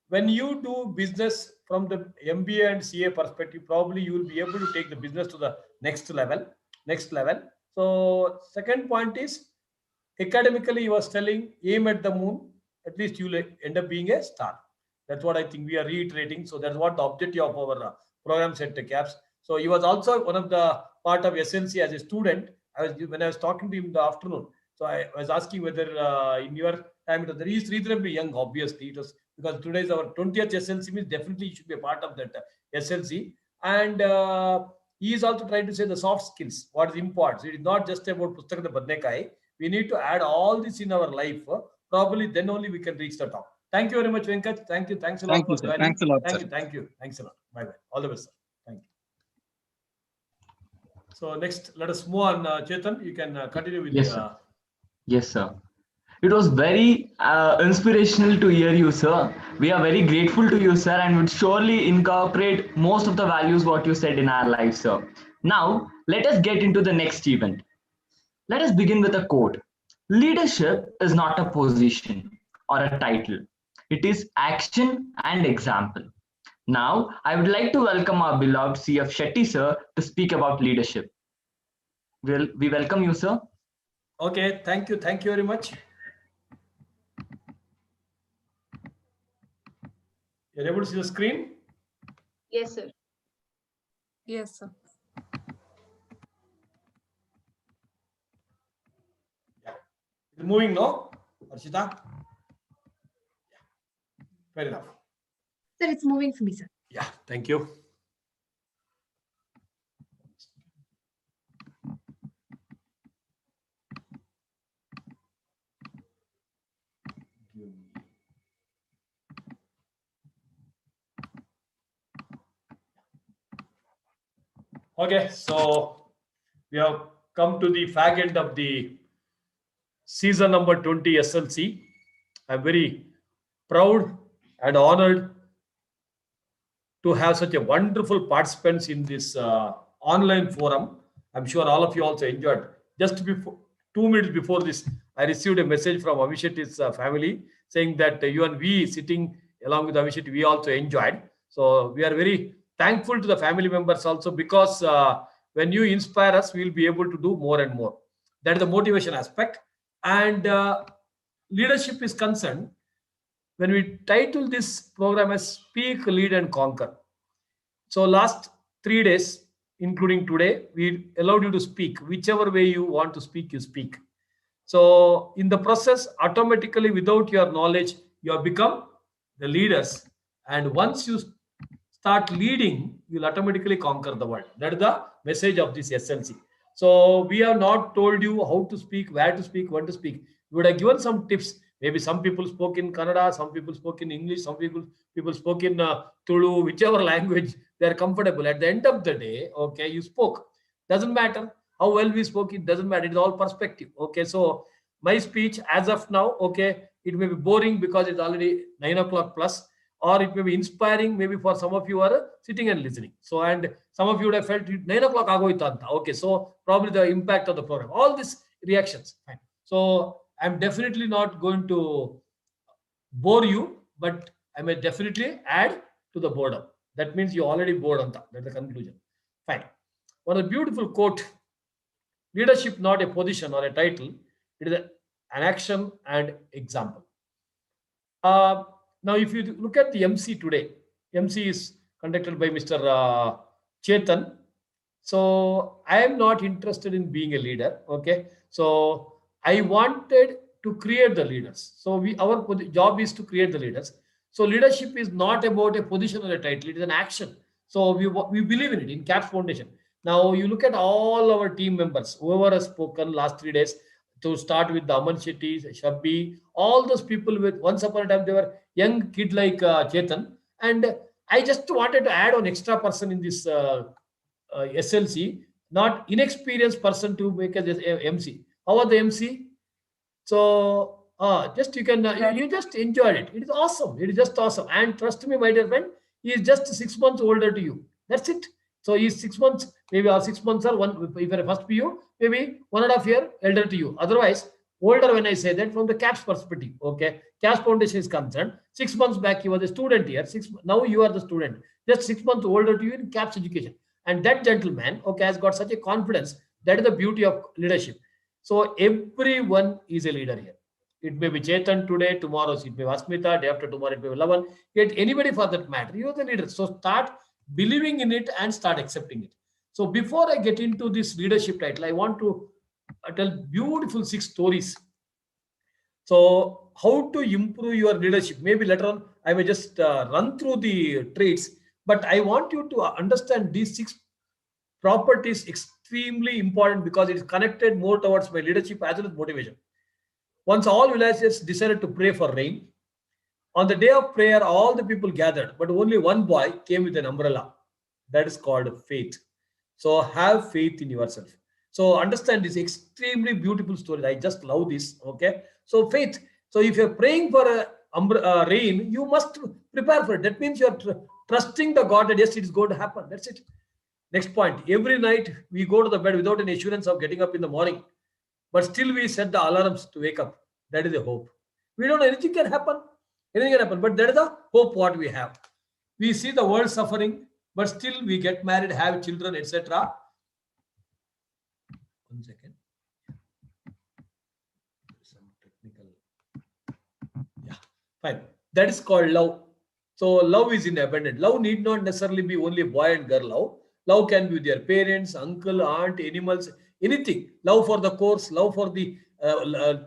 when you do business from the MBA and CA perspective, probably you will be able to take the business to the next level. So second point is, academically, he was telling, aim at the moon, at least you will end up being a star. That's what I think we are reiterating. So that's what the objective of our program set the caps. So he was also one of the part of SLC as a student. When I was talking to him in the afternoon, so I was asking whether in your time, he is reasonably young, obviously. It was because today is our 20th SLC, means definitely you should be a part of that SLC. And he is also trying to say the soft skills, what is important. So it is not just about Pustakada Badnekai. We need to add all this in our life. Probably then only we can reach the top. Thank you very much, Venkat. Thank you. Thanks a lot for Sir. joining. Thanks a lot, Thank sir. you. Thank you. Thanks a lot. Bye bye. All the best, sir. Thank you. So next, let us move on. Chetan, you can continue with. Yes, sir. Yes, sir. It was very inspirational to hear you, sir. We are very grateful to you, sir, and would surely incorporate most of the values what you said in our life, sir. Now, let us get into the next event. Let us begin with a quote. Leadership is not a position or a title. It is action and example. Now, I would like to welcome our beloved CF Shetty, sir, to speak about leadership. We welcome you, sir. Okay, thank you. Thank you very much. You're able to see the screen? Yes, sir. Yes, sir. It's moving, no? Arshita? Yeah. Fair enough. Sir, it's moving for me, sir. Yeah, thank you. Okay, so we have come to the fag end of the season number 20 SLC. I'm very proud and honored to have such a wonderful participants in this online forum. I'm sure all of you also enjoyed. Just before 2 minutes before this, I received a message from Avishetti's family saying that you and we sitting along with Avishetti, we also enjoyed. So we are very thankful to the family members also, because when you inspire us, we'll be able to do more and more. That is the motivation aspect. And leadership is concerned, when we title this program as Speak, Lead and Conquer. So last 3 days, including today, we allowed you to speak. Whichever way you want to speak, you speak. So in the process, automatically, without your knowledge, you have become the leaders. And once you start leading, you'll automatically conquer the world. That is the message of this SLC. So we have not told you how to speak, where to speak, when to speak. We would have given some tips. Maybe some people spoke in Kannada, some people spoke in English, some people spoke in Tulu, whichever language they are comfortable. At the end of the day, okay, you spoke. Doesn't matter how well we spoke, it doesn't matter. It's all perspective. Okay, so my speech as of now, okay, it may be boring because it's already 9 o'clock plus, or it may be inspiring maybe for some of you are sitting and listening. So, and some of you would have felt 9 o'clock agoitanta. Okay, so probably the impact of the program, all these reactions. Fine. So I'm definitely not going to bore you, but I may definitely add to the boredom. That means you already bored on that. That's the conclusion. Fine. One of the beautiful quote: leadership not a position or a title, it is an action and example. Now, if you look at the MC today, MC is conducted by Mr. Chetan. So I am not interested in being a leader. Okay. So I wanted to create the leaders. So our job is to create the leaders. So leadership is not about a position or a title. It is an action. So we believe in it in CAPS Foundation. Now you look at all our team members, whoever has spoken last 3 days, to start with the Aman Shetty, Shabbi, all those people with once upon a time, they were young kid like Chetan. And I just wanted to add an extra person in this SLC, not inexperienced person to make a MC. How are the MC? So just you can you just enjoyed it. It is awesome. It is just awesome. And trust me, my dear friend, he is just 6 months older to you. That's it. So he's 6 months, maybe, or 6 months, or one. If you're a first PU, maybe 1.5 year elder to you. Otherwise, older when I say that from the CAPS perspective. Okay, CAPS Foundation is concerned. 6 months back, you were the student here. Now you are the student. Just 6 months older to you in CAPS education. And that gentleman, okay, has got such a confidence. That is the beauty of leadership. So everyone is a leader here. It may be Chetan today, tomorrow it may be Asmita, day after tomorrow it may be Lavan. Yet anybody for that matter, you are the leader. So start believing in it and start accepting it. So before I get into this leadership title, I want to tell beautiful 6 stories. So how to improve your leadership? Maybe later on I may just run through the traits, but I want you to understand these 6 properties extremely important because it is connected more towards my leadership as well as motivation. Once all villagers decided to pray for rain. On the day of prayer, all the people gathered, but only one boy came with an umbrella. That is called faith. So have faith in yourself. So understand this extremely beautiful story. I just love this. Okay. So faith. So if you're praying for a rain, you must prepare for it. That means you're trusting the God that yes, it is going to happen. That's it. Next point. Every night we go to the bed without any assurance of getting up in the morning, but still we set the alarms to wake up. That is the hope. We don't know anything can happen. Anything can happen, but that is the hope what we have. We see the world suffering, but still we get married, have children, etc. 1 second. Some technical. Yeah, fine. That is called love. So love is in abundance. Love need not necessarily be only boy and girl love. Love can be with your parents, uncle, aunt, animals, anything. Love for the course, love for the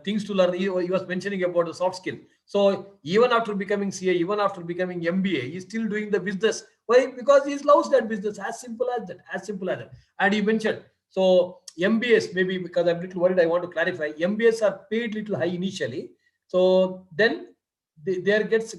things to learn. He was mentioning about the soft skill. So even after becoming CA, even after becoming MBA, he's still doing the business. Why? Because he loves that business. As simple as that. As simple as that. And he mentioned, so MBAs, maybe because I'm a little worried, I want to clarify. MBAs are paid little high initially. So then their gets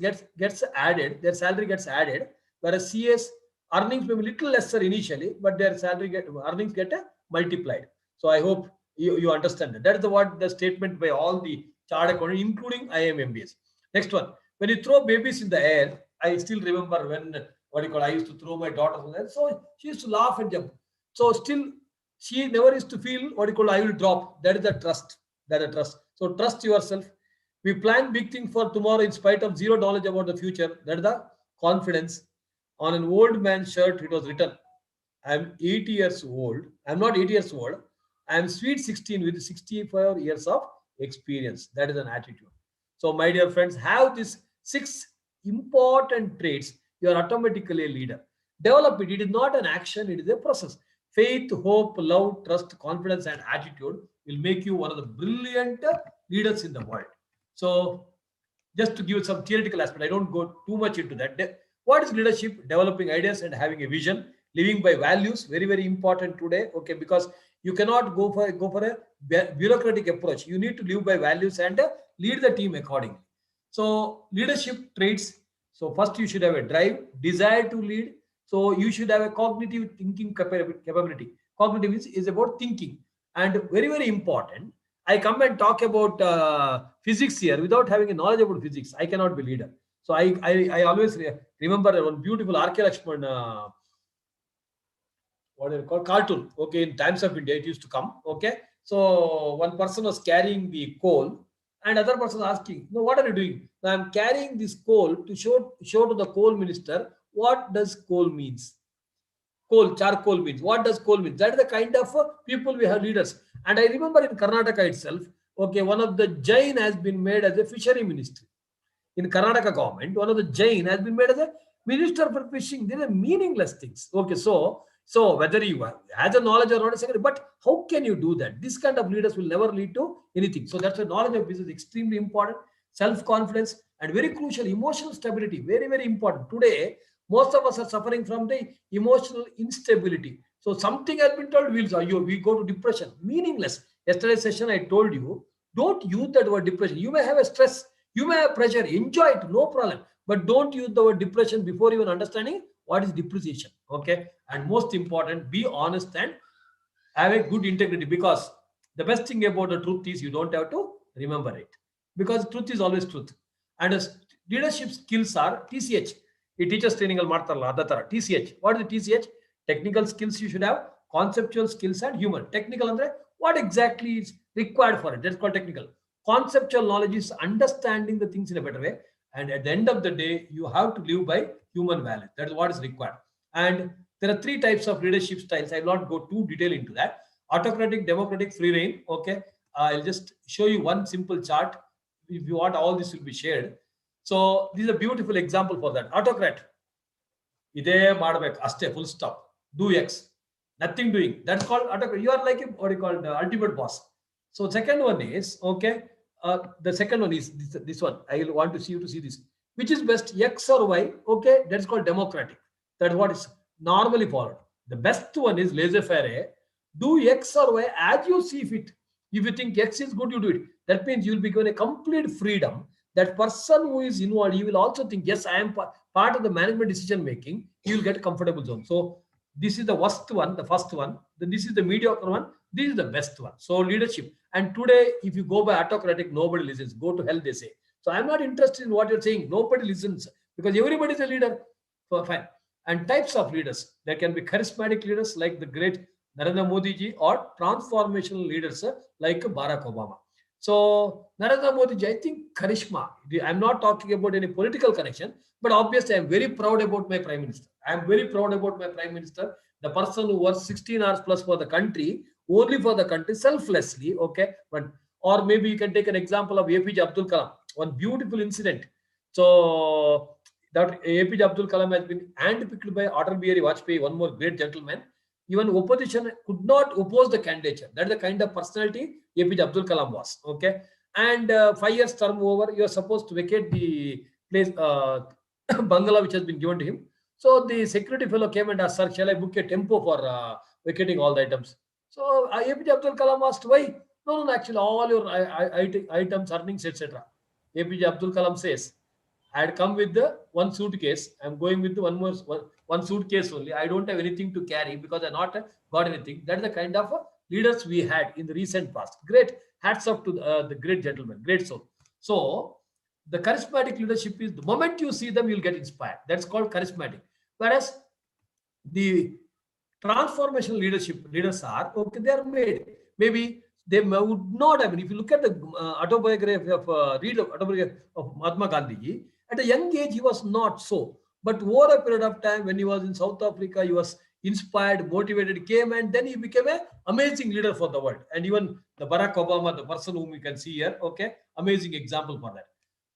added, their salary gets added, whereas CS earnings may be little lesser initially, but their earnings get multiplied. So I hope you understand that. That is what the statement by all the chartered accountants, including IMMBS. Next one, when you throw babies in the air, I still remember when I used to throw my daughter in the air. So she used to laugh and jump. So still she never used to feel I will drop. That is the trust. That is the trust. So trust yourself. We plan big things for tomorrow in spite of zero knowledge about the future. That is the confidence. On an old man's shirt, it was written, I'm 80 years old. I'm not 80 years old. I'm sweet 16 with 65 years of experience. That is an attitude. So, my dear friends, have these 6 important traits. You are automatically a leader. Develop it. It is not an action, it is a process. Faith, hope, love, trust, confidence, and attitude will make you one of the brilliant leaders in the world. So, just to give some theoretical aspect, I don't go too much into that. What is leadership? Developing ideas and having a vision, living by values, very, very important today. Okay, because you cannot go for a bureaucratic approach. You need to live by values and lead the team accordingly. So leadership traits. So first you should have a drive, desire to lead. So you should have a cognitive thinking capability. Cognitive is about thinking, and very, very important. I come and talk about physics here without having a knowledge about physics. I cannot be leader. So I always remember one beautiful R.K. Lakshman, what do you call cartoon? Okay, in Times of India it used to come. Okay, so one person was carrying the coal, and other person asking, "No, what are you doing?" "No, I'm carrying this coal to show to the coal minister what does coal means." Coal, charcoal means. What does coal mean? That is the kind of people we have leaders. And I remember in Karnataka itself, okay, one of the Jain has been made as a fishery ministry. In Karnataka government, one of the Jain has been made as a minister for fishing. These are meaningless things. Okay, so whether you have a knowledge or not, a second, but how can you do that? This kind of leaders will never lead to anything. So that's why knowledge of business is extremely important. Self-confidence and very crucial, emotional stability, very, very important. Today, most of us are suffering from the emotional instability. So something has been told, we go to depression. Meaningless. Yesterday's session, I told you, don't use that word depression. You may have a stress, you may have pressure, enjoy it, no problem. But don't use the word depression before even understanding what is depreciation. Okay. And most important, be honest and have a good integrity, because the best thing about the truth is you don't have to Remember it, because truth is always truth. And leadership skills are TCH. ಈ teachers training ಅಲ್ಲಿ ಮಾಡ್ತಾರಲ್ಲ ಅದೇ ತರ TCH. What is the TCH? Technical skills you should have, conceptual skills and human. Technical ಅಂದ್ರೆ what exactly is required for it. That's called technical. Conceptual knowledge is understanding the things in a better way. And at the end of the day, you have to live by human values. That is what is required. And there are 3 types of leadership styles. I will not go too detail into that. Autocratic, democratic, free reign. Okay. I'll just show you one simple chart. If you want, all this will be shared. So this is a beautiful example for that. Autocrat. Ide madbek aste, full stop. Do X. Nothing doing. That's called autocrat. You are like a, what you call the ultimate boss. So second one is, okay, the second one is this one. I want to see you to see this. Which is best, X or Y? Okay, that's called democratic. That's what is normally followed. The best one is laissez-faire. Do X or Y as you see fit. If you think X is good, you do it. That means you will be given a complete freedom. That person who is involved, you will also think, yes, I am part of the management decision making. You will get a comfortable zone. So this is the worst one, the first one. Then this is the mediocre one. This is the best one. So leadership. And today, if you go by autocratic, nobody listens. Go to hell, they say. So I'm not interested in what you're saying. Nobody listens because everybody is a leader. So fine. And types of leaders. There can be charismatic leaders like the great Narendra Modi ji, or transformational leaders like Barack Obama. So Narendra Modi ji, I think charisma. I'm not talking about any political connection, but obviously I'm very proud about my prime minister. I'm very proud about my prime minister, the person who works 16 hours plus for the country, only for the country, selflessly. Okay, but or maybe you can take an example of APJ Abdul Kalam. One beautiful incident. So that APJ Abdul Kalam has been handpicked by Atal Bihari Vajpayee, one more great gentleman. Even opposition could not oppose the candidature. That's the kind of personality APJ Abdul Kalam was. Okay, and 5 years term over, you are supposed to vacate the place, bungalow which has been given to him. So the security fellow came and asked, sir, shall I book a tempo for vacating all the items? So APJ Abdul Kalam asked, why? No, actually all your items, earnings, etc. APJ Abdul Kalam says, I had come with the one suitcase. I'm going with the one suitcase only. I don't have anything to carry because I not got anything. That's the kind of leaders we had in the recent past. Great. Hats off to the great gentleman. Great soul. So the charismatic leadership is the moment you see them, you'll get inspired. That's called charismatic. Whereas the transformational leaders are, okay, they are made. Maybe they would not have been. If you look at the autobiography of autobiography of Mahatma Gandhi, at a young age he was not so, but over a period of time, when he was in South Africa, he was inspired, motivated, came, and then he became an amazing leader for the world. And even the Barack Obama, the person whom you can see here, okay, amazing example for that.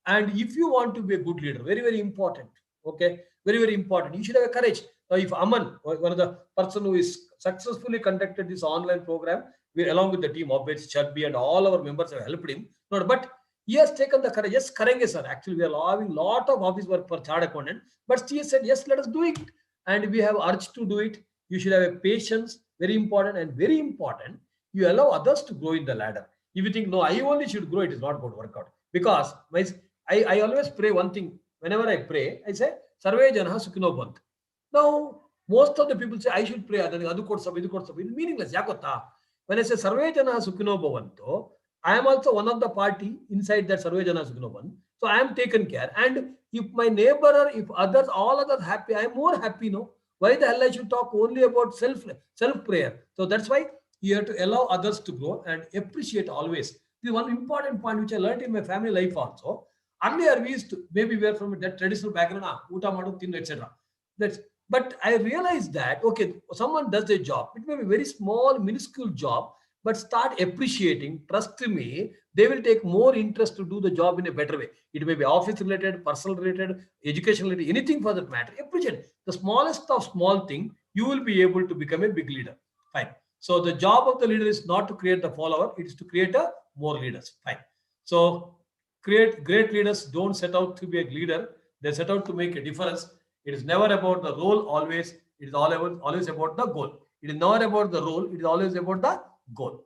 And if you want to be a good leader, very, very important, okay, very, very important, you should have a courage. Now, if Aman, one of the person who is successfully conducted this online program, along with the team, obviously Chadbi and all our members have helped him. No, but he has taken the courage. Yes, karenge sir. Actually, we are having a lot of office work for chartered accountant, but he said, yes, let us do it. And we have urge to do it. You should have a patience, very important, and very important. You allow others to grow in the ladder. If you think, no, I only should grow, it is not going to work out. Because I always pray one thing. Whenever I pray, I say, Sarve Janaha Sukhino Bhant. Now, most of the people say, I should pray. It's meaningless. When I say Sarve Janaha Sukhino Bhavanto, I am also one of the party inside that Sarve Jana Sukhino Bhavantu. So I am taken care. And if my neighbor or if others, all others happy, I am more happy. No, why the hell I should talk only about self prayer? So that's why you have to allow others to grow and appreciate always. This is one important point which I learned in my family life also. Earlier we used to, maybe we are from that traditional background, uta madu tinu, etc. But I realized that, okay, someone does their job. It may be a very small, minuscule job, but start appreciating, trust me, they will take more interest to do the job in a better way. It may be office related, personal related, education related, anything for that matter. Appreciate the smallest of small thing, you will be able to become a big leader. Fine. So the job of the leader is not to create the follower, it is to create more leaders. Fine. So great leaders don't set out to be a leader, they set out to make a difference. It is never about the role always, it is always about the goal. It is never about the role, it is always about the goal.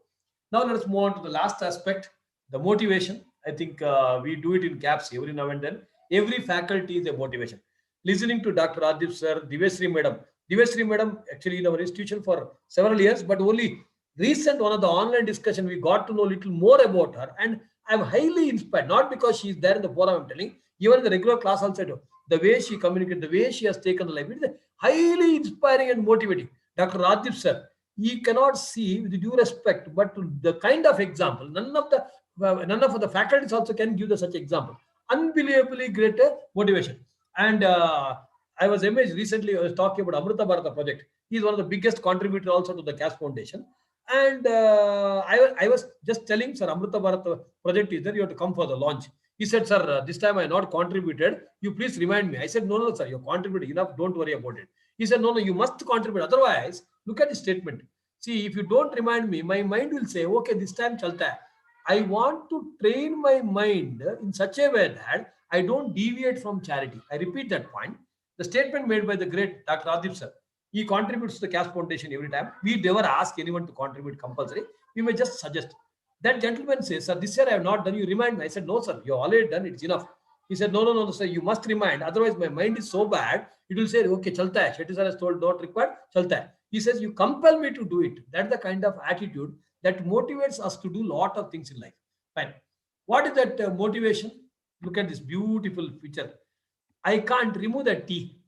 Now let us move on to the last aspect, the motivation. I think we do it in caps every now and then. Every faculty is a motivation. Listening to Dr. Adib sir, Divesri madam, actually in our institution for several years, but only recent one of the online discussion we got to know little more about her, and I'm highly inspired, not because she's there in the forum, I'm telling, even in the regular class also, the way she communicates, the way she has taken the life, it is highly inspiring and motivating. Dr. Radip sir, he cannot see, with due respect, but the kind of example, none of the faculties also can give such example. Unbelievably great motivation. And I was amazed recently, I was talking about Amrita Bharata project. He is one of the biggest contributor also to the CAS Foundation. And I was just telling, sir, Amrita Bharata project is there, you have to come for the launch. He said, sir, this time I not contributed. You please remind me. I said, no, sir, you contributed enough. Don't worry about it. He said, no, you must contribute. Otherwise, look at the statement. See, if you don't remind me, my mind will say, okay, this time chalta hai. I want to train my mind in such a way that I don't deviate from charity. I repeat that point. The statement made by the great Dr. Adib sir, he contributes to the CAS Foundation every time. We never ask anyone to contribute compulsory. We may just suggest. That gentleman says, sir, this year I have not done. You remind me. I said, no, sir, you already done. It's enough. He said, no, sir, you must remind. Otherwise, my mind is so bad. It will say, okay, chalta hai. Shetty sir has told, not required, chalta hai. He says, you compel me to do it. That's the kind of attitude that motivates us to do a lot of things in life. Fine. What is that motivation? Look at this beautiful picture. I can't remove that T.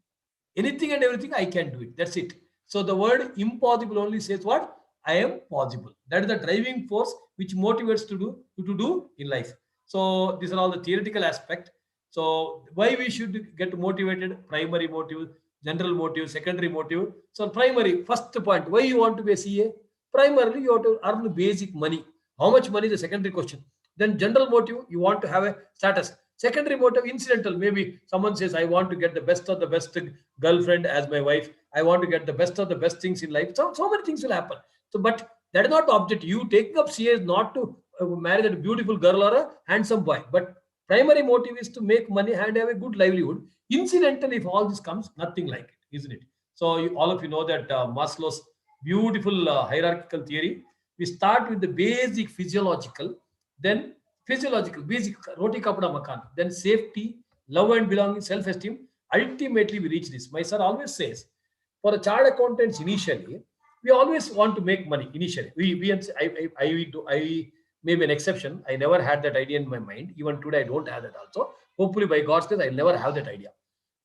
Anything and everything, I can do it. That's it. So the word impossible only says what? I am possible. That is the driving force which motivates to do in life. So these are all the theoretical aspect. So why we should get motivated? Primary motive, general motive, secondary motive. So primary, first point, why you want to be a CA? Primarily, you have to earn basic money. How much money is the secondary question. Then general motive, you want to have a status. Secondary motive, incidental. Maybe someone says, I want to get the best of the best girlfriend as my wife. I want to get the best of the best things in life. So many things will happen. So, but that is not the objective. You taking up CA is not to marry that beautiful girl or a handsome boy. But primary motive is to make money and have a good livelihood. Incidental, if all this comes, nothing like it, isn't it? So all of you know that Maslow's beautiful hierarchical theory. We start with the basic physiological, then physiological, basic roti kapda makan, then safety, love and belonging, self-esteem. Ultimately, we reach this. My sir always says, for a chartered accountants initially, we always want to make money initially. I may be an exception. I never had that idea in my mind. Even today, I don't have that also. Hopefully, by God's grace, I'll never have that idea.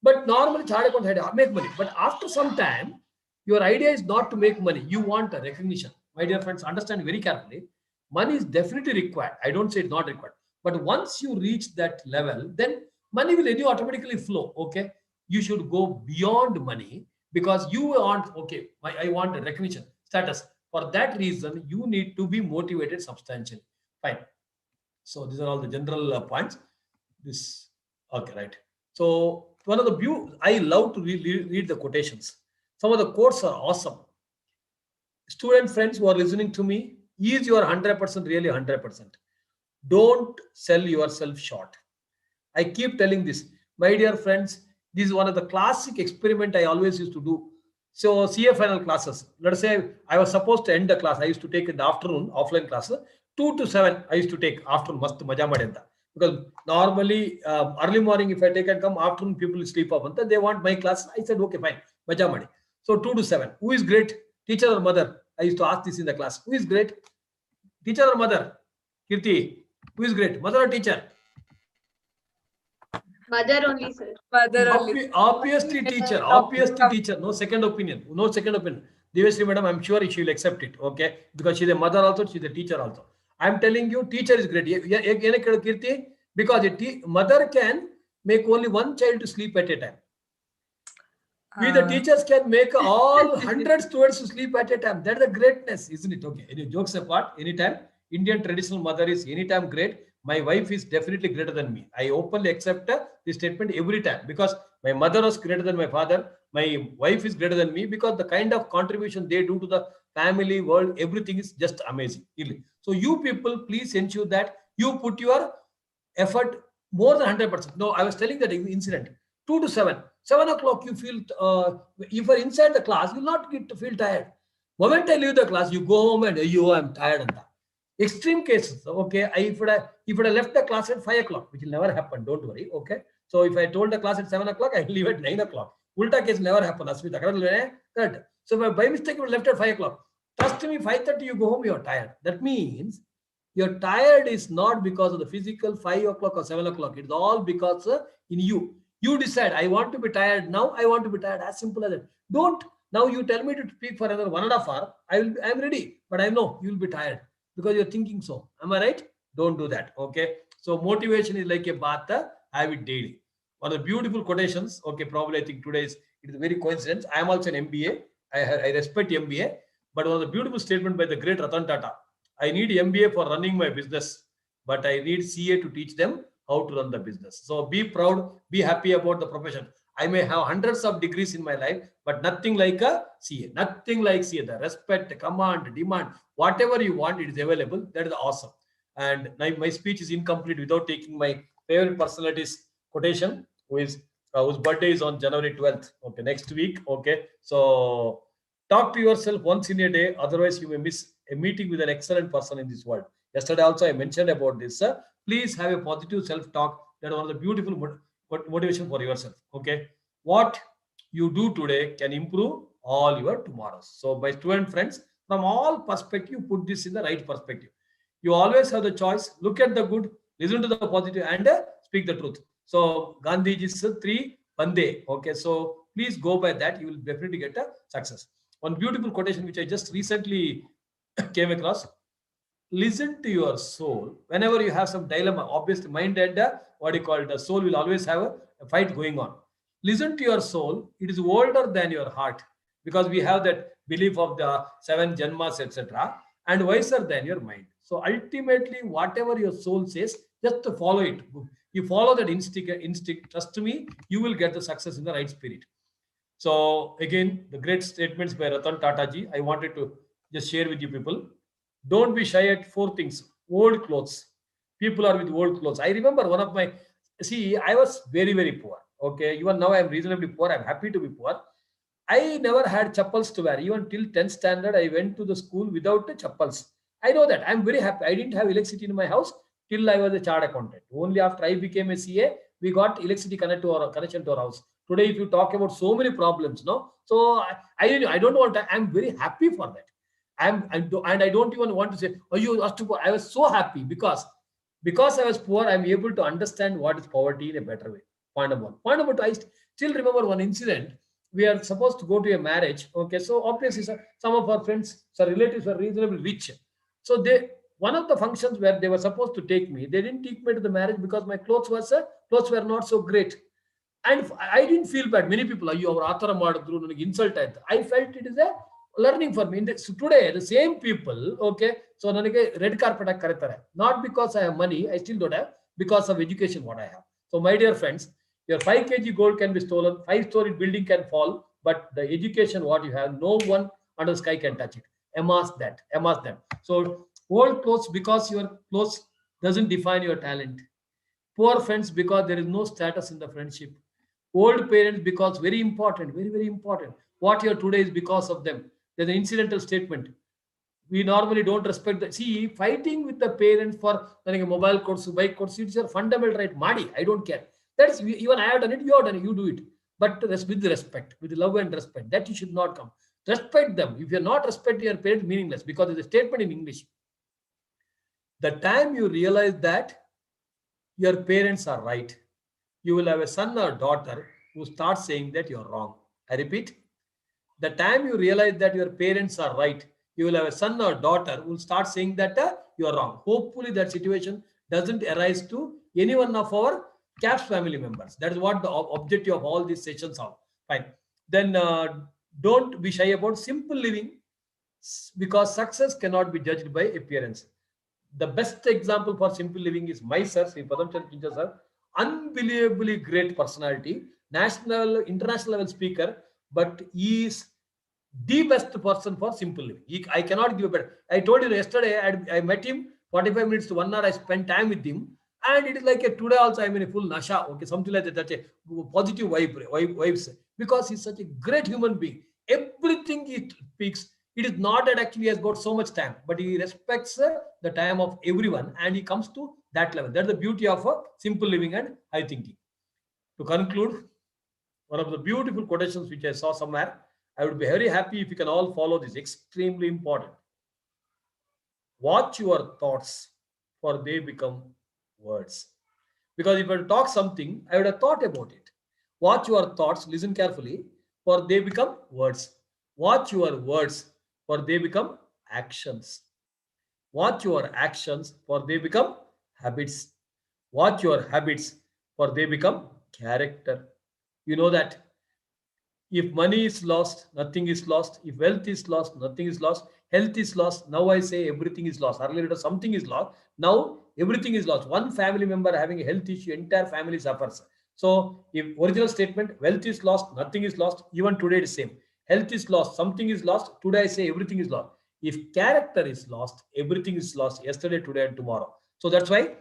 But normally, chartered accountants make money. But after some time, your idea is not to make money. You want a recognition. My dear friends, understand very carefully. Money is definitely required. I don't say it's not required. But once you reach that level, then money will automatically flow. Okay. You should go beyond money because you want, okay, I want a recognition, status. For that reason, you need to be motivated substantially. Fine. So these are all the general points. This, okay, right. So one of the I love to read the quotations. Some of the quotes are awesome. Student friends who are listening to me, is your 100% really 100%? Don't sell yourself short. I keep telling this. My dear friends, this is one of the classic experiment I always used to do. So CA final classes, let's say I was supposed to end the class. I used to take in the afternoon, offline classes. 2 to 7, I used to take afternoon, mast maja madenta. Because normally, early morning, if I take and come, afternoon, people will sleep up. They want my class. I said, okay, fine, maja madi. So 2 to 7. Who is great? Teacher or mother? I used to ask this in the class. Who is great? Teacher or mother? Kirti. Who is great? Mother or teacher? Mother only, sir. Mother only. Obviously teacher. Obviously teacher. No second opinion. No second opinion. Devasri madam, I'm sure she will accept it. Okay. Because she's a mother also, she's a teacher also. I'm telling you, teacher is great. Kirti, because a mother can make only one child to sleep at a time. We the teachers can make all 100 students to sleep at a time. That's the greatness, isn't it? Okay. Any jokes apart, anytime. Indian traditional mother is anytime great. My wife is definitely greater than me. I openly accept this statement every time because my mother was greater than my father. My wife is greater than me because the kind of contribution they do to the family, world, everything is just amazing. So you people, please ensure that you put your effort more than 100%. No, I was telling that incident. 2 to 7. 7 o'clock, you feel, if you are inside the class, you will not get to feel tired. Moment I leave the class, you go home and I'm tired. Extreme cases, okay. If I left the class at 5 o'clock, which will never happen, don't worry, okay. So if I told the class at 7 o'clock, I will leave at 9 o'clock. Ulta case never happen. Correct. So if by mistake you left at 5 o'clock, trust me, 5:30 you go home, you are tired. That means You're tired is not because of the physical 5 o'clock or 7 o'clock. It's all because in you. You decide, I want to be tired now. I want to be tired. As simple as that. Don't. Now you tell me to speak for another 1.5 hours. I'm ready. But I know you'll be tired because you're thinking so. Am I right? Don't do that. Okay. So motivation is like a bath. Have it daily. One of the beautiful quotations. Okay. Probably I think today it is very coincidence. I am also an MBA. I respect MBA. But one of the beautiful statement by the great Ratan Tata. I need MBA for running my business, but I need CA to teach them how to run the business. So be proud, be happy about the profession. I may have hundreds of degrees in my life, but nothing like a CA, nothing like CA. The respect, command, demand, whatever you want, it is available. That is awesome. And my speech is incomplete without taking my favorite personality's quotation, whose birthday is on January 12th. Okay, next week. Okay, so talk to yourself once in a day, otherwise you may miss a meeting with an excellent person in this world. Yesterday also I mentioned about this. Please have a positive self-talk. That is one of the beautiful motivation for yourself. Okay, what you do today can improve all your tomorrows. So my student friends, from all perspective, put this in the right perspective. You always have the choice. Look at the good, listen to the positive, and speak the truth. So Gandhiji's 3 Bande. Okay, so please go by that. You will definitely get a success. One beautiful quotation which I just recently came across: listen to your soul whenever you have some dilemma. Obviously mind and what you call it, the soul will always have a fight going on. Listen to your soul. It is older than your heart, because we have that belief of the 7 janmas, etc., and wiser than your mind. So ultimately whatever your soul says, just to follow it. You follow that instinct, trust me, you will get the success in the right spirit. So again, the great statements by Ratan Tata ji, I wanted to just share with you people. Don't be shy at 4 things. Old clothes. People are with old clothes. I remember one of my, see, I was very, very poor. Okay, even now I'm reasonably poor. I'm happy to be poor. I never had chappals to wear. Even till 10th standard, I went to the school without the chappals. I know that. I'm very happy. I didn't have electricity in my house till I was a chartered accountant. Only after I became a CA, we got electricity connection to our house. Today, if you talk about so many problems, no, so I don't want to. I'm very happy for that. And I don't even want to say, oh, you asked to. I was so happy because I was poor. I'm able to understand what is poverty in a better way. Point number one. Point number two, I still remember one incident. We are supposed to go to a marriage. Okay, so obviously some of our friends, some relatives were reasonably rich. So one of the functions where they were supposed to take me, they didn't take me to the marriage because my clothes were not so great. And I didn't feel bad. Many people, you are ಆತರ ಮಾಡಿದ್ರು ನನಗೆ insult ಆಯ್ತು. I felt it is a learning for me. So today, the same people, okay, so ನನಗೆ red carpet ಹಾಕಿ ಕರೀತಾರೆ. Not because I have money, I still don't have, because of education what I have. So my dear friends, your 5 kg gold can be stolen, 5-story building can fall, but the education what you have, no one under the sky can touch it. Amass that. So old clothes, because your clothes doesn't define your talent. Poor friends, because there is no status in the friendship. Old parents, because very important, very, very important. What you are today is because of them. There's an incidental statement. We normally don't respect the, see, fighting with the parents for a mobile course, bike course, it's your fundamental right. Madi, I don't care. That's, even I have done it, you have done it, you do it. But with respect, with love and respect, that you should not come. Respect them. If you're not respecting your parents, meaningless, because there's a statement in English. The time you realize that your parents are right, you will have a son or daughter who starts saying that you're wrong. I repeat, the time you realize that your parents are right, you will have a son or daughter who will start saying that you're wrong. Hopefully that situation doesn't arise to any one of our CAPS family members. That is what the objective of all these sessions are. Fine. Then don't be shy about simple living, because success cannot be judged by appearance. The best example for simple living is my sir, Sri Padamchandra Kinja sir. Unbelievably great personality, national, international level speaker, but he is the best person for simple living. I cannot give a better. I told you yesterday, I met him 45 minutes to 1 hour. I spent time with him, and it is like today also I'm in a full nasha. Okay, something like that. That's a positive vibes, because he's such a great human being. Everything he speaks, it is not that actually he has got so much time, but he respects the time of everyone, and he comes to that level. That's the beauty of simple living and high thinking. To conclude, one of the beautiful quotations which I saw somewhere, I would be very happy if you can all follow this. Extremely important. Watch your thoughts, for they become words. Because if I talk something, I would have thought about it. Watch your thoughts, listen carefully, for they become words. Watch your words, for they become actions. Watch your actions, for they become habits. Watch your habits, for they become character. You know that if money is lost, nothing is lost. If wealth is lost, nothing is lost. Health is lost. Now I say everything is lost. Earlier it was something is lost. Now everything is lost. One family member having a health issue, entire family suffers. So if original statement, wealth is lost, nothing is lost. Even today it is same. Health is lost, something is lost. Today I say everything is lost. If character is lost, everything is lost. Yesterday, today, and tomorrow. So that's why.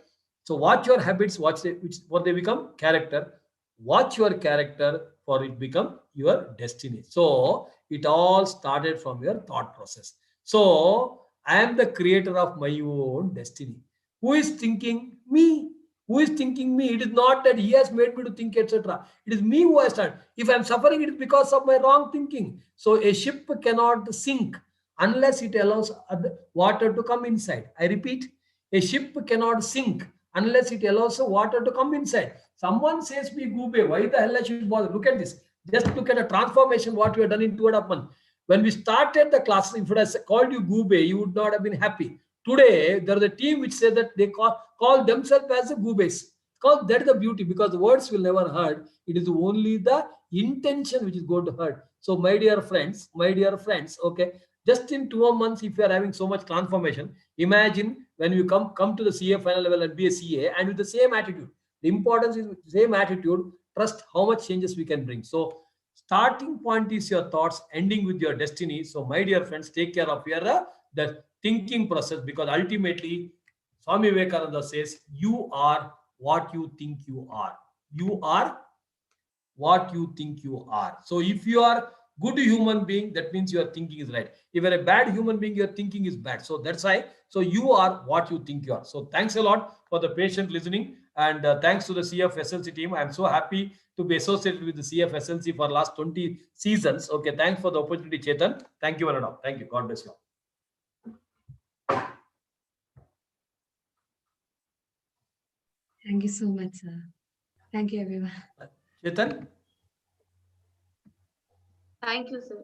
So watch your habits. Watch what they become character. Watch your character, for it become your destiny. So it all started from your thought process. So I am the creator of my own destiny. Who is thinking? Me. Who is thinking? Me. It is not that he has made me to think, etc. It is me who has started. If I am suffering, it is because of my wrong thinking. So a ship cannot sink unless it allows water to come inside. I repeat, a ship cannot sink unless it allows water to come inside. Someone says me Goobe, why the hell I should bother? Look at this. Just look at a transformation what we have done in 2.5 months. When we started the class, if it has called you Goobe, you would not have been happy. Today, there is a team which says that they call themselves as the Goobes. Because that is the beauty, because the words will never hurt. It is only the intention which is going to hurt. So my dear friends, okay, just in 2 months, if you are having so much transformation, imagine when you come to the CA final level and be a CA and with the same attitude. The importance is same attitude. Trust how much changes we can bring. So starting point is your thoughts, ending with your destiny. So my dear friends, take care of your the thinking process, because ultimately Swami Vivekananda says you are what you think you are. You are what you think you are. So if you are good human being, that means your thinking is right. If you're a bad human being, your thinking is bad. So that's why. So you are what you think you are. So thanks a lot for the patient listening, and thanks to the CF SLC team. I'm so happy to be associated with the CF SLC for last 20 seasons. Okay, thanks for the opportunity, Chetan. Thank you, Anand. Thank you. God bless you. Thank you so much, sir. Thank you, everyone. Chetan? Thank you, sir.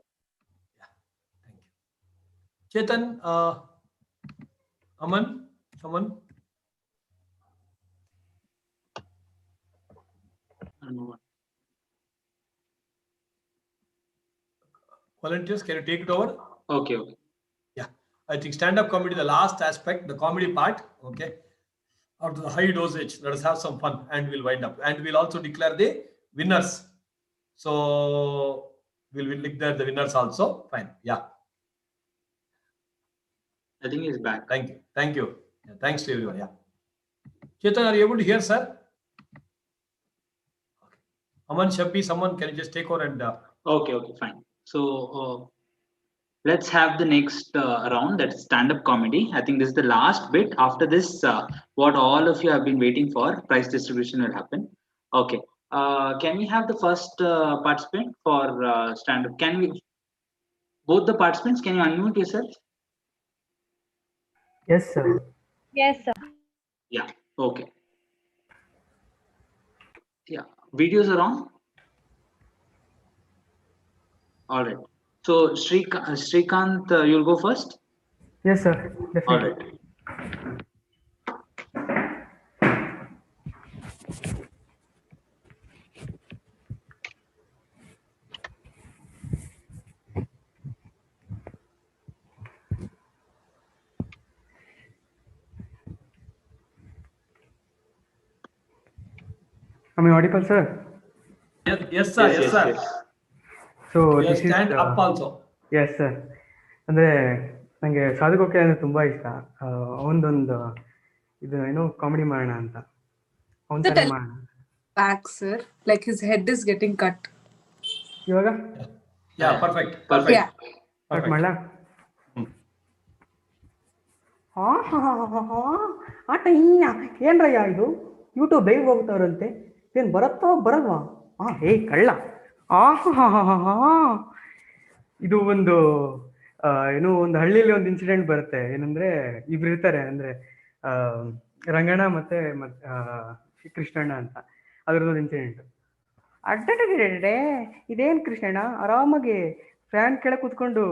Chetan, Aman, someone? Volunteers, can you take it over? Okay. Yeah, I think stand-up comedy, the last aspect, the comedy part, okay, out of the high dosage. Let us have some fun and we'll wind up. And we'll also declare the winners. So we'll declare the winners also. Fine. Yeah. I think he's back. Thank you. Thank you. Yeah, thanks to everyone. Yeah. Chetan, are you able to hear, sir? Okay. Aman, Shabbi, someone, can you just take over and... Okay, fine. So let's have the next round, that's stand-up comedy. I think this is the last bit. After this, what all of you have been waiting for, prize distribution will happen. Okay. Can we have the first participant for stand-up? Can we, both the participants, can you unmute yourself? Yes, sir. Yes, sir. Yeah. Okay. Yeah. Videos are on? All right. So Srikanth, you'll go first? Yes, sir. Definitely. All right. Am I audible, sir? Yes, sir. Yes, sir. So You this stand is up also. Yes, sir. ಅಂದರೆ ನನಗೆ ಸಾಧುಗೋಕೆ ಅಂದರೆ ತುಂಬ ಇಷ್ಟ. ಅವನದೊಂದು ಇದು ಏನೋ comedy ಮಾಡೋಣ ಅಂತ. ಅವನ ಥರ ಮಾಡೋಣ. Back, sir. Like his head is getting cut. ಇವಾಗ? Yeah, perfect. Yeah. ಕಟ್ ಮಾಡಲಾ? ಏನ್ರಯ್ಯ ಇದು ಯೂಟ್ಯೂಬ್ ಲೈವ್ ಹೋಗ್ತಾವ್ರಂತೆ, ಏನು ಬರುತ್ತೋ ಬರಲ್ವಾ? ಹೇ ಕಳ್ಳ, ಇದು ಒಂದು ಏನೋ ಒಂದು ಹಳ್ಳಿಲಿ ಒಂದು ಇನ್ಸಿಡೆಂಟ್ ಬರುತ್ತೆ. ಏನಂದ್ರೆ ಇಬ್ರು ಇರ್ತಾರೆ, ಅಂದ್ರೆ ರಂಗಣ್ಣ ಮತ್ತೆ ಕೃಷ್ಣಣ್ಣ ಅಂತ ಅದ್ರದ್ದು ಇನ್ಸಿಡೆಂಟ್. ಅಡ್ಡಡ್ಡೆ ಇದೇನು ಕೃಷ್ಣಣ್ಣ ಆರಾಮಾಗಿ ಫ್ಯಾನ್ ಕೆಳಗೆ ಕೂತ್ಕೊಂಡು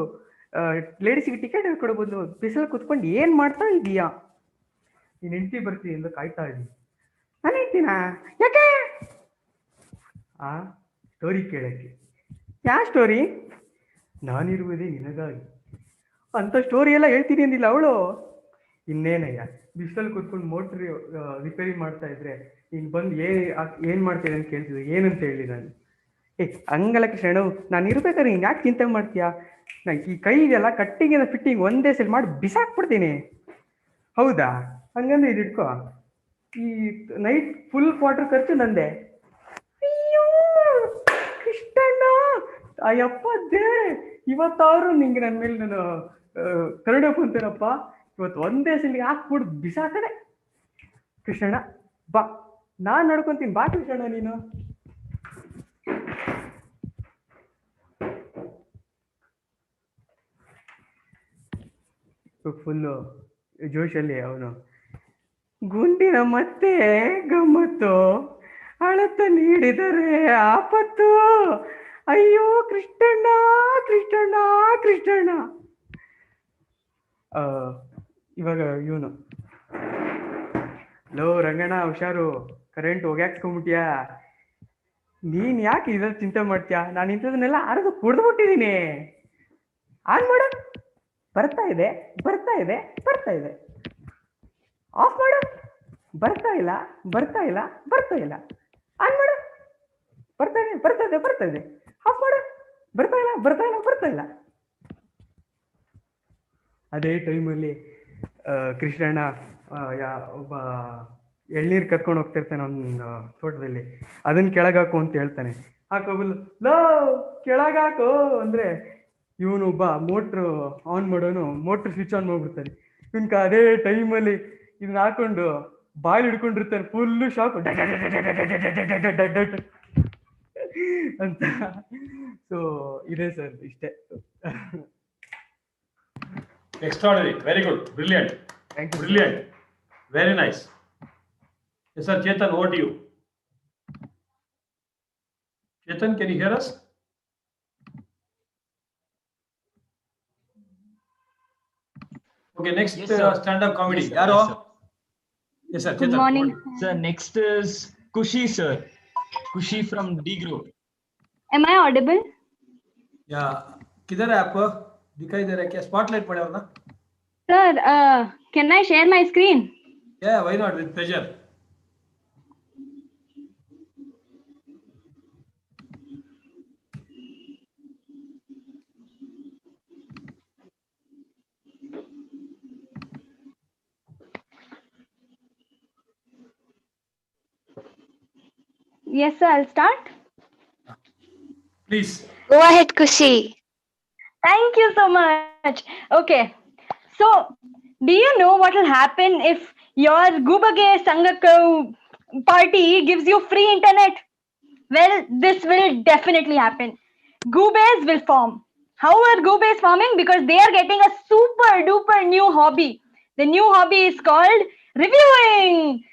ಲೇಡೀಸಿಗೆ ಟಿಕೆಟ್ ಕೊಡಬಹುದು, ಬಿಸಿಲು ಕೂತ್ಕೊಂಡು ಏನು ಮಾಡ್ತಾ ಇದೀಯಾ? ನೀನು ಹೆಂಡತಿ ಬರ್ತೀನಿ ಎಂದು ಕಾಯ್ತಾ ಇದ್ದೀನಿ. ನಾನು ಹೇಳ್ತೀನ ಯಾಕೆ? ಆ ಸ್ಟೋರಿ ಕೇಳಕ್ಕೆ. ಯಾವ ಸ್ಟೋರಿ? ನಾನಿರುವುದೇ ನಿನಗಾಗಿ ಅಂತ ಸ್ಟೋರಿ ಎಲ್ಲ ಹೇಳ್ತೀನಿ ಅಂದಿಲ್ಲ ಅವಳು. ಇನ್ನೇನಯ್ಯ ಬಿಸಿಲಲ್ಲಿ ಕೂತ್ಕೊಂಡು ಮೋಟ್ರ್ ರಿಪೇರಿ ಮಾಡ್ತಾ ಇದ್ರೆ ನೀನು ಬಂದು ಏನು ಮಾಡ್ತೀನಿ ಅಂತ ಕೇಳ್ತಿದ್ದೆ, ಏನಂತ ಹೇಳಿ ನಾನು? ಹಂಗಲ್ಲ ಕೃಷ್ಣ, ನಾನು ಇರ್ಬೇಕಾದ್ರೆ ನೀನು ಯಾಕೆ ಚಿಂತೆ ಮಾಡ್ತೀಯಾ? ನಂಗೆ ಈ ಕೈ ಇದೆಲ್ಲ ಕಟ್ಟಿಂಗ್ ಫಿಟ್ಟಿಂಗ್ ಒಂದೇ ಸಲ ಮಾಡಿ ಬಿಸಾಕ್ಬಿಡ್ತೀನಿ. ಹೌದಾ? ಹಂಗಂದ್ರೆ ಇದು ಇಟ್ಕೋ, ಈ ನೈಟ್ ಫುಲ್ ಕ್ವಾರ್ಟರ್ ಖರ್ಚು ನಂದೆ. ಅಯ್ಯೋ ಕೃಷ್ಣಣ್ಣ, ಅಯ್ಯಪ್ಪ ದೇವ್ರೆ, ಇವತ್ತಾದ್ರು ನಿಂಗೆ ನನ್ನ ಮೇಲೆ ನಾನು ಕರುಣೆ ಕುಂತೇನಪ್ಪ. ಇವತ್ತು ಒಂದೇ ಸಲ ಹಾಕ್ಬಿಡು ಬಿಸಾಕಡೆ. ಕೃಷ್ಣಣ್ಣ ಬಾ, ನಾನು ನಡ್ಕೊಂತೀನಿ, ಬಾ ಕೃಷ್ಣಣ್ಣ ನೀನು. ಫುಲ್ಲು ಜೋಶಲ್ಲಿ ಅವನು, ಗುಂಡಿನ ಮತ್ತೆ ಗಮ್ಮತ್ತು, ಅಳತ ನೀಡಿದರೆ ಆಪತ್ತು, ಅಯ್ಯೋ ಕೃಷ್ಣಣ್ಣ ಕೃಷ್ಣಣ್ಣ ಕೃಷ್ಣಣ್ಣ. ಇವಾಗ ಇವನು, ಲೋ ರಂಗಣ್ಣ ಹುಷಾರು, ಕರೆಂಟ್ ಹೋಗ್ಯಾಕ್ಸ್ಕೊಂಬಿಟ್ಯಾ? ನೀನ್ ಯಾಕೆ ಇದ್ರಲ್ಲಿ ಚಿಂತೆ ಮಾಡ್ತೀಯಾ? ನಾನು ಇಂಥದನ್ನೆಲ್ಲ ಅರ್ದು ಕುಡ್ದ್ಬಿಟ್ಟಿದ್ದೀನಿ. ಆನ್ ಮಾಡು, ಬರ್ತಾ ಇದೆ ಬರ್ತಾ ಇದೆ ಬರ್ತಾ ಇದೆ. ಆಫ್ ಮಾಡು, ಬರ್ತಾ ಇಲ್ಲ ಬರ್ತಾ ಇಲ್ಲ ಬರ್ತಾ ಇಲ್ಲ. ಆನ್ ಮಾಡು, ಬರ್ತಾ ಇದೆ ಬರ್ತಾ ಇದೆ ಬರ್ತಾ ಇದೆ. ಆಫ್ ಮಾಡು, ಬರ್ತಾ ಇಲ್ಲ ಬರ್ತಾ ಇಲ್ಲ ಬರ್ತಾ ಇಲ್ಲ. ಅದೇ ಟೈಮಲ್ಲಿ ಕೃಷ್ಣಣ್ಣ ಒಬ್ಬ ಎಳ್ನೀರು ಕರ್ಕೊಂಡು ಹೋಗ್ತಿರ್ತಾನೆ ಒಂದು ತೋಟದಲ್ಲಿ, ಅದನ್ನ ಕೆಳಗಾಕು ಅಂತ ಹೇಳ್ತಾನೆ. ಹಾಕೋಬಲ್ಲ, ಲೋ ಕೆಳಗಾಕು ಅಂದ್ರೆ ಇವನು ಒಬ್ಬ ಮೋಟ್ರು ಆನ್ ಮಾಡೋನು ಮೋಟ್ರ್ ಸ್ವಿಚ್ ಆನ್ ಮಾಡ್ಬಿಡ್ತಾನೆ. ಇವನ್ಕ ಅದೇ ಟೈಮಲ್ಲಿ ಇದನ್ನ ಹಾಕೊಂಡು ಬಾಯಿ ಹಿಡ್ಕೊಂಡಿರ್ತಾನೆ, ಫುಲ್ಲು ಶಾಕು ಅಂತ. ಸೊ ಇದೆ ಸರ್, ಇಷ್ಟೇ. Extraordinary, very good, brilliant. Thank you. Brilliant, very nice. Yes, sir. Chetan, over to you. Chetan, can you hear us? Okay, next Yes, sir. stand-up comedy. Yes, sir. Yaro? Yes, sir. Yes, sir. Good Chetan, morning. over to you. Sir, next is Kushi, sir. Kushi from D group. Am I audible? Yeah. किधर है आप? दिखाई दे रहा है क्या? Spotlight पड़े हो ना? Sir, can I share my screen? Yeah, why not? With pleasure. Yes, sir, I'll start. Please. Go ahead, Kushi. Thank you so much. Okay. So, do you know what will happen if your Gubage Sangak party gives you free internet? Well, this will definitely happen. Goobes will form. How are Goobes forming? Because they are getting a super duper new hobby. The new hobby is called reviewing.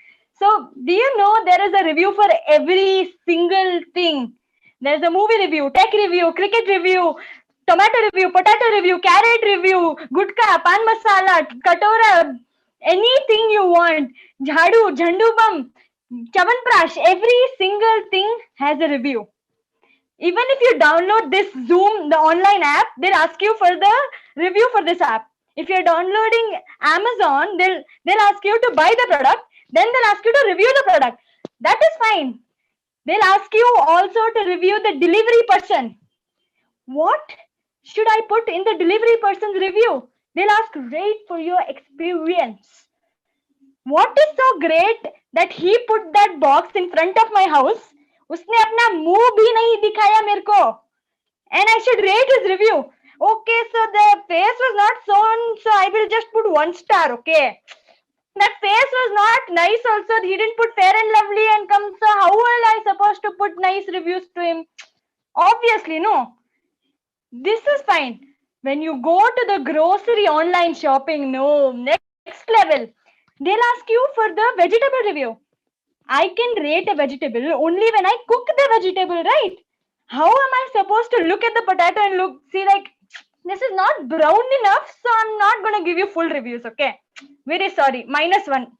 So, do you know there is a review for every single thing? There's a movie review, tech review, cricket review, tomato review, potato review, carrot review, gutka, pan masala, katora, anything you want. Jhadu, jhandu bam, chavanprash, every single thing has a review. Even if you download this Zoom, the online app, they'll ask you for the review for this app. If you're downloading Amazon, they'll ask you to buy the product, then they'll ask you to review the product. That is fine. They'll ask you also to review the delivery person. What should I put in the delivery person's review? They'll ask, rate for your experience. What is so great that he put that box in front of my house? उसने अपना मुंह भी नहीं दिखाया मेरे को. And I should rate his review. Okay, so the face was not shown, so I will just put 1 star, okay? That face was not nice also. He didn't put fair and lovely and come. So how will I supposed to put nice reviews to him? Obviously, no. This is fine. When you go to the grocery online shopping, no, next level. They'll ask you for the vegetable review. I can rate a vegetable only when I cook the vegetable, right? How am I supposed to look at the potato and see like, this is not brown enough, so I'm not going to give you full reviews, okay? Very sorry, -1.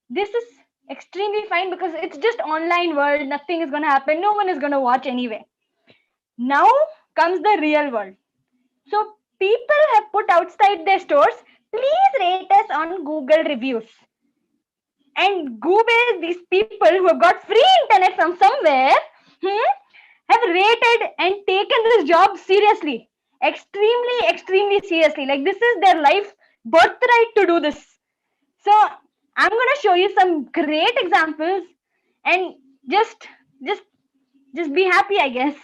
This is extremely fine because it's just online world. Nothing is going to happen. No one is going to watch anyway. Now comes the real world. So people have put outside their stores, please rate us on Google reviews. And Google, these people who have got free internet from somewhere, have rated and taken this job seriously. Extremely seriously. Like this is their life birthright to do this. So I'm going to show you some great examples and just be happy, I guess.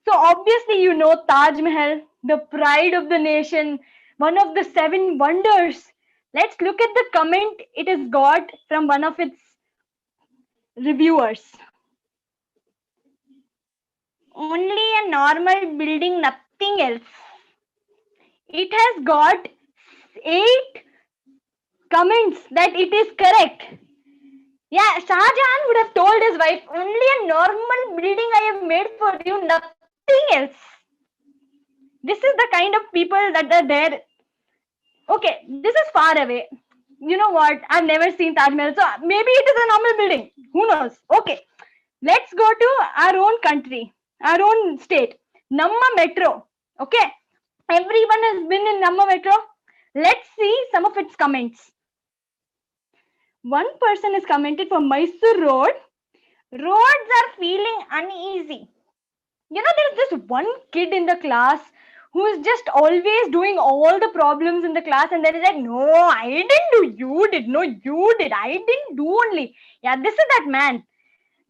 So obviously, you know Taj Mahal, the pride of the nation, one of the 7 wonders. Let's look at the comment it has got from one of its reviewers. Only a normal building, nothing else. It has got 8 comments that it is correct. Yeah, Shah Jahan would have told his wife, only a normal building I have made for you, nothing else. This is the kind of people that are there. Okay, this is far away. You know what? I've never seen Taj Mahal, so maybe it is a normal building. Who knows? Okay, let's go to our own country, our own state. Namma Metro. Okay, everyone has been in Namma Metro. Let's see some of its comments. One person has commented for Mysore Road. Roads are feeling uneasy. You know, there's this one kid in the class who is just always doing all the problems in the class, and then he's like, no, I didn't do, you did, no, you did, I didn't do only. Yeah, this is that man.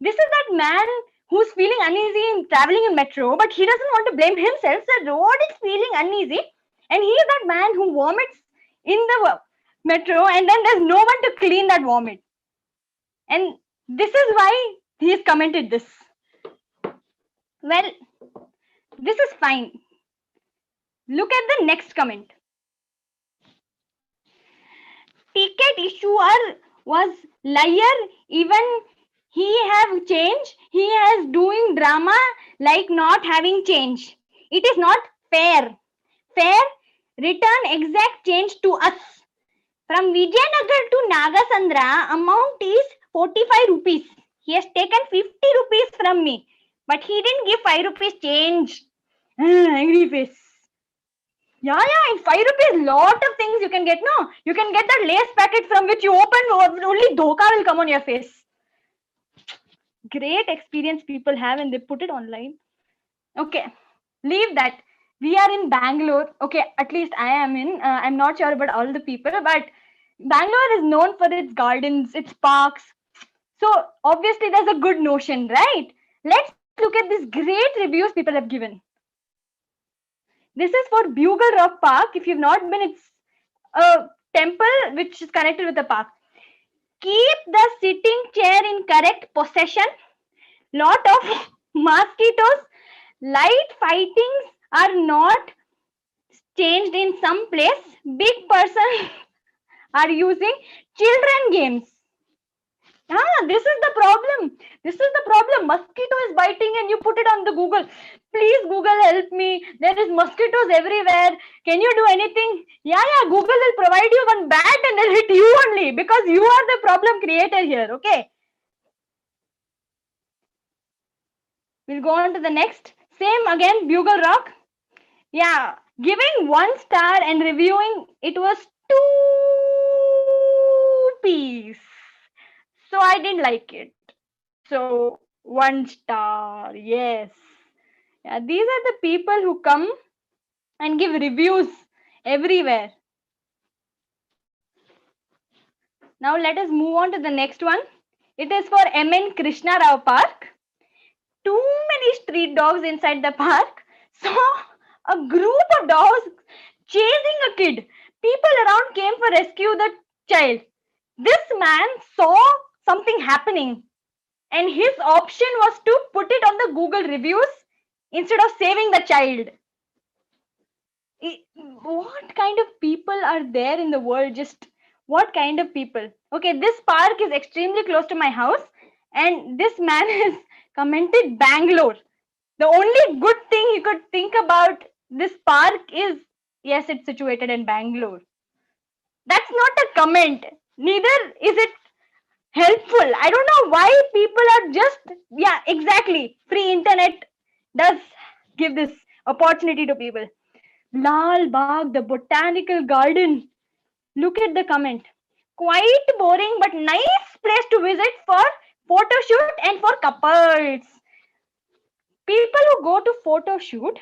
This is that man who's feeling uneasy in traveling in metro, but he doesn't want to blame himself. The road is feeling uneasy, and he is that man who vomits in the metro, and then there's no one to clean that vomit. And this is why he's commented this. Well, this is fine. Look at the next comment. Ticket issuer was liar, even he have change. He is doing drama like not having change. It is not fair. Fair, return exact change to us. From Vijayanagar to Nagasandra, amount is 45 rupees. He has taken 50 rupees from me, but he didn't give 5 rupees change. Angry face. Yeah, in 5 rupees, lot of things you can get. No, you can get that lace packet from which you open, only dhoka will come on your face. Great experience people have and they put it online. Okay, leave that. We are in Bangalore. Okay, at least I am in. I'm not sure about all the people, but Bangalore is known for its gardens, its parks. So obviously there's a good notion, right? Let's look at these great reviews people have given. This is for Bugle Rock Park. If you've not been, it's a temple which is connected with the park. Keep the sitting chair in correct possession. Lot of mosquitoes. Light fightings are not changed in some place. Big person are using children games. This is the problem. This is the problem. Mosquito is biting and you put it on the Google. Please, Google, help me. There is mosquitoes everywhere. Can you do anything? Yeah, Google will provide you one bat and they'll hit you only because you are the problem creator here. Okay. We'll go on to the next. Same again, Bugle Rock. Yeah, giving 1 star and reviewing it was 2 piece. So I didn't like it. So 1 star, yes. Yeah, these are the people who come and give reviews everywhere. Now let us move on to the next one. It is for MN Krishna Rao Park. Too many street dogs inside the park. So a group of dogs chasing a kid. People around came for rescue the child. This man saw something happening and his option was to put it on the Google reviews instead of saving the child. What kind of people are there in the world? Just what kind of people? Okay, this park is extremely close to my house, and this man has commented Bangalore. The only good thing he could think about this park is, yes, it's situated in Bangalore. That's not a comment. Neither is it helpful. I don't know why people are just, yeah, exactly. Free internet does give this opportunity to people. Lal Bagh, the botanical garden. Look at the comment. Quite boring, but nice place to visit for photo shoot and for couples. People who go to photo shoot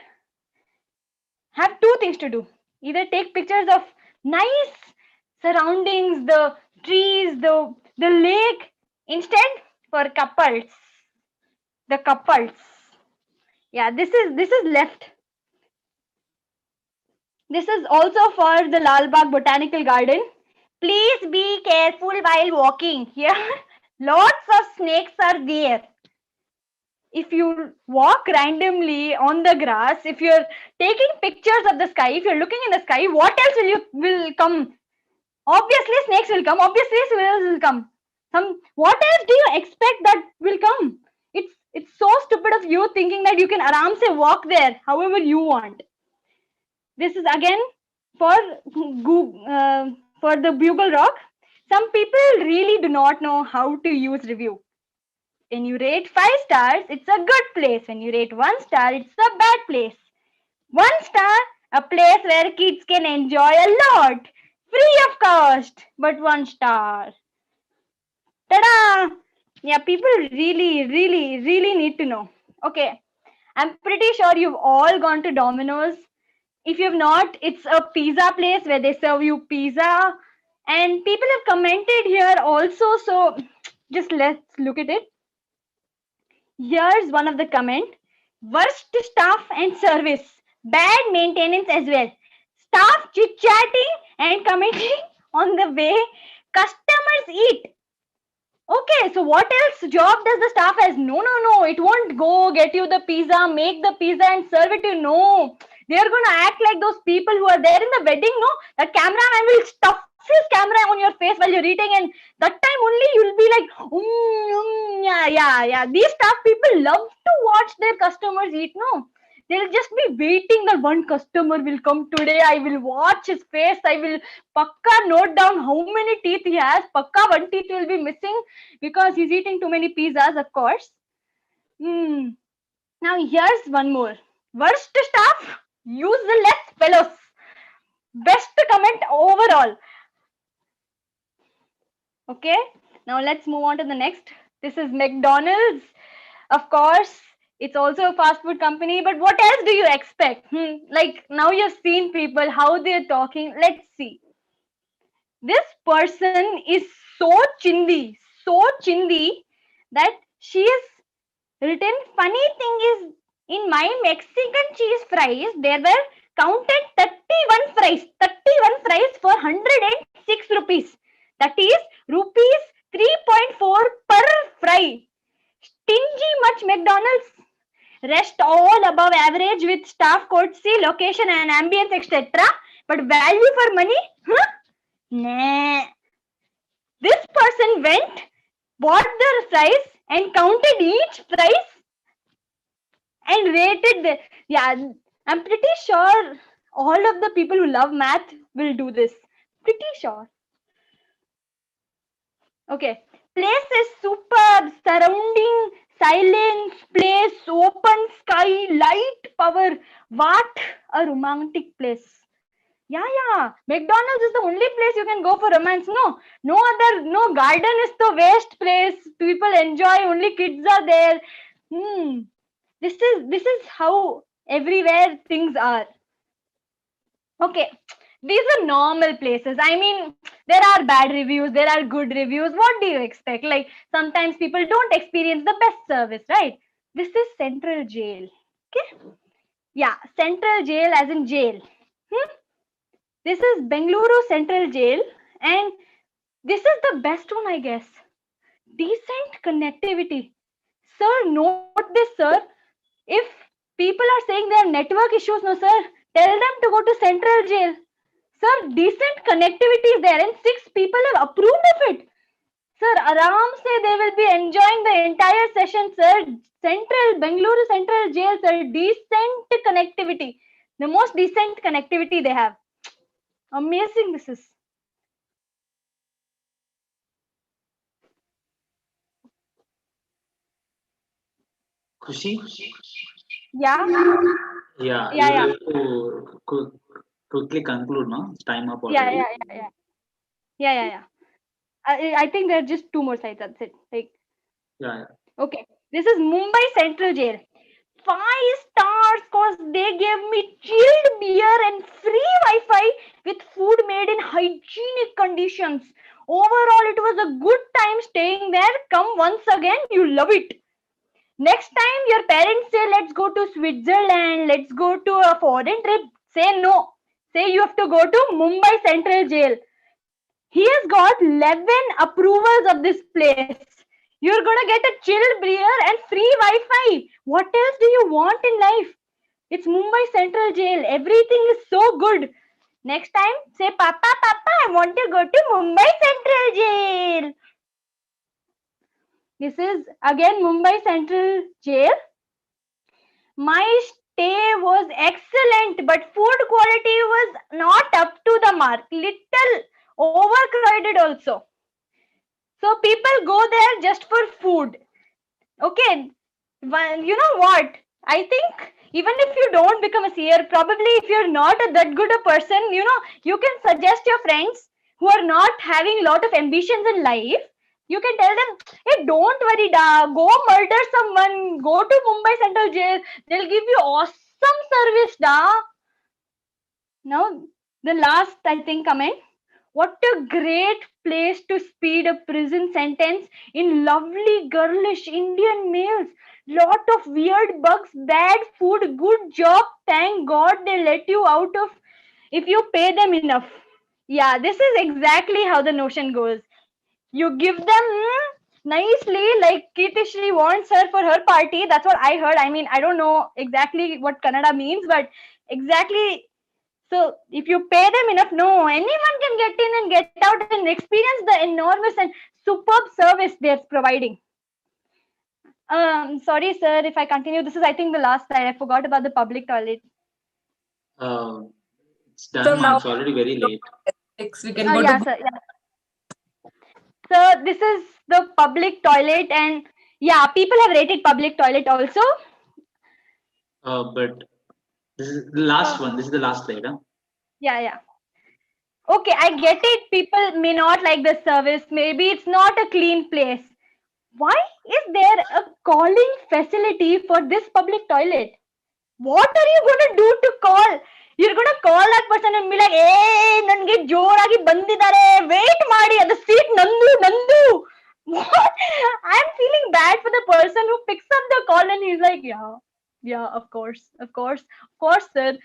have two things to do. Either take pictures of nice surroundings, the trees, the lake. Instead, for couples, the couples. Yeah, this is left. This is also for the Lal Bagh Botanical Garden. Please be careful while walking. Here, lots of snakes are there. If you walk randomly on the grass, if you're taking pictures of the sky, if you're looking in the sky, what else will come? Obviously, snakes will come. Obviously, squirrels will come. What else do you expect that will come? It's so stupid of you thinking that you can aram se walk there however you want. This is again for for the Bugle Rock. Some people really do not know how to use review. When you rate 5 stars, it's a good place. When you rate 1 star, it's a bad place. 1 star, a place where kids can enjoy a lot. Free of cost, but 1 star. Ta-da! Yeah, people really need to know. Okay, I'm pretty sure you've all gone to Domino's. If you've not, it's a pizza place where they serve you pizza. And people have commented here also, so just let's look at it. Here's one of the comment. Worst staff and service. Bad maintenance as well. Staff chit-chatting and commenting on the way customers eat. Okay, so what else job does the staff has? No, it won't go get you the pizza, make the pizza and serve it to you. No, they're going to act like those people who are there in the wedding. No, the cameraman will stuff his camera on your face while you're eating, and that time only you'll be like, yeah. These staff people love to watch their customers eat. No, they'll just be waiting that one customer will come today. I will watch his face. I will pakka note down how many teeth he has. Pakka one teeth will be missing because he's eating too many pizzas, of course. Now here's one more. Worst staff, useless fellows. Best comment overall. Okay, now let's move on to the next. This is McDonald's. Of course, it's also a fast food company, but what else do you expect? Like now you've seen people, how they're talking. Let's see. This person is so chindi that she is written, funny thing is, in my Mexican cheese fries, there were counted 31 fries for 106 rupees. That is rupees 3.4 per fry. Stingy much McDonald's. Rest all above average with staff courtesy, location and ambience, etc. But value for money? Huh? Nah. This person went, bought the fries and counted each price and rated the, yeah, I'm pretty sure all of the people who love math will do this. Pretty sure. Okay. Place is superb. Surrounding, silence, place, open sky, light, power. What a romantic place. Yeah. McDonald's is the only place you can go for romance. No garden is the waste place. People enjoy, only kids are there. This is how everywhere things are. Okay, these are normal places. I mean, there are bad reviews, there are good reviews. What do you expect? Like sometimes people don't experience the best service, right? This is Central Jail. Okay, yeah, Central Jail as in jail. This is Bengaluru Central Jail, and this is the best one, I guess. Decent connectivity. Sir, note this, sir. If people are saying they have network issues, no, sir, Tell them to go to Central Jail. Sir, decent connectivity is there and 6 people have approved of it. Sir, Aram say they will be enjoying the entire session, sir. Bengaluru Central Jail, sir. Decent connectivity. The most decent connectivity they have. Amazing this is. Khushi? Yeah? Yeah, you Yeah. have to quickly conclude, no? It's time up Yeah. already. Yeah. I think there are just 2 more sides. That's it. Like, Yeah. okay. This is Mumbai Central Jail. 5 stars cause they gave me chilled beer and free Wi-Fi with food made in hygienic conditions. Overall, it was a good time staying there. Come once again, you love it. Next time your parents say, let's go to Switzerland, let's go to a foreign trip, say no. Say you have to go to Mumbai Central Jail. He has got 11 approvals of this place. You're gonna get a chilled beer and free Wi-Fi. What else do you want in life? It's Mumbai Central Jail. Everything is so good. Next time, say, Papa, I want to go to Mumbai Central Jail. This is again Mumbai Central Jail. My stay was excellent, but food quality was not up to the mark. Little overcrowded also. So people go there just for food. Okay, well, you know what? I think even if you don't become a seer, probably if you're not that good a person, you can suggest your friends who are not having a lot of ambitions in life. You can tell them, hey, don't worry, da, go murder someone, go to Mumbai Central Jail. They'll give you awesome service, da. Now, the last, I think, comment. What a great place to speed a prison sentence in lovely, girlish Indian males. Lot of weird bugs, bad food, good job. Thank God they let you out of if you pay them enough. Yeah, this is exactly how the notion goes. You give them nicely, like Kirtishri wants her for her party. That's what I heard. I mean, I don't know exactly what Kannada means, but exactly. So if you pay them enough, no, anyone can get in and get out and experience the enormous and superb service they're providing. Sorry, sir, if I continue, this is, I think, the last slide. I forgot about the public toilet. It's done, ma. It's already very late. We can go to Sir. Yeah. So this is the public toilet, and yeah, people have rated public toilet also. But this is the last one. This is the last slide, huh? Yeah. Okay, I get it. People may not like the service. Maybe it's not a clean place. Why is there a calling facility for this public toilet? What are you going to do to call? You're going to call that person and be like, hey, nange joragi bandidare, wait maadi, the seat nandu. What? I'm feeling bad for the person who picks up the call and he's like, yeah, of course, sir.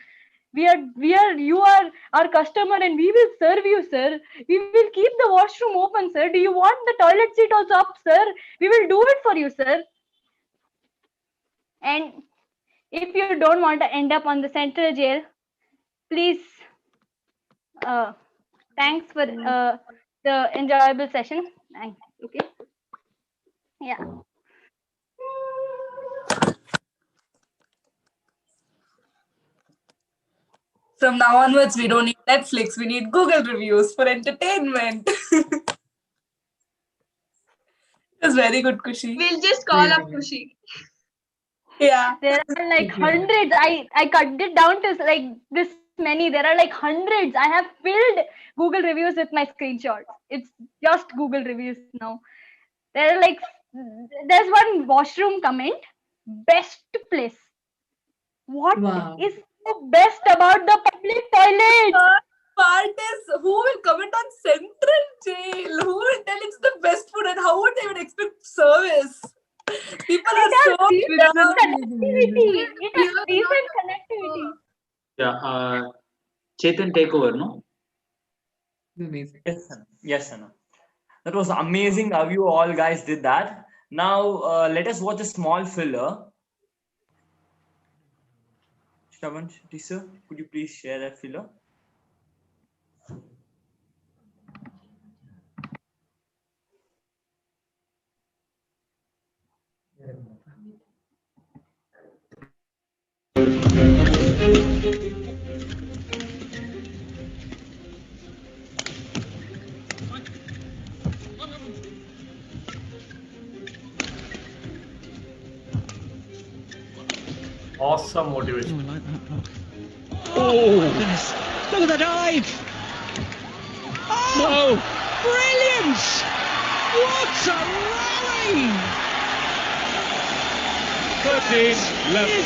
You are our customer and we will serve you, sir. We will keep the washroom open, sir. Do you want the toilet seat also up, sir? We will do it for you, sir. And if you don't want to end up on the central jail, please, thanks for the enjoyable session. Thanks. Okay. Yeah. From now onwards, we don't need Netflix. We need Google reviews for entertainment. It was very good, Kushi. We'll just call up Kushi. Yeah. There are like hundreds. I cut it down to like this many. There are like hundreds. I have filled Google reviews with my screenshots. It's just Google reviews now. There are like, there's one washroom comment. Best place. What is the best about the public toilet? Part is, who will comment on Central Jail? Who will tell it's the best food and how would they even expect service? People are so decent connectivity. It has decent connectivity. Yeah. Chetan, take over, no? Amazing. Yes, Anna. That was amazing how you all guys did that. Now, let us watch a small filler. Shravan Shetty sir, could you please share that filler? Awesome motivation. Oh, goodness. Look at the dive. Oh, brilliant. What a rally. 13 level.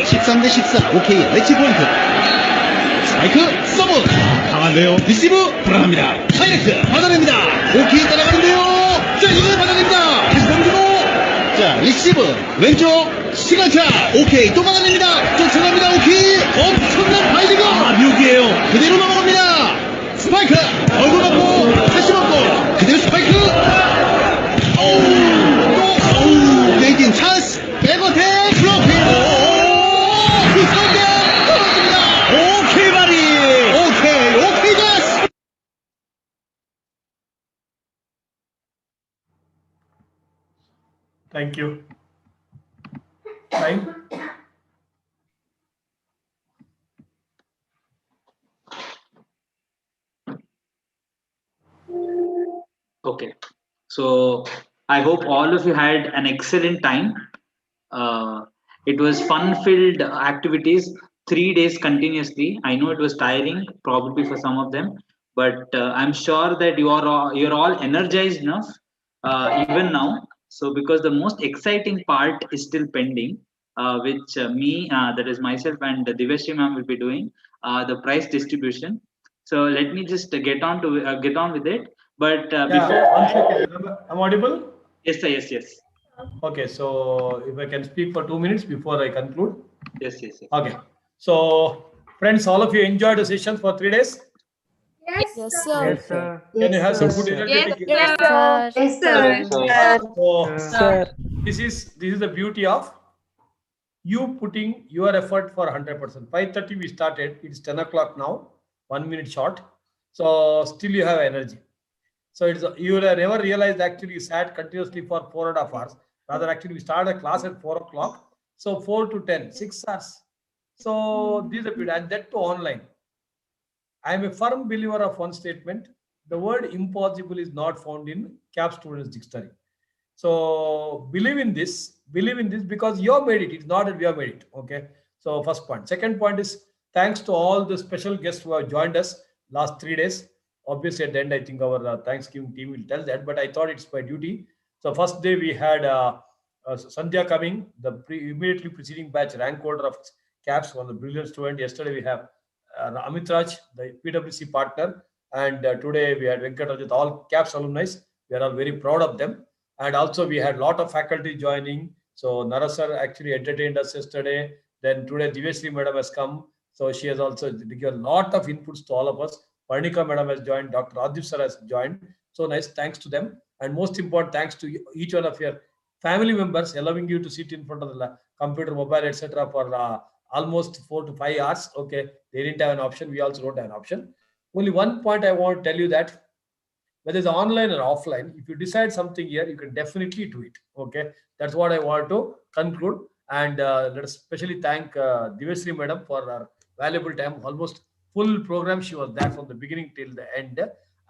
It's unbelievable.13대 14 OK 웨지 포인트 스파이크 서브 강한데요 리시브 불안합니다 다이렉트 받아냅니다 OK 따라가는데요 자 이걸 받아냅니다 다시 넘기고 자 리시브 왼쪽 시간차 OK 또 받아냅니다 쫓아갑니다 OK 엄청난 파이딩가 묘기에요 그대로 넘어갑니다 스파이크 얼굴 맞고 다시 맞고 그대로 스파이크 어우 메이킹 찬스 백어택 블로킹 오케이 바리 오케이 됐어 Thank you. Time. Okay. So I hope all of you had an excellent time. It was fun-filled activities, 3 days continuously. I know it was tiring, probably for some of them, but I'm sure that you're all energized enough even now. So because the most exciting part is still pending, which that is myself and Diveshri ma'am will be doing the prize distribution. So let me just get on with it. But before, one second. I'm audible? Yes, sir. Yes. Okay, so if I can speak for 2 minutes before I conclude. Yes. Okay. So, friends, all of you enjoyed the session for 3 days? Yes, sir. Yes, sir. Can you have some Yes, good sir. energetic? Yes, sir. Yes, sir. So, this is the beauty of you putting your effort for 100%. 5:30 we started. It's 10 o'clock now. 1 minute short. So still you have energy. So you will never realize actually you sat continuously for 4.5 hours. Rather, actually we started a class at 4 o'clock. So 4 to 10, 6 hours. So this is a bit, and that too online. I am a firm believer of one statement. The word impossible is not found in CAP Students Dictionary. So believe in this because you have made it. It's not that we have made it. Okay. So first point. Second point is thanks to all the special guests who have joined us last 3 days. Obviously, at the end, I think our Thanksgiving team will tell that, but I thought it's my duty. So first day we had Sandhya coming, the immediately preceding batch rank holder of CAPS, one of the brilliant student. Yesterday we have Amit Raj, the PwC partner, and today we had Venkat Rajat, all CAPS alumni. We are all very proud of them. And also we had a lot of faculty joining. So Narasar actually entertained us yesterday. Then today Diveshri madam has come. So she has also given a lot of inputs to all of us. Parnika madam has joined. Dr. Adib sir has joined. So nice. Thanks to them. And most important, thanks to each one of your family members allowing you to sit in front of the computer, mobile, etc. for almost 4 to 5 hours. Okay. They didn't have an option. We also don't have an option. Only one point I want to tell you that whether it's online or offline, if you decide something here, you can definitely do it. Okay. That's what I want to conclude. And let's especially thank Diveshri madam for her valuable time, almost full program. She was there from the beginning till the end,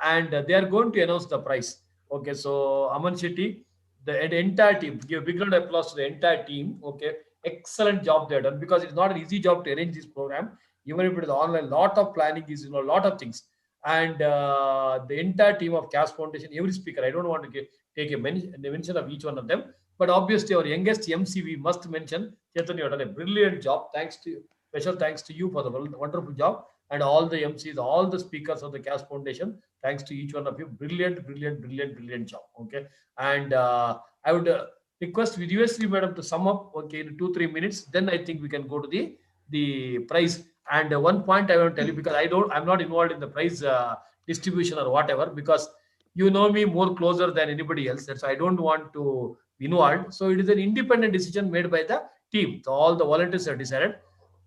and they are going to announce the prize. Okay, so Aman Shetty, the entire team, give a big round of applause to the entire team. Okay, excellent job they have done, because it's not an easy job to arrange this program. Even if it is online, lot of planning is, a lot of things. And the entire team of CAS Foundation, every speaker, I don't want to take a mention of each one of them, but obviously our youngest MC, we must mention Chetan. You have done a brilliant job. Thanks to you. Special thanks to you for the wonderful job, and all the MCs, all the speakers of the CAS Foundation. Thanks to each one of you. Brilliant, brilliant, brilliant, brilliant job. Okay, and I would request Vijayasri madam to sum up. Okay, in 2-3 minutes. Then I think we can go to the prize. And one point I want to tell you, because I'm not involved in the prize distribution or whatever, because you know me more closer than anybody else. That's why I don't want to be involved. So it is an independent decision made by the team. So all the volunteers have decided.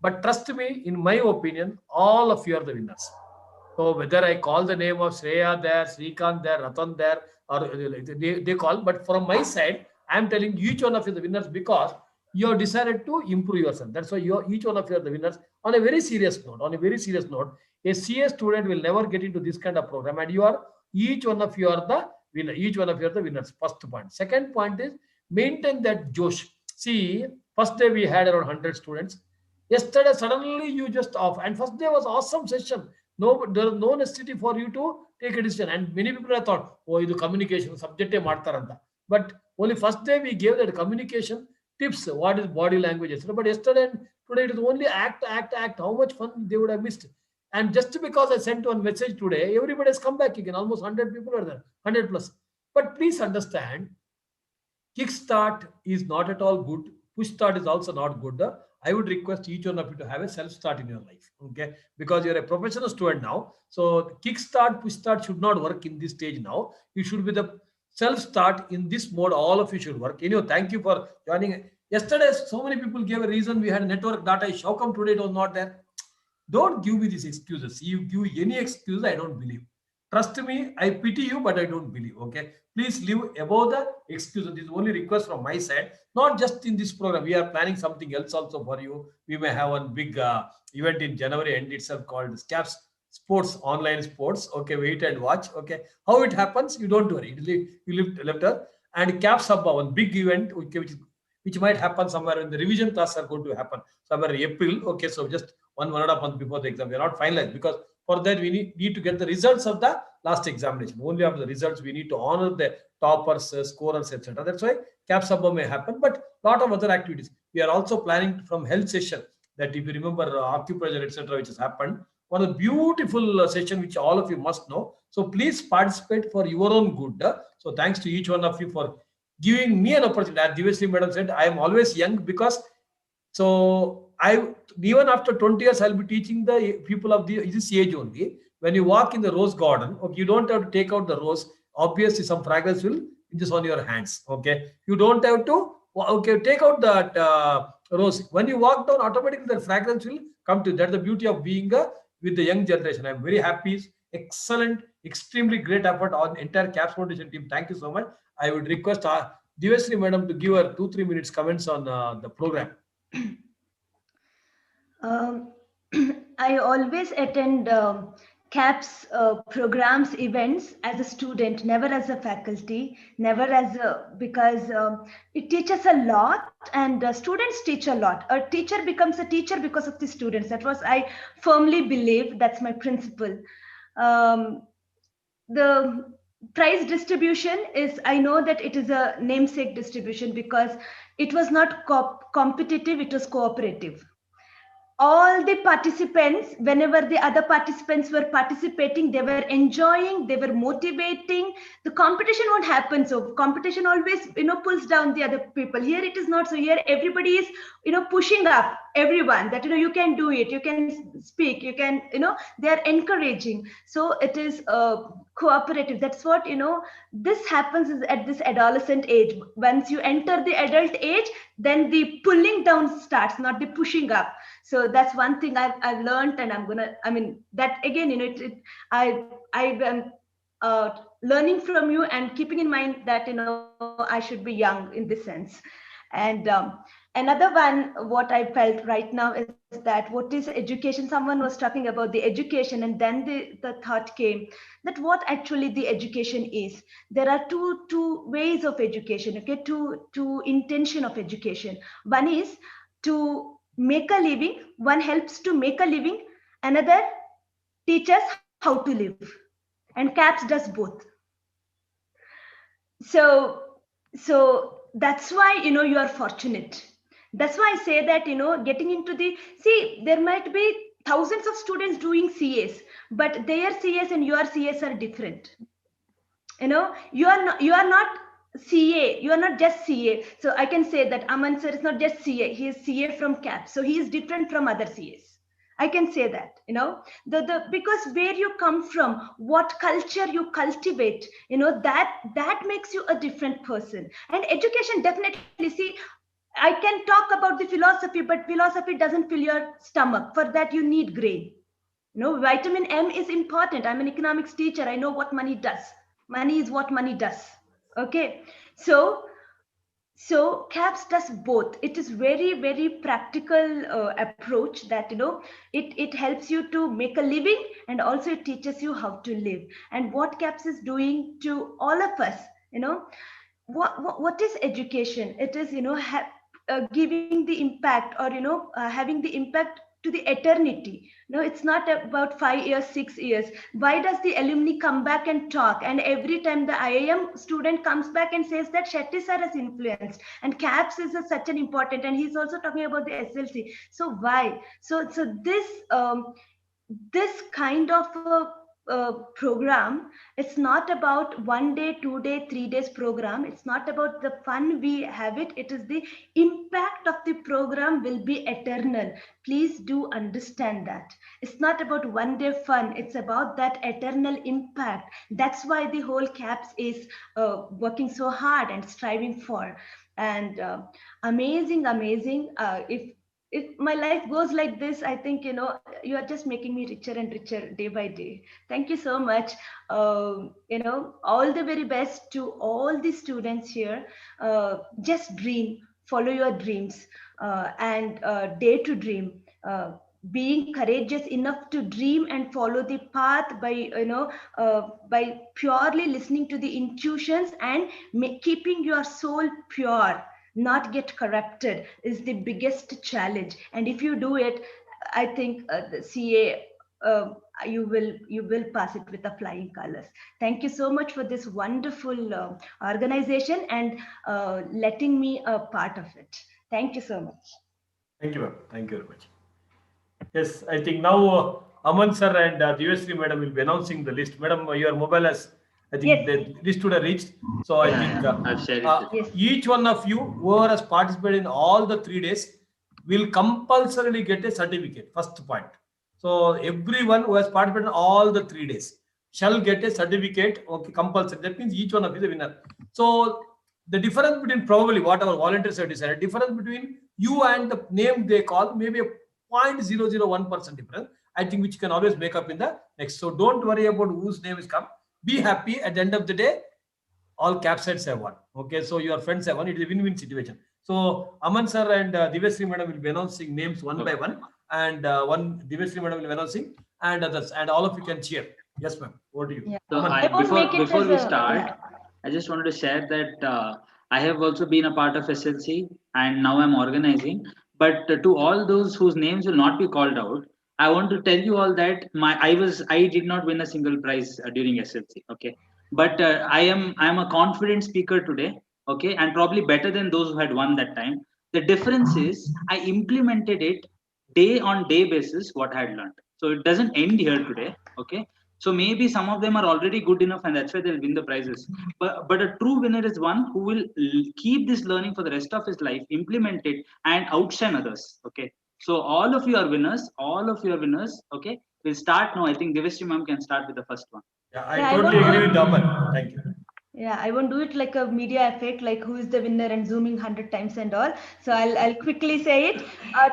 But trust me, in my opinion, all of you are the winners. So whether I call the name of Shreya there, Srikanth there, Ratan there, or they call, but from my side, I am telling each one of you the winners, because you have decided to improve yourself. That's why each one of you are the winners. On a very serious note, a CA student will never get into this kind of program, and each one of you are the winner. Each one of you are the winners. First point. Second point is maintain that Josh. See, first day we had around 100 students. Yesterday, suddenly you just off. And first day was awesome session. No, there is no necessity for you to take a decision. And many people have thought, oh, this communication subject ಮಾಡ್ತಾರಂತ. But only first day we gave that communication tips, what is body language, etc. But yesterday and today it is only act. How much fun they would have missed. And just because I sent one message today, everybody has come back again. Almost 100 people are there, 100 plus. But please understand, Kickstart is not at all good. Push start is also not good. I would request each one of you to have a self start in your life. Okay, because you're a professional student now. So kickstart, push start should not work in this stage now. You should be the self start in this mode. All of you should work. Thank you for joining. Yesterday, so many people gave a reason. We had network data. How come today it was not there? Don't give me these excuses. You give any excuse, I don't believe. Trust me, I pity you, but I don't believe. Okay, please live above the excuses. This is only request from my side. Not just in this program. We are planning something else also for you. We may have one big event in January end itself called SCAPS Sports, online sports. Okay, wait and watch. Okay, how it happens, you don't worry. You left her. And CAPS Hub, one big event, okay, which might happen somewhere in the revision class are going to happen somewhere in April. Okay, so just one and a half month before the exam. We are not finalized, because for that we need to get the results of the last examination. Only after the results we need to honor the toppers, scorers, etc. That's why CAPS Hub may happen, but lot of other activities. We are also planning from health session, that if you remember acupressure, etc., which has happened. One of the beautiful session which all of you must know. So please participate for your own good. So thanks to each one of you for giving me an opportunity. As Divasri madam said, I am always young, because so I, even after 20 years, I'll be teaching the people of this age only. When you walk in the rose garden, okay, you don't have to take out the rose. Obviously, some fragrance will just on your hands. Okay, you don't have to. Okay, take out that rose. When you walk down, automatically the fragrance will come to you. That's the beauty of being with the young generation. I'm very happy. Excellent, extremely great effort on entire CAPS Foundation team. Thank you so much. I would request Divasri madam to give her 2-3 minutes comments on the program. Um, I always attend CAPS programs, events as a student, never as a faculty, never as a, because it teaches a lot, and students teach a lot. A teacher becomes a teacher because of the students. That was, I firmly believe, that's my principle. The prize distribution is, I know that it is a namesake distribution, because it was not competitive, it was cooperative. All the participants, whenever the other participants were participating, they were enjoying, they were motivating. The competition won't happen. So competition always, pulls down the other people. Here it is not so. Here everybody is, pushing up everyone, that, you can do it, you can speak, you can, they are encouraging. So it is cooperative. That's what, this happens is at this adolescent age. Once you enter the adult age, then the pulling down starts, not the pushing up. So that's one thing I've learned, and that again, I am learning from you and keeping in mind that, I should be young in this sense. And another one, what I felt right now is that what is education? Someone was talking about the education, and then the thought came that what actually the education is. There are two ways of education, okay? Two intention of education. One is to make a living. One helps to make a living. Another teaches how to live. And CAPS does both. So that's why you are fortunate. That's why I say that getting into the, see, there might be thousands of students doing CAs, but their CAs and your CAs are different. You are not CA, you are not just CA. So I can say that Aman sir is not just CA, he is CA from CAP, so he is different from other CAs. I can say that, the because where you come from, what culture you cultivate, that makes you a different person. And education, definitely, see, I can talk about the philosophy, but philosophy doesn't fill your stomach. For that, you need grain. Vitamin M is important. I'm an economics teacher. I know what money does. Money is what money does. Okay. So CAPS does both. It is very, very practical approach that, it helps you to make a living, and also it teaches you how to live. And what CAPS is doing to all of us, what is education? It is, giving the impact, or, having the impact to the eternity. No, it's not about 5 years, 6 years. Why does the alumni come back and talk? And every time the IIM student comes back and says that Shetty sir has influenced, and CAPS is such an important, and he's also talking about the SLC. So why? So this kind of program, it's not about 1 day, 2 day, 3 days program. It's not about the fun we have it. It is the impact of the program will be eternal. Please do understand that. It's not about 1 day fun. It's about that eternal impact. That's why the whole CAPS is working so hard and striving for. And amazing. If my life goes like this, I think, you are just making me richer and richer day by day. Thank you so much. All the very best to all the students here. Just dream, follow your dreams, and dare to dream. Being courageous enough to dream and follow the path by purely listening to the intuitions, and keeping your soul pure, not get corrupted, is the biggest challenge. And if you do it, I think the CA, you will pass it with the flying colors. Thank you so much for this wonderful organization, and letting me a part of it. Thank you so much. Thank you, ma'am. Thank you very much. Yes, I think now Aman sir and Divasri madam will be announcing the list. Madam, your mobile has, I think the list would have reached. So I think I've shared it. each one of you, whoever has participated in all the 3 days, will compulsorily get a certificate. First point. So everyone who has participated in all the 3 days shall get a certificate. Okay, compulsory. That means each one of you is a winner. So the difference between, probably what our volunteers have decided, difference between you and the name they call, maybe a 0.001% difference, I think, which can always make up in the next. So don't worry about whose name is come. Be happy. At the end of the day, all CAPS heads have won. Okay, so your friends have won. It is a win-win situation. So Aman sir and Divasri madam will be announcing names one by one, and one Divasri madam will be announcing, and others, and all of you can cheer. Yes, ma'am. Over to you. Yeah. So before we start, I just wanted to share that I have also been a part of SLC, and now I'm organizing. But to all those whose names will not be called out, I want to tell you all that I did not win a single prize during SLC. Okay, but I am a confident speaker today. Okay, and probably better than those who had won that time. The difference is I implemented it day on day basis what I had learned. So it doesn't end here today. Okay, so maybe some of them are already good enough, and that's why they'll win the prizes. But a true winner is one who will keep this learning for the rest of his life, implement it, and outshine others. Okay. So all of you are winners. All of you are winners. Okay. We'll start now. I think Divasri ma'am can start with the first one. Yeah, I totally agree with Aman. Thank you. Yeah, I won't do it like a media effect, like who is the winner and zooming 100 times and all. So I'll quickly say it.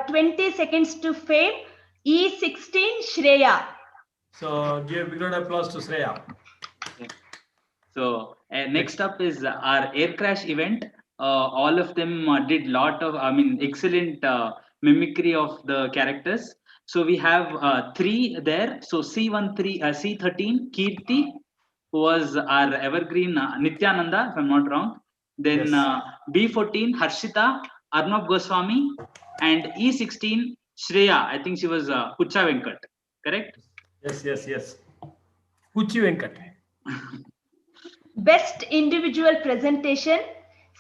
20 seconds to fame. E16 Shreya. So give a big round of applause to Shreya. Okay. So next up is our air crash event. All of them did lot of, I mean, excellent mimicry of the characters. So we have 3 there. So C13, Kirti, who was our evergreen Nityananda, if I'm not wrong. Then Yes. B14, Harshita, Arnab Goswami, and E16, Shreya. I think she was Pucha Venkat, correct? Yes. Puchi Venkat. Best individual presentation,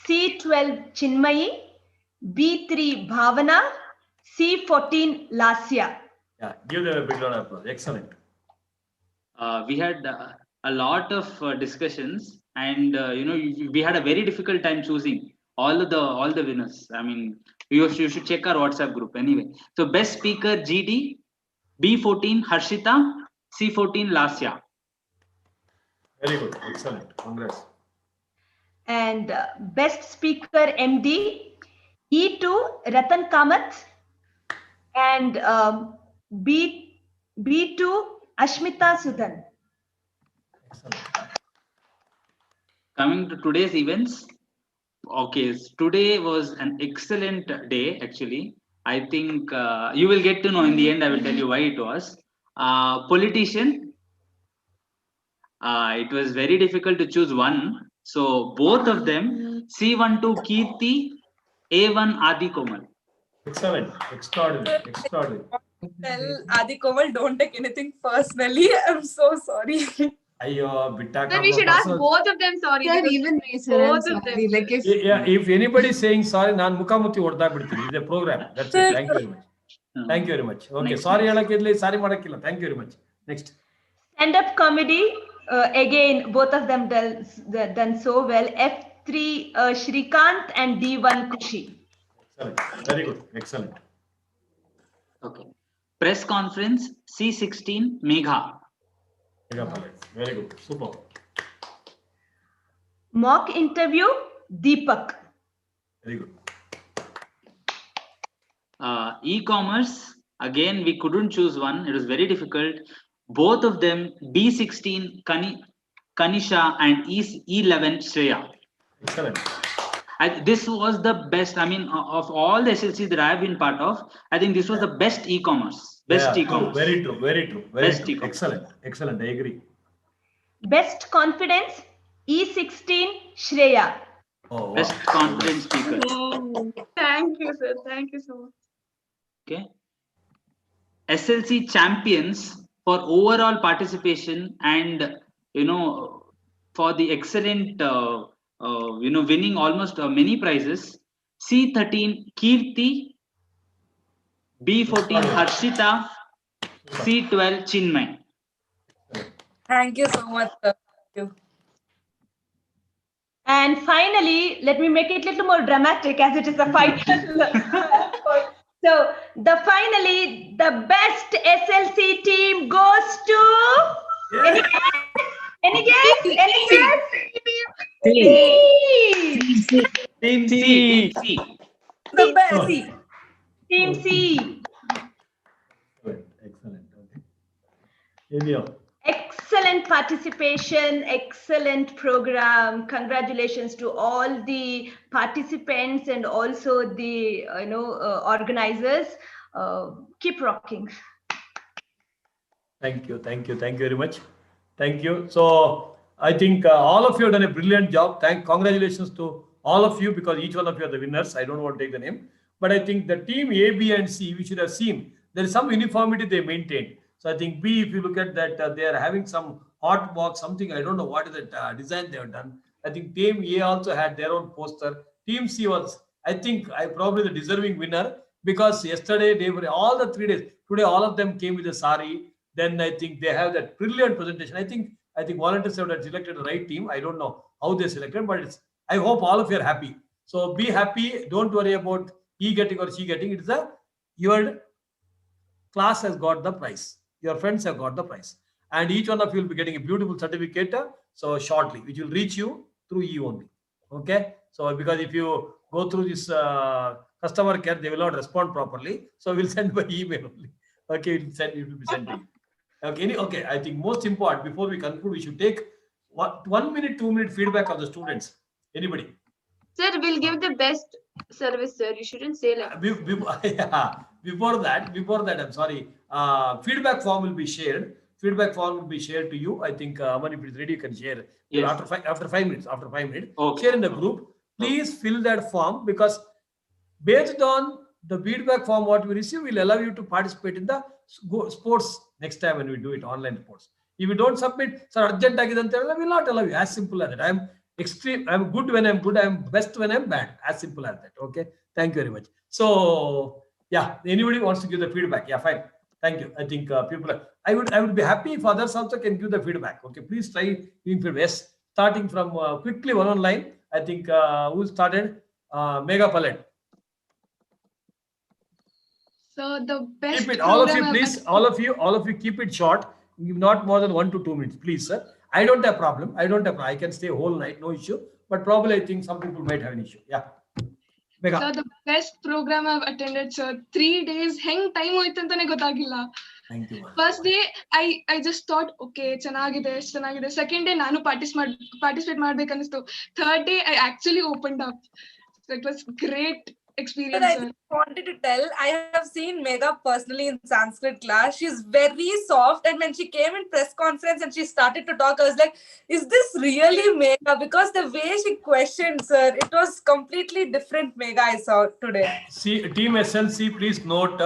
C12 Chinmayi, B3 Bhavana, C14 Lasya. Yeah, give them a big round of applause. Excellent. We had a lot of discussions, and we had a very difficult time choosing all the winners. I mean, you should check our WhatsApp group anyway. So best speaker GD, B14 Harshita, C14 Lasya. Very good. Excellent. Congrats. And best speaker MD, E2 Ratan Kamath, and B2 Ashmita Sudan. Coming to today's events, okay, today was an excellent day actually. I think you will get to know in the end. I will tell you why it was. Politician. It was very difficult to choose one. So both of them, C12 Kirti, A1 Adi Komal. Excellent. Extraordinary. Tell Adi Komal, don't take anything personally. I'm so sorry. Then we should ask both of them sorry. Sir, because even me, sir, I'm both of them. sorry. Like if anybody is saying sorry, ನಾನು ಮುಖಾಮುಖಿ ಹೊಡೆದಾ ಬಿಡ್ತೀನಿ. It's a program. That's it. Thank you very much. Thank you very much. Okay, Next, sorry ಹೇಳಕ್ಕಿರ್ಲಿ, sorry ಮಾಡಕ್ಕಿಲ್ಲ. Thank you very much. Next. Stand-up comedy, again, both of them done so well. F3 Shrikant and D1 Kushi. Excellent. Very good. Excellent. Okay. Press conference, C16 Megha. Very good. Super. Mock interview, Deepak. Very good. E-commerce, again we couldn't choose one. It was very difficult. Both of them, B16 Kanisha and E11 Shreya. Excellent. This was the best. I mean, of all the SLCs that I have been part of, I think this was the best e-commerce. Best e-commerce. Very true. Best true. e-commerce. Excellent. I agree. Best confidence, E16 Shreya. Oh, wow. Best confidence speaker. Thank you, sir. Thank you so much. Okay. SLC champions for overall participation and for the excellent winning almost many prizes. C13 Kirti, B14 Harshita, C12 Chinmay. Thank you so much, sir. Thank you. And finally, let me make it a little more dramatic as it is a final. So finally, the best SLC team goes to any guess? Team C. The best. Team C. Excellent. Okay. Excellent participation, excellent program. Congratulations to all the participants and also the organizers. Keep rocking. Thank you very much. Thank you. So I think all of you have done a brilliant job. Congratulations to all of you, because each one of you are the winners. I don't want to take the name, but I think the team A, B, and C, we should have seen there is some uniformity they maintained. So I think B, if you look at that, they are having some hot box, something, I don't know what is that design they have done. I think team A also had their own poster. Team C was, I think, probably the deserving winner, because yesterday they were all the 3 days. Today all of them came with a sari. Then I think they have that brilliant presentation. I think volunteers have selected the right team. I don't know how they selected, but I hope all of you are happy. So be happy. Don't worry about he getting or she getting. It's your class has got the prize. Your friends have got the prize. And each one of you will be getting a beautiful certificate. So shortly, which will reach you through E only. Okay. So because if you go through this customer care, they will not respond properly. So we'll send by email only. Okay. It will be sent to you. Okay. I think most important, before we conclude, we should take 1 minute, 2 minute feedback of the students. Anybody? Sir, we'll give the best service, sir. You shouldn't say like Before that, I'm sorry. Feedback form will be shared. Feedback form will be shared to you. I think Aman, if it's ready, you can share. Yes. After 5 minutes. Okay. Share in the group. Please fill that form, because based on the feedback form what we receive will allow you to participate in the sports next time when we do it, online sports. If you don't submit, sir, urgent agide anta ಹೇಳಿದ್ರೆ, we will not allow you. As simple as that. I'm good when I'm good. I'm best when I'm bad. As simple as that. Okay. Thank you very much. So yeah, anybody wants to give the feedback? Yeah, fine. Thank you. I think people I would be happy if others also can give the feedback. Okay, please try giving feedback. Yes, starting from quickly one line. I think who started? Mega Palet. So the best Keep it, all of you, program please. All of you, keep it short. Not more than 1 to 2 minutes, please, sir. I don't have problem. I can stay whole night, no issue. But probably I think some people might have an issue. Yeah. Mega. So the best program I've attended, sir. 3 days, heng time hoಯ್ತು ಅಂತಾನೆ ಗೊತ್ತಾಗಿಲ್ಲ. Thank you. First day, I just thought, okay, ಚೆನ್ನಾಗಿದೆ. Second day, ನಾನು participate ಮಾಡ್ಬೇಕನ್ನಿಸ್ತು. Third day, I actually opened up. So it was great experience, I sir. just wanted to tell, I have seen Megha personally in Sanskrit class. She's very soft, and when she came in press conference and she started to talk, I was like, is this really Megha? Because the way she questioned, sir, it was completely different Megha I saw today. See, team SLC, please note.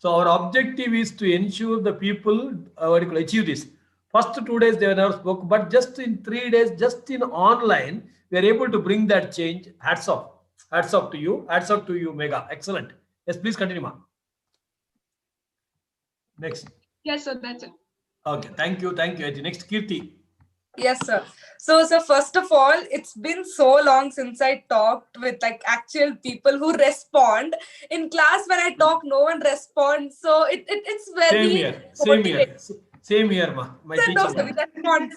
So our objective is to ensure the people achieve this. First 2 days they were never spoke, but just in 3 days, just in online, we are able to bring that change. Hats off. Hats off to you. Hats off to you, Megha. Excellent. Yes, please continue, ma. Next. Yes, sir, that's it. Okay, thank you. Next, Kirti. Yes, sir. So first of all, it's been so long since I talked with like actual people who respond. In class, when I talk, no one responds. So it's very Same here, ma. My sir, teacher. no, sir, responds.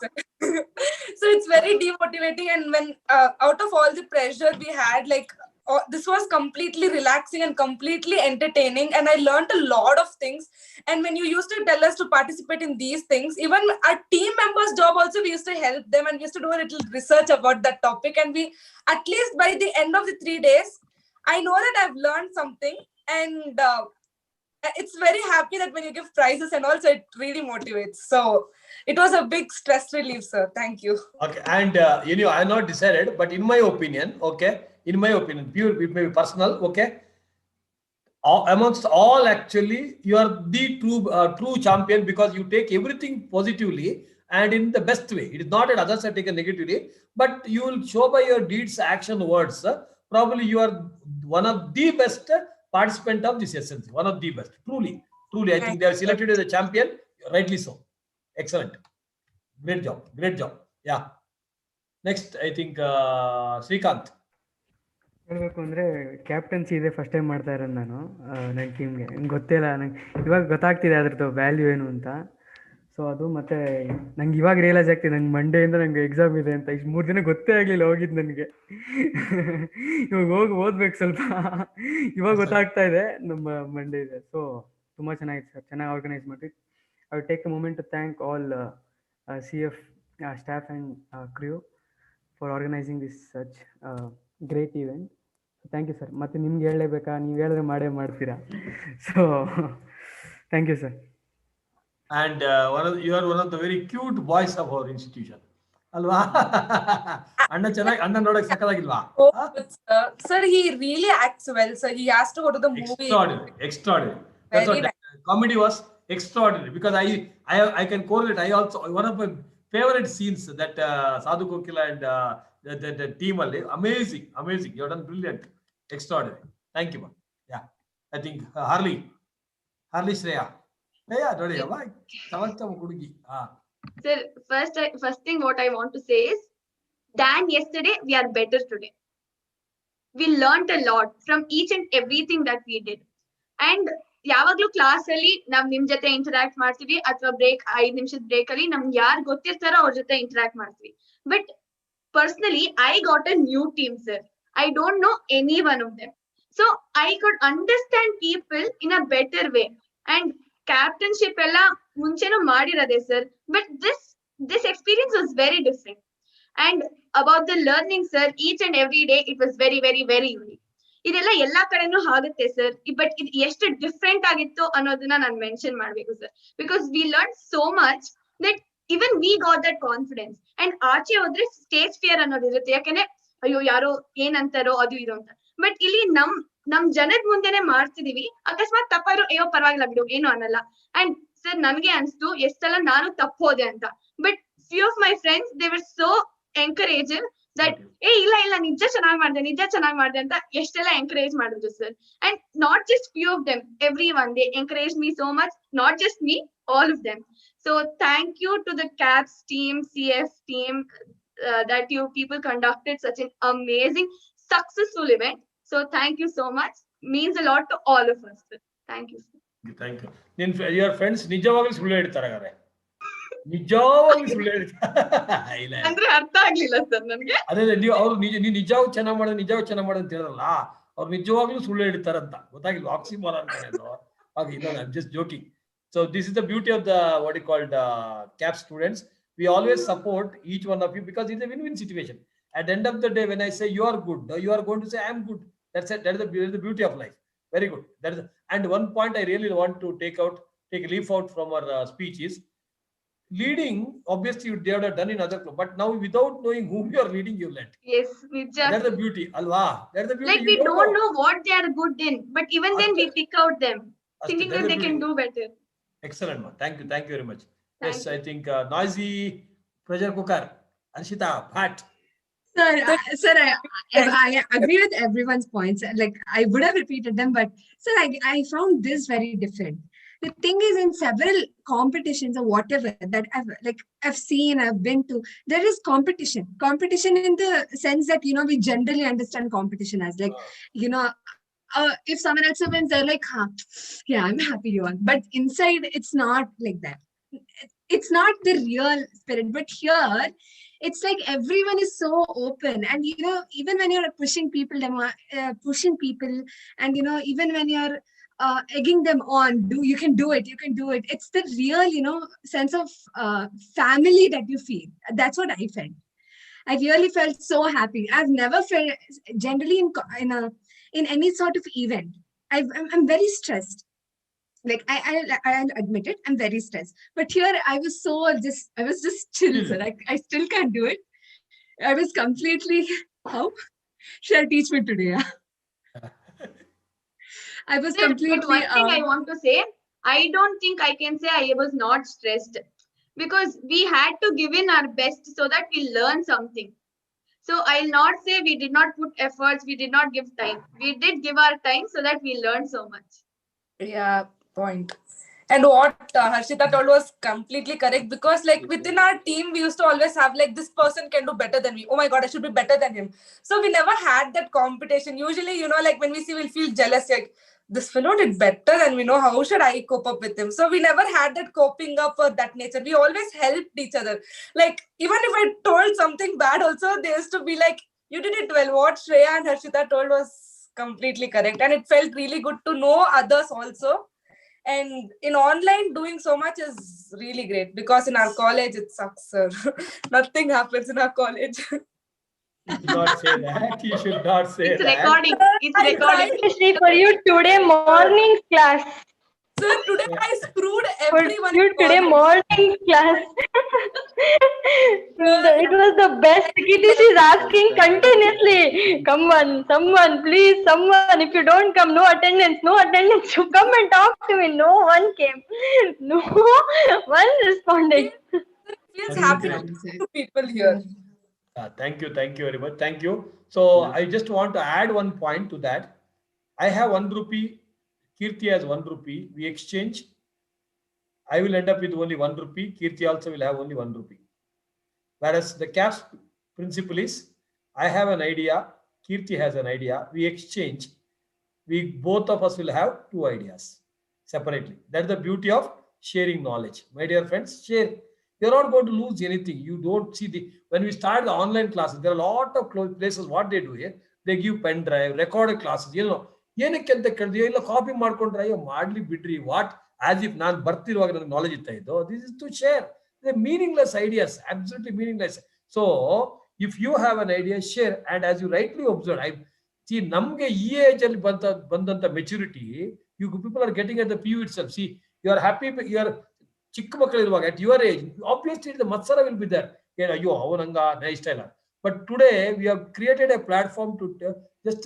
So it's very demotivating. And when out of all the pressure we had, like this was completely relaxing and completely entertaining, and I learned a lot of things. And when you used to tell us to participate in these things, even our team members' job also, we used to help them and we used to do a little research about that topic. And we, at least by the end of the 3 days, I know that I've learned something. And it's very happy that when you give prizes and also it really motivates. So it was a big stress relief, sir. Thank you. Okay, and I have not decided, but in my opinion, pure, it may be personal, okay. Amongst all, actually, you are the true champion, because you take everything positively and in the best way. It is not that others are taken negatively, but you will show by your deeds, action, words. Probably you are one of the best participant of this SLC. One of the best. Truly. I think they are selected as a champion. Rightly so. Excellent. Great job. Yeah. Next, I think Srikanth. ಹೇಳಬೇಕು ಅಂದರೆ captaincy ಇದೆ first time ಮಾಡ್ತಾ ಇರೋದು ನಾನು ನನ್ನ ಟೀಮ್ಗೆ. ನಂಗೆ ಗೊತ್ತೇ ಇಲ್ಲ, ನಂಗೆ ಇವಾಗ ಗೊತ್ತಾಗ್ತಿದೆ ಅದ್ರದ್ದು ವ್ಯಾಲ್ಯೂ ಏನು ಅಂತ. ಸೊ ಅದು ಮತ್ತು ನಂಗೆ ಇವಾಗ ರಿಯಲೈಸ್ ಆಗ್ತಿದೆ, ನಂಗೆ ಮಂಡೆಯಿಂದ ನಂಗೆ ಎಕ್ಸಾಮ್ ಇದೆ ಅಂತ. ಇಷ್ಟು 3 ದಿನ ಗೊತ್ತೇ ಆಗಲಿಲ್ಲ ಹೋಗಿದ್ದು ನನಗೆ. ಇವಾಗ ಹೋಗಿ ಓದ್ಬೇಕು ಸ್ವಲ್ಪ. ಇವಾಗ ಗೊತ್ತಾಗ್ತಾ ಇದೆ ನಮ್ಮ ಮಂಡೇ ಇದೆ. ಸೊ ತುಂಬ ಚೆನ್ನಾಗಿತ್ತು ಸರ್, ಚೆನ್ನಾಗಿ ಆರ್ಗನೈಸ್ ಮಾಡಿ. I will take a moment to thank all CF staff and crew for organizing this such great event. Thank you, sir. ಮತ್ತೆ ನಿಮ್ಗೆ ಹೇಳಲೇಬೇಕಾ? ನೀವು ಹೇಳಿದ್ರೆ ಮಾಡೇ ಮಾಡ್ತೀರಾ. So thank you, sir. And you are one of the very cute boys of our institution. Alva? Anna ನೋಡಕ್ಕೆ ಸಕ್ಕತ್ತಾಗಿಲ್ವಾ? Sir, he really acts well, sir. He has to go to the movie. Extraordinary. That's what comedy was extraordinary, because I can correlate. I also, one of my favorite scenes, that Sadhu Kokila and the team, amazing. You have done brilliant, extraordinary. Thank you, man. Yeah, I think Harley Shreya. Sir, first thing what I want to say is, than yesterday, we are better today. We learned a lot from each and everything that we did. And ಯಾವಾಗ್ಲೂ class ಅಲ್ಲಿ ನಾವ್ ನಿಮ್ ಜೊತೆ interact ಮಾಡ್ತೀವಿ, ಅಥವಾ break 5 ನಿಮಿಷದ break ಅಲ್ಲಿ ನಮ್ಗೆ ಯಾರು ಗೊತ್ತಿರ್ತಾರೋ ಅವ್ರ ಜೊತೆ ಇಂಟರಾಕ್ಟ್ ಮಾಡ್ತೀವಿ. But personally I got a new team, sir. I don't know any one of them. So I could understand people in a better way. And captainship ಎಲ್ಲ ಮುಂಚೆನೂ ಮಾಡಿರೋದೆ sir, but this experience was very different. And about the learning, sir, each and every day it was very, very, very unique. ಇದೆಲ್ಲ ಎಲ್ಲಾ ಕಡೆನೂ ಆಗುತ್ತೆ sir, but ಇದು ಎಷ್ಟು different ಆಗಿತ್ತು ಅನ್ನೋದನ್ನ ನಾನು ಮೆನ್ಷನ್ ಮಾಡ್ಬೇಕು sir. Because we learn so much that even we got that confidence. And ಆಚೆ ಹೋದ್ರೆ ಸ್ಟೇಜ್ ಫಿಯರ್ ಅನ್ನೋದು ಇರುತ್ತೆ, ಯಾಕಂದ್ರೆ ಅಯ್ಯೋ ಯಾರೋ ಏನಂತಾರೋ ಅದು ಇದು ಅಂತ. ಬಟ್ ಇಲ್ಲಿ ನಮ್ ಜನದ ಮುಂದೆನೆ ಮಾಡ್ತಿದೀವಿ, ಅಕಸ್ಮಾತ್ ತಪ್ಪಾದ್ರು ಅಯ್ಯೋ ಪರವಾಗಿಲ್ಲ ಬಿಡು ಏನು ಅನ್ನಲ್ಲ. ಅಂಡ್ ಸರ್ ನನ್ಗೆ ಅನ್ಸ್ತು ಎಷ್ಟ್ ಸಲ ನಾನು ತಪ್ಪೋದೆ ಅಂತ, but few of my friends they were so encouraging that ಇಲ್ಲ ನಿಜ ಚೆನ್ನಾಗಿ ಮಾಡ್ದೆ ಅಂತ ಎಷ್ಟೆಲ್ಲ ಎಂಕರೇಜ್ ಮಾಡಿದ್ರು sir. And not just few of them, every one they encourage me so much, not just me, all of them. So thank you to the CAPS team, CF team, that you people conducted such an amazing, successful event. So thank you so much. Means a lot to all of us. Sir. Thank you. Thank you. Your friends ನಿಜವಾಗ್ಲೂ ಸುಳ್ಳು ಹೇಳ್ತಾರೆ ಹಾಗಾದ್ರೆ, ನಿಜವಾಗ್ಲೂ ಸುಳ್ಳು ಹೇಳ್ತಾರೆ ಅಂದ್ರೆ ಅರ್ಥ ಆಗ್ಲಿಲ್ಲ ಸರ್ ನನಗೆ. ಅದೇ ನೀವು ಅವ್ರು ನಿಜವಾಗ್ ಚೆನ್ನಾಗ್ ಮಾಡೋದು ಅಂತ ಹೇಳಲ್ಲ, ಅವ್ರು ನಿಜವಾಗ್ಲೂ ಸುಳ್ಳು ಹೇಳ್ತಾರಂತ ಗೊತ್ತಾಗಿಲ್ಲ. ಆಕ್ಸಿಮೋರಾನ್ ಅಂತಾನೆ ಅದು. ಹಾಗೆ ಇಲ್ಲ, I am just joking. So this is the beauty of the what you called CAP students. We always support each one of you because it's a win-win situation. At the end of the day, when I say you are good, you are going to say I am good. That's it. That is the beauty of life. Very good. That is. And one point I really want to take a leaf out from our speech is leading. Obviously, they would have done in other club, but now without knowing whom you are leading, you led. Yes, that's the beauty, alwa. That's the beauty. Like we don't know what they are good in, but even then we pick out them, thinking that they can do better. Excellent, ma. Thank you very much. Yes, I think noisy pressure cooker, Arshita, Pat. Sir, I agree with everyone's points. Like I would have repeated them, but sir, I found this very different. The thing is, in several competitions or whatever that I've seen, I've been to, there is competition. Competition in the sense that we generally understand competition as like if someone else wins, they're like, yeah, I'm happy you won. But inside, it's not like that. It's not the real spirit. But here, it's like everyone is so open. And, even when you're pushing people, and, even when you're egging them on, you can do it. It's the real, sense of family that you feel. That's what I felt. I really felt so happy. I've never felt generally in any sort of event. I'm very stressed. Like I'll admit it, I'm very stressed. But here I was just chill, sir. I still can't do it. I was completely, how? Should I teach me today? I was completely. But one thing I want to say, I don't think I can say I was not stressed, because we had to give in our best so that we learn something. So I'll not say we did not put efforts, we did not give time. We did give our time so that we learned so much. Yeah, point. And what Harshita told was completely correct, because like within our team, we used to always have like, this person can do better than me. Oh my God, I should be better than him. So we never had that competition. Usually, like when we see, we'll feel jealous, like this fellow did better than we know. How should I cope up with him? So we never had that coping up for that nature. We always helped each other. Like even if I told something bad also, they used to be like, you did it well. What Shreya and Harshita told was completely correct. And it felt really good to know others also. And in online, doing so much is really great, because in our college, it sucks, sir. Nothing happens in our college. You should not say that. You should not say it's that. Recording. It's recording. Especially for you today morning class. Sir, today I screwed everyone. For you today morning class. It was the best. Kitty is asking continuously. Come on, someone, please, someone. If you don't come, no attendance, no attendance. You come and talk to me. No one came. No one responded. Feels happy to people here. Thank you very much. Thank you. So I just want to add one point to that. I have 1 rupee. Kirti has 1 rupee. We exchange. I will end up with only 1 rupee. Kirti also will have only 1 rupee. Whereas the CAPS principle is, I have an idea, Kirti has an idea. We exchange. Both of us will have 2 ideas separately. That's the beauty of sharing knowledge. My dear friends, share. You're not going to lose anything. You don't see when we start the online classes, there are a lot of places, what they do here, they give pen drive, recorded classes, ಏನಕ್ಕೆ ಅಂತ ಕೇಳಿದ್ಯೋ, ಇಲ್ಲ copy ಮಾಡ್ಕೊಂಡ್ರೆ ಅಯ್ಯೋ ಮಾಡ್ಲಿ ಬಿಡ್ರಿ, what as if ನಾನು ಬರ್ತಿರುವಾಗ ನನಗೆ knowledge ಇರ್ತಾ ಇದ್ದು. This is to share meaningless ideas, absolutely meaningless. So if you have an idea, share. And as you rightly observed, I see namge ee age alli bandanta maturity, you people are getting at the PU itself. See, you are happy, you are ಚಿಕ್ಕ ಮಕ್ಕಳು ಇರುವಾಗ at your age, obviously the matsara will be there. ಅಯ್ಯೋ ಅವನಂಗ ಇಷ್ಟ ಇಲ್ಲ. But today we have created a platform to just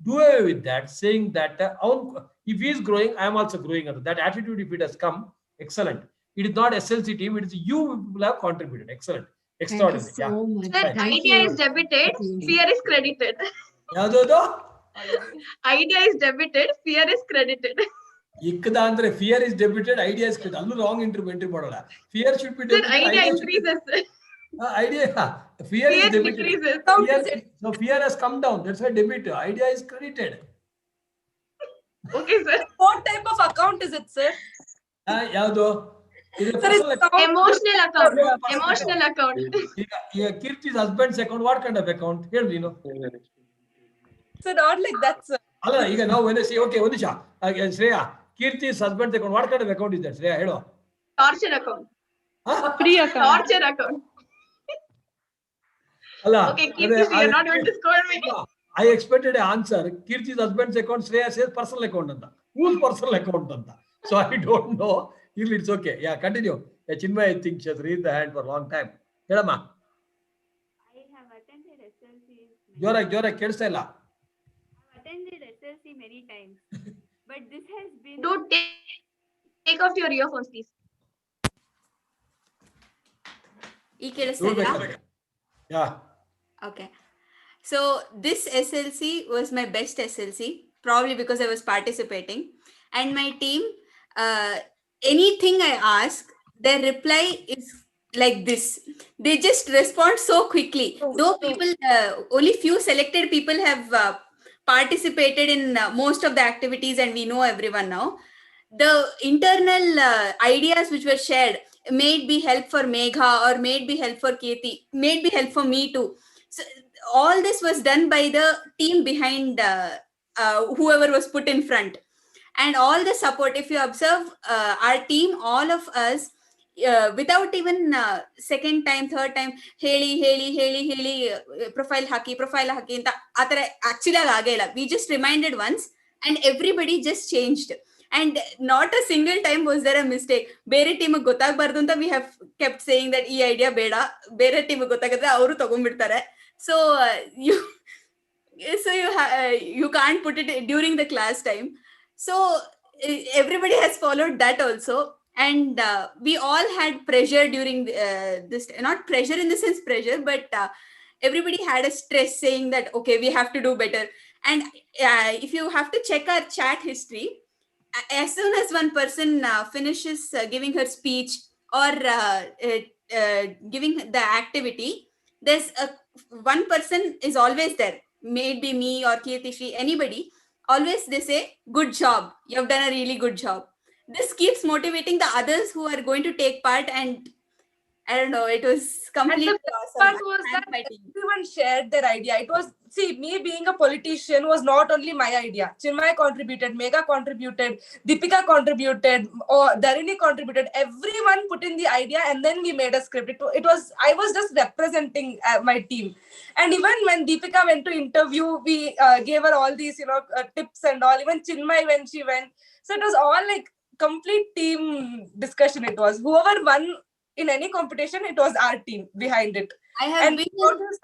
do away with that, saying that if he is growing, I am also growing. That attitude, if it has come, excellent. It is not SLC team, it is you people have contributed. Excellent. Extraordinary. Thank you so much. Sir, Thank idea you. is debited, fear is credited. ಯಾವ್ದು Idea is debited, fear is credited. ಇಕ್ಕದ ಅಂದ್ರೆ fear is debited, idea is credited. ಅಲ್ಲೂ wrong entry ಮಾಡೋಣ. Fear should be debited. Sir, idea increases. Idea, fear is debited. Decreases. So fear has come down. That's why debit. Idea is credited. Okay, sir. What type of account is it, sir? ಯಾವುದು? Emotional account. Emotional account. ಈಗ ಕೀರ್ತಿ's husband's account, what kind of account? ಹೇಳು ನೀನು. So not like that, sir. ಅಲ್ಲ, ಈಗ ನಾವು when I say, okay, ಒಂದು ನಿಮಿಷ, Shreya, ಕೀರ್ತಿ's husband's account, what kind of account is that? Shreya ಹೇಳು. Torture account. Free account. Torture account. ಅಲ್ಲ, okay, Kirti, you're not going to scold me. I expected an answer. Kirti's husband's account, Shreya says personal account anta. Whose personal account anta? So I don't know. It's okay. Yeah, continue. Yeah, Chinmay, I think she has raised the hand for a long time. Helama. I have attended SLC. Jora, kelsta illa. I have attended SLC many times, but this has been. Dude, take off your earphones, please. Yeah. Okay. So this SLC was my best SLC, probably because I was participating. And my team, anything I ask, their reply is like this. They just respond so quickly. Though people, only few selected people have participated in most of the activities, and we know everyone now. The internal ideas which were shared may be help for Megha or may be help for Kirti, may be help for me too. So all this was done by the team behind whoever was put in front, and all the support. If you observe our team, all of us, without even second time, third time, heli profile haki anta atara actually agayilla. We just reminded once and everybody just changed. And not a single time was there a mistake. Bere team gottagbardu anta we have kept saying that ee idea beda, bere team gottagadre avaru tagondbirtare. So you can't put it during the class time. So everybody has followed that also. And we all had pressure during this, not pressure in the sense pressure, but everybody had a stress saying that, okay, we have to do better. And if you have to check our chat history, as soon as one person finishes giving her speech or giving the activity, there's one person is always there. Maybe me or Kirti, anybody. Always they say, good job. You have done a really good job. This keeps motivating the others who are going to take part, and I don't know, it was completely awesome. Part was that everyone shared their idea. It was, see, me being a politician was not only my idea. Chinmay contributed, Megha contributed, Deepika contributed, or Dharini contributed. Everyone put in the idea, and then we made a script. It was, I was just representing my team. And even when Deepika went to interview, we gave her all these, tips and all. Even Chinmay when she went. So it was all like complete team discussion. It was whoever won in any competition, it was our team behind it. I have and we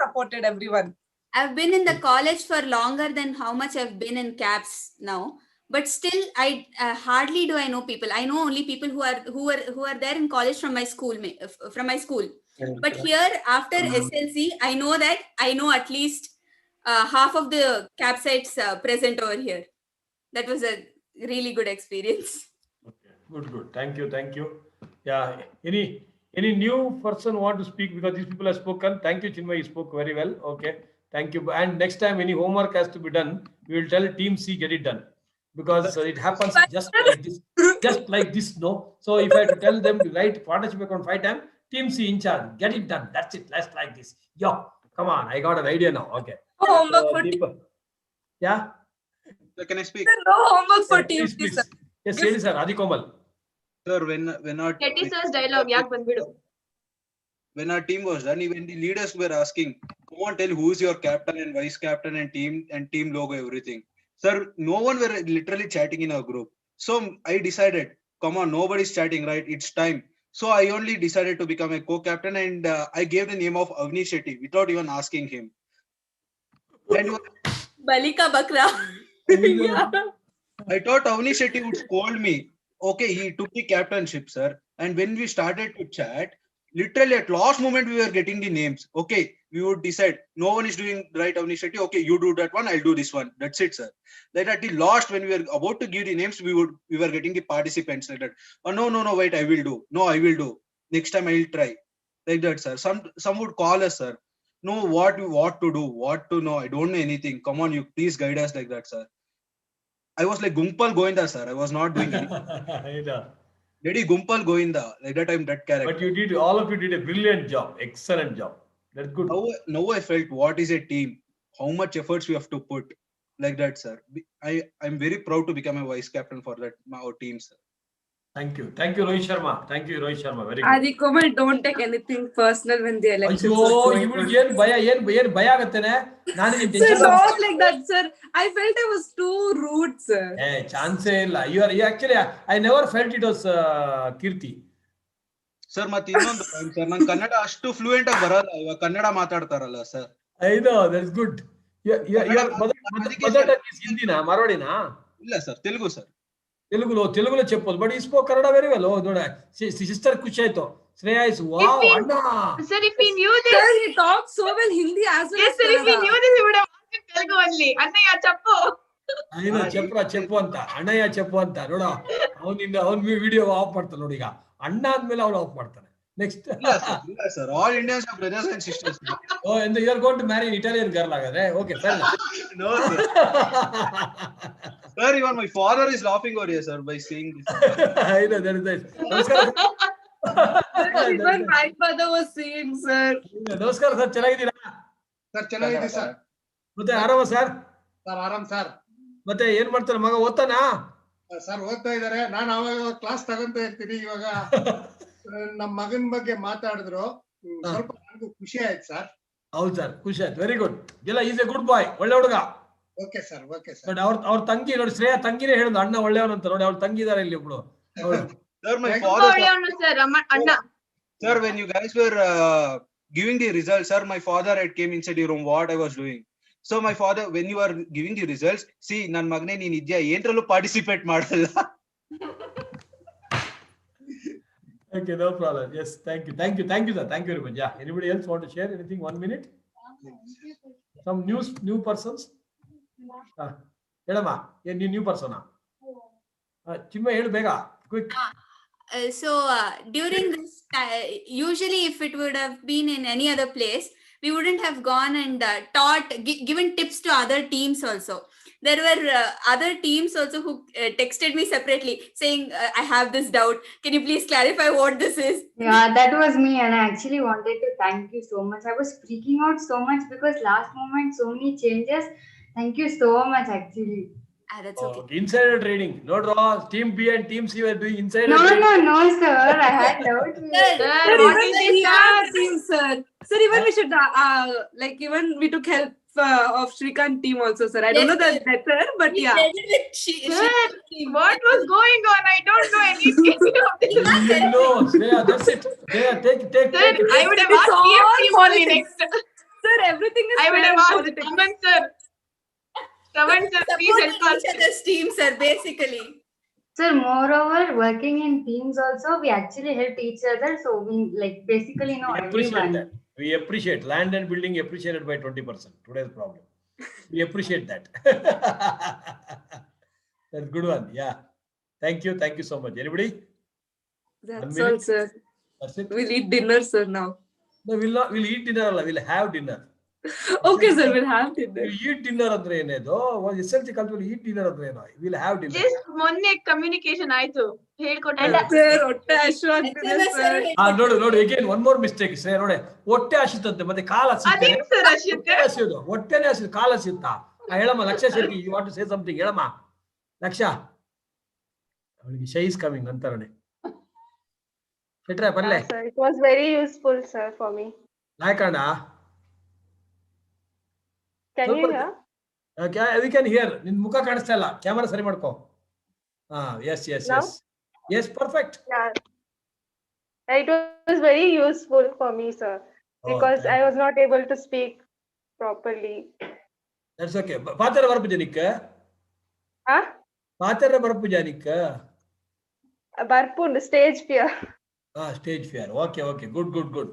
supported everyone. I've been in the college for longer than how much I've been in CAPS now, but still I hardly do I know people. I know only people who are there in college from my school. But here after SLC, I know at least half of the CAPsites present over here. That was a really good experience. Okay. Good. Thank you. Yeah. Any new person want to speak? Because these people have spoken. Thank you, Chinmay. You spoke very well. Okay. Thank you. And next time any homework has to be done, we will tell Team C get it done. Because it happens just like this, no? So if I have to tell them to write partnership account 5 times, Team C in charge, get it done. That's it. Let's like this. Yo, come on. I got an idea now. Okay. Homework for Deepa. Yeah? So can I speak? No homework for Team C, please. sir. Yes, Sir Adi Komal. Sir, when our Shetty sir's dialogue, yak bandidu. when our team was done, even the leaders were asking, come on, tell who's your captain and vice captain and team logo, everything. Sir, no one were literally chatting in our group. So I decided, come on, nobody's chatting, right? It's time. So I only decided to become a co-captain, and I gave the name of Avni Shetty without even asking him. And Balika Bakra. I thought Avni Shetty would scold me. Okay, he took the captainship, sir. And when we started to chat, literally at last moment we were getting the names. Okay, we would decide. No one is doing right, Avni Shetty. Okay, you do that one, I'll do this one. That's it, sir. That at the last, when we were about to give the names, we were getting the participants like that. Oh no, wait, I will do. No, I will do. Next time I will try. Like that, sir. Some would call us, sir. No, what to do, what to know. I don't know anything. Come on, you please guide us like that, sir. I was like Gumpal Goinda, sir. I was not doing anything. Lady Gumpal Goinda. Like that, I'm that character. But all of you did a brilliant job. Excellent job. That's good. Now I felt what is a team, how much efforts we have to put. Like that, sir. I'm very proud to become a vice captain for that our team, sir. Thank you, Rohit Sharma. Thank you, Rohit Sharma. Very good. Adi Komal, don't take anything personal when the elections are ಅಯ್ಯೋ going ಇವಳಿಗೆ ಏನ್ ಭಯ ಆಗತ್ತೇನೆ ನಾನು Sir, not like that, sir. I felt I was too rude, sir. ಚಾನ್ಸೇ ಇಲ್ಲ. You actually I never felt it was Keerthi. Sir ಮತ್ತೆ ಇನ್ನೊಂದು sir ನಂಗೆ ಕನ್ನಡ ಅಷ್ಟು ಫ್ಲೂಯೆಂಟ್ ಆಗಿ ಬರಲ್ಲ, ಇವಾಗ ಕನ್ನಡ ಮಾತಾಡ್ತಾರಲ್ಲ sir. I know, that's good. Mother tongue is ಹಿಂದಿನಾ ಮಾರವಾಡಿನಾ? ಇಲ್ಲ ಸರ್, ತೆಲುಗು ಸರ್. తెలుగులో చెప్పొద్దు, బట్ ఈ spoke Kannada very well. Sister ఖుషి ಆಯ್ತು. ಶ್ರೇಯಾ is wow, ಅಣ್ಣ. Sir, if we knew this, sir, he talks so well Hindi as well. Yes, sir, if we knew this, we would have asked in Telugu only. Annaya chappu. ಅಯ್ಯೋ చెప్పು ಅಂತ, ಅಣ್ಣಯ್ಯ చెప్పು ಅಂತ ನೋಡ. ಅವನ್ video of ಮಾಡ್ತಾನೆ ನೋಡಿ. ಈಗ ಅಣ್ಣ ಆದ್ಮೇಲೆ ಅವನು ಆಫ್ ಮಾಡ್ತಾನೆ. ನೆಕ್ಸ್ಟ್ ಇಲ್ಲ sir, all Indians are brothers and sisters. Oh, and you are going to marry an Italian girl agare? Okay, fair enough. No, sir. Sir, even my father is laughing over here, sir, by seeing this. I know, that is nice. Even my father was saying, sir. ನಮಸ್ಕಾರ sir, ಚೆನ್ನಾಗಿದ್ದೀರಾ? Sir ಚೆನ್ನಾಗಿದ್ದೀವಿ sir. ಮತ್ತೆ ಆರಾಮ sir? Sir ಆರಾಮ್ sir. ಮತ್ತೆ ಏನ್ ಮಾಡ್ತಾನೆ ಮಗ, ಓದ್ತಾನಾ? ಸರ್ ಓದ್ತಾ ಇದಾರೆ. ನಾನು ಅವಾಗ ಕ್ಲಾಸ್ ತಗೊಂತ ಇರ್ತೀನಿ. ಇವಾಗ ನಮ್ಮ ಮಗನ ಬಗ್ಗೆ ಮಾತಾಡಿದ್ರು, ಸ್ವಲ್ಪ ನನಗೂ ಖುಷಿ ಆಯ್ತು ಸರ್. ಹೌದು ಸರ್, ಖುಷಿ ಆಯ್ತು. Very good. ಇಲ್ಲ, ಈಸ್ ಎ ಗುಡ್ ಬಾಯ್, ಒಳ್ಳೆ ಹುಡುಗ. Okay sir, okay sir. ನೋಡಿ ಅವ್ರ ತಂಗಿ ನೋಡಿ, ಶ್ರೇಯಾ ತಂಗಿನೇ ಹೇಳಿದ್ರು ಅಣ್ಣ ಒಳ್ಳೆಯವನಂತ. ನೋಡಿ ಅವ್ರ ತಂಗಿ ಇದಾರೆ ಇಲ್ಲಿ ಒಬ್ಳು. Sir, my father. Sir, when you guys were giving the results, sir, my father had came inside the room what I was doing. So my father, when you are giving the results, see, nan magne ನೀನ್ ಇದ್ಯಾ ಏನ್ರಲ್ಲೂ participate ಮಾಡಲ್ಲ. Okay, no problem. Yes, thank you, sir. Thank you very much. Yeah, anybody else want to share anything? 1 minute. Some new persons. ಹೇಳಮ್ಮ, ಏನ್ new person? ಚಿಮ್ಮ ಹೇಳು ಬೇಗ, quick. So during this, usually if it would have been in any other place, we wouldn't have gone and given tips to other teams also. There were other teams also who texted me separately saying, I have this doubt. Can you please clarify what this is? Yeah, that was me, and I actually wanted to thank you so much. I was freaking out so much because last moment so many changes. Thank you so much, actually. That's okay. Insider trading. No draw. Team B and Team C were doing insider trading. No, sir. I had doubts. Sir, even we should even we took help of Shrikant team also, sir. I don't know that better, but yeah. Sir, what was going on? I don't know anything of this. No, yeah, that's it. Yeah, take. Sir, I would have asked team only next. Sir, everything is I would have asked Taman sir. Taman sir, please help us. Each other's team, sir, basically. Sir, moreover, working in teams also, we actually help each other. So we basically know everyone. That. We appreciate land and building appreciated by 20%. Today's problem. We appreciate that. That's good one. Yeah. Thank you so much. Anybody? That's all, sir. That's it. We'll eat dinner, sir, now. No, we'll eat dinner. We'll have dinner. Okay, sir, we'll have dinner. We'll eat dinner ಅಂದ್ರೆ ಏನೇದು? SLC ಕಲ್ತ್ಮೇಲೆ eat dinner ಅಂದ್ರೆ ಏನೋ? We'll have dinner. Just ಮೊನ್ನೆ communication ಆಯ್ತು, ಹೇಳ್ಕೊಟ್ಟೆ sir. ಹೊಟ್ಟೆ ಹಸಿವು ಆಗ್ತಿದೆ sir. ನೋಡು again one more mistake. Sir ನೋಡಿ, ಹೊಟ್ಟೆ ಹಸಿತಂತೆ ಮತ್ತೆ ಕಾಲ ಹಸಿತೆ. ಹೊಟ್ಟೆನೇ ಹಸಿದ, ಕಾಲ ಹಸಿತಾ? ಹೇಳಮ್ಮ ಲಕ್ಷ್ಯ Shetty, you want to say something? ಹೇಳಮ್ಮ ಲಕ್ಷ್ಯ. ಅವಳಿಗೆ ಶೈ is coming ಅಂತಾರನೆ. Sir, it was very useful, sir, for me. ಯಾಕಣ್ಣ Can you hear? We can hear. ನಿನ್ ಮುಖ ಕಾಣಿಸ್ತಾ ಇಲ್ಲ, ಕ್ಯಾಮರಾ ಸರಿ ಮಾಡ್ಕೋ. Yes yes Now? Yes yes perfect. Yeah. It was very useful for me, sir, because I was not able to speak properly. That's okay. Paatara varpu janikka? Huh? Paatara varpu janikka? Barpu, stage fear. Stage fear. Okay, okay. Good.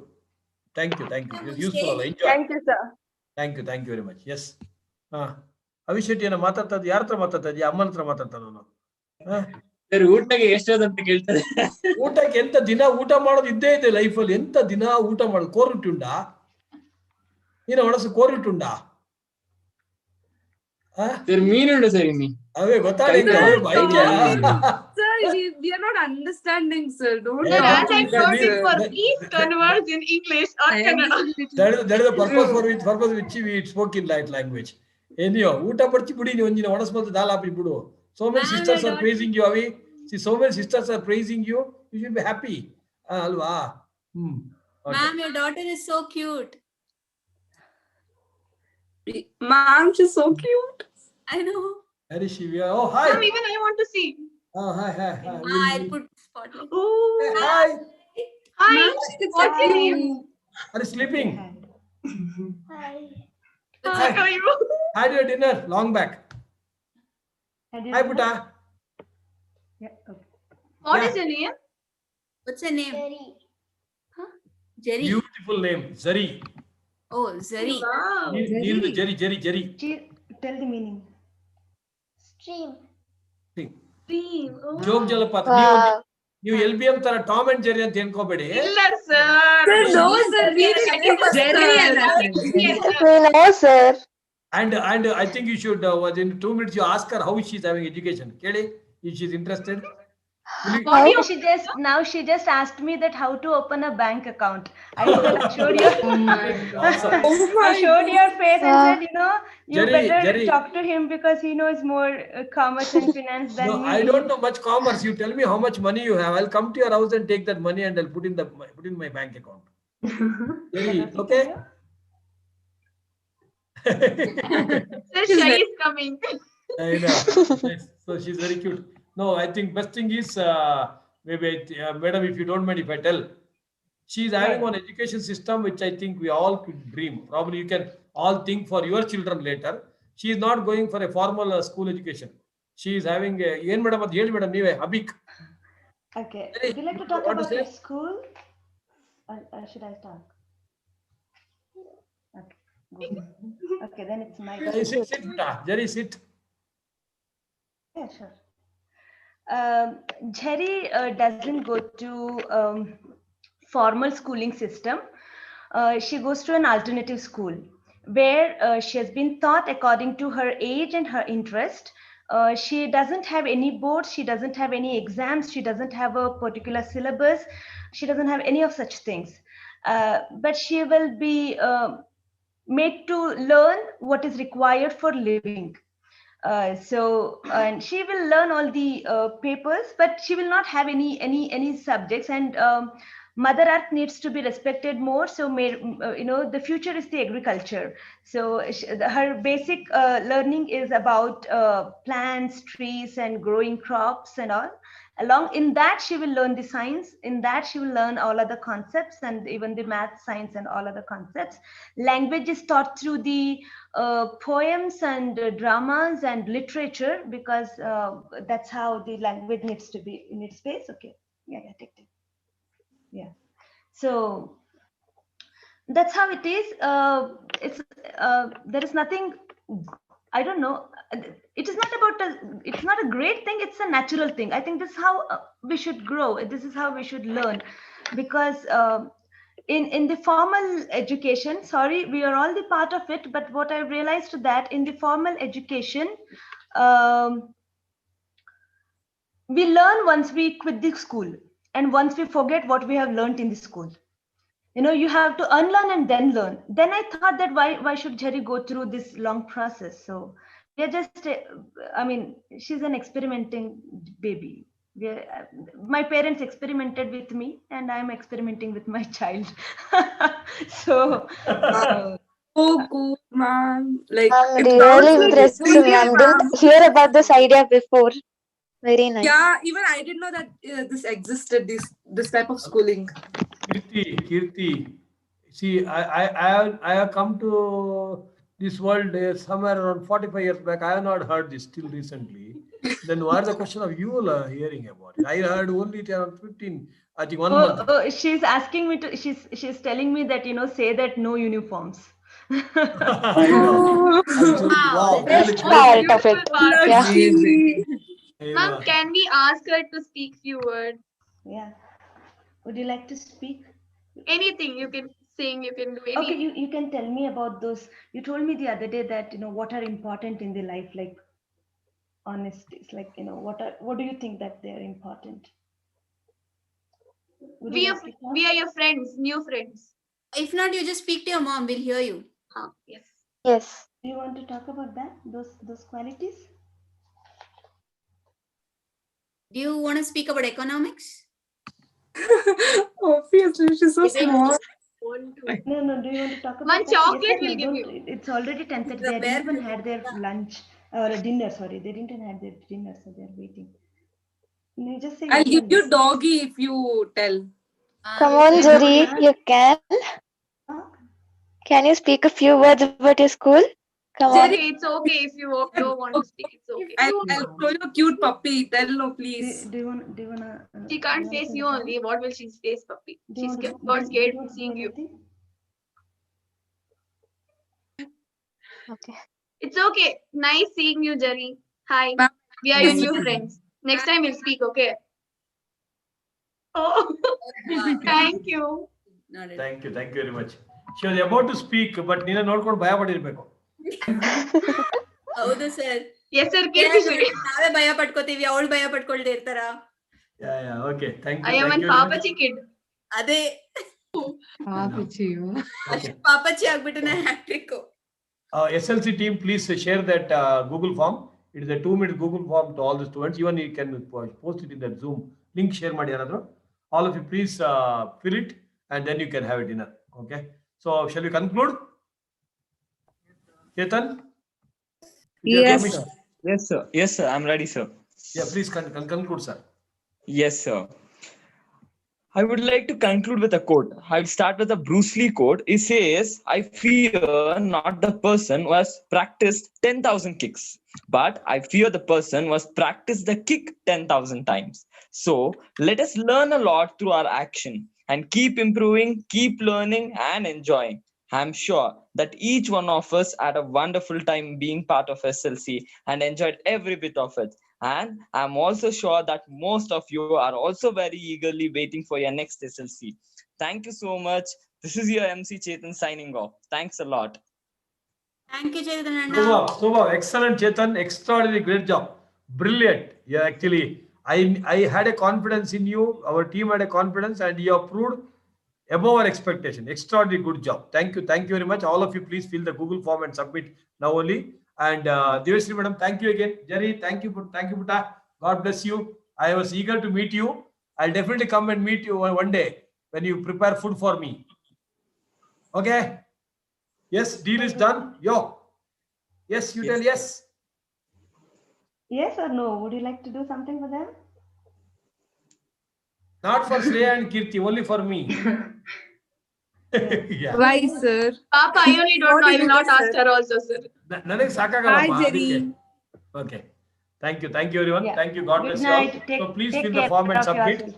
Thank you. It's useful. Enjoy. Thank you, sir. Thank you very much. Yes. ಅವಿಶೆಟ್ಟಿ ಏನೋ ಮಾತಾಡ್ತಾ ಇದ್ದ, ಯಾರ ಹತ್ರ ಮಾತಾಡ್ತಾ ಇದೀಯ? ಅಮ್ಮನ ಹತ್ರ ಮಾತಾಡ್ತಾ ನಾನು. ಊಟಕ್ಕೆ ಎಷ್ಟೊಂದಂತ ಕೇಳ್ತಾರೆ. ಊಟಕ್ಕೆ ಎಂತ ದಿನ ಊಟ ಮಾಡೋದು ಇದ್ದೇ ಇದೆ ಲೈಫಲ್ಲಿ. ಎಂತ ದಿನ ಊಟ ಮಾಡೋದು? ಕೋರ್ಬಿಟ್ಟು ಉಂಡಾ? ನೀನು ಒಣಸು ಕೋರ್ಬಿಟ್ಟು ಉಂಡಾ? ಮೀನುಂಡು ಸರ್ ಇನ್ನಿ. ಅವೇ ಗೊತ್ತಾಗ Sir, we are not understanding, sir. Don't Sir, talk as I like told that, it, sir. please converse in English or Kannada. That is the purpose which we spoke in that language. Anyhow, ಊಟ ಪಡ್ಚಿ ಬಿಡಿ ನೀವು ಒಂದಿನ ಒಣಸ್ಬೋದು ದಾಲ್ ಹಾಕಿ ಬಿಡು. So many sisters are praising you, Avi. See, so many sisters are praising you. You should be happy. Alva. Okay. Ma'am, your daughter is so cute. Ma'am, she's so cute. I know. Where is she? Oh, hi. Ma'am, even I want to see. Oh, hi. I'll put spotlight. Oh, hi. Hi. Ma'am, What's your name? Are you sleeping? Hi. How are you? Had your dinner long back. Hi, Puta. Yeah, okay. What is your name? What's your name? Jerry. Huh? Jerry. Beautiful name, Zari. Oh, Zari. Wow. Jerry. Tell the meaning. Stream. Jog ಜಲಪಾತ. ನೀವು LBM ತರ Tom and Jerry ಅಂತ ಅನ್ಕೋಬೇಡಿ. ಇಲ್ಲ sir. No, sir. Jerry. No, sir. And I think you should in 2 minutes you ask her how she is having education. Keli, if she is interested. She just asked me that how to open a bank account. I showed your I showed your face and said, you better talk to him because he knows more commerce and finance than me. I don't know much commerce. You tell me how much money you have. I'll come to your house and take that money and I'll put in my bank account. Jerry, okay? Sir, Shai is coming. I know. So she's very cute. No, I think best thing is maybe madam, if you don't mind if I tell, she's having one education system which I think we all could dream. Probably you can all think for your children later. She is not going for a formal school education. She is having yen madam ad heli madam nive abik. Okay. Would you like to talk about your school? Or should I talk? Okay. Good. Okay, then it's my turn. Sit, Jerry, sit. Yeah, sure. Jerry doesn't go to formal schooling system. She goes to an alternative school where she has been taught according to her age and her interest. She doesn't have any boards, she doesn't have any exams, she doesn't have a particular syllabus, she doesn't have any of such things. But she will be made to learn what is required for living. And she will learn all the papers, but she will not have any subjects. And Mother Earth needs to be respected more. So, the future is the agriculture. So her basic learning is about plants, trees, and growing crops and all. Along in that, she will learn the science. In that, she will learn all other concepts and even the math, science, and all other concepts. Language is taught through the poems and dramas and literature because that's how the language needs to be in its space. Okay. Yeah, take it. Yeah. So that's how it is. There is nothing. I don't know. It is not about it's not a great thing. It's a natural thing. I think this is how we should grow. This is how we should learn, because in the formal education, sorry, we are all the part of it. But what I realized that in the formal education, we learn once we quit the school, and once we forget what we have learned in the school. You have to unlearn and then learn. Then I thought that why should Jerry go through this long process? So we are just, she's an experimenting baby. My parents experimented with me, and I'm experimenting with my child. So, so cool, ma'am. Like, I'm it sounds really like impressed, brilliant, ma'am. Didn't ma'am. hear about this idea before. Very nice. Yeah, even I didn't know that this existed. This type of schooling. Kirti. See, I have come to this world somewhere around 45 years back. I have not heard this till recently. Then why the question of you hearing about it? I heard only it around 15, I think 1 month ago. she's asking me to. She's telling me that say that no uniforms. I know. Absolutely. Wow. Best Really part great. of it. Yeah. Amazing. Ma'am, can we ask her to speak few words? Yeah. Would you like to speak? Anything, you can sing, you can do anything. Okay, you can tell me about those. You told me the other day that what are important in the life, like honesty. It's like what do you think that they are important? Would you like to talk? We are your friends, new friends. If not, you just speak to your mom. We'll hear you. Yes. Yes. Do you want to talk about that? Those qualities? Do you want to speak about economics? Obviously, she's so small. No. Do you want to talk about One that? chocolate Yes, will no, give don't. you. It's already 10:30. They didn't even had their lunch or dinner. Sorry, they didn't have their dinner, so they're waiting. You just say I'll yes give or you no. doggy if you tell. Come on, Jerry. You can. Can you speak a few words about your school? Come on. Okay, it's okay if you don't want to speak. It's okay. I'll show you a cute puppy. Tell no, please. Do you wanna? She can't face you only. What will she face, puppy? She's got scared to seeing you. Okay. It's okay. Nice seeing you, Jerry. Hi. We are your new friends. Next time we'll speak, okay? Oh, thank you. Thank you very much. She was about to speak, but Nina ನೋಡ್ಕೊಂಡು ಭಯ ಪಟ್ಟಿರ್ಬೇಕು. ಹೌದು sir. Yes, sir. Kirti. ನಾವೇ ಭಯ ಪಡ್ಕೋತೀವಿ, ಅವಳು ಭಯ ಪಡ್ಕೊಳ್ದೆ ಇರ್ತಾರ. Yeah. Okay. Thank you. I am Thank a you very much. papachi kid. ಅದೇ ಪಾಪಚ್ಚಿ ಆಗ್ಬಿಟ್ಟು hat trick. SLC team, please share that Google form. It is a 2-minute Google form to all the students. Even you can post it in that Zoom link. Share ಮಾಡಿ ಯಾರಾದರೂ. All of you, please fill it, and then you can have a dinner. Okay. So, shall we conclude? Chetan? Yes, sir. Yes, sir. I'm ready, sir. Yeah, please conclude, sir. Yes, sir. I would like to conclude with a quote. I'll start with a Bruce Lee quote. It says, I fear not the person who has practiced 10,000 kicks, but I fear the person who has practiced the kick 10,000 times. So let us learn a lot through our action and keep improving, keep learning and enjoying. I'm sure that each one of us had a wonderful time being part of SLC and enjoyed every bit of it. And I'm also sure that most of you are also very eagerly waiting for your next SLC. Thank you so much. This is your MC Chetan signing off. Thanks a lot. Thank you, Chetan. Super. Excellent, Chetan. Extraordinary. Great job. Brilliant. Yeah, actually, I had a confidence in you. Our team had a confidence, and you have proved above our expectation. Extraordinary good job. Thank you very much. All of you, please fill the Google form and submit now only. And Devashree madam, thank you again. Jerry, thank you Putta. God bless you. I was eager to meet you. I'll definitely come and meet you one day when you prepare food for me. Okay. Yes, deal is done. Yo. Yes, you tell yes. Yes or no? Would you like to do something for them? Not for Shreya and Kirti, only for me. Yeah. Why, sir? Papa, I only don't know. I will not ask her also, sir. ನನಗೆ ಸಾಕಾಗಲ್ಲ Hi, Jerry. Okay. Thank you everyone. Yeah. Thank you. God Good bless night. you all. So please Take fill the care form and of submit. yourself.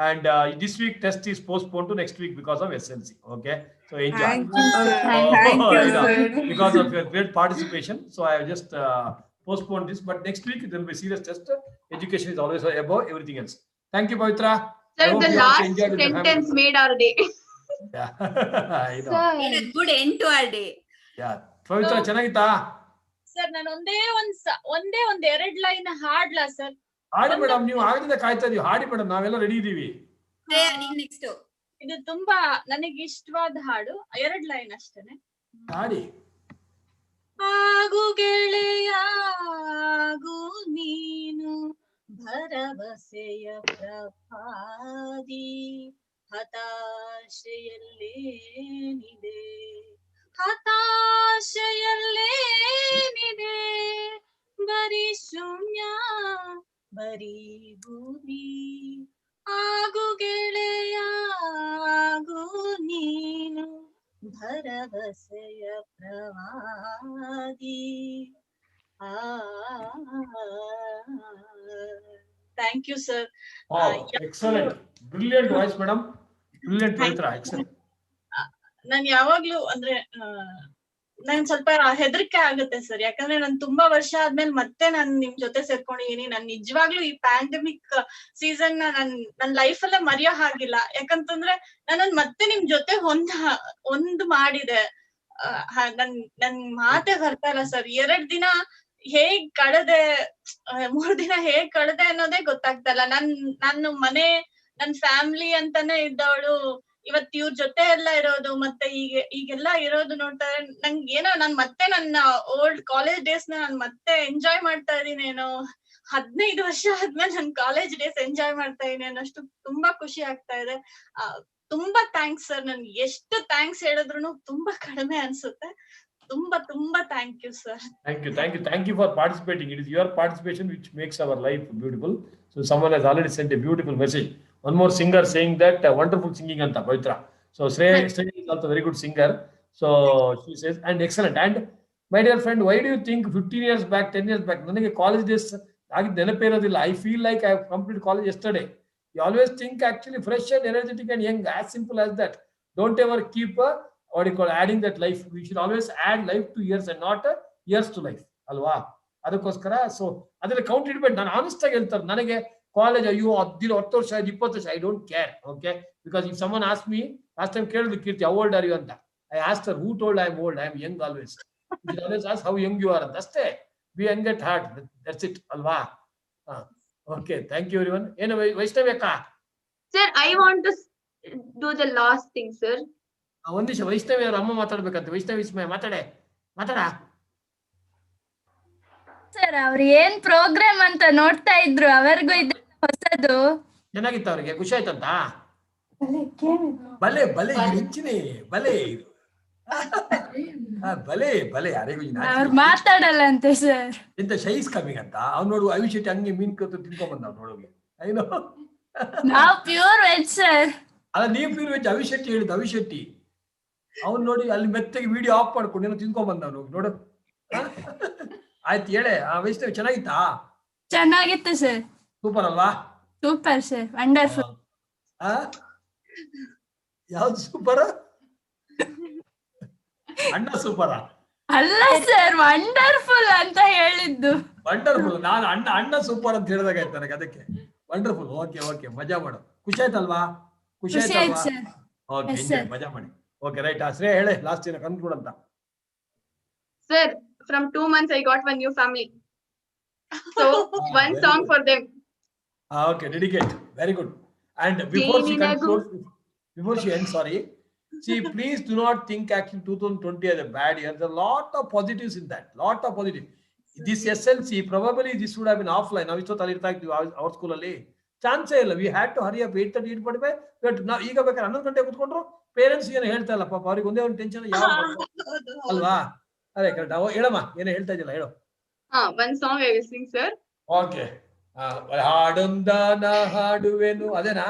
And this week test is postponed to next week because of SLC. Okay. So enjoy. Thank you, sir. Oh, Thank you, I know. sir. Because of your great participation. So I have just postponed this. But next week there will be serious test. Education is always above everything else. Thank you, Pavitra. Sir, the last sentence made our day. Yeah. I know. Made a good end to our day. Yeah. Pavitra, ಚೆನ್ನಾಗಿತ್ತಾ? Sir ನಾನು ಒಂದೇ ಒಂದ್ 2 line ಹಾಡ್ಲಾ sir? ಹಾಡಿ madam, ನೀವು ಆಗದಿಂದ ಕಾಯ್ತಾ ಇದೀವಿ. ಹಾಡಿ ಮೇಡಮ್, ನಾವೆಲ್ಲ ರೆಡಿ ಇದೀವಿ. ನೆಕ್ಸ್ಟ್ ಇದು ತುಂಬಾ ನನಗೆ ಇಷ್ಟವಾದ ಹಾಡು. 2 ಲೈನ್ ಅಷ್ಟೇನೆ. ಹಾಡಿ. ಆಗು ಗೆಳೆಯ ಆಗು ನೀನು ಭರವಸೆಯ ಭರವಸೆಯ ಪ್ರಭಾದಿ ಹತಾಶೆಯಲ್ಲೇನಿದೆ ಹತಾಶೆಯಲ್ಲೇನಿದೆ ಬರೀ ಶೂನ್ಯ ಬರೀ ಭೂಮಿ ಆಗು ಗೆಳೆಯ ಆಗು ನೀನು ಭರವಸೆಯ ಪ್ರವಾದಿ thank you sir. Excellent, brilliant voice madam, brilliant Pavithra, excellent. ನಾನು ಯಾವಾಗ್ಲೂ ಅಂದ್ರೆ ನನ್ ಸ್ವಲ್ಪ ಹೆದರಿಕೆ ಆಗುತ್ತೆ ಸರ್, ಯಾಕಂದ್ರೆ ನಾನು ತುಂಬಾ ವರ್ಷ ಆದ್ಮೇಲೆ ಮತ್ತೆ ನಾನು ನಿಮ್ ಜೊತೆ ಸೇರ್ಕೊಂಡಿದೀನಿ. ನಾನ್ ನಿಜವಾಗ್ಲೂ ಈ ಪ್ಯಾಂಡಮಿಕ್ ಸೀಸನ್ ನನ್ ಲೈಫ್ ಅಲ್ಲೇ ಮರೆಯೋ ಹಾಗಿಲ್ಲ. ಯಾಕಂತಂದ್ರೆ ನಾನು ಮತ್ತೆ ನಿಮ್ ಜೊತೆ ಒಂದು ಮಾಡಿದೆ. ನನ್ ಮಾತೇ ಬರ್ತಾ ಇಲ್ಲ ಸರ್. 2 ದಿನ ಹೇಗ್ ಕಳೆದೆ, 3 ದಿನ ಹೇಗ್ ಕಳೆದೆ ಅನ್ನೋದೇ ಗೊತ್ತಾಗ್ತಾ ಇಲ್ಲ. ನನ್ನ ಮನೆ, ನನ್ ಫ್ಯಾಮಿಲಿ ಅಂತಾನೆ ಇದ್ದವಳು ಇವತ್ ಇವ್ರ ಜೊತೆ ಎಲ್ಲ ಇರೋದು, ಮತ್ತೆ ಈಗೆಲ್ಲ ಇರೋದು ನೋಡ್ತಾ ನಂಗೆ ಏನೋ ನಾನ್ ಮತ್ತೆ ನನ್ನ ಓಲ್ಡ್ ಕಾಲೇಜ್ ಡೇಸ್ ನಾನ್ ಮತ್ತೆ ಎಂಜಾಯ್ ಮಾಡ್ತಾ ಇದೀನೇನೋ. 15 ವರ್ಷ ಆದ್ಮೇಲೆ ನನ್ ಕಾಲೇಜ್ ಡೇಸ್ ಎಂಜಾಯ್ ಮಾಡ್ತಾ ಇದೀನಿ ಅನ್ನೋಷ್ಟು ತುಂಬಾ ಖುಷಿ ಆಗ್ತಾ ಇದೆ. ತುಂಬಾ ಥ್ಯಾಂಕ್ಸ್ ಸರ್. ನನ್ಗೆ ಎಷ್ಟು ಥ್ಯಾಂಕ್ಸ್ ಹೇಳಿದ್ರು ತುಂಬಾ ಕಡಿಮೆ ಅನ್ಸುತ್ತೆ. ತುಂಬಾ thank you sir. Thank you for participating. It is your participation which makes our life beautiful. So someone has already sent a beautiful message. One more singer saying that wonderful singing anta Pavitra. So Shreya is also a very good singer. So she says, and excellent. And my dear friend, why do you think 15 years back, 10 years back, ನನಗೆ college days ಆಗಿದ್ದು ನೆನಪೇ ಇರೋದಿಲ್ಲ. I feel like I have completed college yesterday. You always think actually fresh and energetic and young, as simple as that. Don't ever keep what you call adding that life. We should always add life to years and not years to life. ಅಲ್ವಾ? ಅದಕ್ಕೋಸ್ಕರ so ಅದನ್ನ count ಇಡ್ಬೇಡಿ. ನಾನು honest ಆಗಿ ಹೇಳ್ತಾರೆ, ನನಗೆ college ಅಯ್ಯೋ 10 ವರ್ಷ 20 ವರ್ಷ, I don't care. Okay, because if someone ask me, last time ಕೇಳಿದ್ರು Keerthi how old are you ಅಂತ, I asked her who told I am old, I am young always. You always ask how young you are ಅಂತ ಅಷ್ಟೇ. Be young at heart, that's it ಅಲ್ವಾ? Okay, thank you everyone. ಏನು ವೈಷ್ಣವಿ ಅಕ್ಕ? Sir, I want to do the last thing sir. ಒಂದ್ ನಿಮಿಷ, ವೈಷ್ಣವಿ ಅವ್ರ ಅಮ್ಮ ಮಾತಾಡ್ಬೇಕಂತ. ವೈಷ್ಣವಿ ಮಾತಾಡ ಸರ್. ಅವ್ರು ಏನ್ ಪ್ರೋಗ್ರಾಮ್ ಅಂತ ನೋಡ್ತಾ ಇದ್ರು, ಅವರಿಗೂ ಇದೆ ಹೊಸದು. ಚೆನ್ನಾಗಿತ್ತು, ಅವ್ರಿಗೆ ಖುಷಿ ಆಯ್ತಂತ. ಬಲೆ ಹೆಚ್ಚಿನಿ ಬಲೆ ಬಲೆ ಯಾರಿಗೂ ಅವ್ರು ಮಾತಾಡಲ್ಲ ಅಂತೆ ಸರ್. ಎಂತ ಶೈಸ್ ಕಮ್ಮಿ ಅಂತ ಅವ್ನು ನೋಡು. ಅವಿಶೆಟ್ಟಿ ಹಂಗೆ ಮೀನ್ ಕತ್ತು ತಿನ್ಕೊಂಡ್ ಬಂದ ನೋಡೋಗಿ. ಐನೋ ನಾವು ಪ್ಯೂರ್ ವೆಜ್ ಸರ್. ಅಲ್ಲ, ನೀವು ಪ್ಯೂರ್ ವೆಜ್. ಅವಿಶೆಟ್ಟಿ ಹೇಳಿದ್ದು, ಅವಿಶೆಟ್ಟಿ. ಅವ್ನು ನೋಡಿ ಅಲ್ಲಿ ಮೆತ್ತಗೆ ವಿಡಿಯೋ ಆಫ್ ಮಾಡ್ಕೊಂಡು ಏನೋ ತಿನ್ಕೊಂಡ್ ಬಂದವನು ನೋಡು. ಆಯ್ತು ಹೇಳೆ. ವೈಷ್ಣವಿ ಚೆನ್ನಾಗಿತ್ತಾ? ಚೆನ್ನಾಗಿತ್ತು ಸರ್. ಸೂಪರ್ ಅಲ್ವಾ? Super sir, wonderful. ಯಾವ್ದು ಸೂಪರ್? ಅಣ್ಣ ಸೂಪರ ಅಲ್ಲ ಸರ್, ವಂಡರ್ಫುಲ್ ಅಂತ ಹೇಳಿದ್ದು. ವಂಡರ್ಫುಲ್. ನಾನು ಅಣ್ಣ ಸೂಪರ್ ಅಂತ ಹೇಳಿದಾಗ ಆಯ್ತು ನನಗೆ, ಅದಕ್ಕೆ ವಂಡರ್ಫುಲ್. ಓಕೆ, ಮಜಾ ಮಾಡು. ಖುಷಿ ಆಯ್ತಲ್ವಾ? ಖುಷಿ ಆಯ್ತಲ್ವಾ? ಓಕೆ, ಮಜಾ ಮಾಡಿ. Okay, right. ಶ್ರೇಯ ಹೇಳೆ ಲಾಸ್ಟ್ ಏನ ಕನ್ಕ್ಲೂಡ್ ಅಂತ. Sir, from 2 months I got one new family, so one song for them. Okay, dedicate. Very good. And before she concludes, before she ends, sorry, see, please do not think actually 2020 as a bad year. There are a lot of positives in that. Lot of positive. This SLC, probably this would have been offline. Now, our school ಅಲ್ಲಿ ಚಾನ್ಸೇ ಇಲ್ಲ. We had to hurry up 8:30 8:45. But ನಾವು ಈಗ ಬೇಕಾದ್ರೆ 11 ಗಂಟೆ ಕೂತ್ಕೊಂಡ್ರು parents ಏನು ಹೇಳ್ತಾ ಇಲ್ಲ ಪಾಪ. ಅವ್ರಿಗೆ ಒಂದೇ ಒಂದು ಟೆನ್ಷನ್ ಯಾವ ಅಲ್ವಾ? ಅದೇ ಕರೆಕ್ಟ್. ಹೇಳಮ್ಮ, ಏನೋ ಹೇಳ್ತಾ ಇದ್ದಿಲ್ಲ, ಹೇಳು. One song I will sing, sir. Okay. ಹಾಡೊಂದನ ಹಾಡುವೆನು, ಅದೇನಾ?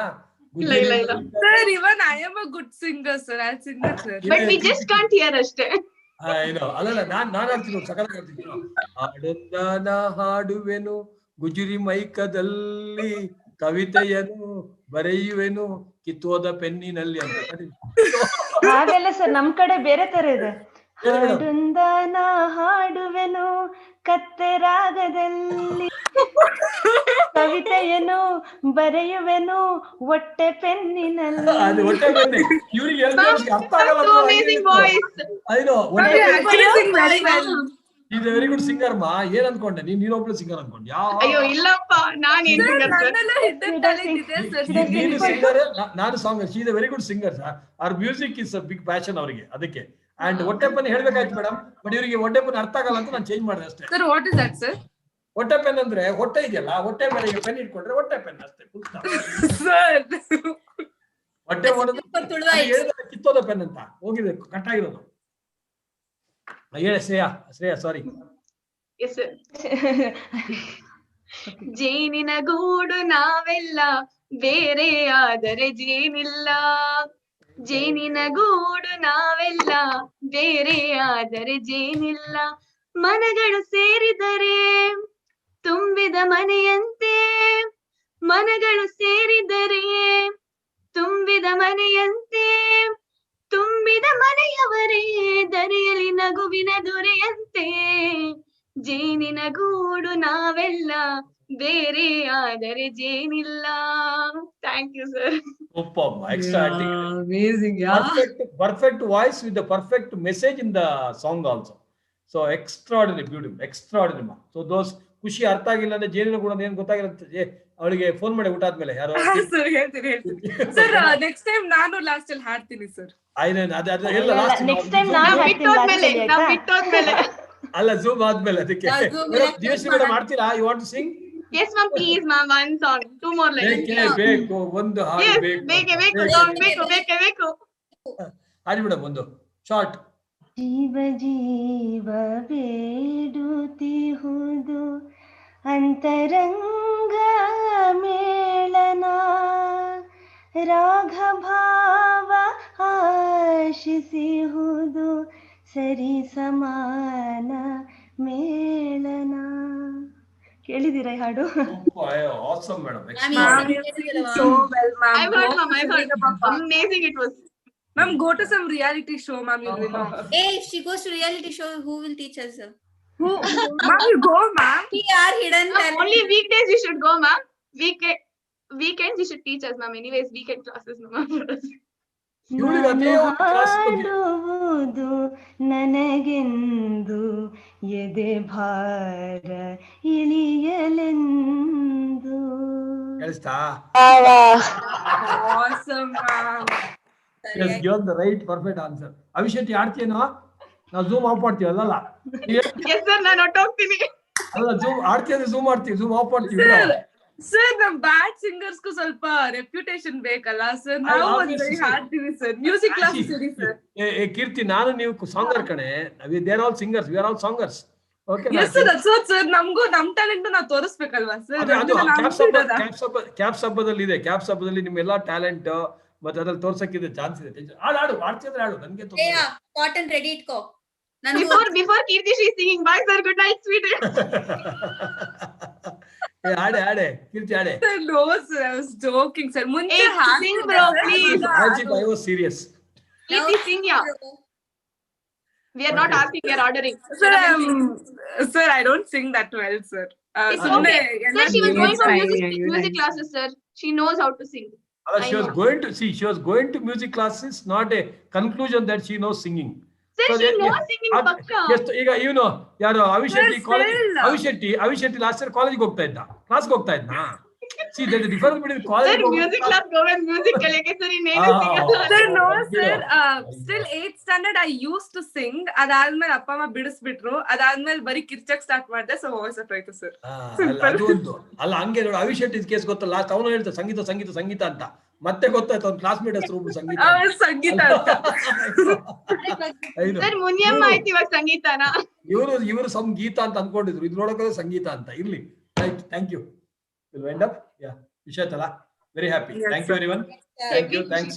Sir, even I am a good singer, sir. I'll sing it, sir. But we just can't hear ಅಷ್ಟೇ. ಅಲ್ಲಲ್ಲ, ನಾನು ಆಡ್ತೀನಿ, ಸಕಲ ಆಡ್ತೀನಿ. ಹಾಡೊಂದನ ಹಾಡುವೆನು ಗುಜರಿ ಮೈಕದಲ್ಲಿ, ಕವಿತೆಯನ್ನು ಬರೆಯುವೆನು ಕಿತ್ತೋದ ಪೆನ್ನಿನಲ್ಲಿ ಅಂತ. ಹಾಗಲ್ಲ ಸರ್, ನಮ್ ಕಡೆ ಬೇರೆ ತರ ಇದೆ. ಹಾಡೊಂದನ ಹಾಡುವೆನು ಕತ್ತೆ ರಾಗದಲ್ಲಿ, ಕವಿತೆಯನ್ನು ಬರೆಯುವೆನು ಹೊಟ್ಟೆ ಪೆನ್ನಿನಲ್ಲಿ. ಈಸ್ ವೆರಿ ಗುಡ್ ಸಿಂಗರ್ ಮಾ. ಏನ್ ಅನ್ಕೊಂಡೆ ನೀನೊಬ್ಳು ಸಿಂಗರ್ ಅನ್ಕೊಂಡೆ? ಅಯ್ಯೋ ಇಲ್ಲಪ್ಪ, ನಾನು ಸಿಂಗರ್, ನಾನು songer. She is a very good singer. ಅವರ್ music is a big passion ಅವರಿಗೆ, ಅದಕ್ಕೆ. ಅಂಡ್ ಹೊಟ್ಟೆಪ್ಪನ ಹೇಳ್ಬೇಕಾಯ್ತು ಮೇಡಮ್, ಬಟ್ ಇವರಿಗೆ ಹೊಟ್ಟೆಪ್ಪನ ಅರ್ಥ ಆಗಲ್ಲ ಅಂತ ನಾನು ಚೇಂಜ್ ಮಾಡಿದೆ ಅಷ್ಟೇ. Sir, what is that sir? ಹೊಟ್ಟೆ ಪೆನ್ ಅಂದ್ರೆ ಹೊಟ್ಟೆ ಇದೆಯಲ್ಲ, ಹೊಟ್ಟೆ ಮೇಲೆ ಪೆನ್ ಇಟ್ಕೊಂಡ್ರೆ ಹೊಟ್ಟೆ ಪೆನ್ ಅಷ್ಟೇ. ಹೊಟ್ಟೆ ಮಾಡಿದ್ರೆ ಕಿತ್ತೋದ ಪೆನ್ ಅಂತ ಹೋಗಿದೆ, ಕಟ್ ಆಗಿರೋದು. ಹೇಳಿ ಶ್ರೇಯಾ ಸಾರಿ. ಜೇನಿನ ಗೂಡು ನಾವೆಲ್ಲ ಬೇರೆ ಆದರೆ ಜೇನಿಲ್ಲ. ಜೇನಿನ ಗೂಡು ನಾವೆಲ್ಲ ಬೇರೆ ಆದರೆ ಜೇನಿಲ್ಲ. ಮನಗಳು ಸೇರಿದರೆ ತುಂಬಿದ ಮನೆಯಂತೆ. ಮನಗಳು ಸೇರಿದರೆ ತುಂಬಿದ ಮನೆಯಂತೆ. ತುಂಬಿದ ಮನೆಯವರೇ ದರೆಯಲಿ ನಗುವಿನ ದೊರೆಯಂತೆ. ಜೇನಿನ ಗೂಡು ನಾವೆಲ್ಲ ಬೇರೆ ಆದರೆ ಜೇನಿಲ್ಲ. Thank you sir. Amazing, perfect voice with the perfect message in the song also. So extraordinary, beautiful, extraordinary. So those ಖುಷಿ ಅರ್ಥ ಆಗಿಲ್ಲ ಅಂದ್ರೆ ಜೇನಿನ ಕೂಡ ಏನ್ ಗೊತ್ತಾಗಿರುತ್ತೆ ಅವಳಿಗೆ ಫೋನ್ ಮಾಡಿ ಊಟ ಆದ್ಮೇಲೆ ಯಾರೋ ಸರ್ ಹೇಳ್ತೀನಿ ಸರ್. ನೆಕ್ಸ್ಟ್ ಟೈಮ್ ನಾನು ಲಾಸ್ಟ್ ಅಲ್ಲಿ ಹಾಡ್ತೀನಿ ಸರ್. ನೆಕ್ಸ್ಟ್ ಟೈಮ್ ನಾನು ಬಿಟ್ಟೋದ್ಮೇಲೆ ಅಲ್ಲ ಝೂಮ್ ಆದ್ಮೇಲೆ. ಅದಕ್ಕೆ ದಿನೇಶ್ ಮೇಡಮ್ ಮಾಡ್ತೀರಾ? You want to sing? Yes ma'am, please ma'am, one song, 2 more lines. ಬೇಕು ಒಂದು ಹಾಡು ಬೇಕು. ಹಾಡಿ ಮೇಡಮ್ ಒಂದು ಶಾರ್ಟ್. ಜೀವ ಜೀವ ಬೇಡುತ್ತಿಹುದು ಅಂತರಂಗ ಮೇಳನ. ರಾಘಭಾವ ಆಶಿಸಿಹುದು ಸರಿ ಸಮಾನ ಮೇಳನ. ಕೇಳಿದಿರ ಈ ಹಾಡು? Awesome madam. So well ma'am. I've heard ma'am, amazing it was. Ma'am, go to some reality show ma'am, you will know. Hey, if she goes to reality show, who will teach us? Who? Ma'am, you go ma'am. We are hidden talent. Only weekdays you should go ma'am. Weekends you should teach us ma'am. Anyways, weekend classes ma'am for us. ಹಾಡುವುದು ನನಗೆಂದು ಎದೆ ಭಾರ ಇಳಿಯಲೆಂದು. Awesome ma'am. Yes, given the right perfect answer. ಅವಿಶೆಟ್ಟಿ ಆಡ್ತೀನೋ? ನಾವು zoom of ಮಾಡ್ತೀವಿ ಅಲ್ಲಲ್ಲ? Yes sir, ನಾನು ಹೊರಟೋಗ್ತೀನಿ. ಅಲ್ಲ zoom ಆಡ್ತೀವಿ, zoom ಮಾಡ್ತೀವಿ, ಝೂಮ್ ಆಫ್ ಮಾಡ್ತೀವಿ. ಸರ್ ನಮ್ ಬ್ಯಾಡ್ ಸಿಂಗರ್ಸ್ ಗೂ ಸ್ವಲ್ಪ ರೆಪ್ಯುಟೇಷನ್ ಬೇಕಲ್ಲ ಸರ್. ನಾವು ಒಂದು ಹಾಡ್ತೀವಿ ಸರ್. ಮ್ಯೂಸಿಕ್ ಕ್ಲಾಸ್ ಸರಿ ಸರ್. ಕೀರ್ತಿ, ನಾನು ನೀವು ಸಾಂಗರ್ ಕಣೆ. They are all singers, we are all songers. Okay yes sir, that's what sir. ನಮಗೂ ನಮ್ ಟ್ಯಾಲೆಂಟ್ ನಾವು ತೋರಿಸಬೇಕಲ್ವಾ ಸರ್? ಕ್ಯಾಪ್ಸ್ ಹಬ್ಬದಲ್ಲಿ ಇದೆ. ಕ್ಯಾಪ್ಸ್ ಹಬ್ಬದಲ್ಲಿ ನಿಮ್ಮ ಎಲ್ಲಾ ಟ್ಯಾಲೆಂಟ್ ಮತ್ತೆ ಅದ್ರಲ್ಲಿ ತೋರ್ಸಕ್ಕಿದೆ ಚಾನ್ಸ್ ಇದೆ. ಆಡ್ತಿದ್ರೆ ಆಡು, ನನಗೆ ಕಾಟನ್ ರೆಡಿ ಇಟ್ಕೋ. Before Kirti she is singing. Bye sir, good night sweet. ಆಡೆ ಕೀರ್ತಿ ಆಡೆ. Sir, no sir, I was joking sir. ಮುಂಚೆ sing bro please. I was serious. Please sing yeah. We are not asking, we are ordering. Sir, I don't sing that well sir. Okay. Sir, she was going for music classes sir. She knows how to sing. She was going to music classes, not a conclusion that she knows singing. Sir, she knows singing pakka. ಈಗ ಇವನು ಯಾರು ಅವಿಶೆಟ್ಟಿ ಅವಿಶೆಟ್ಟಿ last year ಕಾಲೇಜ್ಗೆ ಹೋಗ್ತಾ ಇದ್ದ, ಕ್ಲಾಸ್ಗೆ ಹೋಗ್ತಾ ಇದ್ದ. See, there is a difference between college. Sir, music class go and music kaleke sir ಇನ್ನೇನು ಸಿಗಲ್ಲ. Sir, no sir. Still 8th standard I used to sing. ಅದಾದ್ಮೇಲೆ ಅಪ್ಪ ಅಮ್ಮ ಬಿಡಿಸ್ಬಿಟ್ರು. ಅದಾದ್ಮೇಲೆ ಬರೀ ಕಿರ್ಚಕ್ ಸ್ಟಾರ್ಟ್ ಮಾಡಿದೆ. ಸೊ ವಾಯ್ಸ್ ಆಯ್ತು ಸರ್. ಅಲ್ಲ ಹಂಗೆ ನೋಡಿ, ಅವಿಶೆಟ್ಟಿ ಕೇಸ್ ಗೊತ್ತಲ್ಲ, ಲಾಸ್ಟ್ ಅವನು ಹೇಳ್ತಾರೆ ಸಂಗೀತ ಸಂಗೀತ ಸಂಗೀತ ಅಂತ. ಮತ್ತೆ ಗೊತ್ತಾಯ್ತು ಅವ್ನ ಕ್ಲಾಸ್ಮೇಟ್ ಹೆಸರು ಸಂಗೀತ ಸಂಗೀತ ಅಂತ. ಸರ್ ಮುನಿಯಮ್ಮ ಆಯ್ತು ಇವಾಗ ಸಂಗೀತನ. ಇವರು ಸಂಗೀತ ಅಂತ ಅನ್ಕೊಂಡಿದ್ರು, ಇದು ನೋಡೋಕೆ ಸಂಗೀತ ಅಂತ. ಇರ್ಲಿ, right, thank you. We'll wind up. Yeah, Vishatala. Very happy. Thank you everyone. Thank you. Thanks.